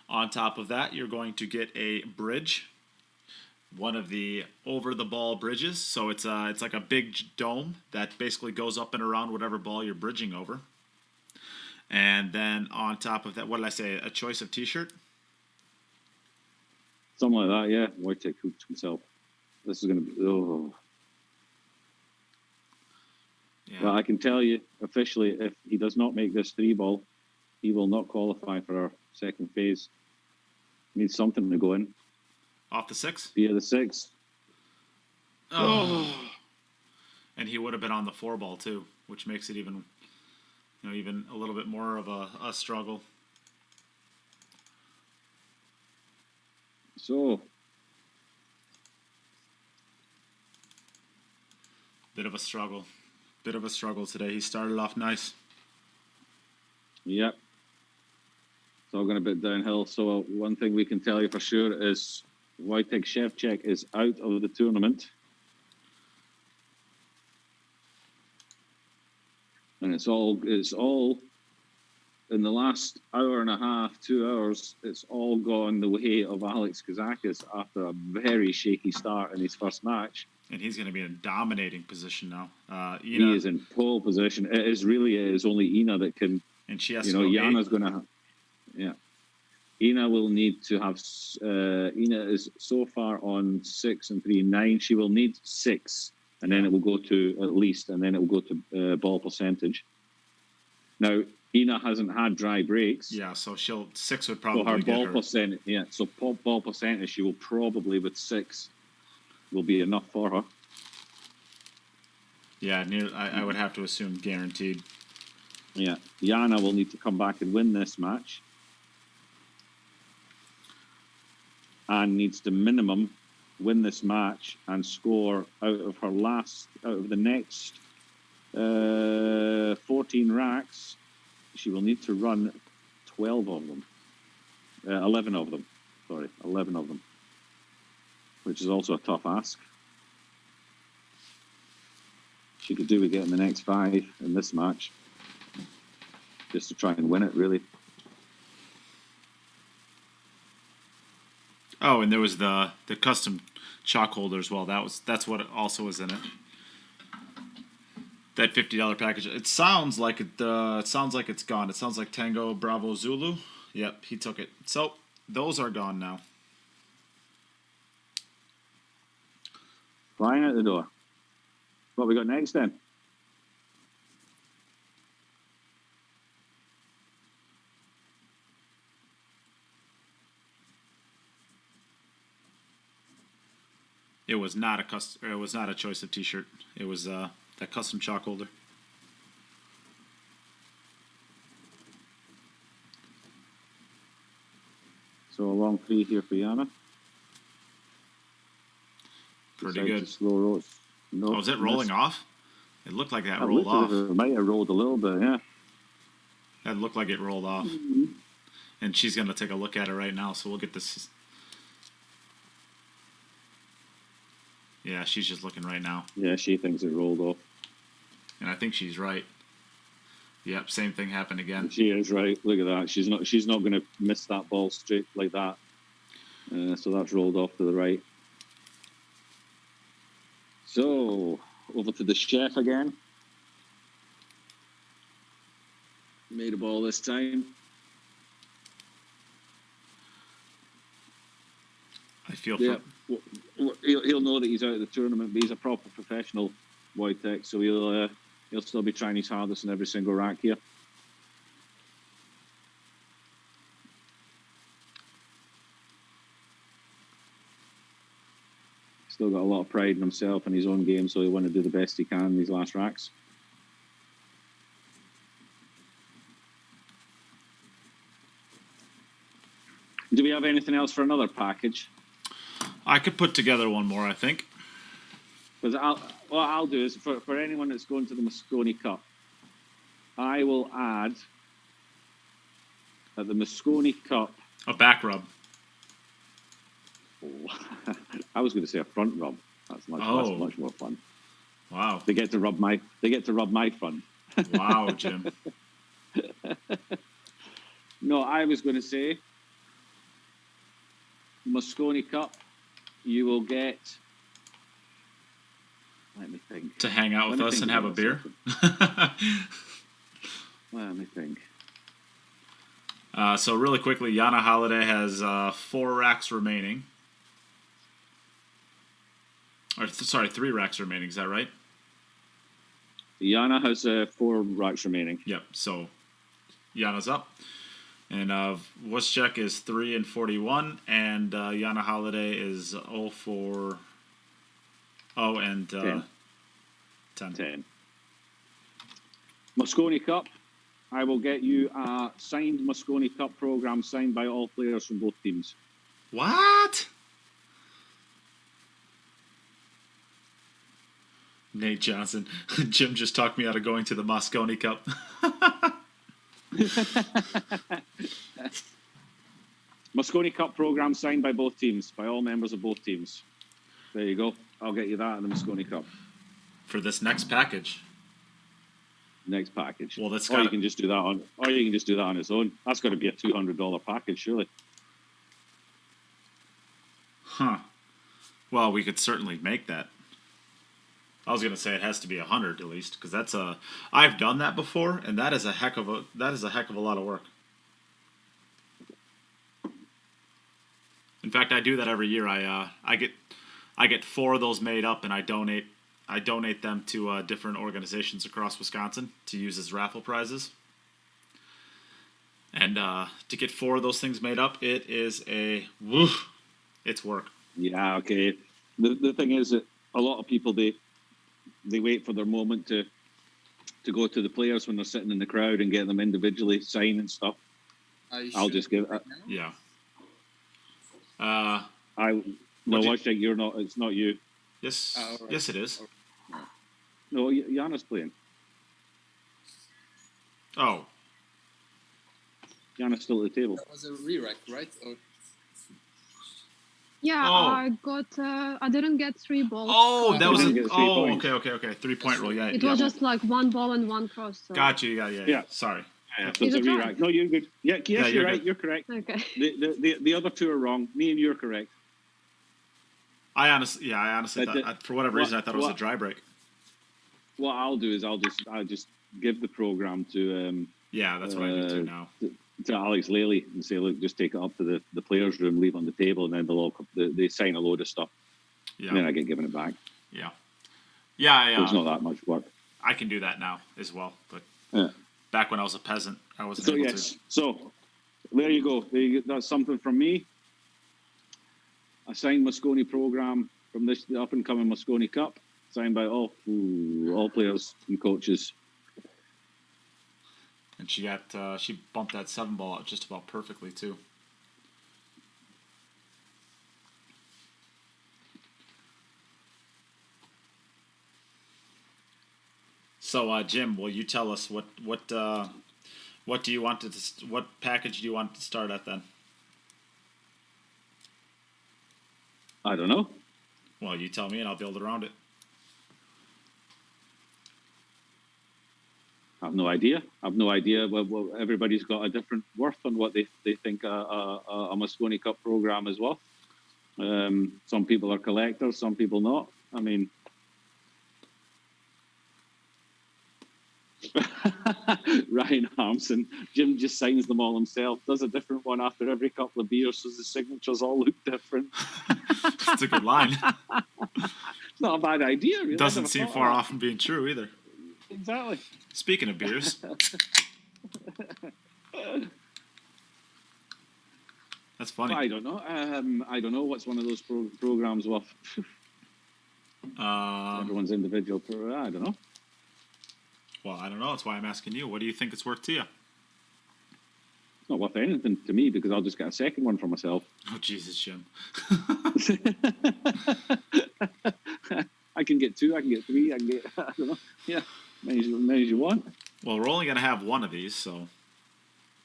On top of that, you're going to get a bridge, one of the over-the-ball bridges. So it's like a big dome that basically goes up and around whatever ball you're bridging over. And then on top of that, what did I say? A choice of T-shirt? Something like that, yeah. Wojtek hooked himself. This is going to be... Oh. Yeah. Well, I can tell you officially, if he does not make this 3-ball, he will not qualify for our second phase. Needs something to go in. Off the 6? Via the 6. Oh. And he would have been on the 4-ball too, which makes it even a little bit more of a struggle. So, bit of a struggle today. He started off nice. Yep. It's all going a bit downhill. So one thing we can tell you for sure is Wojtek Szewczyk is out of the tournament. And it's all in the last hour and a half, 2 hours, it's all gone the way of Alex Kazakis after a very shaky start in his first match. And he's going to be in a dominating position now. He is in pole position. It is only Ina that can. And she has to go Yana's 8. going to have. Yeah. Ina will need to have. Ina is so far on 6 and 3, 9. She will need 6, and then it will go to at least, and then it will go to ball percentage. Now, Ina hasn't had dry breaks. Yeah, so 6 would probably so her get ball her. percentage. Yeah, so ball percentage, she will probably with 6 will be enough for her. Yeah, I would have to assume guaranteed. Yeah, Yana will need to come back and win this match, and needs to minimum win this match and score out of the next 14 racks. She will need to run 11 of them. 11 of them, which is also a tough ask. She could do with getting the next 5 in this match, just to try and win it, really. Oh, and there was the custom chalk holder as well. That's what also was in it. That $50 package. It sounds like it's gone. It sounds like Tango Bravo Zulu. Yep, he took it. So those are gone now. Flying out the door. What we got next then? It was not a choice of T-shirt. It was that custom chalk holder. So a long 3 here for Yana. Pretty good. Slow rolls. No, is it rolling off? It looked like that It rolled off. It might have rolled a little bit, yeah. That looked like it rolled off. Mm-hmm. And she's going to take a look at it right now, so we'll get this. Yeah, she's just looking right now. Yeah, she thinks it rolled off. And I think she's right. Yep, same thing happened again. She is right. Look at that. She's not going to miss that ball straight like that. So that's rolled off to the right. So over to the chef again. Made a ball this time. I feel yeah. He'll know that he's out of the tournament, but he's a proper professional, Wojtek. So he'll still be trying his hardest in every single rack here. Still got a lot of pride in himself and his own game, so he'll want to do the best he can in these last racks. Do we have anything else for another package? I could put together one more, I think. Because what I'll do is for anyone that's going to the Moscone Cup, I will add at the Moscone Cup a back rub. I was going to say a front rub. That's much more fun. Wow. They get to rub my front. Wow, Jim. No, I was going to say Moscone Cup. You will get. Let me think. To hang out with us and have a beer. Let me think. So really quickly, Yana Halliday has 4 racks remaining. Or 3 racks remaining. Is that right? Yana has 4 racks remaining. Yep. So Yana's up, and Wojtek is 3 and 41, and Yana Halliday is 0 for 0 and 10. Moscone Cup. I will get you a signed Moscone Cup program signed by all players from both teams. What? Nate Johnson. Jim just talked me out of going to the Moscone Cup. Moscone Cup program signed by both teams, by all members of both teams. There you go. I'll get you that in the Moscone Cup. For this next package. Next package. Well, that's you can just do that on. Or you can just do that on its own. That's got to be a $200 package, surely. Huh. Well, we could certainly make that. I was gonna say it has to be 100 at least, because that's a. I've done that before, and that is a heck of a lot of work. In fact, I do that every year. I get 4 of those made up, and I donate them to different organizations across Wisconsin to use as raffle prizes. And to get 4 of those things made up, it is it's work. Yeah, okay. The thing is that a lot of people they wait for their moment to go to the players when they're sitting in the crowd and get them individually sign and stuff. I'll just give it. Yeah. Wojtek, you're not. It's not you. Yes. Yes, it is. No, Yana's playing. Oh. Yana's still at the table. That was a re-rack, right? Or... Yeah, Oh. I got. I didn't get 3 balls. Oh, that was. Didn't get 3 points. Okay. 3-point rule. Yeah. It yeah. was just like 1 ball and 1 cross. So. Got you. Yeah. Sorry. Yeah, so Is it's a it re-rack. right? No, you're good. Yeah, yes, Yeah, you're you're right. good. You're correct. Okay. The other 2 are wrong. Me and you are correct. I honestly But thought, for whatever reason, I thought it was a dry break. What I'll do is I'll just give the program to Yeah, that's what I do too now. to Alex Lely and say, look, just take it up to the players' room, leave it on the table, and then they sign a load of stuff. Yeah. And then I get given it back. Yeah. So it's not that much work. I can do that now as well, but Yeah. back when I was a peasant, I wasn't So able yes. to. So there you go. That's something from me. A signed Moscone program from the up and coming Moscone Cup, signed by all players and coaches. And she bumped that 7 ball out just about perfectly too. So Jim, will you tell us what do you want what package do you want to start at then? I don't know. Well, you tell me and I'll build around it. I have no idea. Well, everybody's got a different worth on what they think a Moscone Cup program is worth. Some people are collectors, some people not. I mean, Ryan Harmson, Jim just signs them all himself, does a different one after every couple of beers, so the signatures all look different. That's a good line. It's not a bad idea, really. Doesn't seem far off from being true either. Exactly. Speaking of beers. That's funny. I don't know. I don't know what's one of those programs worth. Everyone's individual. I don't know. Well, I don't know. That's why I'm asking you. What do you think it's worth to you? It's not worth anything to me because I'll just get a second one for myself. Oh, Jesus, Jim. I can get 2, I can get 3, I can get, I don't know. Yeah, many as you want. Well, we're only gonna have one of these, so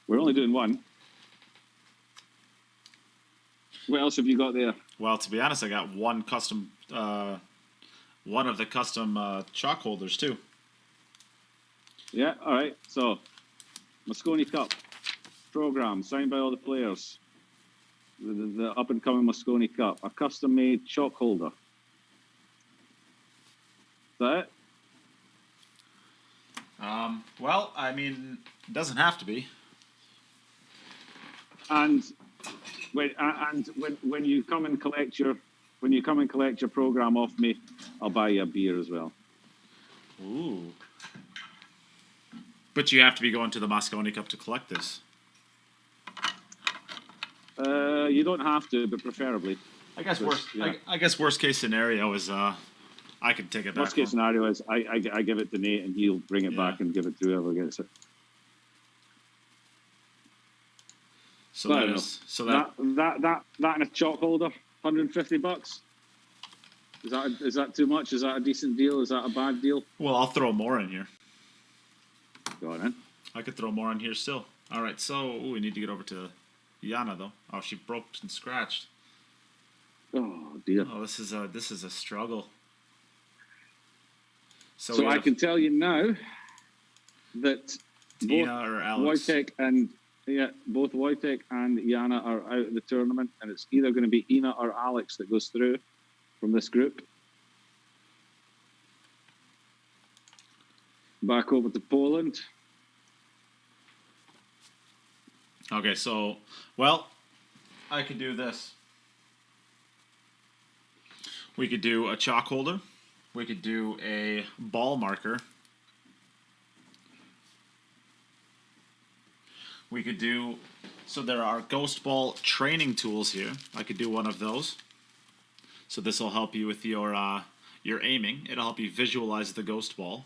We're only doing one. What else have you got there? well, to be honest, I got one custom, one of the custom chalk holders too. Yeah, all right. So, Mosconi Cup program signed by all the players. The up and coming Mosconi Cup, a custom made chalk holder. Is that it? Well, I mean, it doesn't have to be. And when you come and collect your program off me, I'll buy you a beer as well. Ooh. But you have to be going to the Mosconi Cup to collect this. You don't have to, but preferably. I guess Because, yeah. I guess worst case scenario is I could take it back. Worst case home. scenario is I give it to Nate and he'll bring it back and give it to whoever gets it. So I that don't know. is so that that in a chalk holder, $150. Is that too much? Is that a decent deal? Is that a bad deal? well, I'll throw more in here. Go on then. I could throw more in here still. All right, so we need to get over to Yana though. Oh, she broke and scratched. Oh dear. Oh, this is a struggle. So we I have can tell you now that Tina or Alex. Wojtek and both Wojtek and Yana are out of the tournament, and it's either going to be Ina or Alex that goes through from this group. Back over to Poland. Okay, so well, I could do this. We could do a chalk holder. We could do a ball marker. We could do, so there are ghost ball training tools here. I could do one of those. So this will help you with your aiming. It'll help you visualize the ghost ball.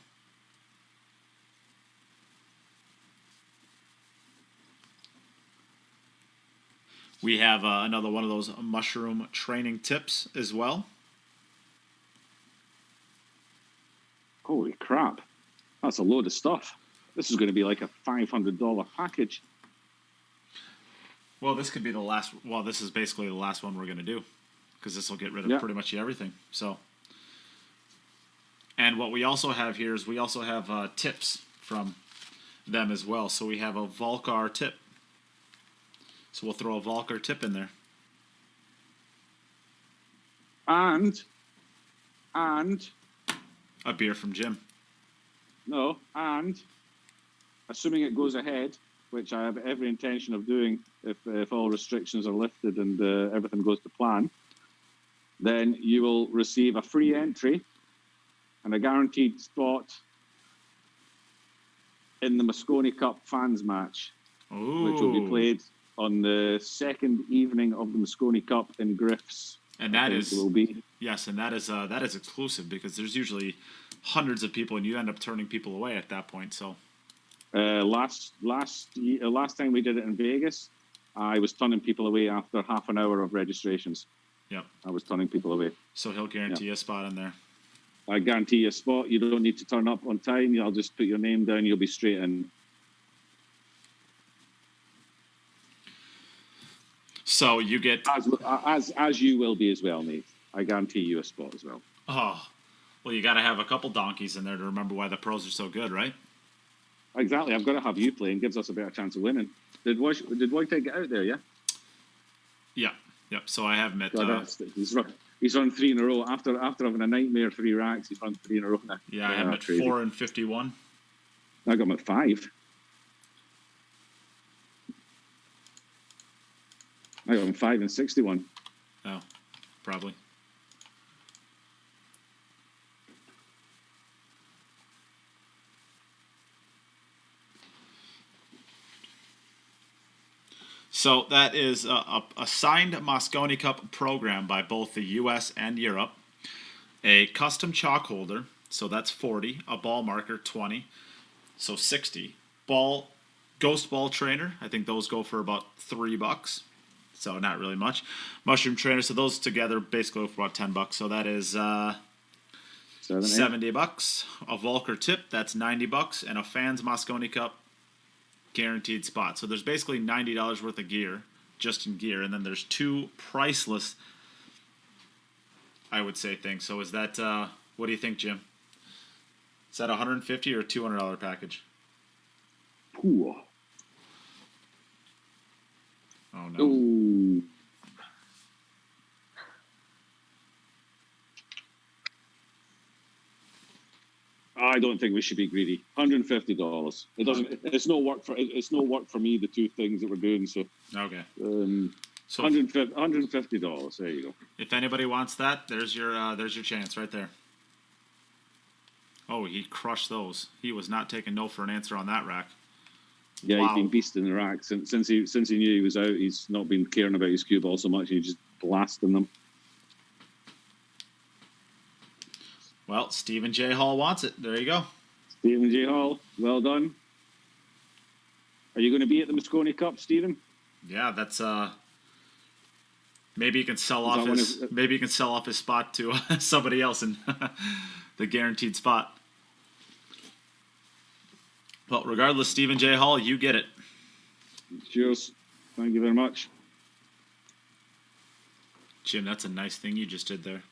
We have another one of those mushroom training tips as well. Holy crap. That's a load of stuff. This is going to be like a $500 package. Well, this could be the last. Well, this is basically the last one we're going to do, because this will get rid of pretty much everything. So, and what we also have here is we also have tips from them as well. So we have a Volcar tip. So we'll throw a Volcar tip in there. And a beer from Jim. No, and assuming it goes ahead, which I have every intention of doing if all restrictions are lifted and everything goes to plan, then you will receive a free entry and a guaranteed spot in the Mosconi Cup fans match, which will be played on the second evening of the Mosconi Cup in Griff's. And that is will be. Yes, and that is exclusive, because there's usually hundreds of people, and you end up turning people away at that point. So, last time we did it in Vegas, I was turning people away after half an hour of registrations. Yep, I was turning people away. So he'll guarantee a spot in there. I guarantee you a spot. You don't need to turn up on time. I'll just put your name down. You'll be straight in. So you get as you will be as well, Nate. I guarantee you a spot as well. Oh, well, you got to have a couple donkeys in there to remember why the pros are so good, right? Exactly. I've got to have you playing. Gives us a better chance of winning. Did Wojtek get out there? Yeah. Yeah. Yep. So I have met. He's run 3 in a row after having a nightmare 3 racks. He's run 3 in a row now. Yeah, I have met 4 and 51. I got him at 5. I got him 5 and 61. Oh, probably. So that is a signed Mosconi Cup program by both the U.S. and Europe. A custom chalk holder, so that's 40. A ball marker, 20. So 60. Ghost ball trainer, I think those go for about $3. So not really much. Mushroom trainer, so those together basically go for about $10. So that is $70. A Volker tip, that's $90, and a Fans Mosconi Cup guaranteed spot. So there's basically $90 worth of gear, just in gear, and then there's 2 priceless, I would say, things. So is that, what do you think, Jim? Is that a $150 or a $200 package? Ooh. Oh, no. Ooh. I don't think we should be greedy. $150. It doesn't. It's no work for. It's no work for me. The 2 things that we're doing. So okay. So $150. There you go. If anybody wants that, there's your chance right there. Oh, he crushed those. He was not taking no for an answer on that rack. Yeah, Wow. He's been beasting the rack since he knew he was out. He's not been caring about his cue ball so much. He's just blasting them. Well, Stephen J. Hall wants it. There you go. Stephen J. Hall, well done. Are you going to be at the Mosconi Cup, Stephen? Yeah, that's maybe you can sell Is off that his maybe you can sell off his spot to somebody else in the guaranteed spot. Well, regardless, Stephen J. Hall, you get it. Cheers. Thank you very much. Jim, that's a nice thing you just did there.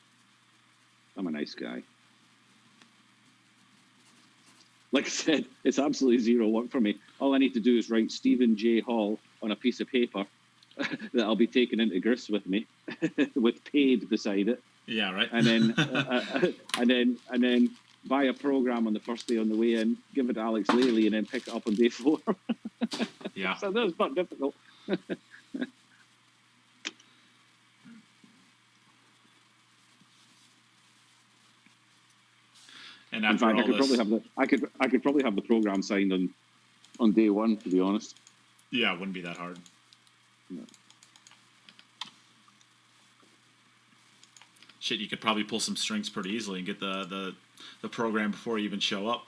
I'm a nice guy. Like I said, it's absolutely zero work for me. All I need to do is write Stephen J. Hall on a piece of paper that I'll be taking into grist with me, with paid beside it. Yeah, right. And then and then buy a program on the first day on the way in, give it to Alex Lely, and then pick it up on day 4. Yeah. So that's not difficult. And in after fact, all I could probably have the program signed on day 1, to be honest. Yeah, it wouldn't be that hard. No. Shit, you could probably pull some strings pretty easily and get the program before you even show up.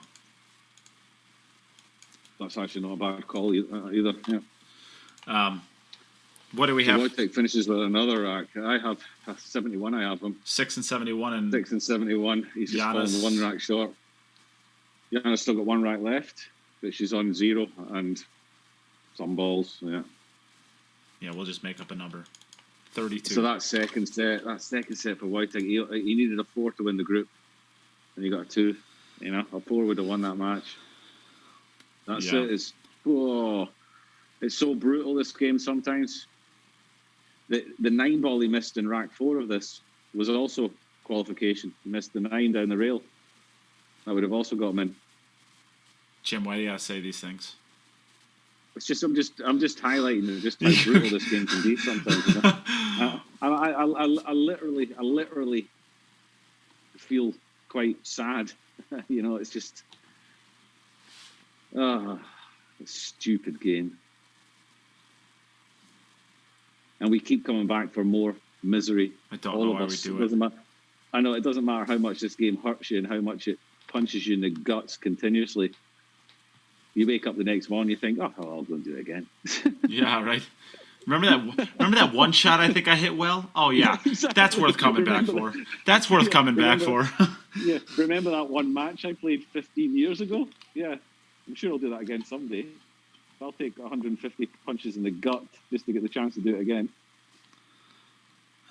That's actually not a bad call either. Yeah. What do we have? Wojtek finishes with another rack. I have 71. I have him 6 and 71 and 6 and 71. He's just Yana's fallen 1 rack short. Yana's still got 1 rack left, but she's on 0 and some balls. Yeah. Yeah, we'll just make up a number. 32. So that second set for Wojtek, he needed a 4 to win the group, and he got a 2. You know, a 4 would have won that match. That's Yeah. it. It's so brutal, this game sometimes. The 9 ball he missed in rack 4 of this was also qualification. He missed the 9 down the rail. That would have also got him in. Jim, why do you gotta say these things? It's just I'm just highlighting just how brutal this game can be sometimes. You know? I literally feel quite sad. You know, it's just a stupid game. And we keep coming back for more misery. I don't all know of why us. we do it. I know it doesn't matter how much this game hurts you and how much it punches you in the guts continuously. You wake up the next morning, you think, "Oh, I'll go and do it again." Yeah, right. Remember that one shot I think I hit well? Oh yeah, Exactly. that's worth coming back for. That's worth coming back for. Yeah, remember that one match I played 15 years ago? Yeah, I'm sure I'll do that again someday. I'll take 150 punches in the gut just to get the chance to do it again.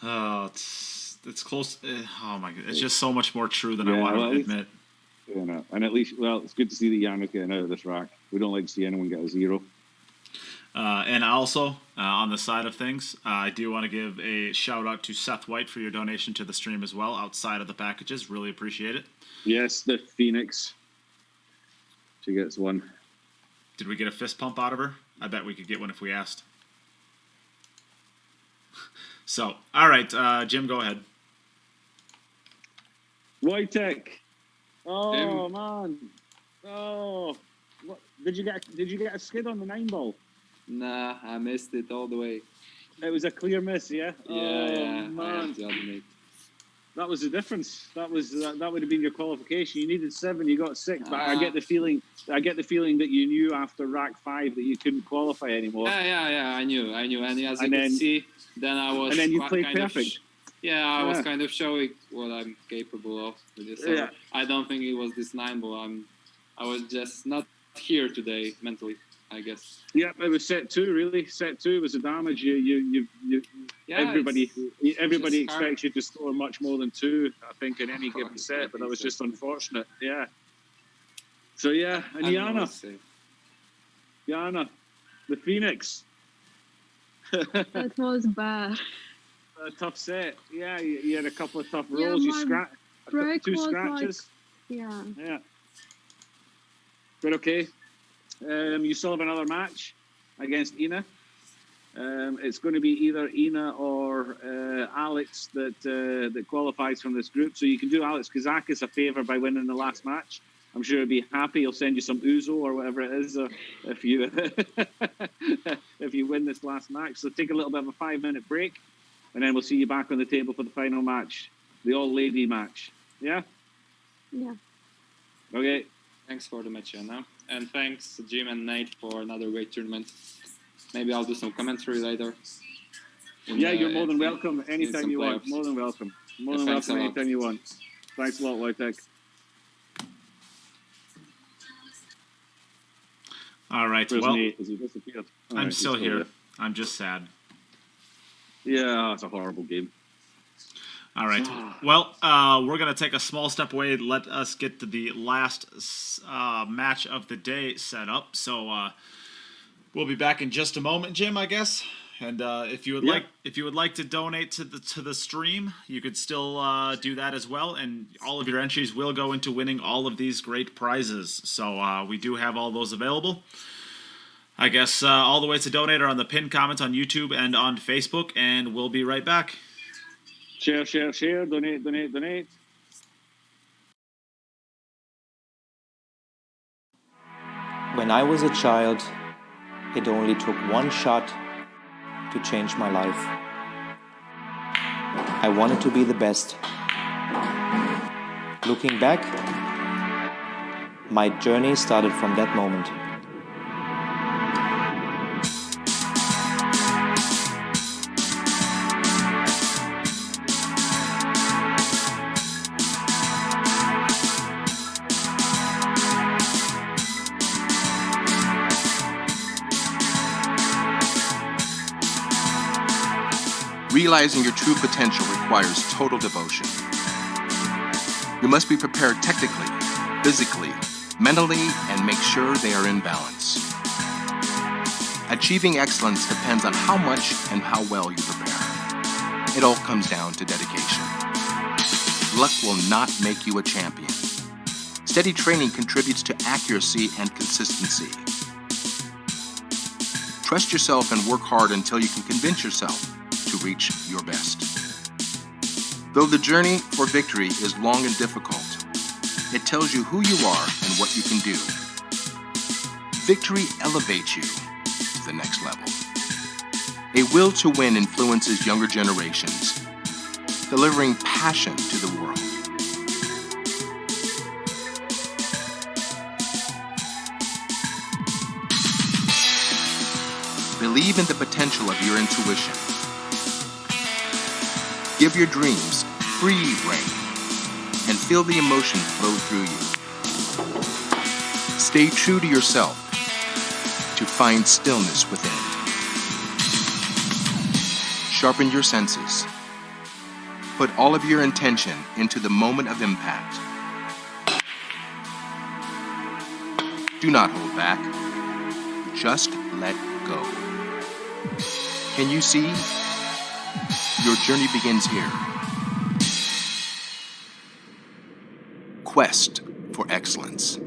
Oh, it's close. Oh my god, it's just so much more true than I want to admit. You know, and at least, well, it's good to see that Yana's getting out of this rack. We don't like to see anyone get a 0. And also, on the side of things, I do want to give a shout out to Seth White for your donation to the stream as well, outside of the packages. Really appreciate it. Yes, the Phoenix. She gets 1. Did we get a fist pump out of her? I bet we could get one if we asked. So, all right, Jim, go ahead. Wojtek. Oh man. Oh. What, did you get a skid on the 9 ball? Nah, I missed it all the way. It was a clear miss, yeah. Yeah, man. I have to admit. That was the difference. That would have been your qualification. You needed 7, you got 6. But I get the feeling that you knew after rack 5 that you couldn't qualify anymore. Yeah, I knew. And as you can see, then I was. And then you played perfect. Yeah, I was Yeah. kind of showing what I'm capable of with this. So Yeah. I don't think it was this 9-ball. I was just not here today mentally, I guess. Yeah, it was set 2, really. Set 2 was the damage. Yeah, Everybody just expects you to score much more than 2, I think, in any given set, but that was just unfortunate. Yeah. So, yeah, and I don't know what to say. Yana, the Phoenix. That was bad. A tough set. Yeah, you had a couple of tough Yeah, rolls. You my break 2 was scratches. Yeah. Yeah. But okay. You still have another match against Ina. It's going to be either Ina or Alex that qualifies from this group. So you can do Alex Kazakis a favour by winning the last match. I'm sure he'll be happy. He'll send you some ouzo or whatever it is if you if you win this last match. So take a little bit of a 5-minute break, and then we'll see you back on the table for the final match, the all-lady match. Yeah. Yeah. Okay. Thanks for the match, Yana. And thanks, Jim and Nate, for another great tournament. Maybe I'll do some commentary later. Yeah, you're more than welcome in anytime some you want. playoffs. More than welcome. More Yeah, than thanks welcome a lot. anytime you want. Thanks a lot, Wojtek. All right. Where's Well, Nate? Has he disappeared? All I'm right, still he's here. there. I'm just sad. Yeah, it's a horrible game. All right. Well, we're going to take a small step away. Let us get to the last match of the day set up. So we'll be back in just a moment, Jim, I guess. And if you would like to donate to the stream, you could still do that as well. And all of your entries will go into winning all of these great prizes. So we do have all those available. I guess all the ways to donate are on the pinned comments on YouTube and on Facebook. And we'll be right back. Share, share, share. Donate, donate, donate. When I was a child, it only took one shot to change my life. I wanted to be the best. Looking back, my journey started from that moment. Realizing your true potential requires total devotion. You must be prepared technically, physically, mentally, and make sure they are in balance. Achieving excellence depends on how much and how well you prepare. It all comes down to dedication. Luck will not make you a champion. Steady training contributes to accuracy and consistency. Trust yourself and work hard until you can convince yourself to reach your best. Though the journey for victory is long and difficult, it tells you who you are and what you can do. Victory elevates you to the next level. A will to win influences younger generations, delivering passion to the world. Believe in the potential of your intuition. Give your dreams free rein and feel the emotion flow through you. Stay true to yourself to find stillness within. Sharpen your senses. Put all of your intention into the moment of impact. Do not hold back. Just let go. Can you see? Your journey begins here. Quest for excellence.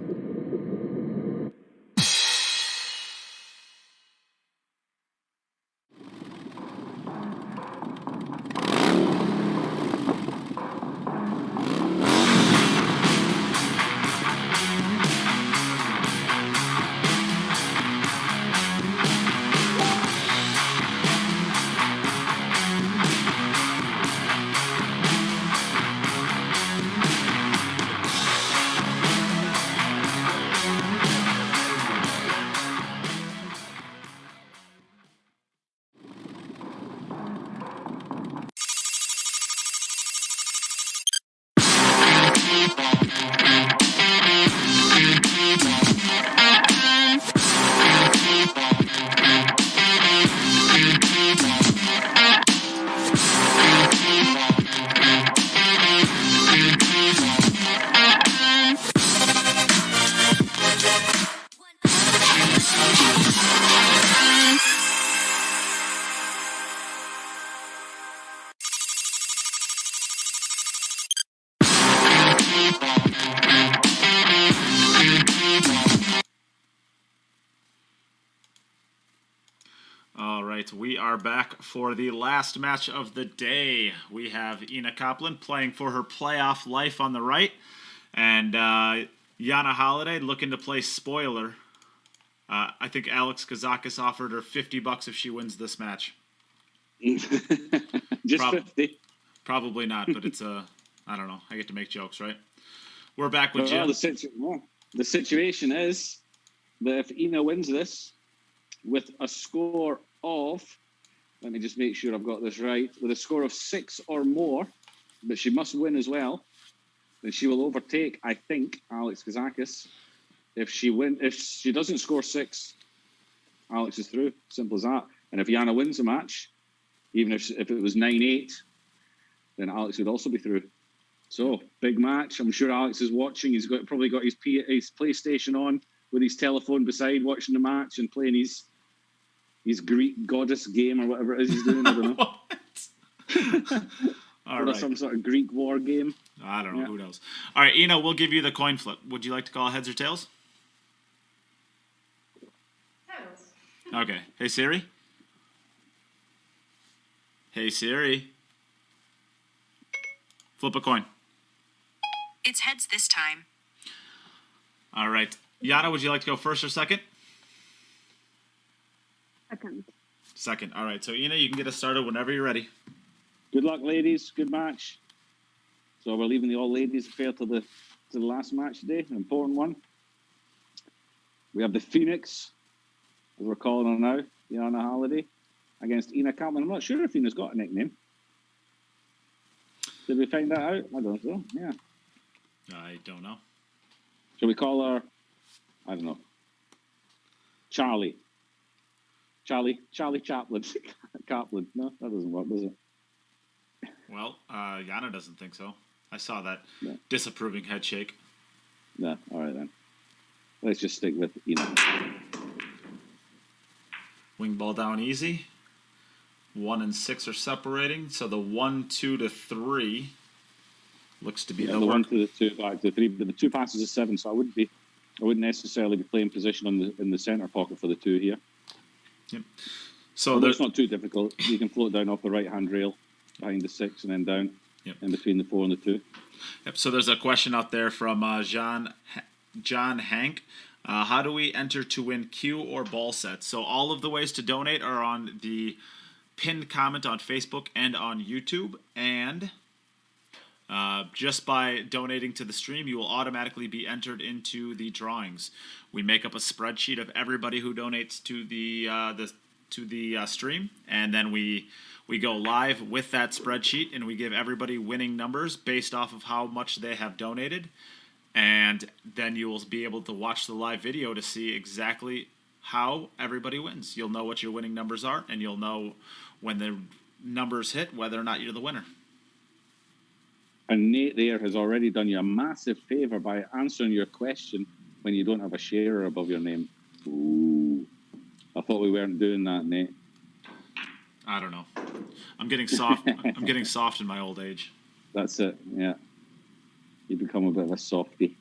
All right, we are back for the last match of the day. We have Yana Kaplan playing for her playoff life on the right, and Yana Halliday looking to play spoiler. I think Alex Kazakis offered her $50 if she wins this match. Just 50. Probably not, but it's I don't know. I get to make jokes, right? We're back with Well, Jim. the situation is that if Ina wins this with a score of, let me just make sure I've got this right, with a score of 6 or more, but she must win as well, then she will overtake, I think, Alex Kazakis. If she doesn't score 6, Alex is through. Simple as that. And if Yana wins the match, even if it was 9-8, then Alex would also be through. So, big match. I'm sure Alex is watching. He's probably got his PlayStation on with his telephone beside, watching the match and playing his Greek goddess game or whatever it is he's doing. I don't know. All right. Some sort of Greek war game. I don't know. Who knows? All right, Ina, we'll give you the coin flip. Would you like to call heads or tails? Tails. Okay. Hey, Siri. Hey, Siri. Flip a coin. It's heads this time. All right. Yana, would you like to go first or second? Second. Second. All right. So, Ina, you can get us started whenever you're ready. Good luck, ladies. Good match. So we're leaving the all ladies affair to the last match today, an important one. We have the Phoenix, as we're calling her now, Yana Halliday, against Ina Kaplan. I'm not sure if Ina's got a nickname. Did we find that out? I don't know. Yeah. I don't know. Shall we call her, I don't know, Charlie Chaplin. Kaplan. No, that doesn't work, does it? Well, Yana doesn't think so. I saw that disapproving head shake. No, all right then. Let's just stick with Ina. Wing ball down easy. 1 and 6 are separating, so the 1, 2 to 3 looks to be the 1 to the 2 back to the 3, but the 2 passes is 7, so I wouldn't necessarily be playing position in the centre pocket for the 2 here. Yep. So it's not too difficult. You can float down off the right hand rail behind the 6 and then down in between the 4 and the 2. Yep. So there's a question out there from John Hank. How do we enter to win cue or ball sets? So all of the ways to donate are on the pinned comment on Facebook and on YouTube, and just by donating to the stream, you will automatically be entered into the drawings. We make up a spreadsheet of everybody who donates to the stream, and then we go live with that spreadsheet, and we give everybody winning numbers based off of how much they have donated, and then you will be able to watch the live video to see exactly how everybody wins. You'll know what your winning numbers are, and you'll know when the numbers hit whether or not you're the winner. And Nate there has already done you a massive favour by answering your question when you don't have a sharer above your name. Ooh. I thought we weren't doing that, Nate. I don't know. I'm getting soft. I'm getting soft in my old age. That's it, yeah. You become a bit of a softie.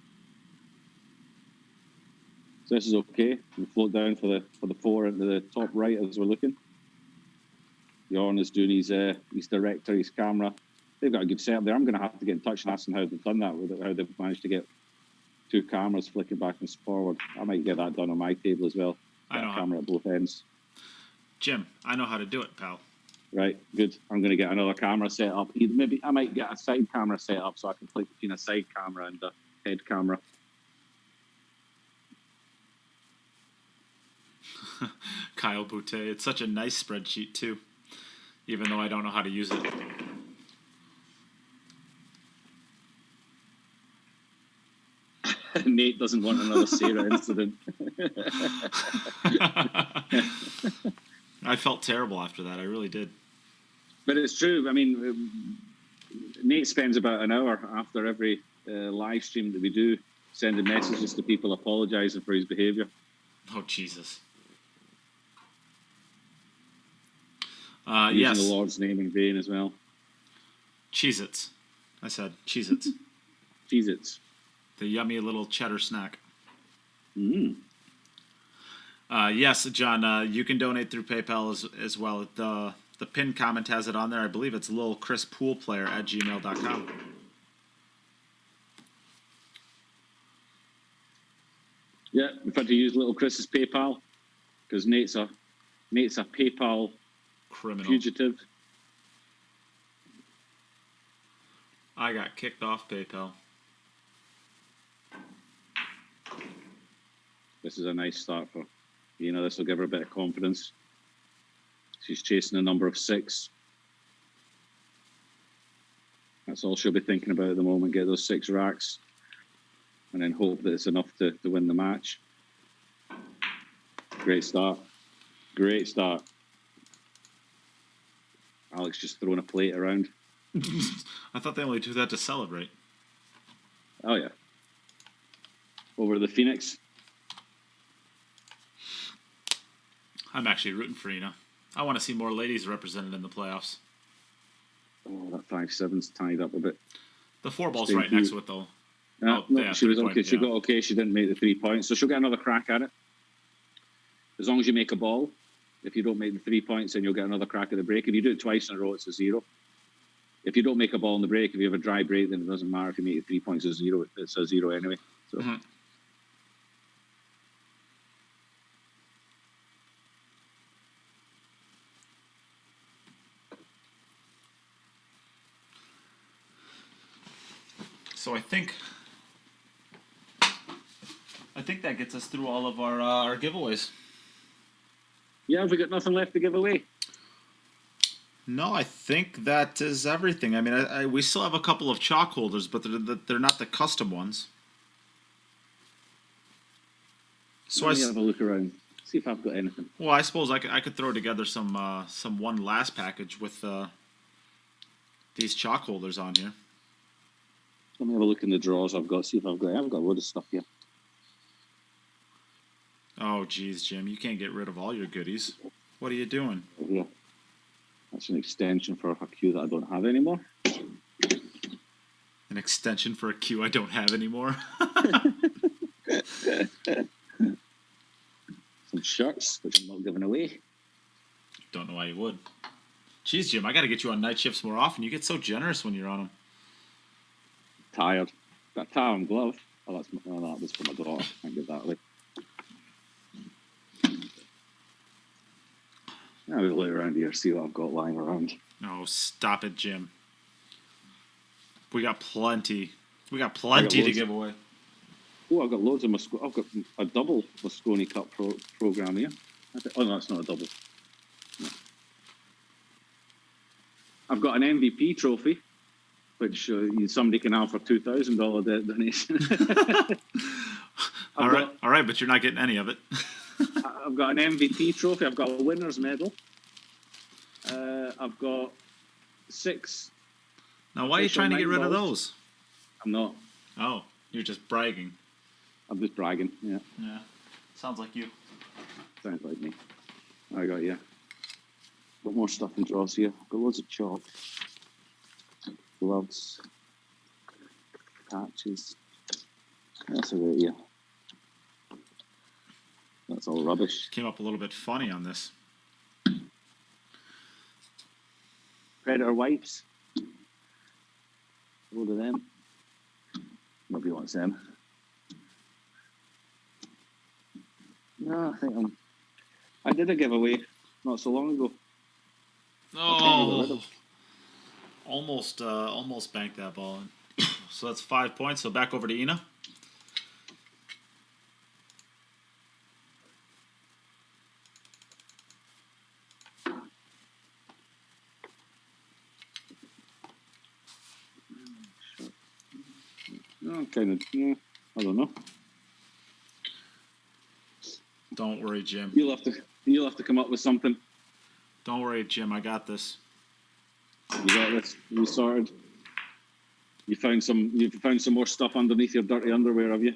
So this is okay. We float down for the 4 into the top right as we're looking. Jorn is doing his director, his camera. They've got a good setup there. I'm going to have to get in touch and ask them how they've done that, how they've managed to get 2 cameras flicking back and forward. I might get that done on my table as well. I know. Camera at both ends. Jim, I know how to do it, pal. Right, good. I'm going to get another camera set up. Maybe I might get a side camera set up so I can flick between a side camera and a head camera. Kyle Boutte. It's such a nice spreadsheet, too, even though I don't know how to use it. Nate doesn't want another Sarah incident. I felt terrible after that. I really did. But it's true. I mean, Nate spends about an hour after every live stream that we do sending messages to people apologising for his behaviour. Oh, Jesus. Using yes. the Lord's name in vain as well. Cheez-Its. I said Cheez-Its. Cheez-Its. The yummy little cheddar snack. Mm. Yes, John, you can donate through PayPal as well. The pinned comment has it on there. I believe it's lilchrispoolplayer@gmail.com. Yeah, we've had to use little Chris's PayPal because Nate's a PayPal criminal fugitive. I got kicked off PayPal. This is a nice start for this will give her a bit of confidence. She's chasing a number of 6. That's all she'll be thinking about at the moment. Get those 6 racks and then hope that it's enough to win the match. Great start. Great start. Alex just throwing a plate around. I thought they only do that to celebrate. Oh, yeah. Over to the Phoenix. I'm actually rooting for Ina. I want to see more ladies represented in the playoffs. Oh, that 5-7's tied up a bit. The 4-ball's right next to it, though. No, she was okay. She got okay. She didn't make the 3 points, so she'll get another crack at it. As long as you make a ball. If you don't make the 3 points, then you'll get another crack at the break. If you do it twice in a row, it's a 0. If you don't make a ball in the break, if you have a dry break, then it doesn't matter if you make the 3 points. It's a 0. It's a 0 anyway. So. Mm-hmm. So I think that gets us through all of our giveaways. Yeah, have we got nothing left to give away? No, I think that is everything. I mean, we still have a couple of chalk holders, but they're not the custom ones. So Let me have a look around. See if I've got anything. Well, I suppose I could throw together some one last package with these chalk holders on here. Let me have a look in the drawers I've got. See if I've got a load of stuff here. Oh, geez, Jim, you can't get rid of all your goodies. What are you doing? Yeah. That's an extension for a queue that I don't have anymore. An extension for a queue I don't have anymore. Some shirts, which I'm not giving away. Don't know why you would. Jeez, Jim, I got to get you on night shifts more often. You get so generous when you're on them. Tired. Got a towel and glove. Oh, that was for my daughter. Can't give that away. I'll look around here, see what I've got lying around. No, stop it, Jim. We got plenty. We got plenty to give away. Oh, I've got loads of I've got a double Moscone Cup program here. Oh no, it's not a double. No. I've got an MVP trophy, which somebody can have for $2,000 donation. All right, but you're not getting any of it. I've got an MVP trophy. I've got a winner's medal. I've got 6. Now, why are you trying to get rid of those? I'm not. Oh, you're just bragging. I'm just bragging, yeah. Yeah, sounds like you. Sounds like me. I got you. Got more stuff in drawers here. Got loads of chalk. Gloves. Patches. That's about here. That's all rubbish. Came up a little bit funny on this. Predator wipes. A load of them. Nobody wants them. No, I think I did a giveaway not so long ago. Oh, almost banked that ball. So that's 5 points. So back over to Ina. No, kind of. Yeah, I don't know. Don't worry, Jim. You'll have to come up with something. Don't worry, Jim. I got this. You got this. You sorted. You found some more stuff underneath your dirty underwear, have you?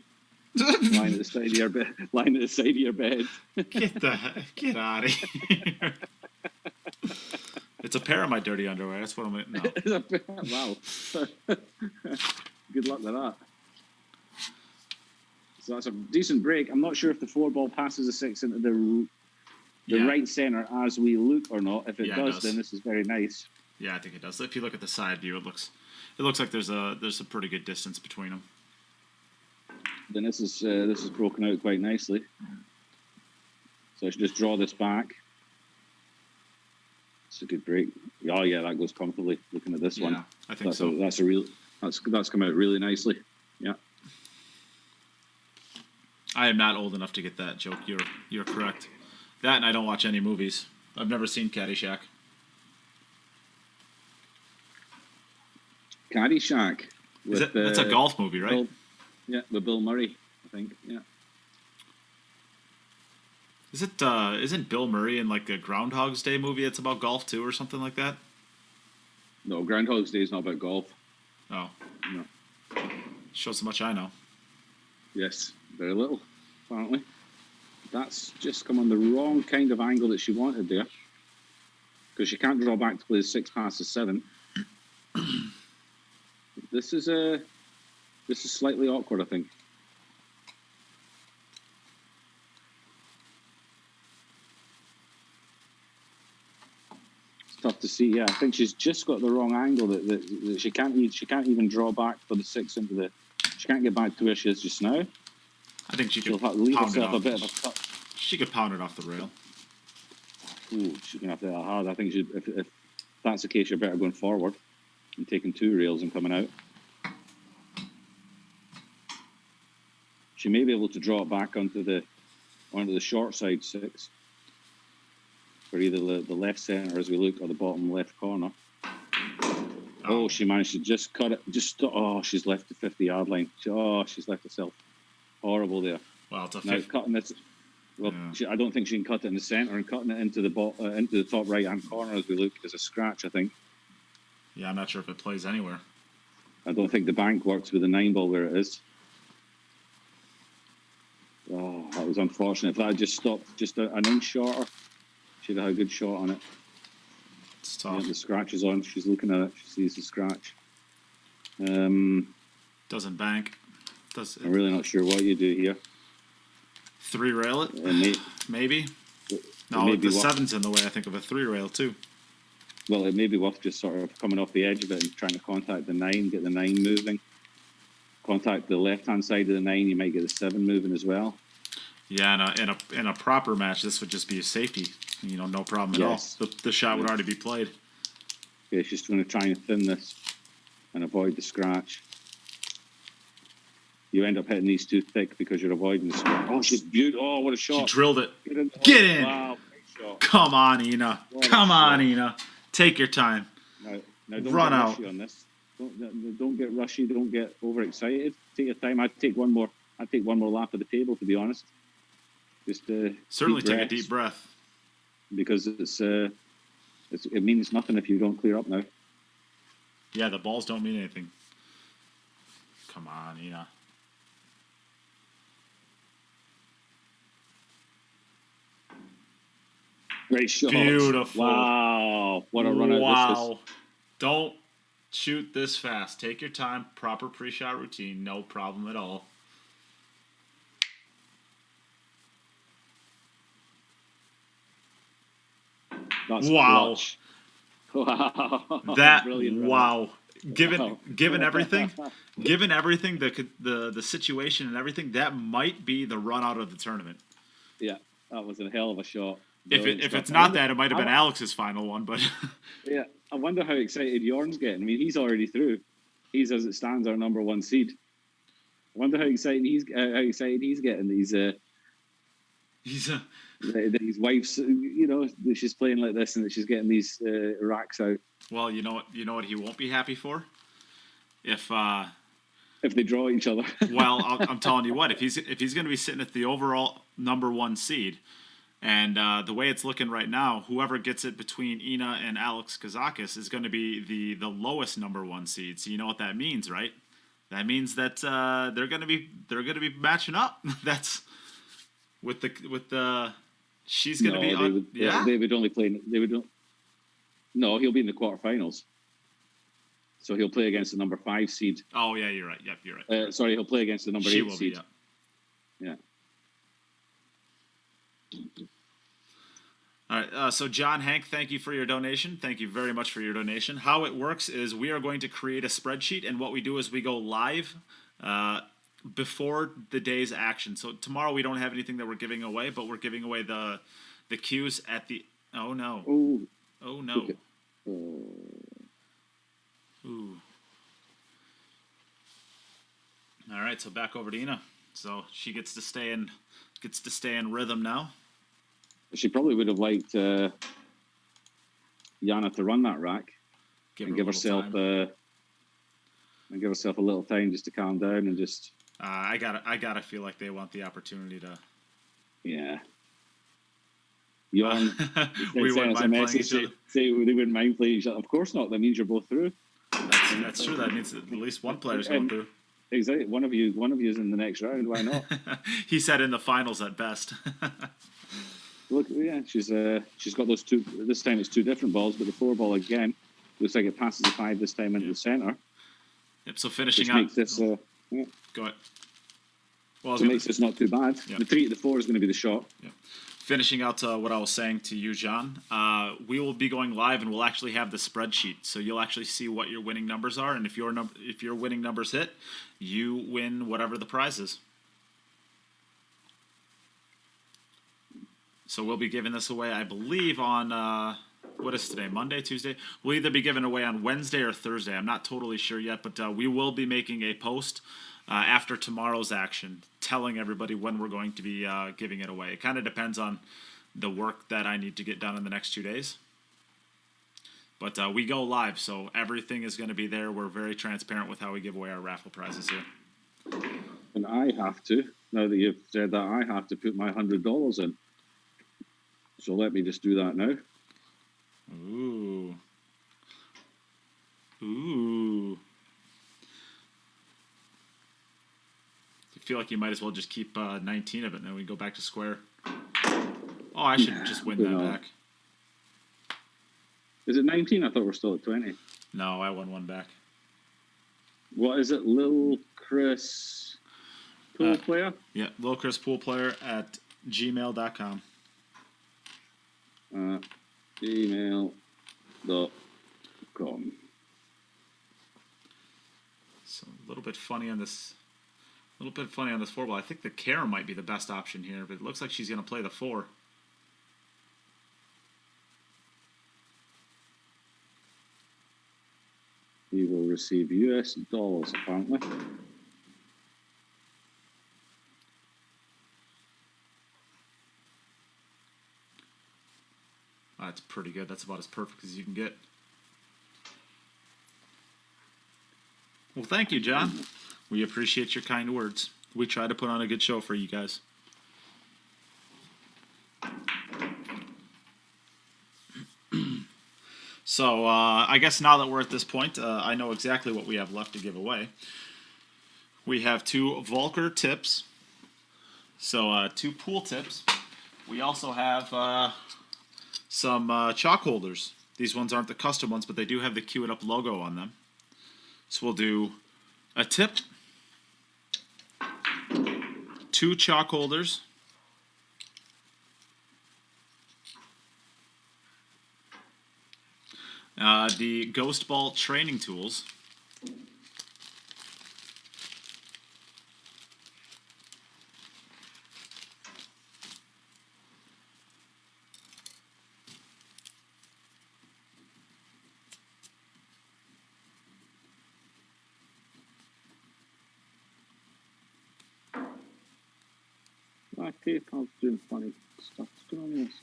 Lying at the side of your bed. Lying at the side of your bed. Get out of here. It's a pair of my dirty underwear. That's what I'm. No. Wow. Good luck with that. So that's a decent break. I'm not sure if the 4-ball passes the 6 into the right center as we look or not. If it does, then this is very nice. Yeah, I think it does. If you look at the side view, it looks like there's a pretty good distance between them. Then this is broken out quite nicely. So I should just draw this back. It's a good break. Oh yeah, that goes comfortably. Looking at this one, I think so. That's come out really nicely. Yeah. I am not old enough to get that joke. You're correct. That and I don't watch any movies. I've never seen Caddyshack. Caddyshack. That's a golf movie, right? With Bill Murray, I think. Yeah. Isn't Bill Murray in like a Groundhog's Day movie? It's about golf too, or something like that. No, Groundhog's Day is not about golf. Oh. No. Shows how much I know. Yes, very little, apparently. That's just come on the wrong kind of angle that she wanted there. Because she can't draw back to play the 6 past the 7. This is slightly awkward, I think. It's tough to see. Yeah, I think she's just got the wrong angle that she can't even draw back for the 6 into the. She can't get back to where she is just now. I think she'll leave pound it herself off. a bit of a cut. She could pound it off the rail. Ooh, she's gonna have to hit that hard. I think if that's the case, you're better going forward and taking 2 rails and coming out. She may be able to draw it back onto the short side 6, for either the left center as we look or the bottom left corner. Oh, she managed to just cut it. She's left the 50-yard line. She's left herself horrible there. Well, it's a now cutting this. Well, I don't think she can cut it in the center, and cutting it into the top right-hand corner as we look is a scratch, I think. Yeah, I'm not sure if it plays anywhere. I don't think the bank works with the 9-ball where it is. Oh, that was unfortunate. If that had just stopped just an inch shorter, she'd have had a good shot on it. It's tough. Yeah, the scratch is on. She's looking at it. She sees the scratch. Doesn't bank. I'm really not sure what you do here. 3 rail it? Maybe. No, the 7's in the way, I think, of a 3 rail too. Well, it may be worth just sort of coming off the edge of it and trying to contact the 9, get the 9 moving. Contact the left-hand side of the 9, you might get the 7 moving as well. Yeah, in a proper match, this would just be a safety. No problem at all. The shot would already be played. Yeah, she's going to try and thin this and avoid the scratch. You end up hitting these too thick because you're avoiding the scratch. Oh, she's beautiful. Oh, what a shot. She drilled it. Get in. Wow, great shot. Come on, Ina. Come on, Ina. Take your time. Now don't run get out. Rushy on this. Don't get rushy. Don't get overexcited. Take your time. I'd take one more lap of the table, to be honest. Just certainly take a deep breath. Because it means nothing if you don't clear up now. Yeah, the balls don't mean anything. Come on, Ina. Great shot. Beautiful. Wow. What a run out this is. Don't shoot this fast. Take your time. Proper pre-shot routine. No problem at all. That's wow. Clutch. Wow. That brilliant. Wow. Given everything, the situation and everything, that might be the run out of the tournament. Yeah, that was a hell of a shot. If it's not that, it might have been Alex's final one, but yeah, I wonder how excited Jorn's getting. I mean, he's already through. He's, as it stands, our #1 seed. I wonder how excited he's getting. His wife's, that she's playing like this and that she's getting these racks out. Well, you know what he won't be happy for? If they draw each other. Well, I'm telling you what, if he's going to be sitting at the overall #1 seed, and the way it's looking right now, whoever gets it between Ina and Alex Kazakis is going to be the lowest #1 seed. So you know what that means, right? That means that they're going to be matching up. That's with the she's going to be they would only play. No, he'll be in the quarterfinals. So he'll play against the #5 seed. Oh yeah, you're right. Yep, you're right. Sorry, he'll play against the #8 seed. Yeah. All right, so John Hank, thank you for your donation. Thank you very much for your donation. How it works is we are going to create a spreadsheet, and what we do is we go live before the day's action. So tomorrow we don't have anything that we're giving away, but we're giving away the cues at the. Oh no! Oh no! Okay. Ooh. All right, so back over to Ina. So she gets to stay in rhythm now. She probably would have liked Yana to run that rack and give herself a little time just to calm down and just. I gotta feel like they want the opportunity to. Yeah. Jan, we wouldn't mind playing each other. Say they wouldn't mind playing each other. Of course not. That means you're both through. That's true. That means at least one player's going through. Exactly. One of you is in the next round. Why not? He said in the finals at best. Look, yeah, she's got those two. This time it's two different balls, but the 4 ball again looks like it passes the 5 this time into the center. Yep. So finishing which up. Makes this. Go ahead. Well, so makes this not too bad. Yep. The 4 is going to be the shot. Yep. Finishing out what I was saying to you, John, we will be going live and we'll actually have the spreadsheet. So you'll actually see what your winning numbers are. And if your winning numbers hit, you win whatever the prize is. So we'll be giving this away, I believe, on, what is today, Monday, Tuesday? We'll either be giving away on Wednesday or Thursday. I'm not totally sure yet, but we will be making a post after tomorrow's action, telling everybody when we're going to be giving it away. It kind of depends on the work that I need to get done in the next 2 days. But we go live, so everything is going to be there. We're very transparent with how we give away our raffle prizes here. And I have to, now that you've said that, I have to put my $100 in. So let me just do that now. Ooh. Ooh. I feel like you might as well just keep 19 of it, and then we go back to square. Oh, I should just win that back. Is it 19? I thought we're still at 20. No, I won one back. What is it, Lil Chris Pool Player? Yeah, Lil Chris Pool Player at gmail.com. Gmail.com. So a little bit funny on this. A little bit funny on this 4 ball. I think the Kara might be the best option here, but it looks like she's going to play the 4. He will receive US dollars, apparently. That's pretty good. That's about as perfect as you can get. Well, thank you, John. We appreciate your kind words. We try to put on a good show for you guys. So, I guess now that we're at this point, I know exactly what we have left to give away. We have 2 Volker tips. So, 2 pool tips. We also have some chalk holders. These ones aren't the custom ones, but they do have the Cue It Up logo on them. So we'll do a tip, 2 chalk holders, the Ghost Ball training tools, PayPal's doing funny stuff. What's going on this?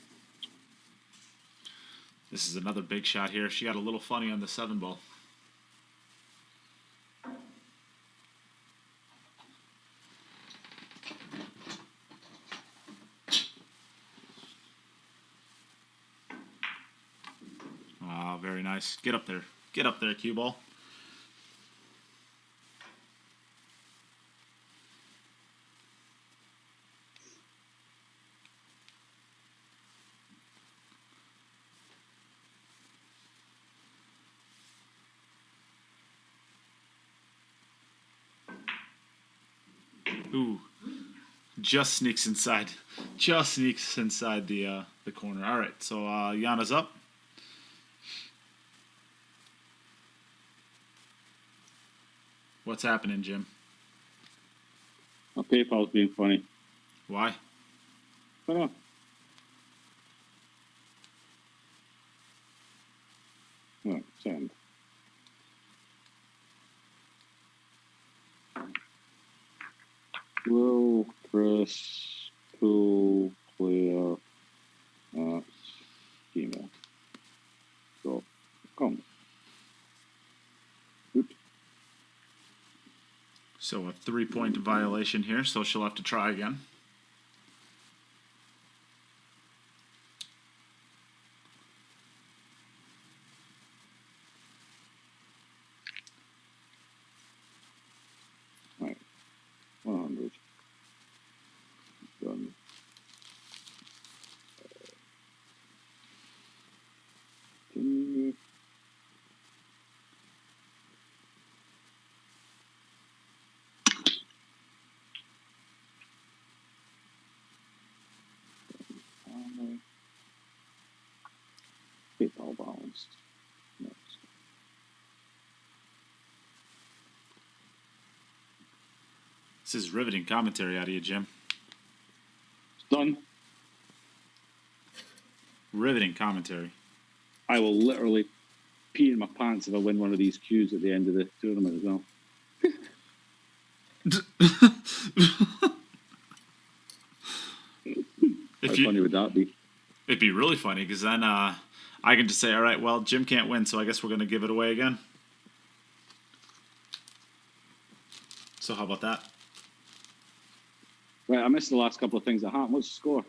This is another big shot here. She got a little funny on the 7 ball. Ah, very nice. Get up there. Get up there, cue ball. Ooh. just sneaks inside. Just sneaks inside the corner. All right, so Yana's up. What's happening, Jim? My PayPal's being funny. Why? I don't know. Oh, send. Will Chris Pool Player at gmail.com. Oops. So a 3-point violation here, so she'll have to try again. Right. 100. Done. Continue. PayPal balance. Next. This is riveting commentary out of you, Jim. It's done. Riveting commentary. I will literally pee in my pants if I win one of these queues at the end of the tournament as well. How funny would that be? It'd be really funny because then I can just say, all right, well, Jim can't win, so I guess we're going to give it away again. So how about that? Right, I missed the last couple of things that happened. What's the score?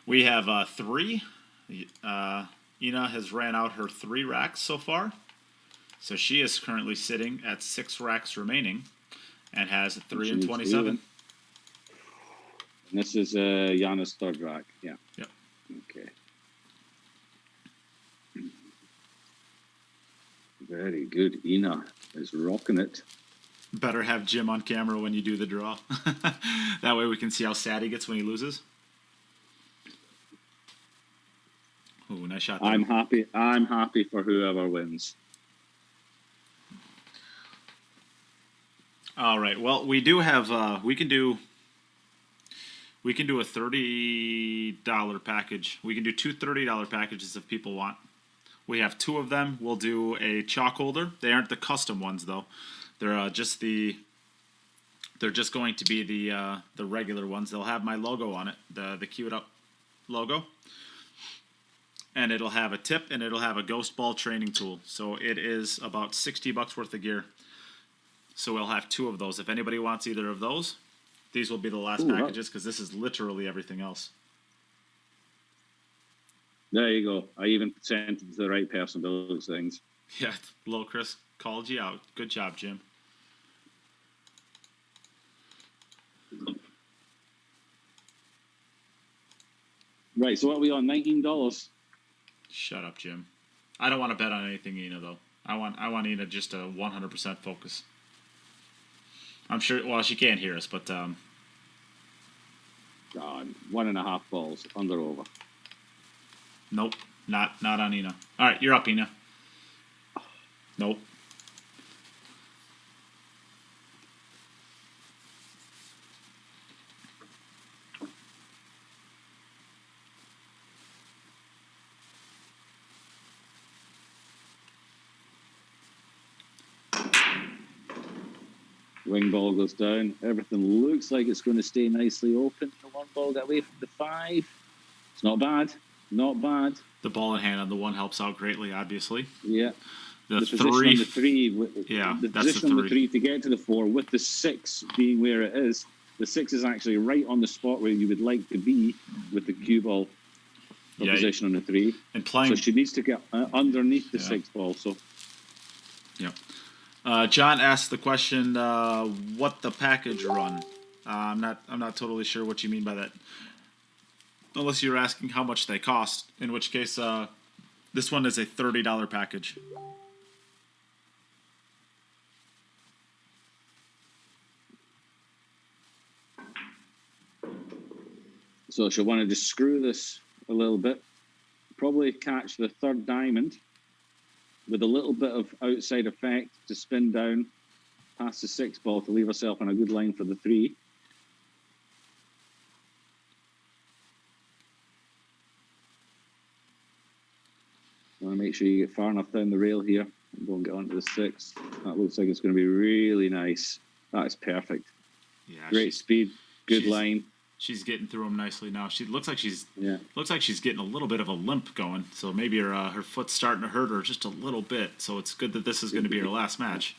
We have 3. Ina has ran out her 3 racks so far. So she is currently sitting at 6 racks remaining and has a 3 and 27. And this is Yana's third rack. Yeah. Yep. Okay. Very good. Ina is rocking it. Better have Jim on camera when you do the draw. That way we can see how sad he gets when he loses. Ooh, nice shot there. I'm happy. I'm happy for whoever wins. All right. Well, we do have. We can do a $30 package. We can do 2 $30 packages if people want. We have 2 of them. We'll do a chalk holder. They aren't the custom ones though. They're just the. They're just going to be the regular ones. They'll have my logo on it, the queued up logo, and it'll have a tip and it'll have a ghost ball training tool. So it is about $60 worth of gear. So we'll have 2 of those. If anybody wants either of those, these will be the last packages because this is literally everything else. There you go. I even sent it to the right person to those things. Yeah, Lil Chris called you out. Good job, Jim. Right, so what are we on? $19? Shut up, Jim. I don't want to bet on anything, Ina, though. I want Ina just to 100% focus. I'm sure. Well, she can't hear us, but God, 1.5 balls, under over. Nope, not on Ina. All right, you're up, Ina. Nope. Wing ball goes down. Everything looks like it's going to stay nicely open. The 1 ball got away from the 5. It's not bad. Not bad. The ball in hand on the 1 helps out greatly, obviously. Yeah. The position 3. on the 3. Yeah, the that's position the on the 3 to get to the 4, with the 6 being where it is. The 6 is actually right on the spot where you would like to be with the cue ball position on the 3. And playing. So she needs to get underneath the 6 ball. So. Yeah. John asked the question, what the package run? I'm not totally sure what you mean by that. Unless you're asking how much they cost, in which case this one is a $30 package. So she'll want to just screw this a little bit. Probably catch the third diamond with a little bit of outside effect to spin down past the 6 ball to leave herself on a good line for the 3. Want to make sure you get far enough down the rail here and go and get onto the 6. That looks like it's going to be really nice. That is perfect. Yeah, great speed, good line. She's getting through them nicely now. She looks like she's getting a little bit of a limp going. So maybe her foot's starting to hurt her just a little bit. So it's good that this is going to be her last match.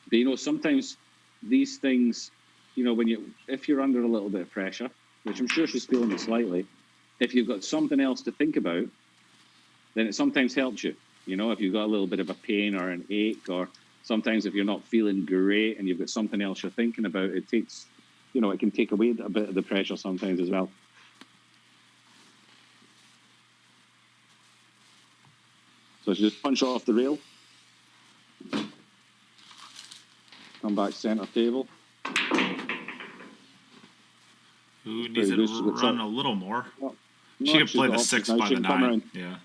But, you know, sometimes these things, you know, if you're under a little bit of pressure, which I'm sure she's feeling it slightly, if you've got something else to think about, then it sometimes helps you. You know, if you've got a little bit of a pain or an ache, or sometimes if you're not feeling great and you've got something else you're thinking about, it takes, you know, it can take away a bit of the pressure sometimes as well. So she just punch off the rail. Come back center table. Who needs to run a little more? Well, she can play the 6 by the 9. Yeah.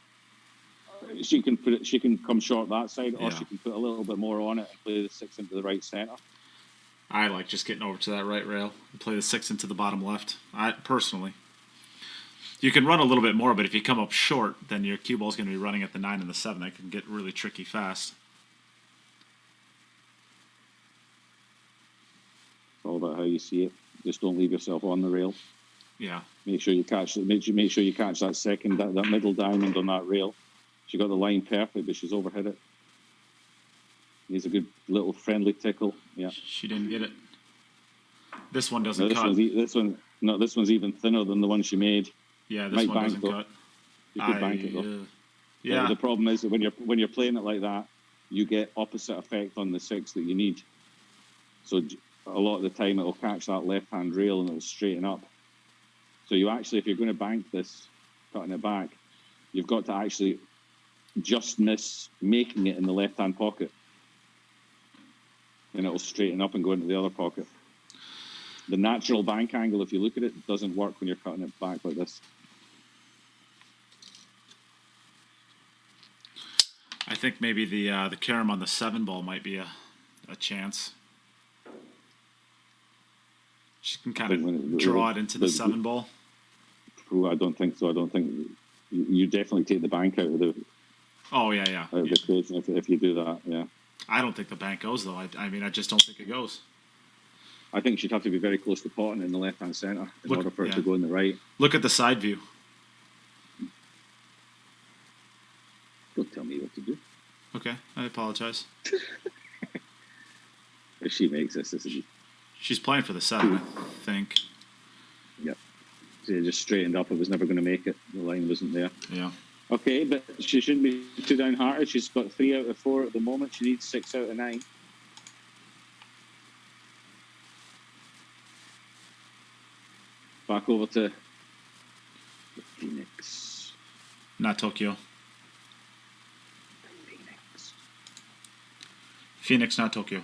She can come short that side, or she can put a little bit more on it and play the 6 into the right center. I like just getting over to that right rail and play the 6 into the bottom left. Personally, you can run a little bit more, but if you come up short, then your cue ball's going to be running at the 9 and the 7. That can get really tricky fast. It's all about how you see it. Just don't leave yourself on the rail. Yeah. Make sure you catch that second, that middle diamond on that rail. She got the line perfect, but she's overhit it. Needs a good little friendly tickle. Yeah. She didn't get it. This one doesn't cut. This one's even thinner than the one she made. Yeah, this one doesn't cut. You could bank it though. Yeah. The problem is that when you're playing it like that, you get opposite effect on the 6 that you need. So a lot of the time it'll catch that left-hand rail and it'll straighten up. So you actually, if you're going to bank this, cutting it back, you've got to actually just miss making it in the left-hand pocket. And it'll straighten up and go into the other pocket. The natural bank angle, if you look at it, doesn't work when you're cutting it back like this. I think maybe the carom on the 7 ball might be a chance. She can kind of draw it into the 7 ball. I don't think so. I don't think you definitely take the bank out of the. Oh yeah. Out of the equation if you do that, yeah. I don't think the bank goes though. I mean, I just don't think it goes. I think she'd have to be very close to potting in the left-hand center in order for it to go in the right. Look at the side view. Don't tell me what to do. Okay, I apologize. If she makes this is. She's playing for the 7, I think. Yep. So it just straightened up. It was never going to make it. The line wasn't there. Yeah. Okay, but she shouldn't be too downhearted. She's got 3 out of 4 at the moment. She needs 6 out of 9. Back over to the Phoenix. Not Tokyo. Phoenix, not Tokyo.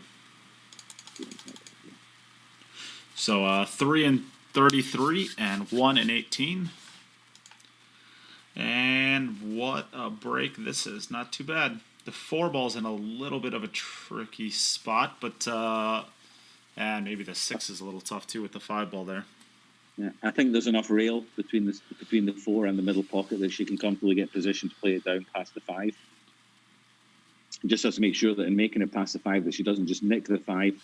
So 3 and 33 and 1 and 18. And what a break this is. Not too bad. The 4 ball's in a little bit of a tricky spot, but and maybe the 6 is a little tough too with the 5 ball there. Yeah, I think there's enough rail between the 4 and the middle pocket that she can comfortably get positioned to play it down past the 5. Just has to make sure that in making it past the 5 that she doesn't just nick the 5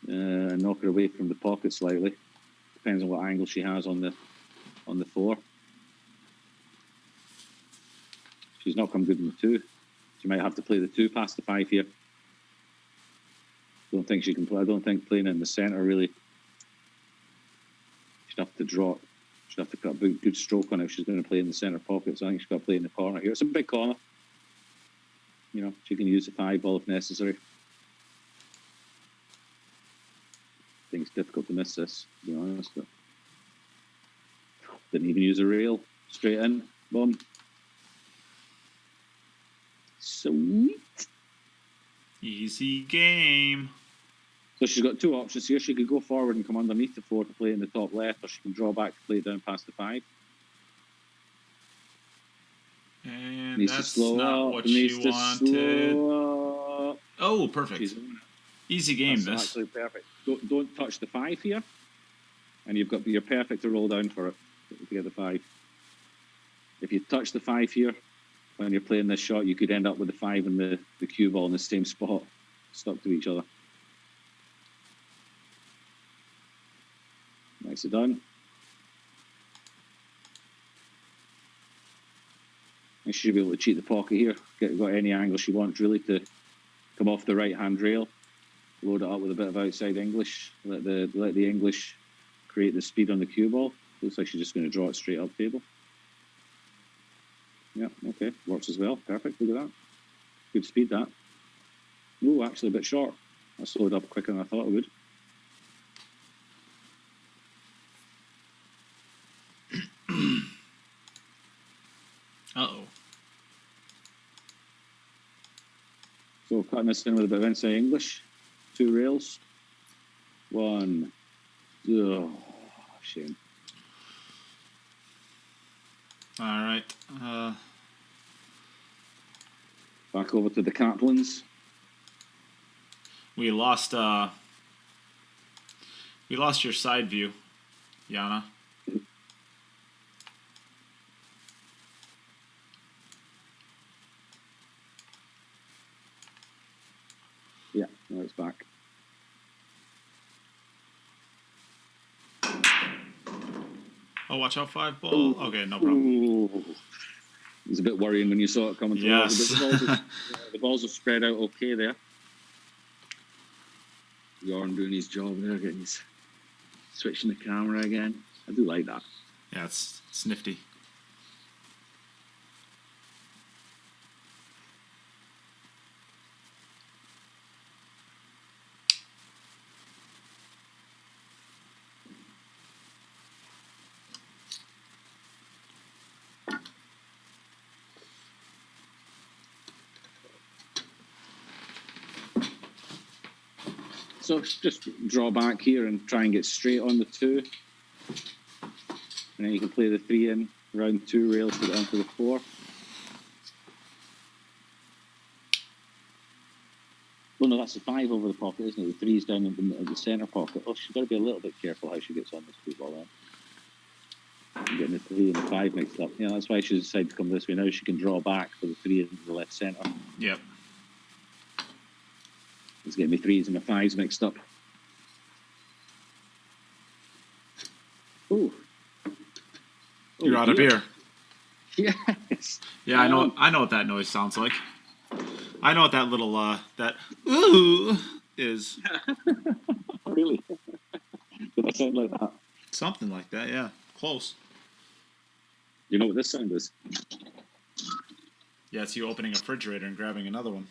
and knock her away from the pocket slightly. Depends on what angle she has on the 4. She's not come good in the 2. She might have to play the 2 past the 5 here. Don't think she can play. I don't think playing it in the centre really. She'd have to drop. She'd have to put a good stroke on it if she's going to play in the centre pocket. So I think she's got to play in the corner here. It's a big corner. You know, she can use the 5 ball if necessary. I think it's difficult to miss this, to be honest. But didn't even use a rail. Straight in. Boom. Sweet. Easy game. So she's got two options here. She could go forward and come underneath the 4 to play it in the top left, or she can draw back to play it down past the 5. And Needs to that's slow not up, what needs she to wanted. slow up. Oh, perfect. She's- Easy game, That's this. absolutely perfect. Don't touch the 5 here, and you're perfect to roll down for it to get the 5. If you touch the 5 here when you're playing this shot, you could end up with the 5 and the cue ball in the same spot, stuck to each other. Nicely done. And she should be able to cheat the pocket here. Got any angle she wants really to come off the right hand rail. Load it up with a bit of outside English. Let the English create the speed on the cue ball. Looks like she's just going to draw it straight up table. Yeah, okay, works as well. Perfect. Look at that. Good speed that. Oh, actually a bit short. I slowed up quicker than I thought I would. Uh-oh. So cutting this in with a bit of inside English. 2 rails. 1. Oh, shame. All right. Back over to the Kaplans. We lost your side view, Yana. Yeah, now it's back. Oh, watch out, 5 ball. Okay, no problem. Ooh. It was a bit worrying when you saw it coming through. Yes. The balls have spread out okay there. Jorn doing his job there, getting his switching the camera again. I do like that. Yeah, it's nifty. So just draw back here and try and get straight on the 2. And then you can play the 3 in, around 2 rails to get onto the 4. Well, no, that's the 5 over the pocket, isn't it? The 3's down in the centre pocket. Oh, she's got to be a little bit careful how she gets on this football then. Getting the 3 and the 5 mixed up. Yeah, that's why she decided to come this way. Now she can draw back for the 3 into the left centre. Yep. It's getting my 3s and my 5s mixed up. Ooh. You're out of beer. Yes. Yeah, I know what that noise sounds like. I know what that little that ooh is. Really? Did I sound like that? Something like that, yeah. Close. You know what this sound is? Yeah, it's you opening a refrigerator and grabbing another one.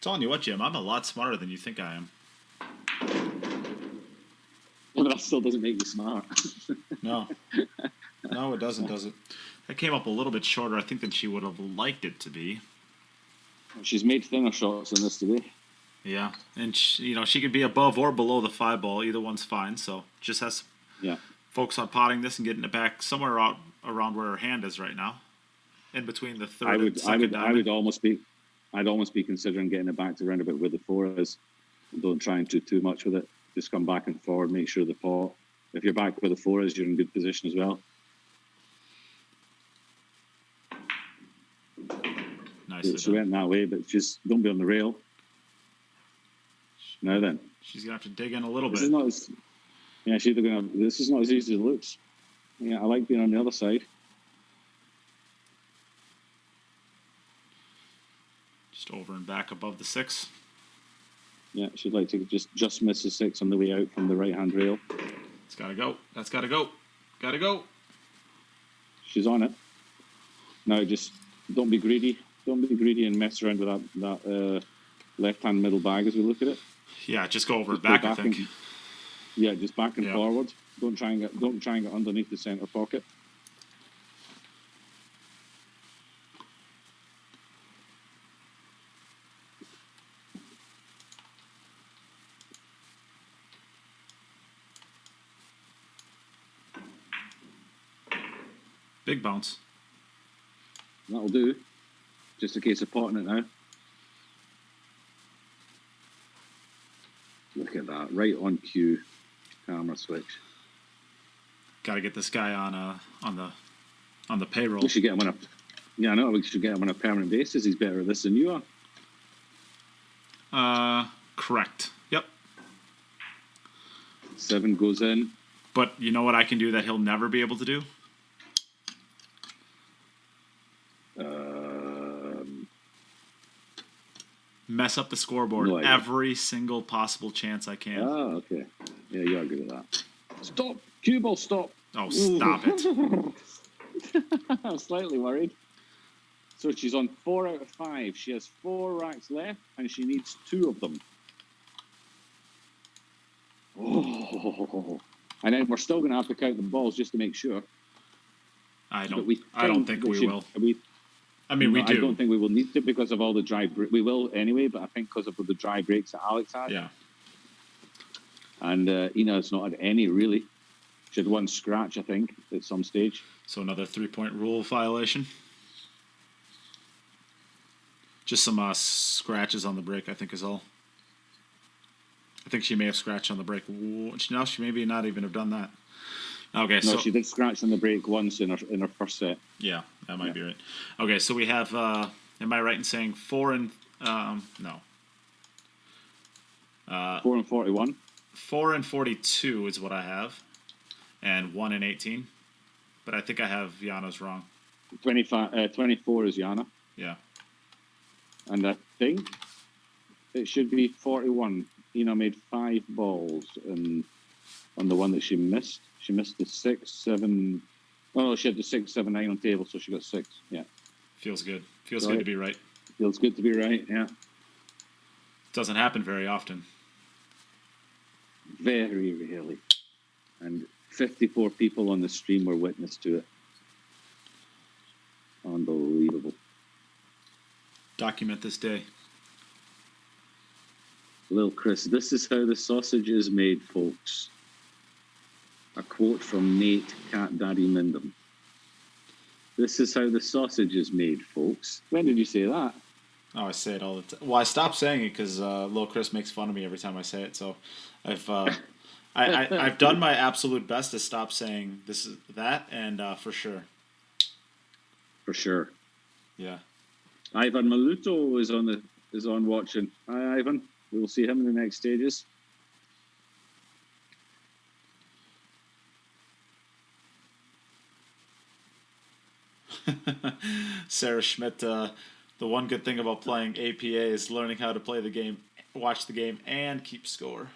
Telling you what, Jim, I'm a lot smarter than you think I am. Well, that still doesn't make you smart. No. No, it doesn't, does it? That came up a little bit shorter, I think, than she would have liked it to be. She's made thinner shots than this today. Yeah, and she could be above or below the 5 ball. Either one's fine. So just has to focus on potting this and getting it back somewhere out around where her hand is right now, in between the third and second diamond. I'd almost be considering getting it back to around about where the 4 is. Don't try and do too much with it. Just come back and forward. Make sure the pot. If you're back where the 4 is, you're in good position as well. Nicely she went that way, but just don't be on the rail. Now then, she's gonna have to dig in a little bit. She's either gonna. This is not as easy as it looks. Yeah, I like being on the other side. Just over and back above the 6. Yeah, she'd like to just miss the 6 on the way out from the right hand rail. It's gotta go. That's gotta go. Gotta go. She's on it. Now just don't be greedy. Don't be greedy and mess around with that left hand middle bag as we look at it. Yeah, just go over and back, I think. Just back and forward. Don't try and get underneath the center pocket. Big bounce. That'll do. Just a case of potting it now. Look at that. Right on cue. Camera switch. Got to get this guy on the payroll. We should get him on a... Yeah, I know. We should get him on a permanent basis. He's better at this than you are. Correct. Yep. 7 goes in. But you know what I can do that he'll never be able to do? Mess up the scoreboard every single possible chance I can. Oh, okay. Yeah, you are good at that. Stop! Cue ball, stop! Oh, stop it. I'm slightly worried. So she's on 4 out of 5. She has 4 racks left, and she needs 2 of them. Oh. And then we're still going to have to count the balls just to make sure. I don't think we will. I mean, we do. I don't think we will need to because of all the dry breaks. We will anyway, but I think because of the dry breaks that Alex had. Yeah. And Ina's not had any, really. She had 1 scratch, I think, at some stage. So another 3-point rule violation. Just some scratches on the break, I think, is all. I think she may have scratched on the break. No, she maybe not even have done that. Okay, no, so she did scratch on the break once in her first set. Yeah, that might be right. Okay, so we have. Am I right in saying 4 and no? 4 and 41. 4 and 42 is what I have, and 1 and 18. But I think I have Yana's wrong. 24 is Yana. Yeah. And I think it should be 41. Ina made 5 balls, and on the one that she missed the 6, 7. Oh, she had the 6, 7, 9 on table, so she got 6. Yeah. Feels good. Feels good to be right. Feels good to be right. Yeah. Doesn't happen very often. Very rarely. And 54 people on the stream were witness to it. Unbelievable. Document this day. Lil Chris, this is how the sausage is made, folks. A quote from Nate Cat Daddy Mindham. This is how the sausage is made, folks. When did you say that? Oh, I say it all the time. Well, I stopped saying it because Lil Chris makes fun of me every time I say it. So I've I've done my absolute best to stop saying this is that, and for sure. For sure. Yeah. Ivan Maluto is on watching. Hi, Ivan. We will see him in the next stages. Sarah Schmidt, the one good thing about playing APA is learning how to play the game, watch the game, and keep score.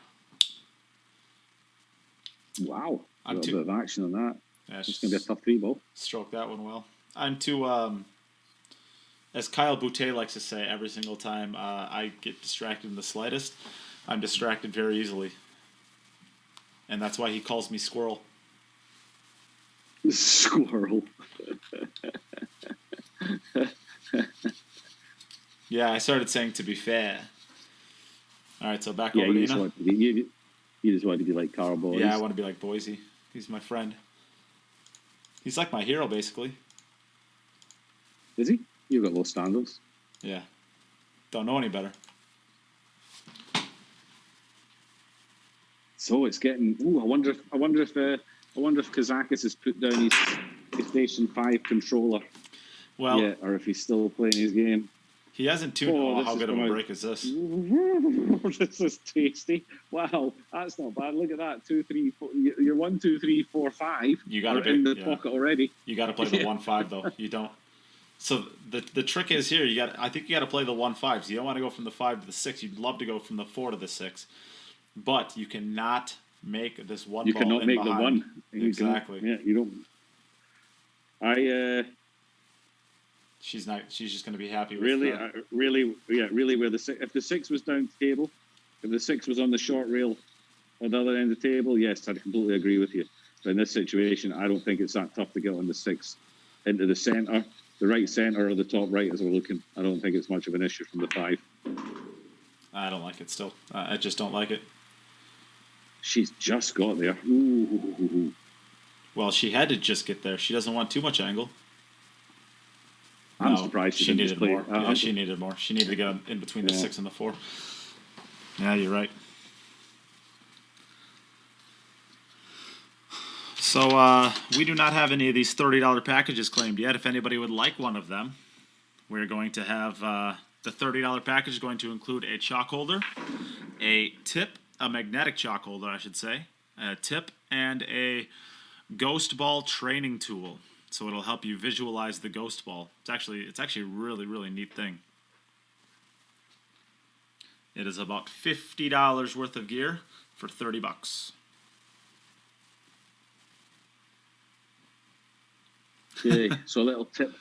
Wow. A little bit of action on that. Yeah, it's going to be a tough 3-ball. Stroke that one well. I'm too, as Kyle Boutte likes to say every single time I get distracted in the slightest, I'm distracted very easily. And that's why he calls me Squirrel. Squirrel. Yeah, I started saying to be fair. All right, so back over to Ina. You just want to be like Carl Boyce. Yeah, I want to be like Boise. He's my friend. He's like my hero, basically. Is he? You've got low standards. Yeah. Don't know any better. So it's getting. Ooh, I wonder if Kazakis has put down his Station 5 controller. Well, yeah, or if he's still playing his game. He hasn't tuned. Oh, how good of a break is this? This is tasty. Wow, that's not bad. Look at that. 2, 3, 4. You're 1, 2, 3, 4, 5. You got to be in the pocket already. You got to play the 1-5 though. You don't. So the trick is here. I think you got to play the 1-5s. You don't want to go from the 5 to the 6. You'd love to go from the 4 to the 6, but you cannot make this one. You ball cannot in make behind. the 1. Exactly. Yeah, you don't. She's not. She's just going to be happy with really. Where if the 6 was down the table, if the 6 was on the short rail on the other end of the table, yes, I'd completely agree with you. But in this situation, I don't think it's that tough to get on the 6 into the centre, the right centre or the top right as we're looking. I don't think it's much of an issue from the 5. I don't like it still. I just don't like it. She's just got there. Ooh. Well, she had to just get there. She doesn't want too much angle. I'm No, surprised she didn't needed just play more. it. Yeah, she needed more. She needed to get in between the 6 and the 4. Yeah, you're right. So we do not have any of these $30 packages claimed yet. If anybody would like one of them, we're going to have the $30 package is going to include a chalk holder, a tip, a magnetic chalk holder, I should say, a tip, and a ghost ball training tool. So it'll help you visualize the ghost ball. It's actually a really, really neat thing. It is about $50 worth of gear for $30. Okay, so a little tip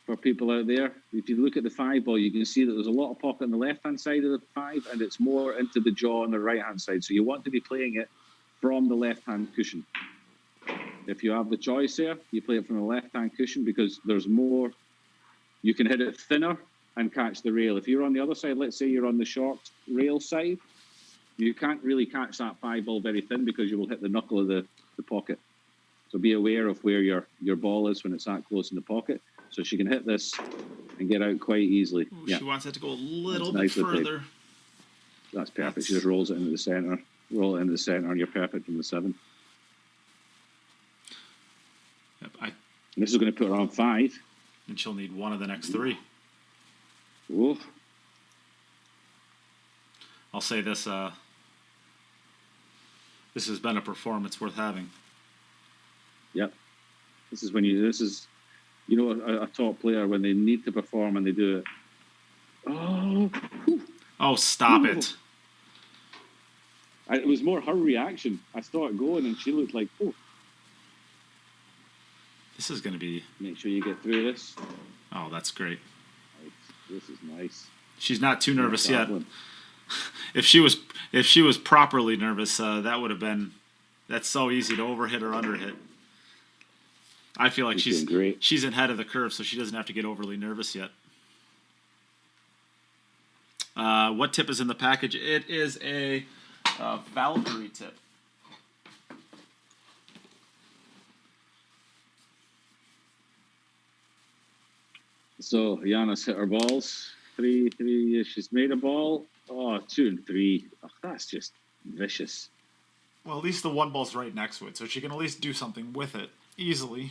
for people out there. If you look at the 5 ball, you can see that there's a lot of pocket on the left-hand side of the 5, and it's more into the jaw on the right-hand side. So you want to be playing it from the left-hand cushion. If you have the choice there, you play it from the left-hand cushion because there's more. You can hit it thinner and catch the rail. If you're on the other side, let's say you're on the short rail side, you can't really catch that 5 ball very thin because you will hit the knuckle of the pocket. So be aware of where your ball is when it's that close in the pocket. So she can hit this and get out quite easily. Ooh, yeah. She wants it to go a little That's bit nicely played. further. That's perfect. She just rolls it into the center. Roll it into the center, and you're perfect from the 7. Yep, And this is going to put her on 5. and she'll need one of the next 3. Oh, I'll say this. This has been a performance worth having. yep. This is a top player when they need to perform and they do it. Oh, Oh, stop it. It was more her reaction. I saw it going, and she looked like, oh. This is going to be... Make sure you get through this. Oh, that's great. This is nice. She's not too nervous yet. Kaplan. If she was properly nervous, that would have been... That's so easy to overhit or underhit. I feel like She's doing great. she's ahead of the curve, so she doesn't have to get overly nervous yet. What tip is in the package? It is a Valkyrie tip. So Yana's hit her balls. 3. She's made a ball. Oh, 2 and 3. Oh, that's just vicious. Well, at least the one ball's right next to it, so she can at least do something with it easily.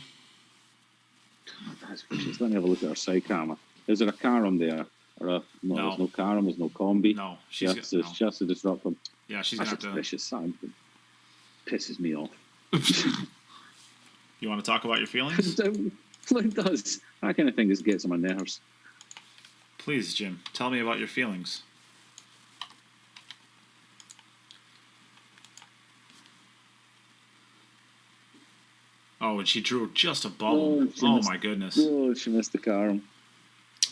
Oh, that's vicious. Let me have a look at her side camera. Is there a carom there? Or no, there's no carom. There's no combi. No, She has to disrupt them. Yeah, she's That's going to have to... vicious. That pisses me off. You want to talk about your feelings? It does. That kind of thing just gets on my nerves. Please, Jim, tell me about your feelings. Oh, and she drew just a bubble. Oh, my goodness. Oh, she missed the carom.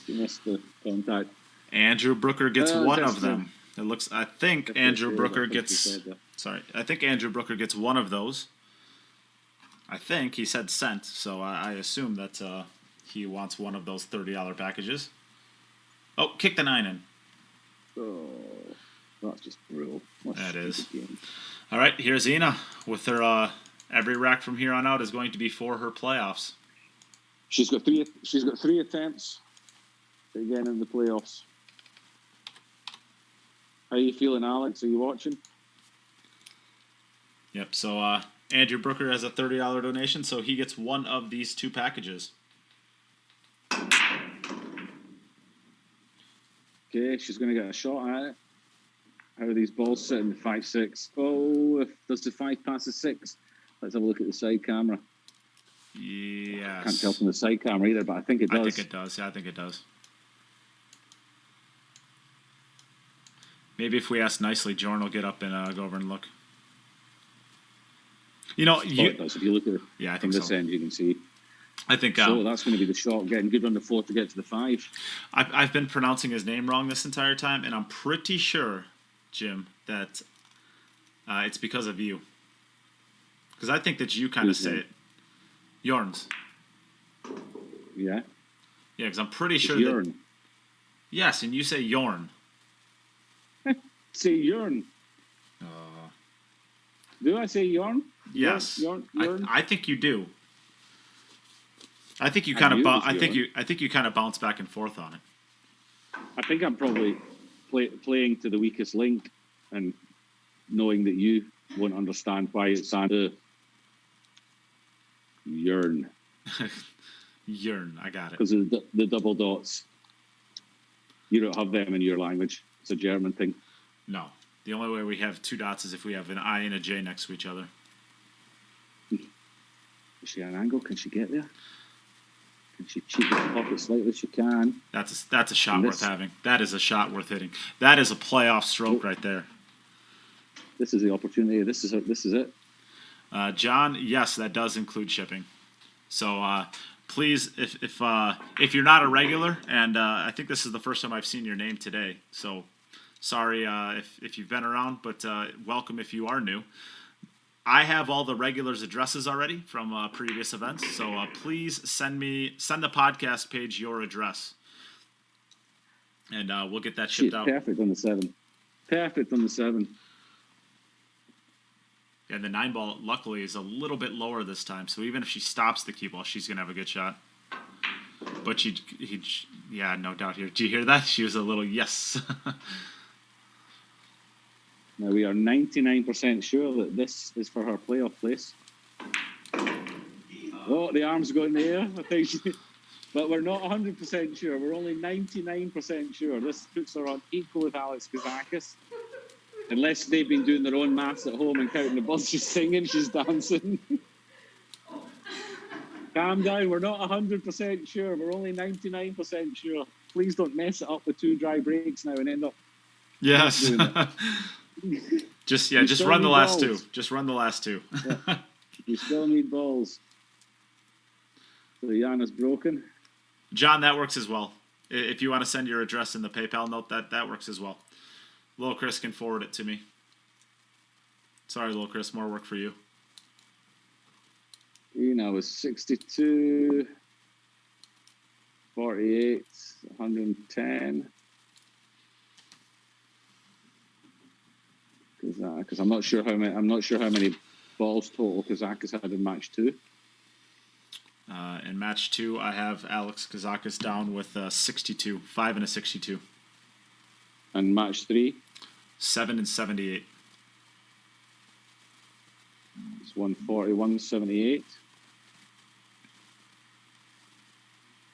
She missed the contact. Andrew Brooker gets one that's of them. It looks. I think Andrew Brooker gets. Sorry, I think Andrew Brooker gets one of those. I think he said sent, so I assume that he wants one of those $30 packages. Oh, kick the 9 in. Oh, that's just brutal. That is. All right, here's Ina with her. Every rack from here on out is going to be for her playoffs. She's got 3 attempts to get in the playoffs. How are you feeling, Alex? Are you watching? Yep. So Andrew Brooker has a $30 donation, so he gets one of these 2 packages. Okay, she's going to get a shot at it. How are these balls sitting? 5-6. Oh, does the 5 pass the 6? Let's have a look at the side camera. Yes. Can't tell from the side camera either, but I think it does. I think it does. Yeah, I think it does. Maybe if we ask nicely, Jordan will get up and go over and look. You know, it does. If you look at it I from think this so. end, you can see. I think so. That's going to be the shot. Getting good on the 4 to get to the 5. I've been pronouncing his name wrong this entire time, and I'm pretty sure, Jim, that it's because of you. Because I think that you kind of say it. Jorns. Yeah? Yeah, because I'm pretty sure Jorn. that... Yes, and you say Jorn. Say Jorn. Do I say Jorn? Yes. Jorn? I think you do. I think you I kind of. knew it was I think you kind of bounce back and forth on it. I think I'm probably playing to the weakest link, and knowing that you won't understand why it's on Yearn. Yearn, I got it. Because of the double dots. You don't have them in your language. It's a German thing. No. The only way we have two dots is if we have an I and a J next to each other. Is she at an angle? Can she get there? Can she cheat the pocket slightly? She can. That's a shot worth having. That is a shot worth hitting. That is a playoff stroke right there. This is the opportunity. This is it. John, yes, that does include shipping. So please, if you're not a regular, and I think this is the first time I've seen your name today, so sorry if you've been around, but welcome if you are new. I have all the regulars' addresses already from previous events, so please send the podcast page your address, and we'll get that shipped out. Perfect on the 7. Perfect on the 7. And the 9 ball, luckily, is a little bit lower this time, so even if she stops the cue ball, she's gonna have a good shot. But yeah, no doubt here. Do you hear that? She was a little yes. Now we are 99% sure that this is for her playoff place. Oh, the arms go in the air. I think but we're not 100% sure. We're only 99% sure. This puts her on equal with Alex Kazakis. Unless they've been doing their own maths at home and counting the balls. She's singing, she's dancing. Calm down. We're not 100% sure. We're only 99% sure. Please don't mess it up with 2 dry breaks now and end up. Yes. just run the last balls. 2. Just run the last 2. Yeah. You still need balls. So Yana's broken. John, that works as well. If you want to send your address in the PayPal note, that works as well. Little Chris can forward it to me. Sorry, Little Chris, more work for you. Ina was 62, 48, 110. Because I'm not sure how many balls total Kazakis had in match 2. In match 2, I have Alex Kazakis down with 62, 5 and a 62. And match 3, 7 and 78. It's 140, 178.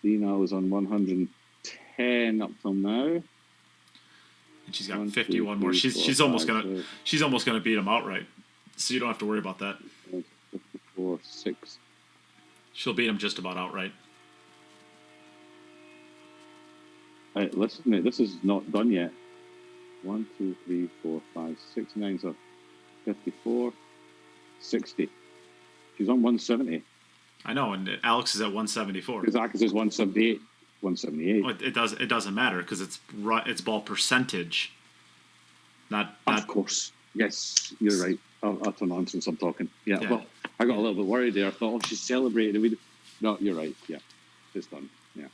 Dina was on 110 up till now. And she's got 51 more. She's almost gonna beat him outright. So you don't have to worry about that. 4, 6. She'll beat him just about outright. Right, listen, mate, this is not done yet. 1, 2, 3, 4, 5, 6, 9, so 54, 60. She's on 170. I know, and Alex is at 174. Kazakis is 178. 178. Well, it doesn't matter because it's ball percentage. Not. Of course. Yes, you're right. Utter nonsense. I'm talking. Yeah. Well, I got a little bit worried there. I thought, oh, she's celebrating. No, you're right. Yeah, it's done. Yeah.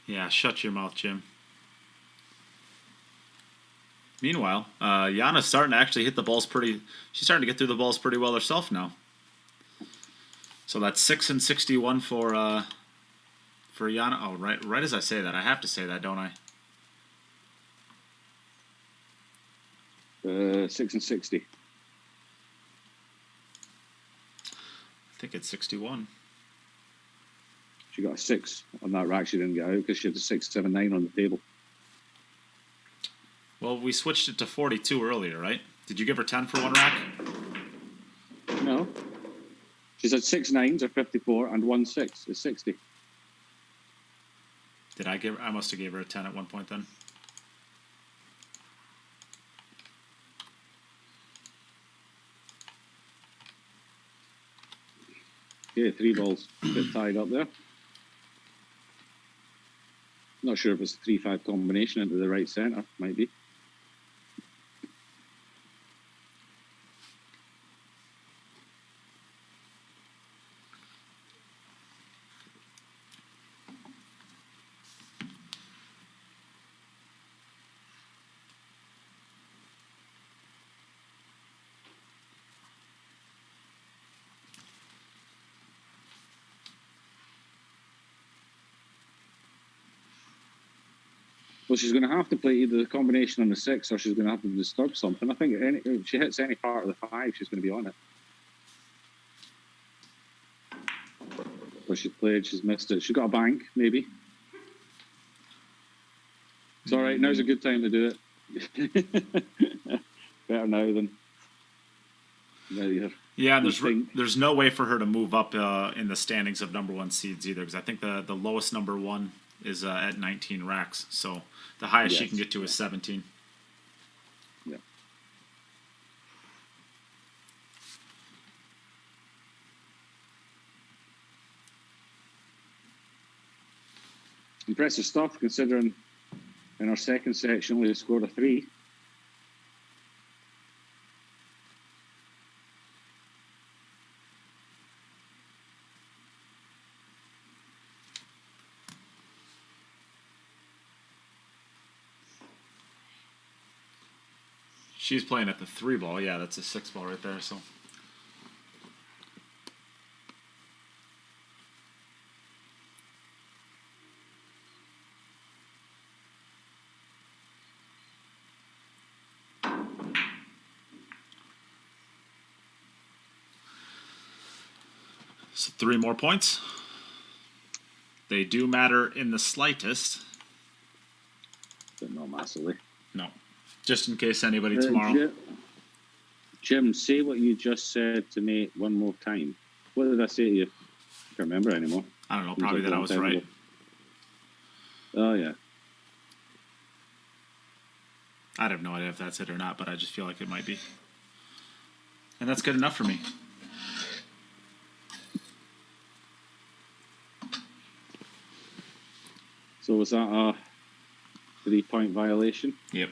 Yeah. Shut your mouth, Jim. Meanwhile, Yana's starting to actually hit the balls she's starting to get through the balls pretty well herself now. So that's 6 and 61 for Yana. Oh, right as I say that, I have to say that, don't I? 6 and 60. I think it's 61. She got a 6 on that rack. She didn't get out because she had a 6, 7, 9 on the table. Well, we switched it to 42 earlier, right? Did you give her 10 for one rack? No. She's had 6 9s or 54 and 1 6 is 60. Did I must have gave her a 10 at one point then. Yeah, 3 balls. A bit tied up there. Not sure if it's a 3-5 combination into the right centre. Might be. Well, she's going to have to play either the combination on the 6 or she's going to have to disturb something. I think if she hits any part of the 5, she's going to be on it. But she's played, she's missed it. She's got a bank, maybe. It's all right. Now's a good time to do it. Better now than later. Yeah, there's no way for her to move up in the standings of number 1 seeds either, because I think the lowest number 1 is at 19 racks. So the highest she can get to is 17. Yeah. Impressive stuff, considering in our second set she only scored a 3. She's playing at the 3 ball. Yeah, that's a 6 ball right there. So. So 3 more points. They do matter in the slightest. But not massively. No. Just in case anybody tomorrow. Jim, say what you just said to me one more time. What did I say to you? I can't remember anymore. I don't know. Probably that I was right. Ago. Oh, yeah. I'd have no idea if that's it or not, but I just feel like it might be. And that's good enough for me. So was that a 3-point violation? Yep.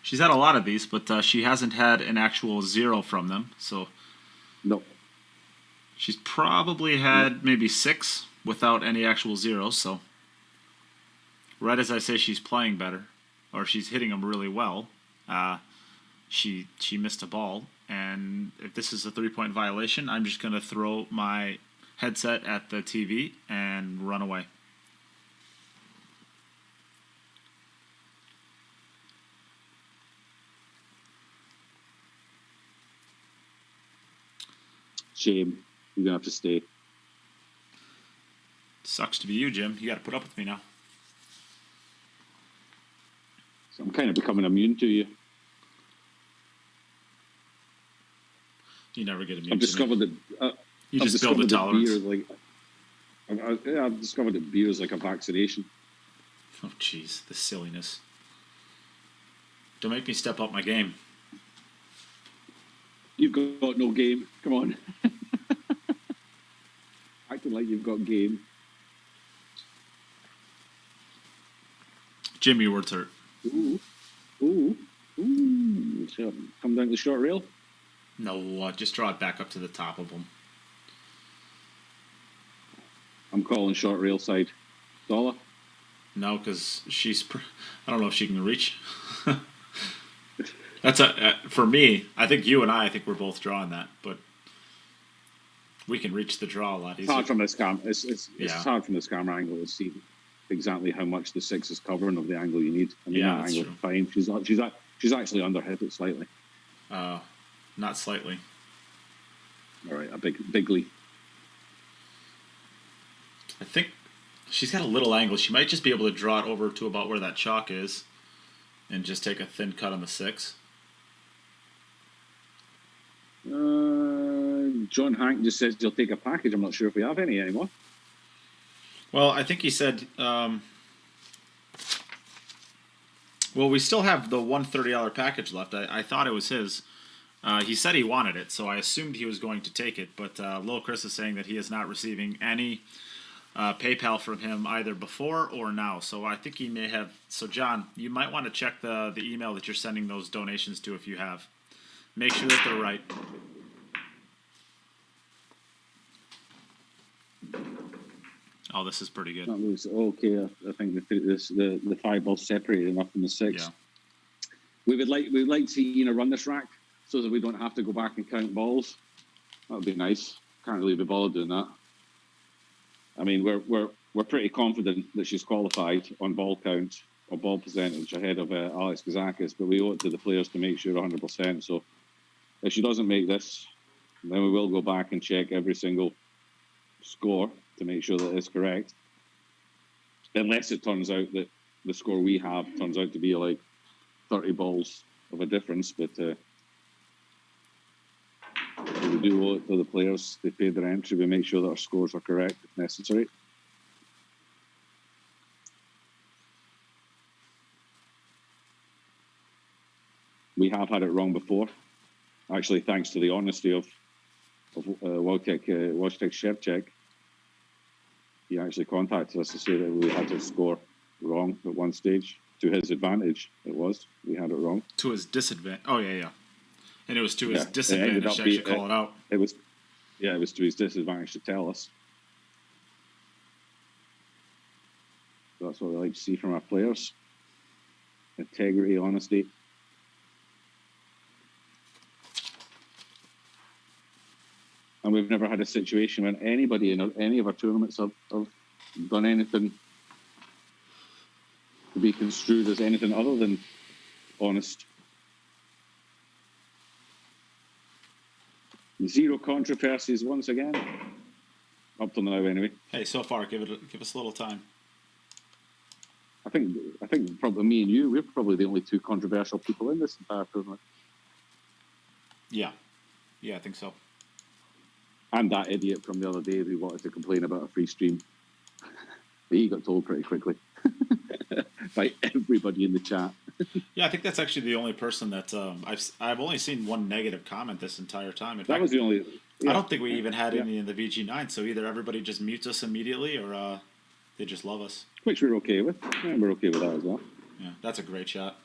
She's had a lot of these, but she hasn't had an actual 0 from them. So no. She's probably had maybe 6 without any actual 0s. So right as I say she's playing better, or she's hitting them really well, she missed a ball. And if this is a 3-point violation, I'm just going to throw my headset at the TV and run away. Shame. You're going to have to stay. Sucks to be you, Jim. You got to put up with me now. So I'm kind of becoming immune to you. You never get immune I've discovered to me. that... you just build a tolerance. I've discovered that beer is like a vaccination. Oh, jeez. The silliness. Don't make me step up my game. You've got no game. Come on. Acting like you've got game. Jim, your word's hurt. Ooh. Ooh. Ooh. So, come down to the short rail? No, just draw it back up to the top of them. I'm calling short rail side. Dollar? No, because I don't know if she can reach. That's for me. I think you and I think we're both drawing that, but we can reach the draw a lot easier. It's hard from this it's hard from this camera angle to see exactly how much the 6 is covering of the angle you need. I mean, yeah, that that's angle true. is fine. She's actually underhit it slightly. Not slightly. All right, a bigly. I think she's got a little angle. She might just be able to draw it over to about where that chalk is, and just take a thin cut on the 6. John Hank just says he'll take a package. I'm not sure if we have any anymore. Well, I think he said, well, we still have the $130 package left. I thought it was his. He said he wanted it, so I assumed he was going to take it. But Lil Chris is saying that he is not receiving any PayPal from him either before or now. So I think he may have. So, John, you might want to check the email that you're sending those donations to if you have. Make sure that they're right. Oh, this is pretty good. That was okay. I think the 5 balls separated enough from the 6. Yeah. We'd like to see Ina run this rack so that we don't have to go back and count balls. That would be nice. Can't really be bothered doing that. I mean, we're we're pretty confident that she's qualified on ball count or ball percentage ahead of Alex Kazakis, but we owe it to the players to make sure 100%. So if she doesn't make this, then we will go back and check every single score to make sure that it's correct. Unless it turns out that the score we have turns out to be like 30 balls of a difference, but we do owe it to the players. They paid their entry. We make sure that our scores are correct if necessary. We have had it wrong before. Actually, thanks to the honesty of Wojtek Szewczyk. He actually contacted us to say that we had to score wrong at one stage. To his advantage, it was. We had it wrong. To his disadvantage. Oh, yeah. And it was to his Yeah, disadvantage to actually call it out. It was to his disadvantage to tell us. That's what we like to see from our players. Integrity, honesty. And we've never had a situation when anybody in any of our tournaments have done anything to be construed as anything other than honest. Zero controversies once again. Up till now, anyway. Hey, so far, give us a little time. I think probably me and you, we're probably the only two controversial people in this entire tournament. Yeah, I think so. And that idiot from the other day who wanted to complain about a free stream. But he got told pretty quickly by everybody in the chat. Yeah, I think that's actually the only person that I've only seen one negative comment this entire time. In fact, was the only. Yeah. I don't think we even had any in the VG9. So either everybody just mutes us immediately, or they just love us. Which we're okay with. Yeah, we're okay with that as well. Yeah, that's a great shot.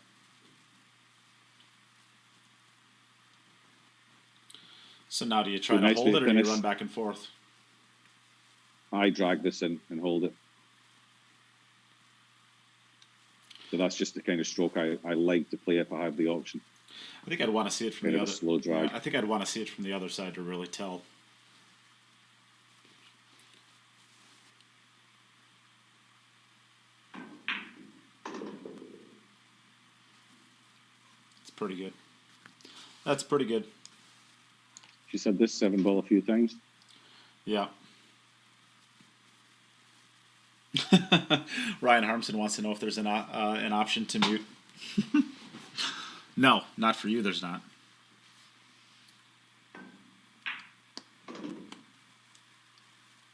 So now do you try to hold it, or do you run back and forth? I drag this in and hold it. So that's just the kind of stroke I like to play if I have the option. I think I'd want to see it from Kind the of a other. slow drag. I think I'd want to see it from the other side to really tell. It's pretty good. That's pretty good. She said this 7 ball a few times. Yeah. Ryan Harmson wants to know if there's an option to mute. No, not for you. There's not.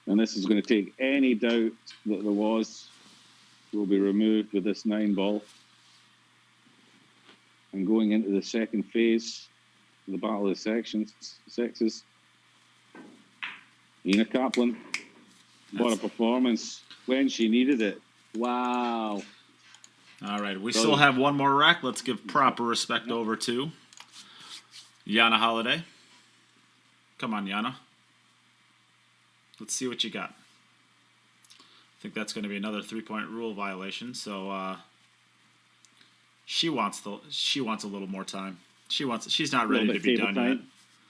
And this is going to take any doubt that there was will be removed with this 9 ball. And going into the second phase, the battle of the sexes. Yana Kaplan, what a performance when she needed it. Wow. All right, we still have one more rack. Let's give proper respect over to Yana Halliday. Come on, Yana. Let's see what you got. I think that's going to be another 3-point rule violation. So she wants a little more time. She's not ready to be done yet.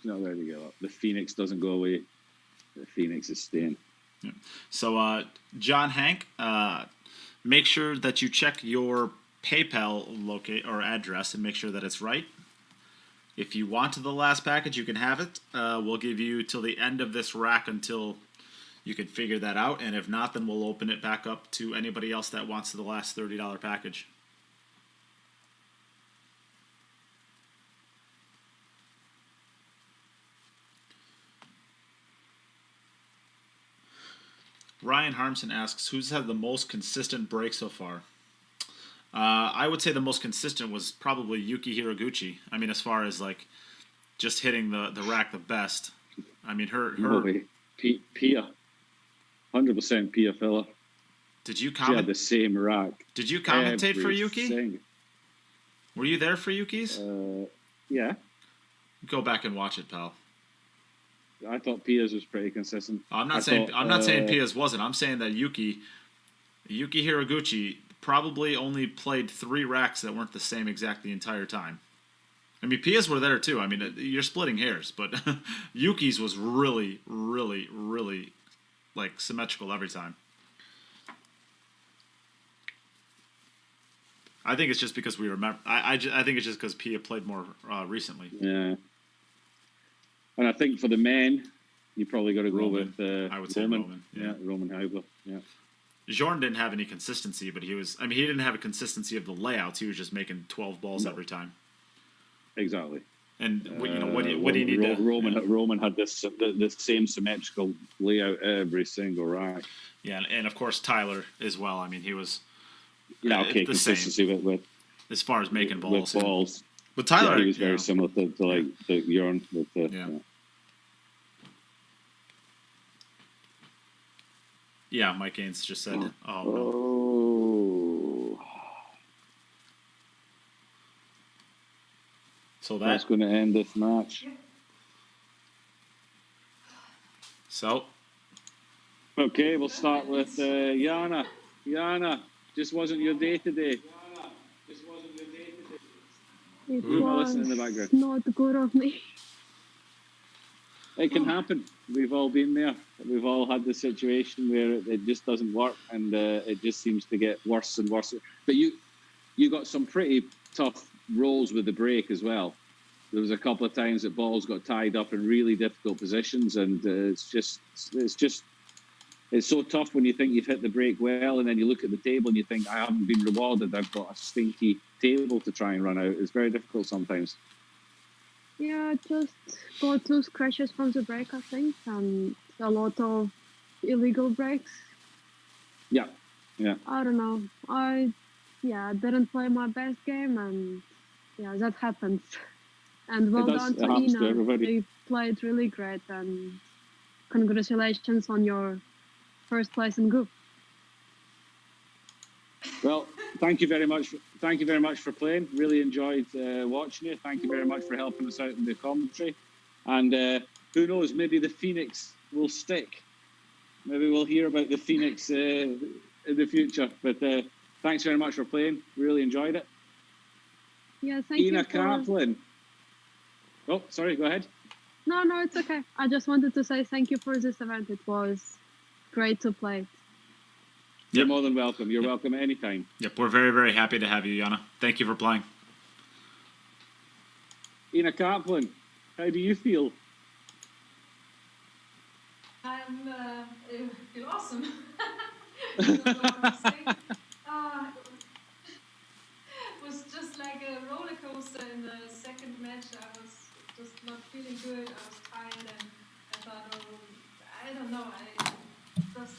She's not ready to go up. The Phoenix doesn't go away. The Phoenix is staying. Yeah. So John Hank, make sure that you check your PayPal address and make sure that it's right. If you want the last package, you can have it. We'll give you till the end of this rack until you can figure that out. And if not, then we'll open it back up to anybody else that wants the last $30 package. Ryan Harmson asks, who's had the most consistent break so far? I would say the most consistent was probably Yuki Hiraguchi. I mean, as far as like just hitting the rack the best. I mean, her Pia, 100% Pia filler. Did you She had the same rack. Did you commentate for Yuki? Were you there for Yuki's? Yeah. Go back and watch it, pal. I thought Pia's was pretty consistent. I'm not saying Pia's wasn't. I'm saying that Yuki Hiraguchi probably only played 3 racks that weren't the same exact the entire time. I mean, Pia's were there too. I mean, you're splitting hairs, but Yuki's was really, really, really like symmetrical every time. I think it's just because we remember. I think it's just because Pia played more recently. Yeah. And I think for the men, you probably got to go Roman. with I would say Roman. Yeah, Roman Heibler. Yeah. Jordan didn't have any consistency, but he didn't have a consistency of the layouts. He was just making 12 balls every time. Exactly. And what do you need to? Roman had the same symmetrical layout every single rack. Yeah, and of course Tyler as well. I mean, he was. Yeah, okay, the consistency same with as far as making balls. With balls. But Tyler, he was very similar to like the Jörn with the. Yeah, Mike Gaines just said, "Oh no." Oh. So that's going to end this match. So. Okay, we'll start with Yana. Yana, just wasn't your day today. It Listen in the background. was not good of me. It can happen. We've all been there. We've all had the situation where it just doesn't work, and it just seems to get worse and worse. But you got some pretty tough rolls with the break as well. There was a couple of times that balls got tied up in really difficult positions, and it's so tough when you think you've hit the break well, and then you look at the table and you think, I haven't been rewarded. I've got a stinky table to try and run out. It's very difficult sometimes. Yeah, just got 2 scratches from the break, I think, and a lot of illegal breaks. Yeah. I don't know. I didn't play my best game, and that happens. And well done to Ina. You played really great, and congratulations on your first place in group. Well, thank you very much. Thank you very much for playing. Really enjoyed watching you. Thank you very much for helping us out in the commentary. And who knows, maybe the Phoenix will stick. Maybe we'll hear about the Phoenix in the future. But thanks very much for playing. Really enjoyed it. Yeah, thank you. Ina Kaplan. Oh, sorry. Go ahead. No, it's okay. I just wanted to say thank you for this event. It was great to play. You're more than welcome. You're welcome at any time. Yep, we're very, very happy to have you, Yana. Thank you for playing. Ina Kaplan, how do you feel? I feel awesome. I don't know what to say. It was just like a roller coaster in the second match. I was just not feeling good. I was tired, and I thought, I don't know. I just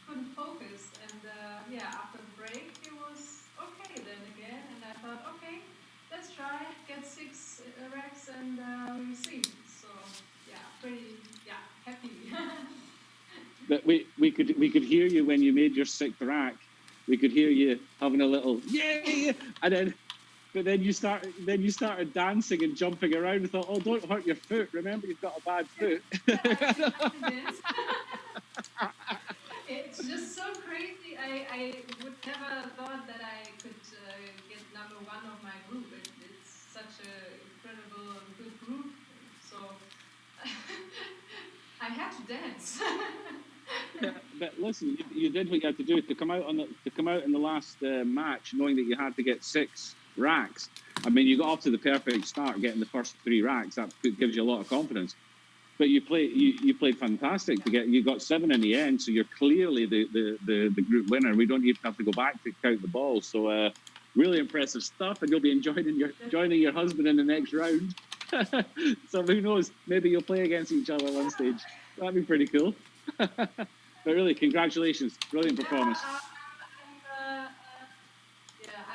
couldn't focus. And after the break, it was okay then again. And I thought, okay, let's try, get 6 racks, and we'll see. So pretty happy. But we could hear you when you made your 6th rack. We could hear you having a little yay, and then you started dancing and jumping around. And thought, oh, don't hurt your foot. Remember, you've got a bad foot. It's just so crazy. I would never thought that I could get number 1 of my group. It's such an incredible and good group. So I had to dance. But listen, you did what you had to do to come out in the last match, knowing that you had to get 6 racks. I mean, you got off to the perfect start, getting the first 3 racks. That gives you a lot of confidence. But you played fantastic you got 7 in the end, so you're clearly the group winner. We don't even have to go back to count the balls. So really impressive stuff, and you'll be joining your husband in the next round. So who knows? Maybe you'll play against each other at one stage. That'd be pretty cool. But really, congratulations! Brilliant performance.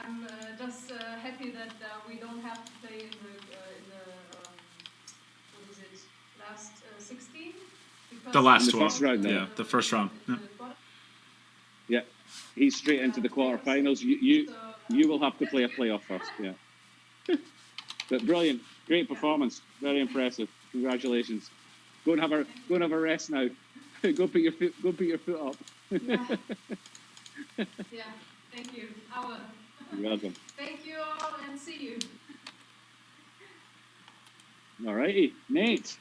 I'm just happy that we don't have to play in the what is it, last 16? The last 12. First round, yeah, the first round. Yeah, he's straight into the quarterfinals. You will have to play a playoff first. Yeah. But brilliant, great performance, very impressive. Congratulations. Go and have a rest now. Go put your foot up. Yeah, thank you. I will. You're welcome. Thank you all, and see you. All righty, Nate.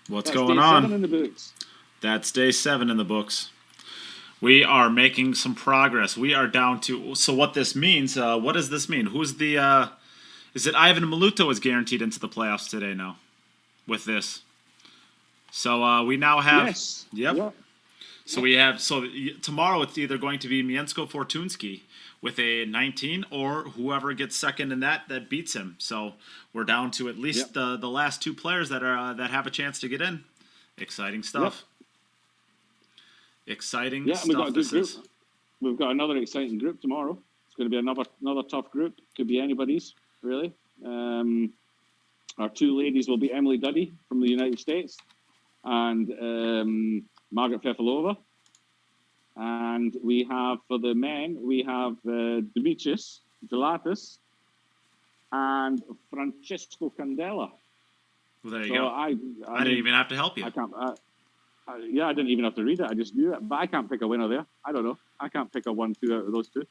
What's That's going day on? 7 in the books. That's day 7 in the books. We are making some progress. We are down to. So what this means? What does this mean? Who's the? Is it Ivan Maluto is guaranteed into the playoffs today now, with this? So we now have. Yes. Yep. So we have. So tomorrow it's either going to be Miensko Fortunski with a 19, or whoever gets second in that beats him. So we're down to at least the last two players that have a chance to get in. Exciting stuff. Exciting stuff. We've got a good group. We've got another exciting group tomorrow. It's going to be another tough group. Could be anybody's, really. Our two ladies will be Emily Duddy from the United States and Margaret Fefilova. And we have, for the men, we have Dimitris Gelatis and Francesco Candela. Well, there you go. I didn't even have to help you. I can't. I didn't even have to read it. I just knew it. But I can't pick a winner there. I don't know. I can't pick a 1-2 out of those two.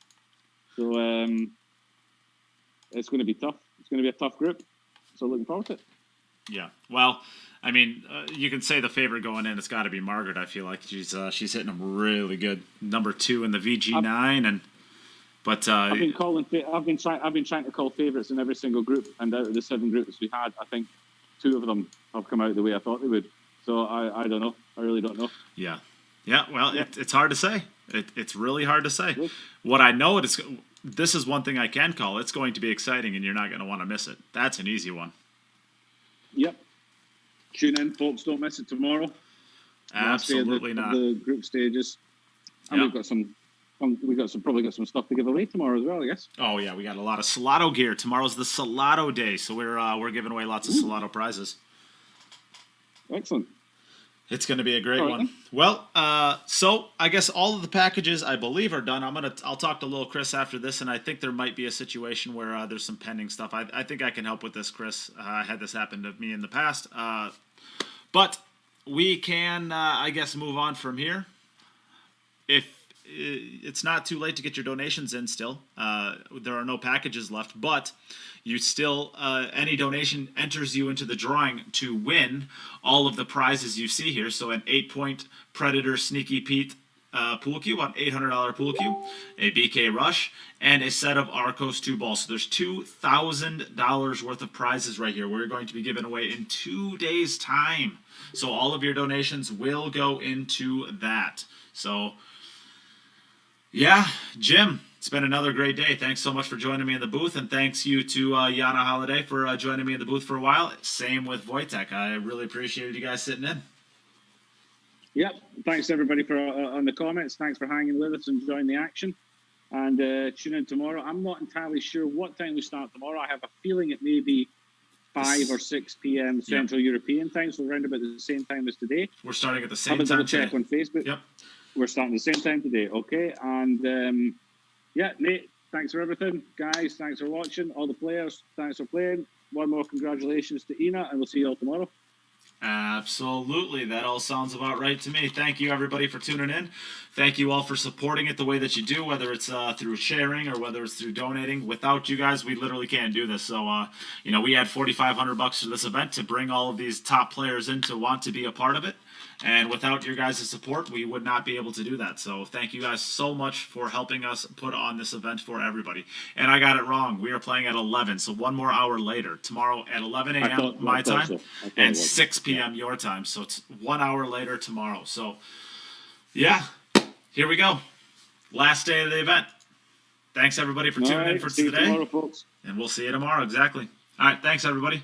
So it's going to be tough. It's going to be a tough group. So looking forward to it. Yeah. Well, I mean, you can say the favorite going in. It's got to be Margaret. I feel like she's hitting them really good. Number 2 in the VG9, I've been trying to call favorites in every single group, and out of the 7 groups we had, I think 2 of them have come out the way I thought they would. So I don't know. I really don't know. Yeah. Yeah. Well, it's hard to say. It's really hard to say. What I know is this is one thing I can call. It's going to be exciting, and you're not going to want to miss it. That's an easy one. Yep. Tune in, folks. Don't miss it tomorrow. Absolutely not. The group stages, and we've got some. Probably got some stuff to give away tomorrow as well, I guess. Oh yeah, we got a lot of Salado gear. Tomorrow's the Salado day, so we're giving away lots of Salado prizes. Excellent. It's going to be a great one. Well, so I guess all of the packages I believe are done. I'll talk to little Chris after this, and I think there might be a situation where there's some pending stuff. I think I can help with this, Chris. I had this happen to me in the past, but we can I guess move on from here. If it's not too late to get your donations in still. There are no packages left, but you still, any donation enters you into the drawing to win all of the prizes you see here. So an 8-point Predator Sneaky Pete pool cue, an $800 pool cue, a BK Rush, and a set of Arcos 2 balls. So there's $2,000 worth of prizes right here. We're going to be giving away in 2 days' time. So all of your donations will go into that. So yeah, Jim, it's been another great day. Thanks so much for joining me in the booth, and thanks you to Yana Halliday for joining me in the booth for a while. Same with Wojtek. I really appreciated you guys sitting in. Yep. Thanks everybody for on the comments. Thanks for hanging with us and enjoying the action. And tune in tomorrow. I'm not entirely sure what time we start tomorrow. I have a feeling it may be 5 or 6 p.m. Central European time, so around about the same time as today. We're starting at the same time. Have a double check on Facebook. Yep. We're starting the same time today, okay? And Nate, thanks for everything. Guys, thanks for watching. All the players, thanks for playing. One more congratulations to Ina, and we'll see you all tomorrow. Absolutely. That all sounds about right to me. Thank you, everybody, for tuning in. Thank you all for supporting it the way that you do, whether it's through sharing or whether it's through donating. Without you guys, we literally can't do this. So, we had $4,500 to this event to bring all of these top players in to want to be a part of it. And without your guys' support, we would not be able to do that. So thank you guys so much for helping us put on this event for everybody. And I got it wrong. We are playing at 11, so 1 more hour later. Tomorrow at 11 a.m. my time and 6 p.m. your time. So it's 1 hour later tomorrow. So, yeah, here we go. Last day of the event. Thanks, everybody, for tuning in for today. Tomorrow, folks. And we'll see you tomorrow, exactly. All right, thanks, everybody.